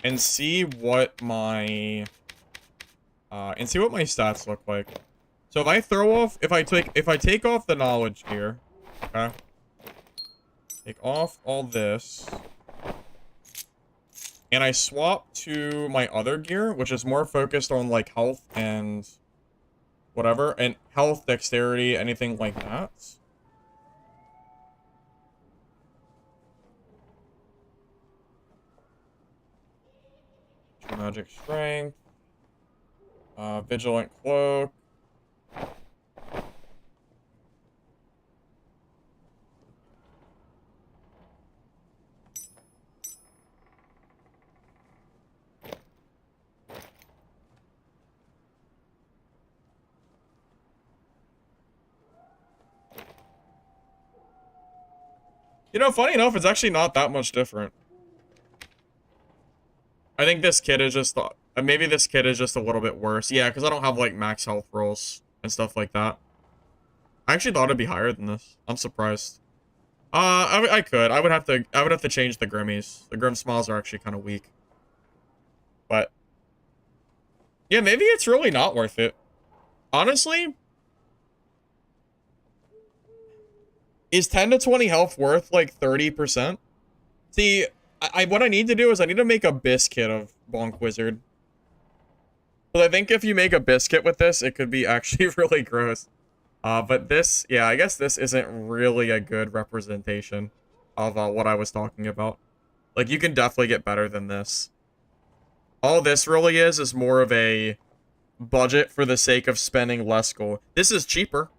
Speaker 1: and see what my stats look like. So if I take off the knowledge gear, okay? Take off all this. And I swap to my other gear, which is more focused on like health and whatever, and health, dexterity, anything like that. Magic strength. Vigilant cloak. You know, funny enough, it's actually not that much different. I think this kit is just, maybe this kit is just a little bit worse. Yeah, because I don't have, like, max health rolls and stuff like that. I actually thought it'd be higher than this. I'm surprised. I could. I would have to change the Grimmies. The Grim Smiles are actually kind of weak. But, yeah, maybe it's really not worth it. Honestly, is 10 to 20 health worth, like, 30%? See, what I need to do is I need to make a biscuit of Bonk Wizard. But I think if you make a biscuit with this, it could be actually really gross. But this, yeah, I guess this isn't really a good representation of what I was talking about. Like, you can definitely get better than this. All this really is more of a budget for the sake of spending less gold. This is cheaper.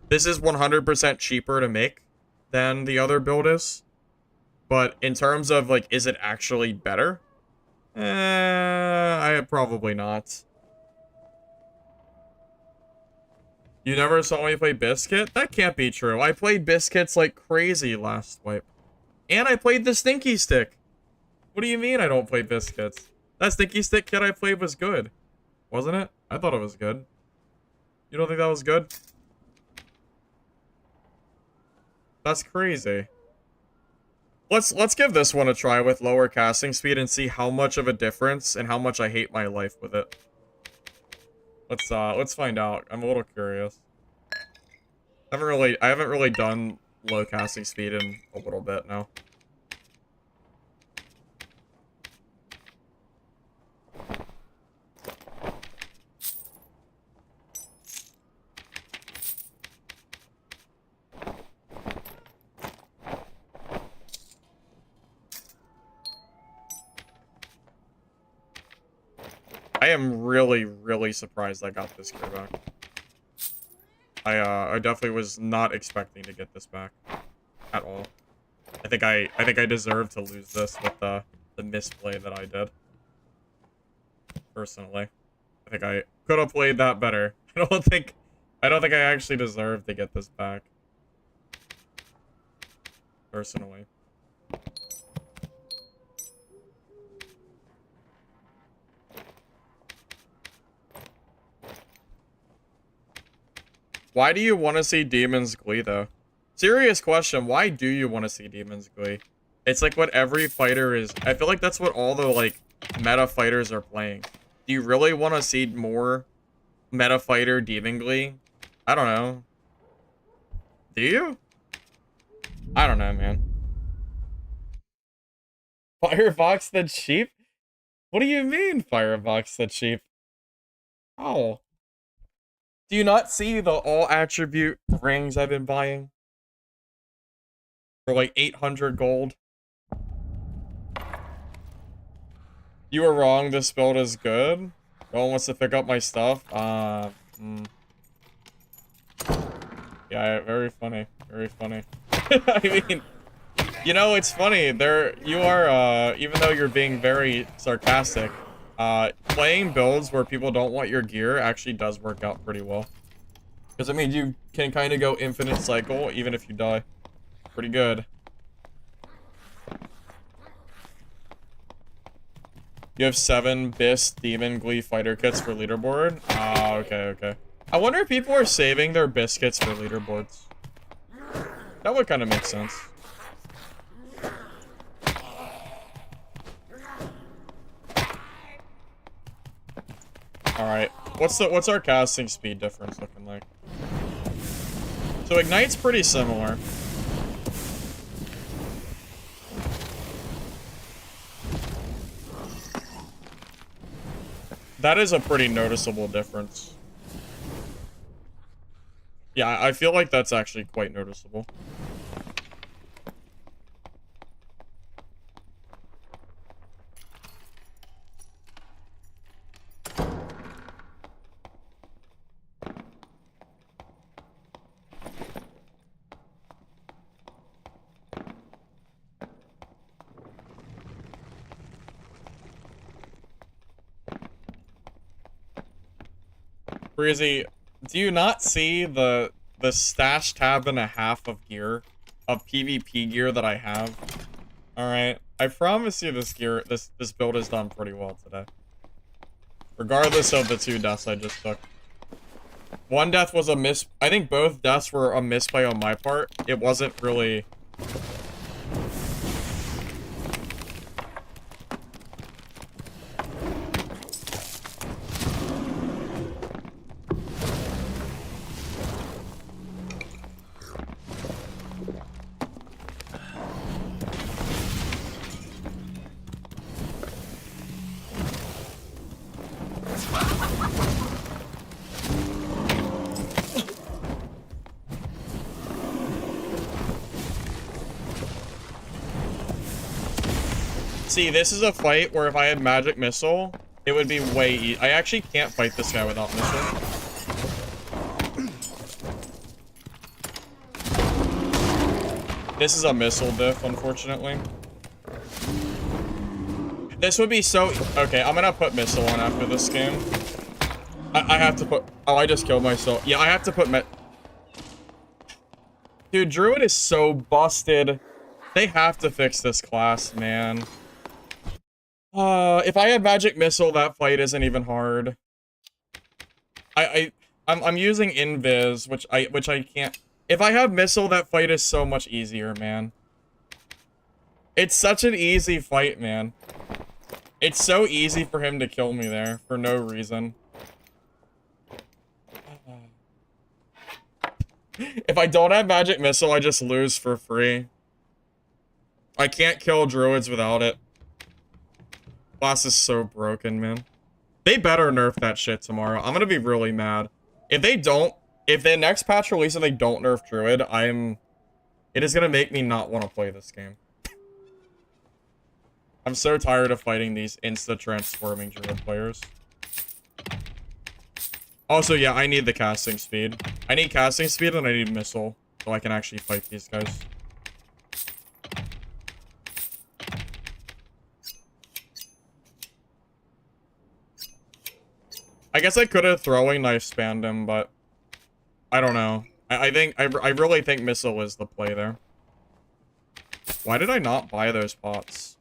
Speaker 1: This is 100% cheaper to make than the other build is. But in terms of, like, is it actually better? Probably not. You never saw me play Biscuit? That can't be true. I played Biscuits like crazy last wipe. And I played the Stinky Stick. What do you mean I don't play Biscuits? That Stinky Stick kit I played was good. Wasn't it? I thought it was good. You don't think that was good? That's crazy. Let's give this one a try with lower casting speed and see how much of a difference and how much I hate my life with it. Let's find out. I'm a little curious. I haven't really done low casting speed in a little bit now. I am really, really surprised I got this gear back. I definitely was not expecting to get this back at all. I think I deserve to lose this with the misplay that I did. Personally, I think I could have played that better. I don't think I actually deserve to get this back. Personally. Why do you want to see Demon's Glee, though? Serious question. Why do you want to see Demon's Glee? It's like what every fighter is... I feel like that's what all the, like, meta fighters are playing. Do you really want to see more meta fighter Demon Glee? I don't know. Do you? I don't know, man. Firefox the cheap? What do you mean, Firefox the cheap? Oh. Do you not see the all attribute rings I've been buying? For like 800 gold. You were wrong, this build is good. No one wants to pick up my stuff. Yeah, very funny. Very funny. I mean, you know, it's funny. You are, even though you're being very sarcastic, playing builds where people don't want your gear actually does work out pretty well. Because it means you can kind of go infinite cycle even if you die. Pretty good. You have 7 BIS Demon Glee fighter kits for leaderboard? Ah, okay, okay. I wonder if people are saving their biscuits for leaderboards. That would kind of make sense. Alright. What's our casting speed difference looking like? So Ignite's pretty similar. That is a pretty noticeable difference. Yeah, I feel like that's actually quite noticeable. Breezy, do you not see the stash tab and a half of gear, of PvP gear that I have? Alright, I promise you this build is done pretty well today. Regardless of the 2 deaths I just took. One death was a miss. I think both deaths were a misplay on my part. It wasn't really... See, this is a fight where if I had Magic Missile, it would be way easy. I actually can't fight this guy without Missile. This is a Missile diff, unfortunately. This would be so... Okay, I'm gonna put Missile on after this game. I have to put... Oh, I just killed myself. Yeah, I have to put Dude, Druid is so busted. They have to fix this class, man. If I had Magic Missile, that fight isn't even hard. I'm using Invis, which I can't. If I have Missile, that fight is so much easier, man. It's such an easy fight, man. It's so easy for him to kill me there for no reason. If I don't have Magic Missile, I just lose for free. I can't kill druids without it. Class is so broken, man. They better nerf that shit tomorrow. I'm gonna be really mad. If they don't, if the next patch release and they don't nerf druid, it is gonna make me not want to play this game. I'm so tired of fighting these insta-transforming druid players. Also, yeah, I need the casting speed. I need casting speed and I need missile so I can actually fight these guys. I guess I could have throwing knife spammed him, but I don't know. I really think missile is the play there. Why did I not buy those pots?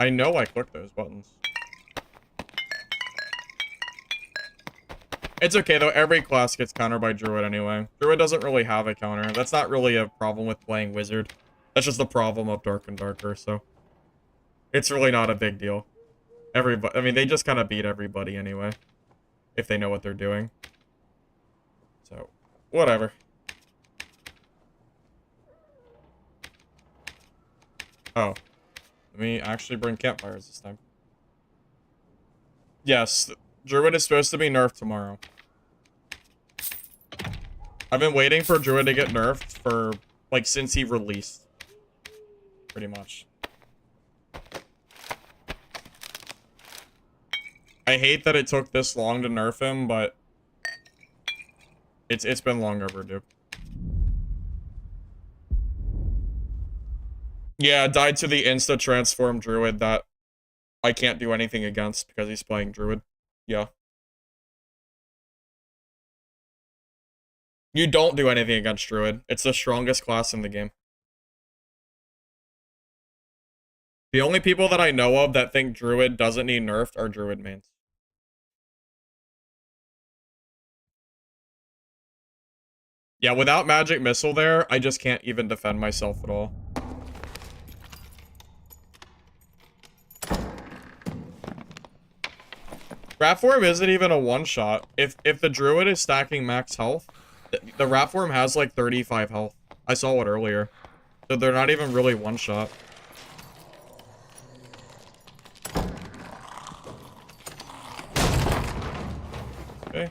Speaker 1: I know I clicked those buttons. It's okay though, every class gets countered by druid anyway. Druid doesn't really have a counter. That's not really a problem with playing wizard. That's just the problem of Dark and Darker, so it's really not a big deal. Everybody, I mean, they just kind of beat everybody anyway, if they know what they're doing. So, whatever. Oh. Let me actually bring campfires this time. Yes, Druid is supposed to be nerfed tomorrow. I've been waiting for Druid to get nerfed for, like, since he released. Pretty much. I hate that it took this long to nerf him, but it's been long overdue. Yeah, died to the insta-transform druid that I can't do anything against because he's playing druid. Yeah. You don't do anything against druid. It's the strongest class in the game. The only people that I know of that think druid doesn't need nerfed are druid mains. Yeah, without magic missile there, I just can't even defend myself at all. Rat form isn't even a one-shot. If the druid is stacking max health, the rat form has like 35 health. I saw it earlier. So they're not even really one-shot. Okay.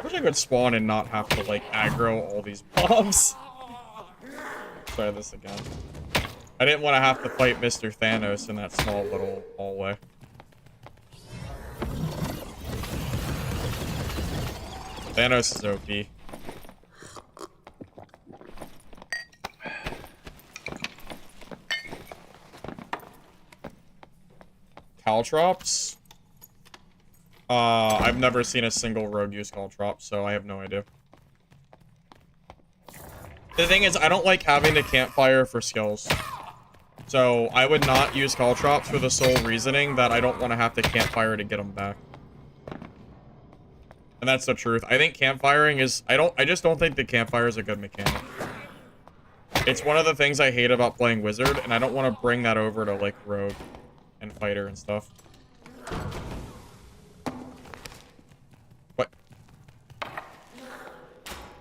Speaker 1: I could spawn and not have to, like, aggro all these mobs. Try this again. I didn't want to have to fight Mr. Thanos in that small little hallway. Thanos is OP. Caltrops? I've never seen a single rogue use Caltrops, so I have no idea. The thing is, I don't like having to campfire for skills. So, I would not use Caltrops for the sole reasoning that I don't want to have to campfire to get them back. And that's the truth. I think campfiring is... I just don't think the campfire is a good mechanic. It's one of the things I hate about playing Wizard, and I don't want to bring that over to, like, Rogue and Fighter and stuff. What?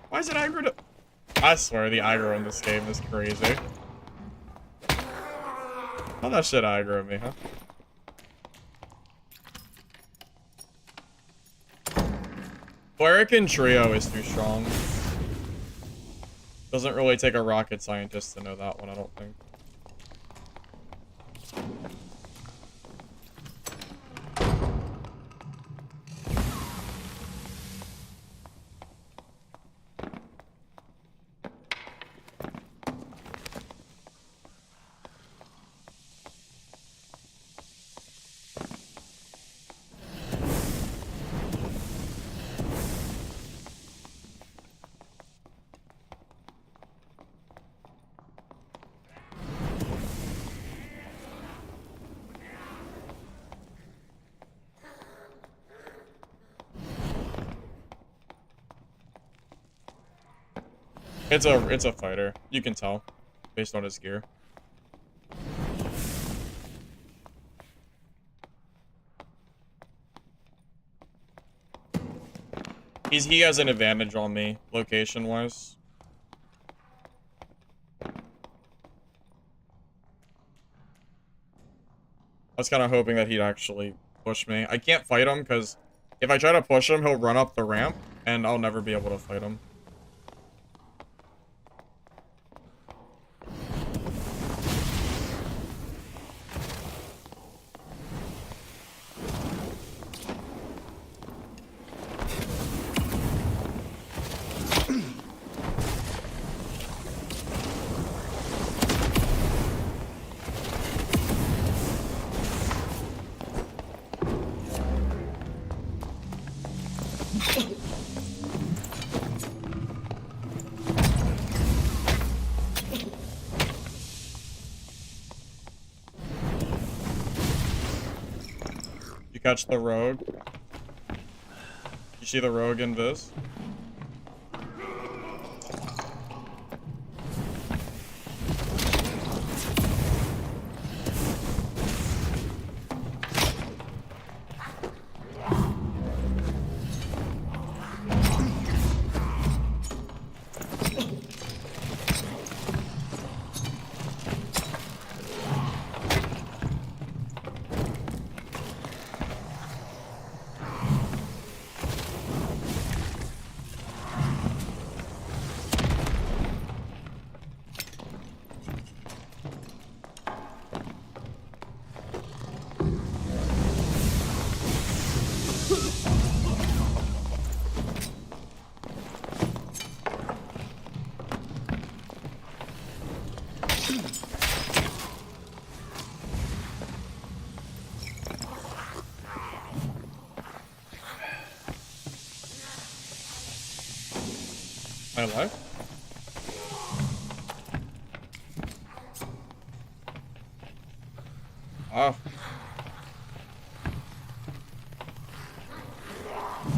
Speaker 1: Why is it aggro to... I swear, the aggro in this game is crazy. How that shit aggro me, huh? Cleric and Trio is too strong. Doesn't really take a rocket scientist to know that one, I don't think. It's a fighter. You can tell based on his gear. He has an advantage on me, location-wise. I was kind of hoping that he'd actually push me. I can't fight him because if I try to push him, he'll run up the ramp, and I'll never be able to fight him. You catch the rogue? You see the rogue in this? Am I alive? Ah.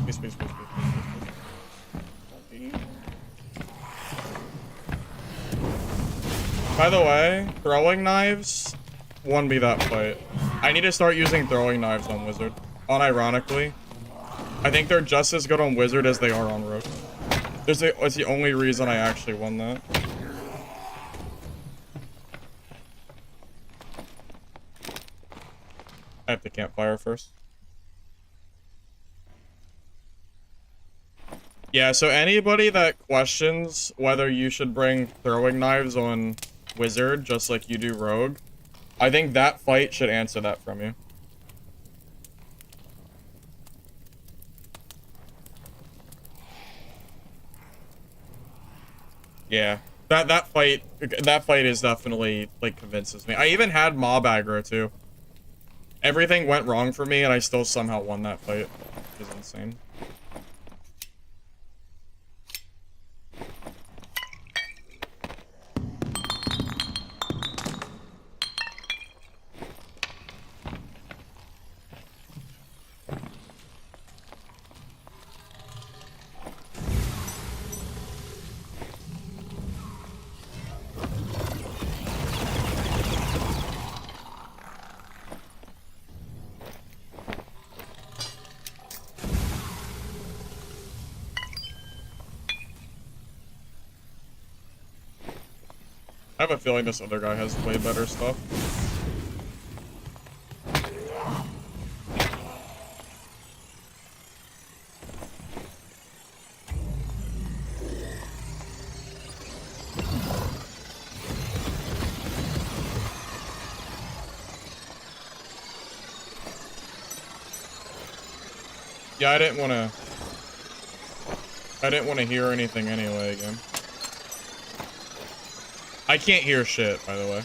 Speaker 1: Please. By the way, throwing knives won me that fight. I need to start using throwing knives on Wizard. Unironically, I think they're just as good on Wizard as they are on Rogue. It's the only reason I actually won that. I have to campfire first. Yeah, so anybody that questions whether you should bring throwing knives on Wizard just like you do Rogue, I think that fight should answer that from you. Yeah, that fight is definitely like convinces me. I even had mob aggro too. Everything went wrong for me and I still somehow won that fight, which is insane. I have a feeling this other guy has way better stuff. Yeah, I didn't want to hear anything anyway again. I can't hear shit, by the way.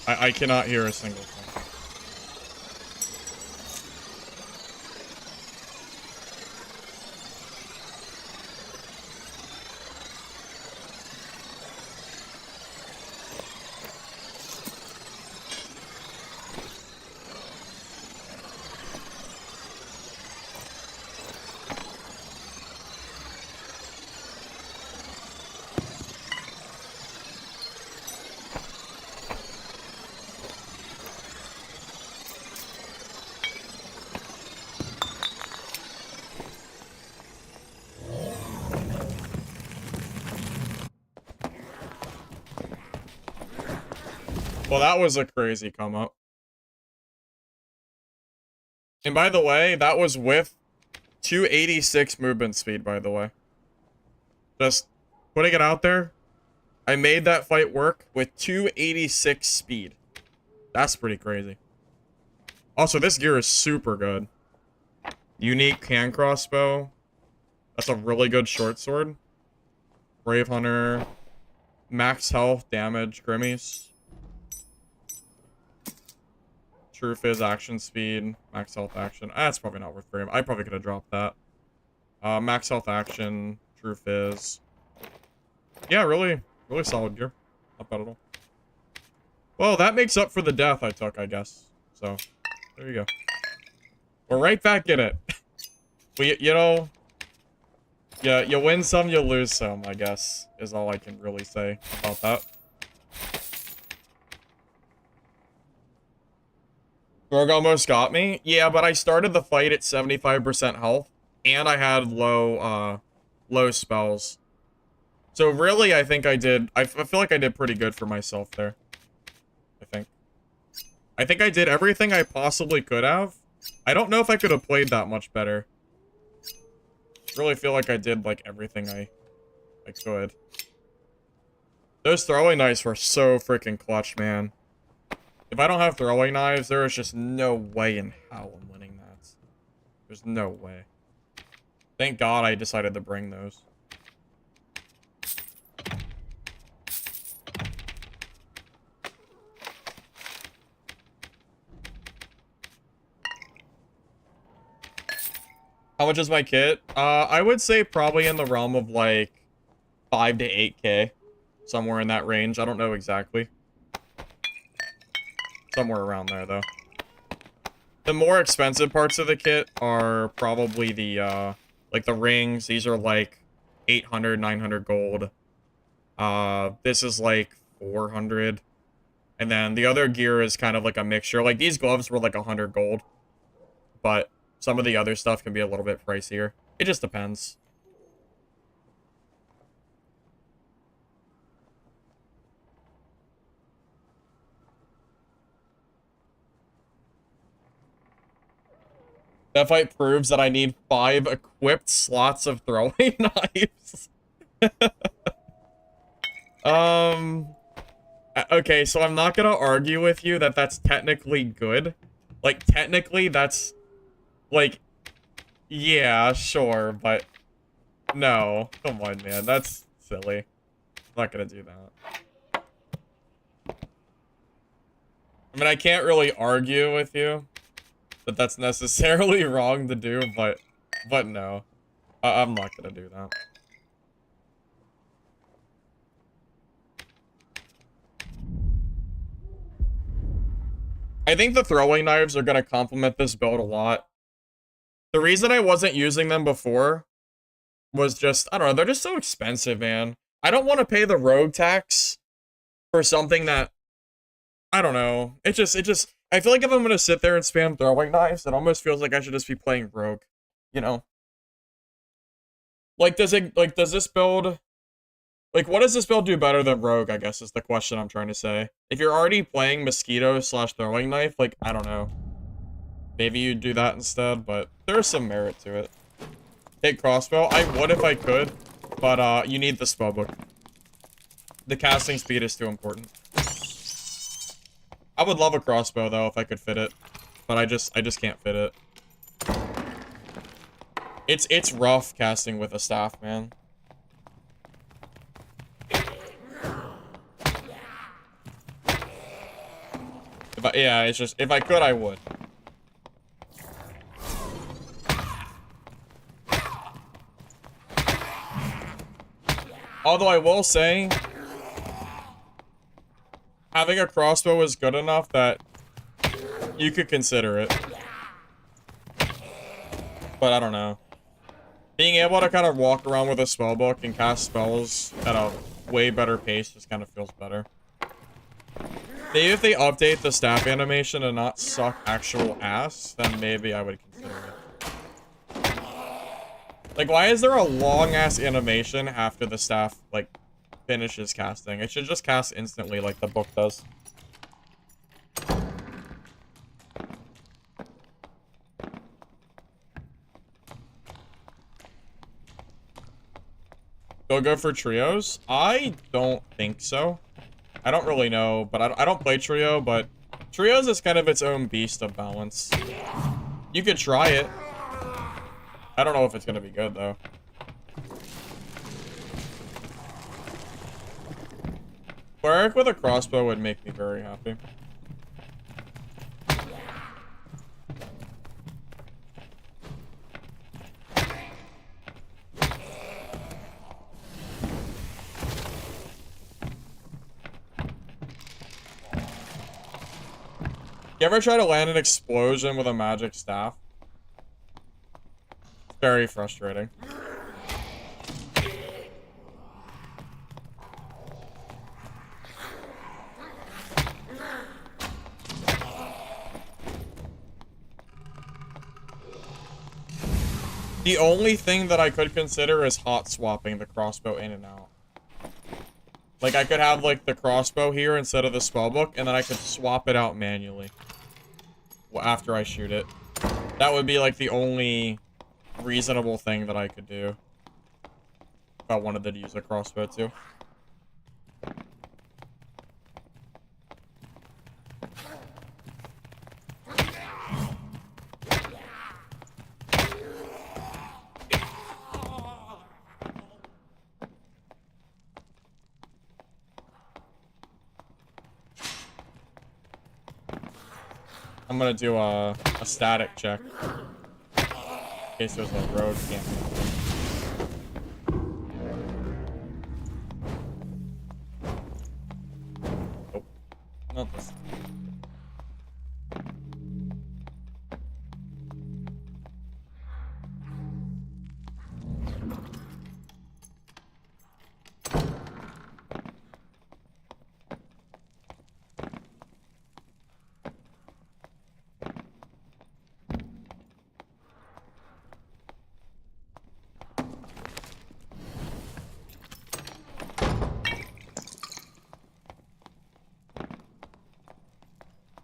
Speaker 1: I cannot hear a single thing. Well, that was a crazy come up. And by the way, that was with 286 movement speed, by the way. Just putting it out there. I made that fight work with 286 speed. That's pretty crazy. Also, this gear is super good. Unique hand crossbow. That's a really good short sword. Brave Hunter. Max health, damage, Grimmies. True Fizz action speed. Max health action. That's probably not worth Grim. I probably could have dropped that. Max health action. True Fizz. Yeah, really solid gear. Not bad at all. Well, that makes up for the death I took, I guess. So, there you go. We're right back in it. You know... Yeah, you win some, you lose some, I guess, is all I can really say about that. Rogue almost got me? Yeah, but I started the fight at 75% health, and I had low spells. So really, I think I feel like I did pretty good for myself there. I think I did everything I possibly could have. I don't know if I could have played that much better. Really feel like I did like everything I could. Those throwing knives were so freaking clutch, man. If I don't have throwing knives, there is just no way in hell I'm winning that. There's no way. Thank God I decided to bring those. How much is my kit? I would say probably in the realm of like 5 to 8K. Somewhere in that range. I don't know exactly. Somewhere around there, though. The more expensive parts of the kit are probably the, like the rings. These are like 800, 900 gold. This is like 400. And then the other gear is kind of like a mixture. Like these gloves were like 100 gold. But some of the other stuff can be a little bit pricier. It just depends. That fight proves that I need 5 equipped slots of throwing knives. Okay, so I'm not gonna argue with you that that's technically good. Like, technically, that's... Like, yeah, sure, but... No, come on, man, that's silly. I'm not gonna do that. I mean, I can't really argue with you that that's necessarily wrong to do, but no. I'm not gonna do that. I think the throwing knives are gonna complement this build a lot. The reason I wasn't using them before was just, I don't know, they're just so expensive, man. I don't want to pay the rogue tax for something that, I don't know. It just, I feel like if I'm gonna sit there and spam throwing knives, it almost feels like I should just be playing rogue, you know? Like, does this build, like, what does this build do better than rogue, I guess, is the question I'm trying to say. If you're already playing mosquito slash throwing knife, like, I don't know. Maybe you'd do that instead, but there's some merit to it. Hit crossbow, I would if I could, but, you need the spellbook. The casting speed is too important. I would love a crossbow, though, if I could fit it. But I just can't fit it. It's rough casting with a staff, man. Yeah, it's just, if I could, I would. Although I will say, having a crossbow is good enough that you could consider it. But I don't know. Being able to kind of walk around with a spellbook and cast spells at a way better pace just kind of feels better. Maybe if they update the staff animation and not suck actual ass, then maybe I would consider it. Like, why is there a long-ass animation after the staff, like, finishes casting? It should just cast instantly like the book does. They'll go for trios? I don't think so. I don't really know, but I don't play trio, but trios is kind of its own beast of balance. You could try it. I don't know if it's gonna be good, though. Cleric with a crossbow would make me very happy. You ever try to land an explosion with a magic staff? It's very frustrating. The only thing that I could consider is hot swapping the crossbow in and out. Like, I could have, like, the crossbow here instead of the spellbook, and then I could swap it out manually after I shoot it. That would be, like, the only reasonable thing that I could do if I wanted to use a crossbow, too. I'm gonna do a static check. In case there's a road camp. Nope. Not this.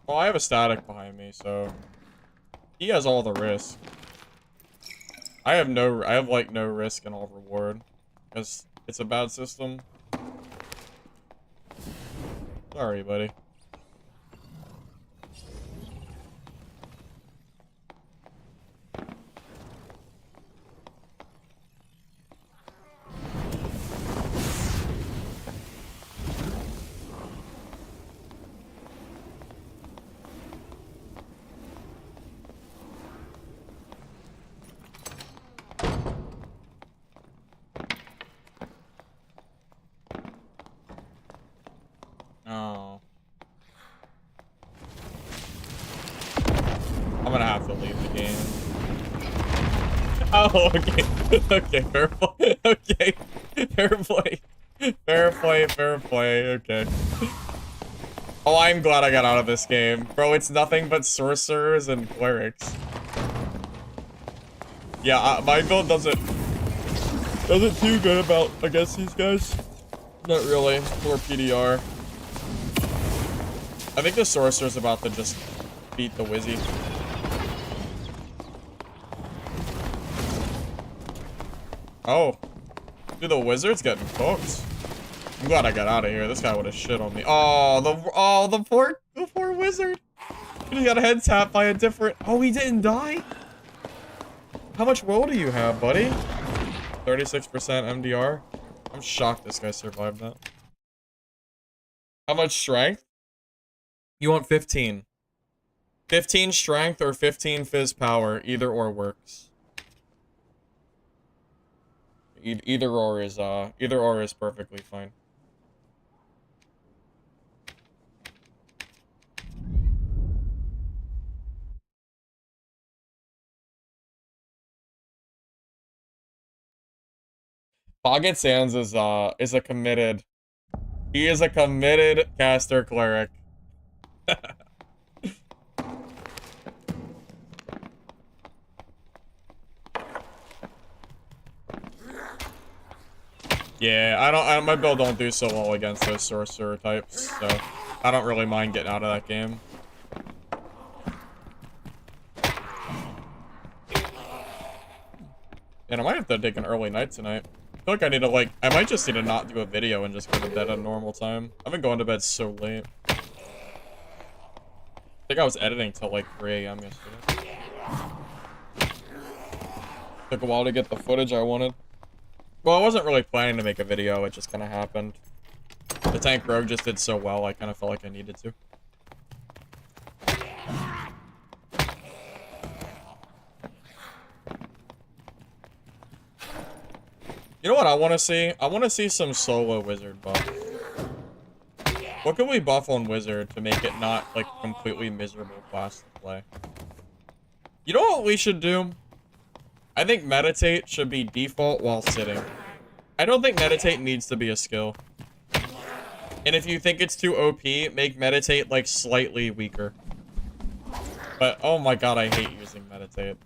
Speaker 1: Well, I have a static behind me, so he has all the risk. I have like no risk and all reward because it's a bad system. Sorry, buddy. Oh. I'm gonna have to leave the game. Oh, okay. Okay, fair play. Okay. Fair play. Fair play, fair play. Okay. Oh, I'm glad I got out of this game. Bro, it's nothing but sorcerers and clerics. Yeah, my build doesn't too good against these guys. Not really. More PDR. I think the sorcerer's about to just beat the Wizzy. Oh. Dude, the wizard's getting cooked. I'm glad I got out of here. This guy would have shit on me. Oh, the poor wizard. He got a head tap by a different... Oh, he didn't die? How much roll do you have, buddy? 36% MDR? I'm shocked this guy survived that. How much strength? You want 15. 15 strength or 15 fizz power. Either or works. Either or is perfectly fine. Pocket Sands is a committed. He is a committed caster cleric. Yeah, my build don't do so well against those sorcerer types, so I don't really mind getting out of that game. And I might have to take an early night tonight. feel like I need to, like, I might just need to not do a video and just go to bed at a normal time. I've been going to bed so late. I think I was editing till like 3 a.m. yesterday. Took a while to get the footage I wanted. Well, I wasn't really planning to make a video, it just kind of happened. The tank rogue just did so well, I kind of felt like I needed to. You know what I want to see? I want to see some solo wizard buff. What can we buff on wizard to make it not, like, completely miserable class to play? You know what we should do? I think meditate should be default while sitting. I don't think meditate needs to be a skill. And if you think it's too OP, make meditate, like, slightly weaker. But, oh my god, I hate using meditate.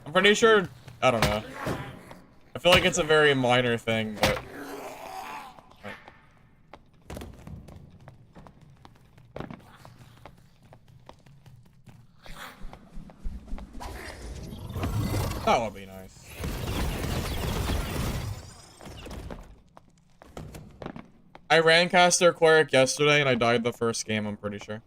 Speaker 1: I'm pretty sure, I don't know. I feel like it's a very minor thing, but... That would be nice. I ran caster cleric yesterday and I died the first game, I'm pretty sure.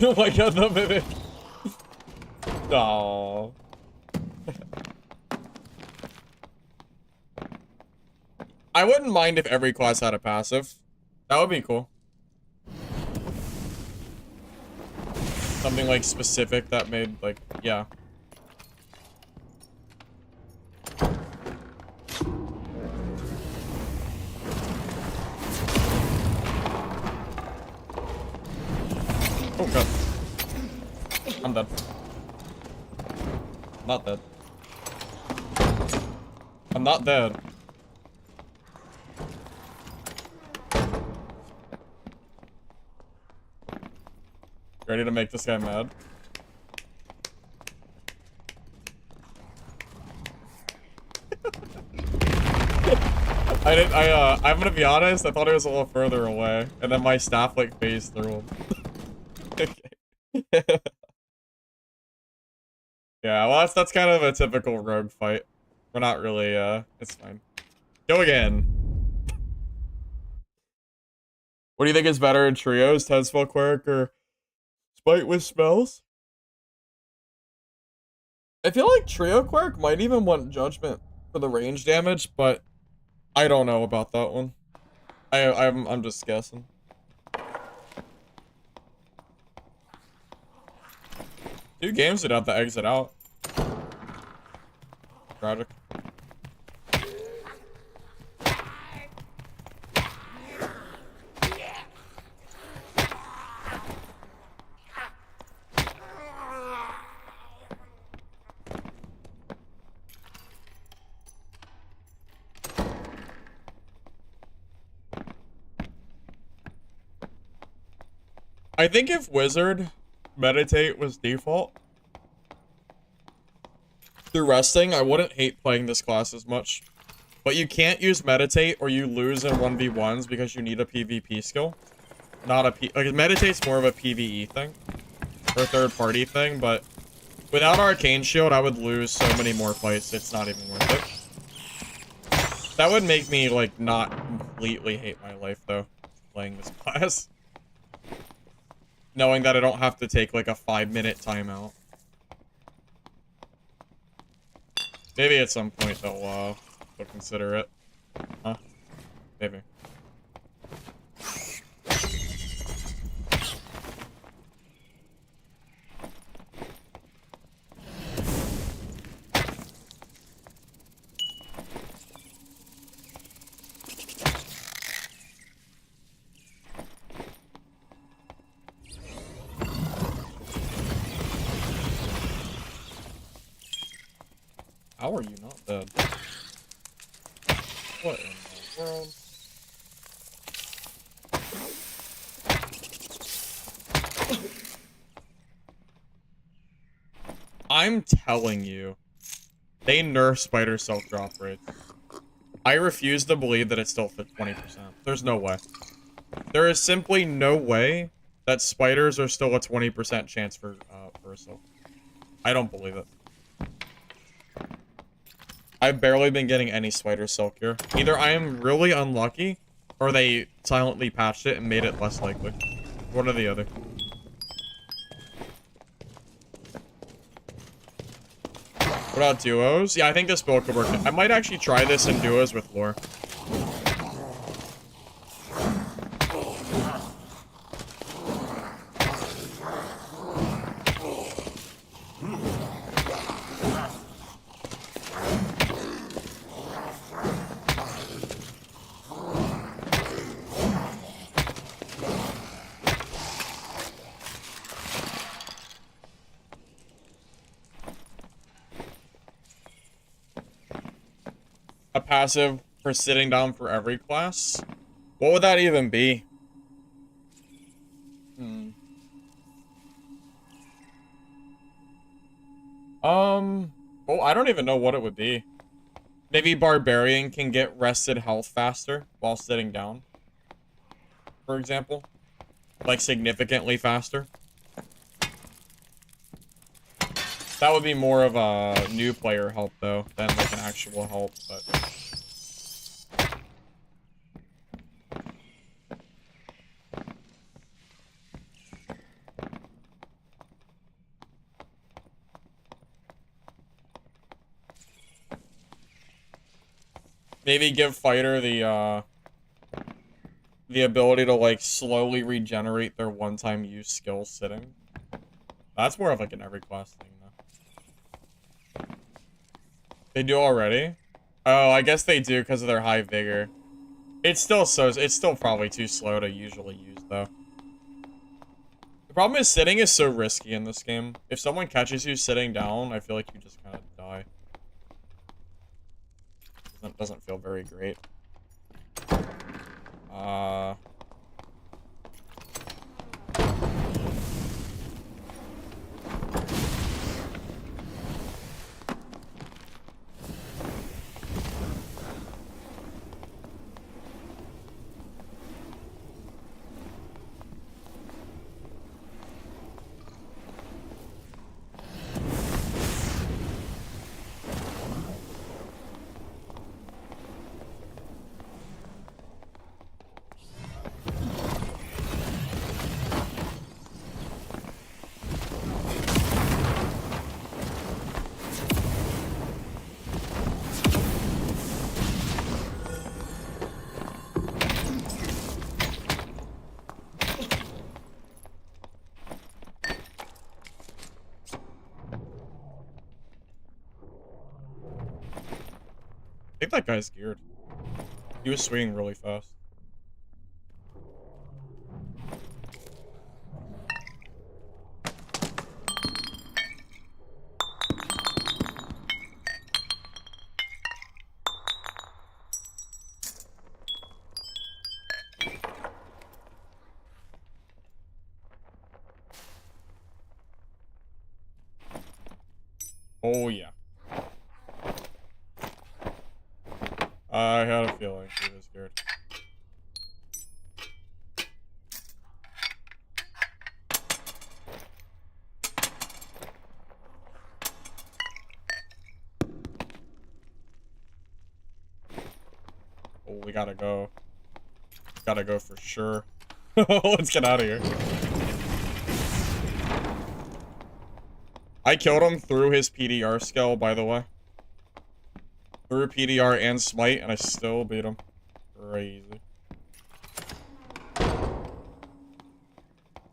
Speaker 1: Oh my god, the mimic. Aww. I wouldn't mind if every class had a passive. That would be cool. Something like specific that made like, yeah. Oh god. I'm dead. Not dead. I'm not dead. Ready to make this guy mad? I'm gonna be honest, I thought it was a little further away, and then my staff like phased through him. Okay. Yeah, well that's kind of a typical rogue fight. We're not really, it's fine. Go again. What do you think is better in trios, Tensfall Cleric or Spite with spells? I feel like Trio Cleric might even want Judgment for the range damage, but I don't know about that one. I'm just guessing. Two games without the exit out. Tragic. I think if Wizard Meditate was default through resting, I wouldn't hate playing this class as much. But you can't use Meditate or you lose in 1v1s because you need a PvP skill. Not a like Meditate's more of a PvE thing. Or a third party thing, but without Arcane Shield I would lose so many more fights, it's not even worth it. That would make me like not completely hate my life though, playing this class. Knowing that I don't have to take like a 5-minute timeout. Maybe at some point they'll consider it. Huh? Maybe. How are you not dead? What in the world? I'm telling you, they nerf spider self-drop rates. I refuse to believe that it still fit 20%. There's no way. There is simply no way that spiders are still a 20% chance for a silk. I don't believe it. I've barely been getting any spider silk here. Either I am really unlucky, or they silently patched it and made it less likely. One or the other. What about duos? Yeah, I think this build could work. I might actually try this in duos with lore. A passive for sitting down for every class? What would that even be? Well, I don't even know what it would be. Maybe Barbarian can get rested health faster while sitting down. For example. Like, significantly faster. That would be more of a new player help, though, than, like, an actual help, but... Maybe give fighter the ability to, like, slowly regenerate their one-time use skill sitting. That's more of, like, an every class thing, though. They do already? Oh, I guess they do because of their high vigor. It's still probably too slow to usually use, though. The problem is sitting is so risky in this game. If someone catches you sitting down, I feel like you just kind of die. Doesn't feel very great. I think that guy's geared. He was swinging really fast. Oh, yeah. I had a feeling he was scared. Oh, we gotta go. Gotta go for sure. Let's get out of here. I killed him through his PDR skill, by the way. Through PDR and Smite, and I still beat him. Crazy.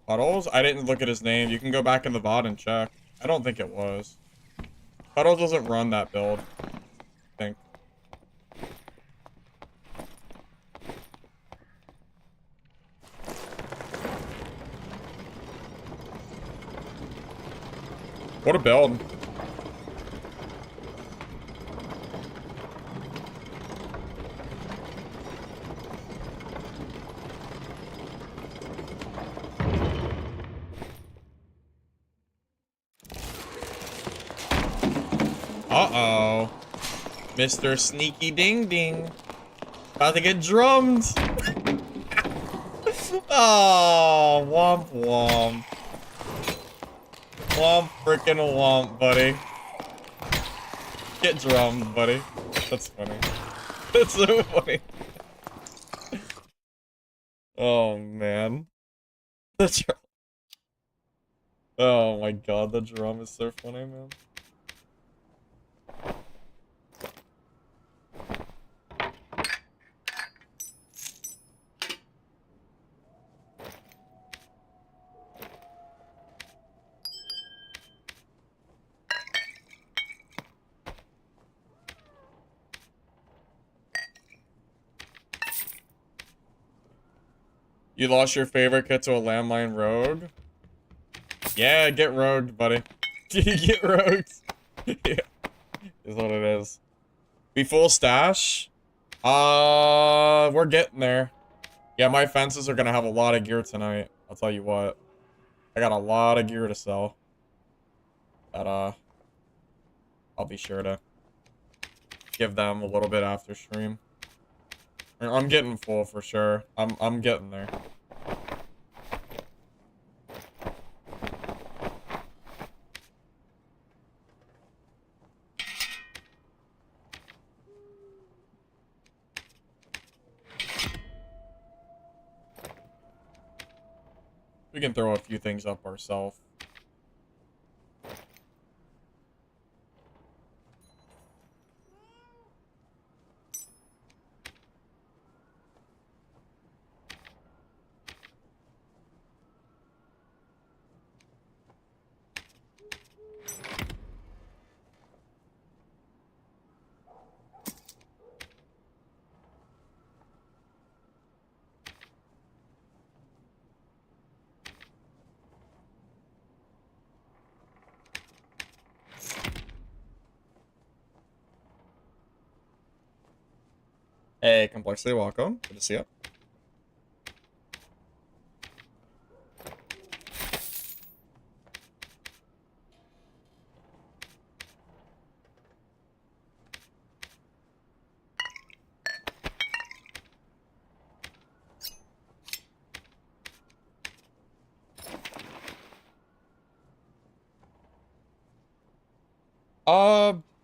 Speaker 1: Puddles? I didn't look at his name. You can go back in the VOD and check. I don't think it was. Puddles doesn't run that build. I think. What a build. Uh-oh. Mr. Sneaky Ding Ding. About to get drummed. Oh, womp womp. Womp frickin' womp, buddy. Get drummed, buddy. That's funny. That's so funny. Oh, man. The drum. Oh my god, the drum is so funny, man. You lost your favorite kit to a landmine rogue? Yeah, get rogued, buddy. Get rogued. Yeah, is what it is. Be full stash? We're getting there. Yeah, my fences are gonna have a lot of gear tonight. I'll tell you what. I got a lot of gear to sell. That, I'll be sure to give them a little bit after stream. I'm getting full for sure. I'm getting there. We can throw a few things up ourselves. Hey, Complexity, welcome. Good to see you.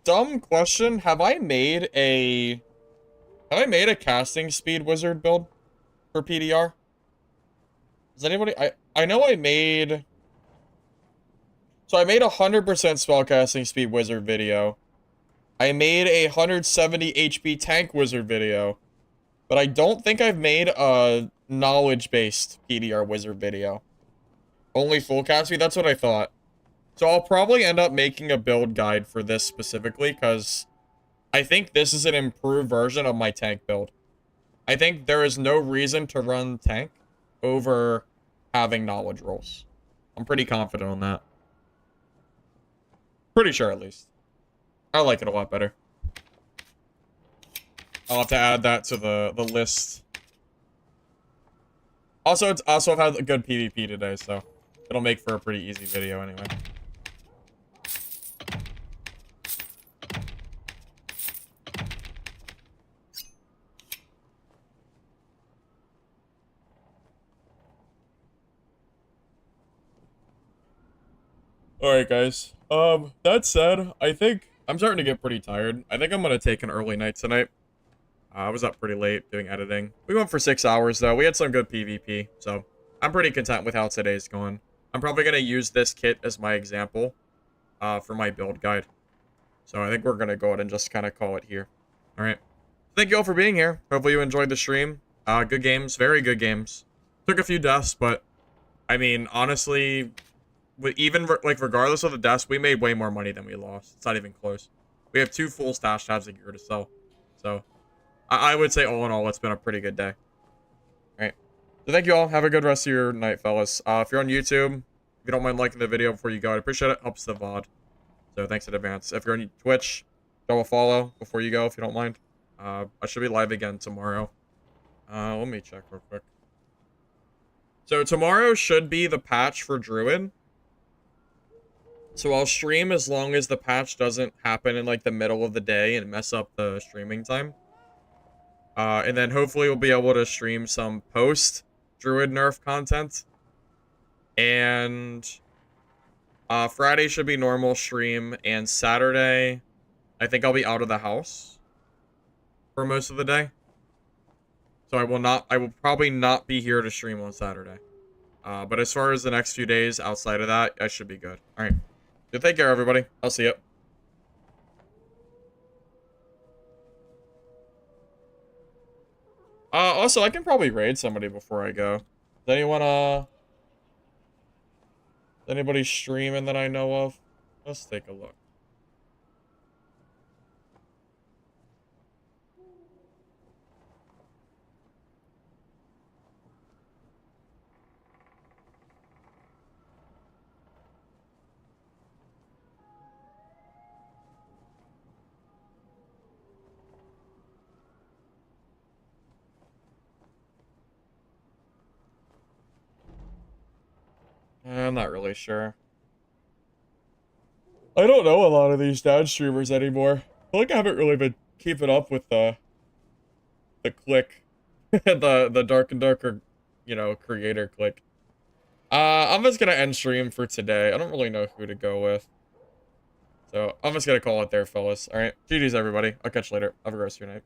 Speaker 1: Dumb question. Have I made a casting speed wizard build for PDR? Does anybody... I know I made... So I made a 100% spellcasting speed wizard video. I made a 170 HP tank wizard video. But I don't think I've made a knowledge-based PDR wizard video. Only full cast speed? That's what I thought. So I'll probably end up making a build guide for this specifically, because I think this is an improved version of my tank build. I think there is no reason to run tank over having knowledge rolls. I'm pretty confident on that. Pretty sure, at least. I like it a lot better. I'll have to add that to the list. Also, I've had a good PvP today, so it'll make for a pretty easy video anyway. Alright, guys. That said, I think I'm starting to get pretty tired. I think I'm gonna take an early night tonight. I was up pretty late doing editing. We went for 6 hours, though. We had some good PvP, so I'm pretty content with how today's going. I'm probably gonna use this kit as my example, for my build guide. So I think we're gonna go ahead and just kind of call it here. Alright. Thank you all for being here. Hopefully you enjoyed the stream. Good games. Very good games. Took a few deaths, but, I mean, honestly... Even, like, regardless of the deaths, we made way more money than we lost. It's not even close. We have 2 full stash tabs of gear to sell. So, I would say, all in all, it's been a pretty good day. Alright. So, thank you all. Have a good rest of your night, fellas. If you're on YouTube, if you don't mind liking the video before you go, I'd appreciate it. Helps the VOD. So, thanks in advance. If you're on Twitch, throw a follow before you go, if you don't mind. I should be live again tomorrow. Let me check real quick. So, tomorrow should be the patch for Druid. So I'll stream as long as the patch doesn't happen in like the middle of the day and mess up the streaming time. And then hopefully we'll be able to stream some post Druid nerf content. And Friday should be normal stream, and Saturday, I think I'll be out of the house for most of the day. So I will probably not be here to stream on Saturday. But as far as the next few days outside of that, I should be good. All right. So take care, everybody. I'll see you. Also, I can probably raid somebody before I go. Does anyone, is anybody streaming that I know of? Let's take a look. I'm not really sure. I don't know a lot of these dad streamers anymore. I feel like I haven't really been keeping up with the click, the dark and darker, you know, creator click. I'm just gonna end stream for today. I don't really know who to go with, so I'm just gonna call it there, fellas. All right, GG's everybody. I'll catch you later. Have a great rest of your night.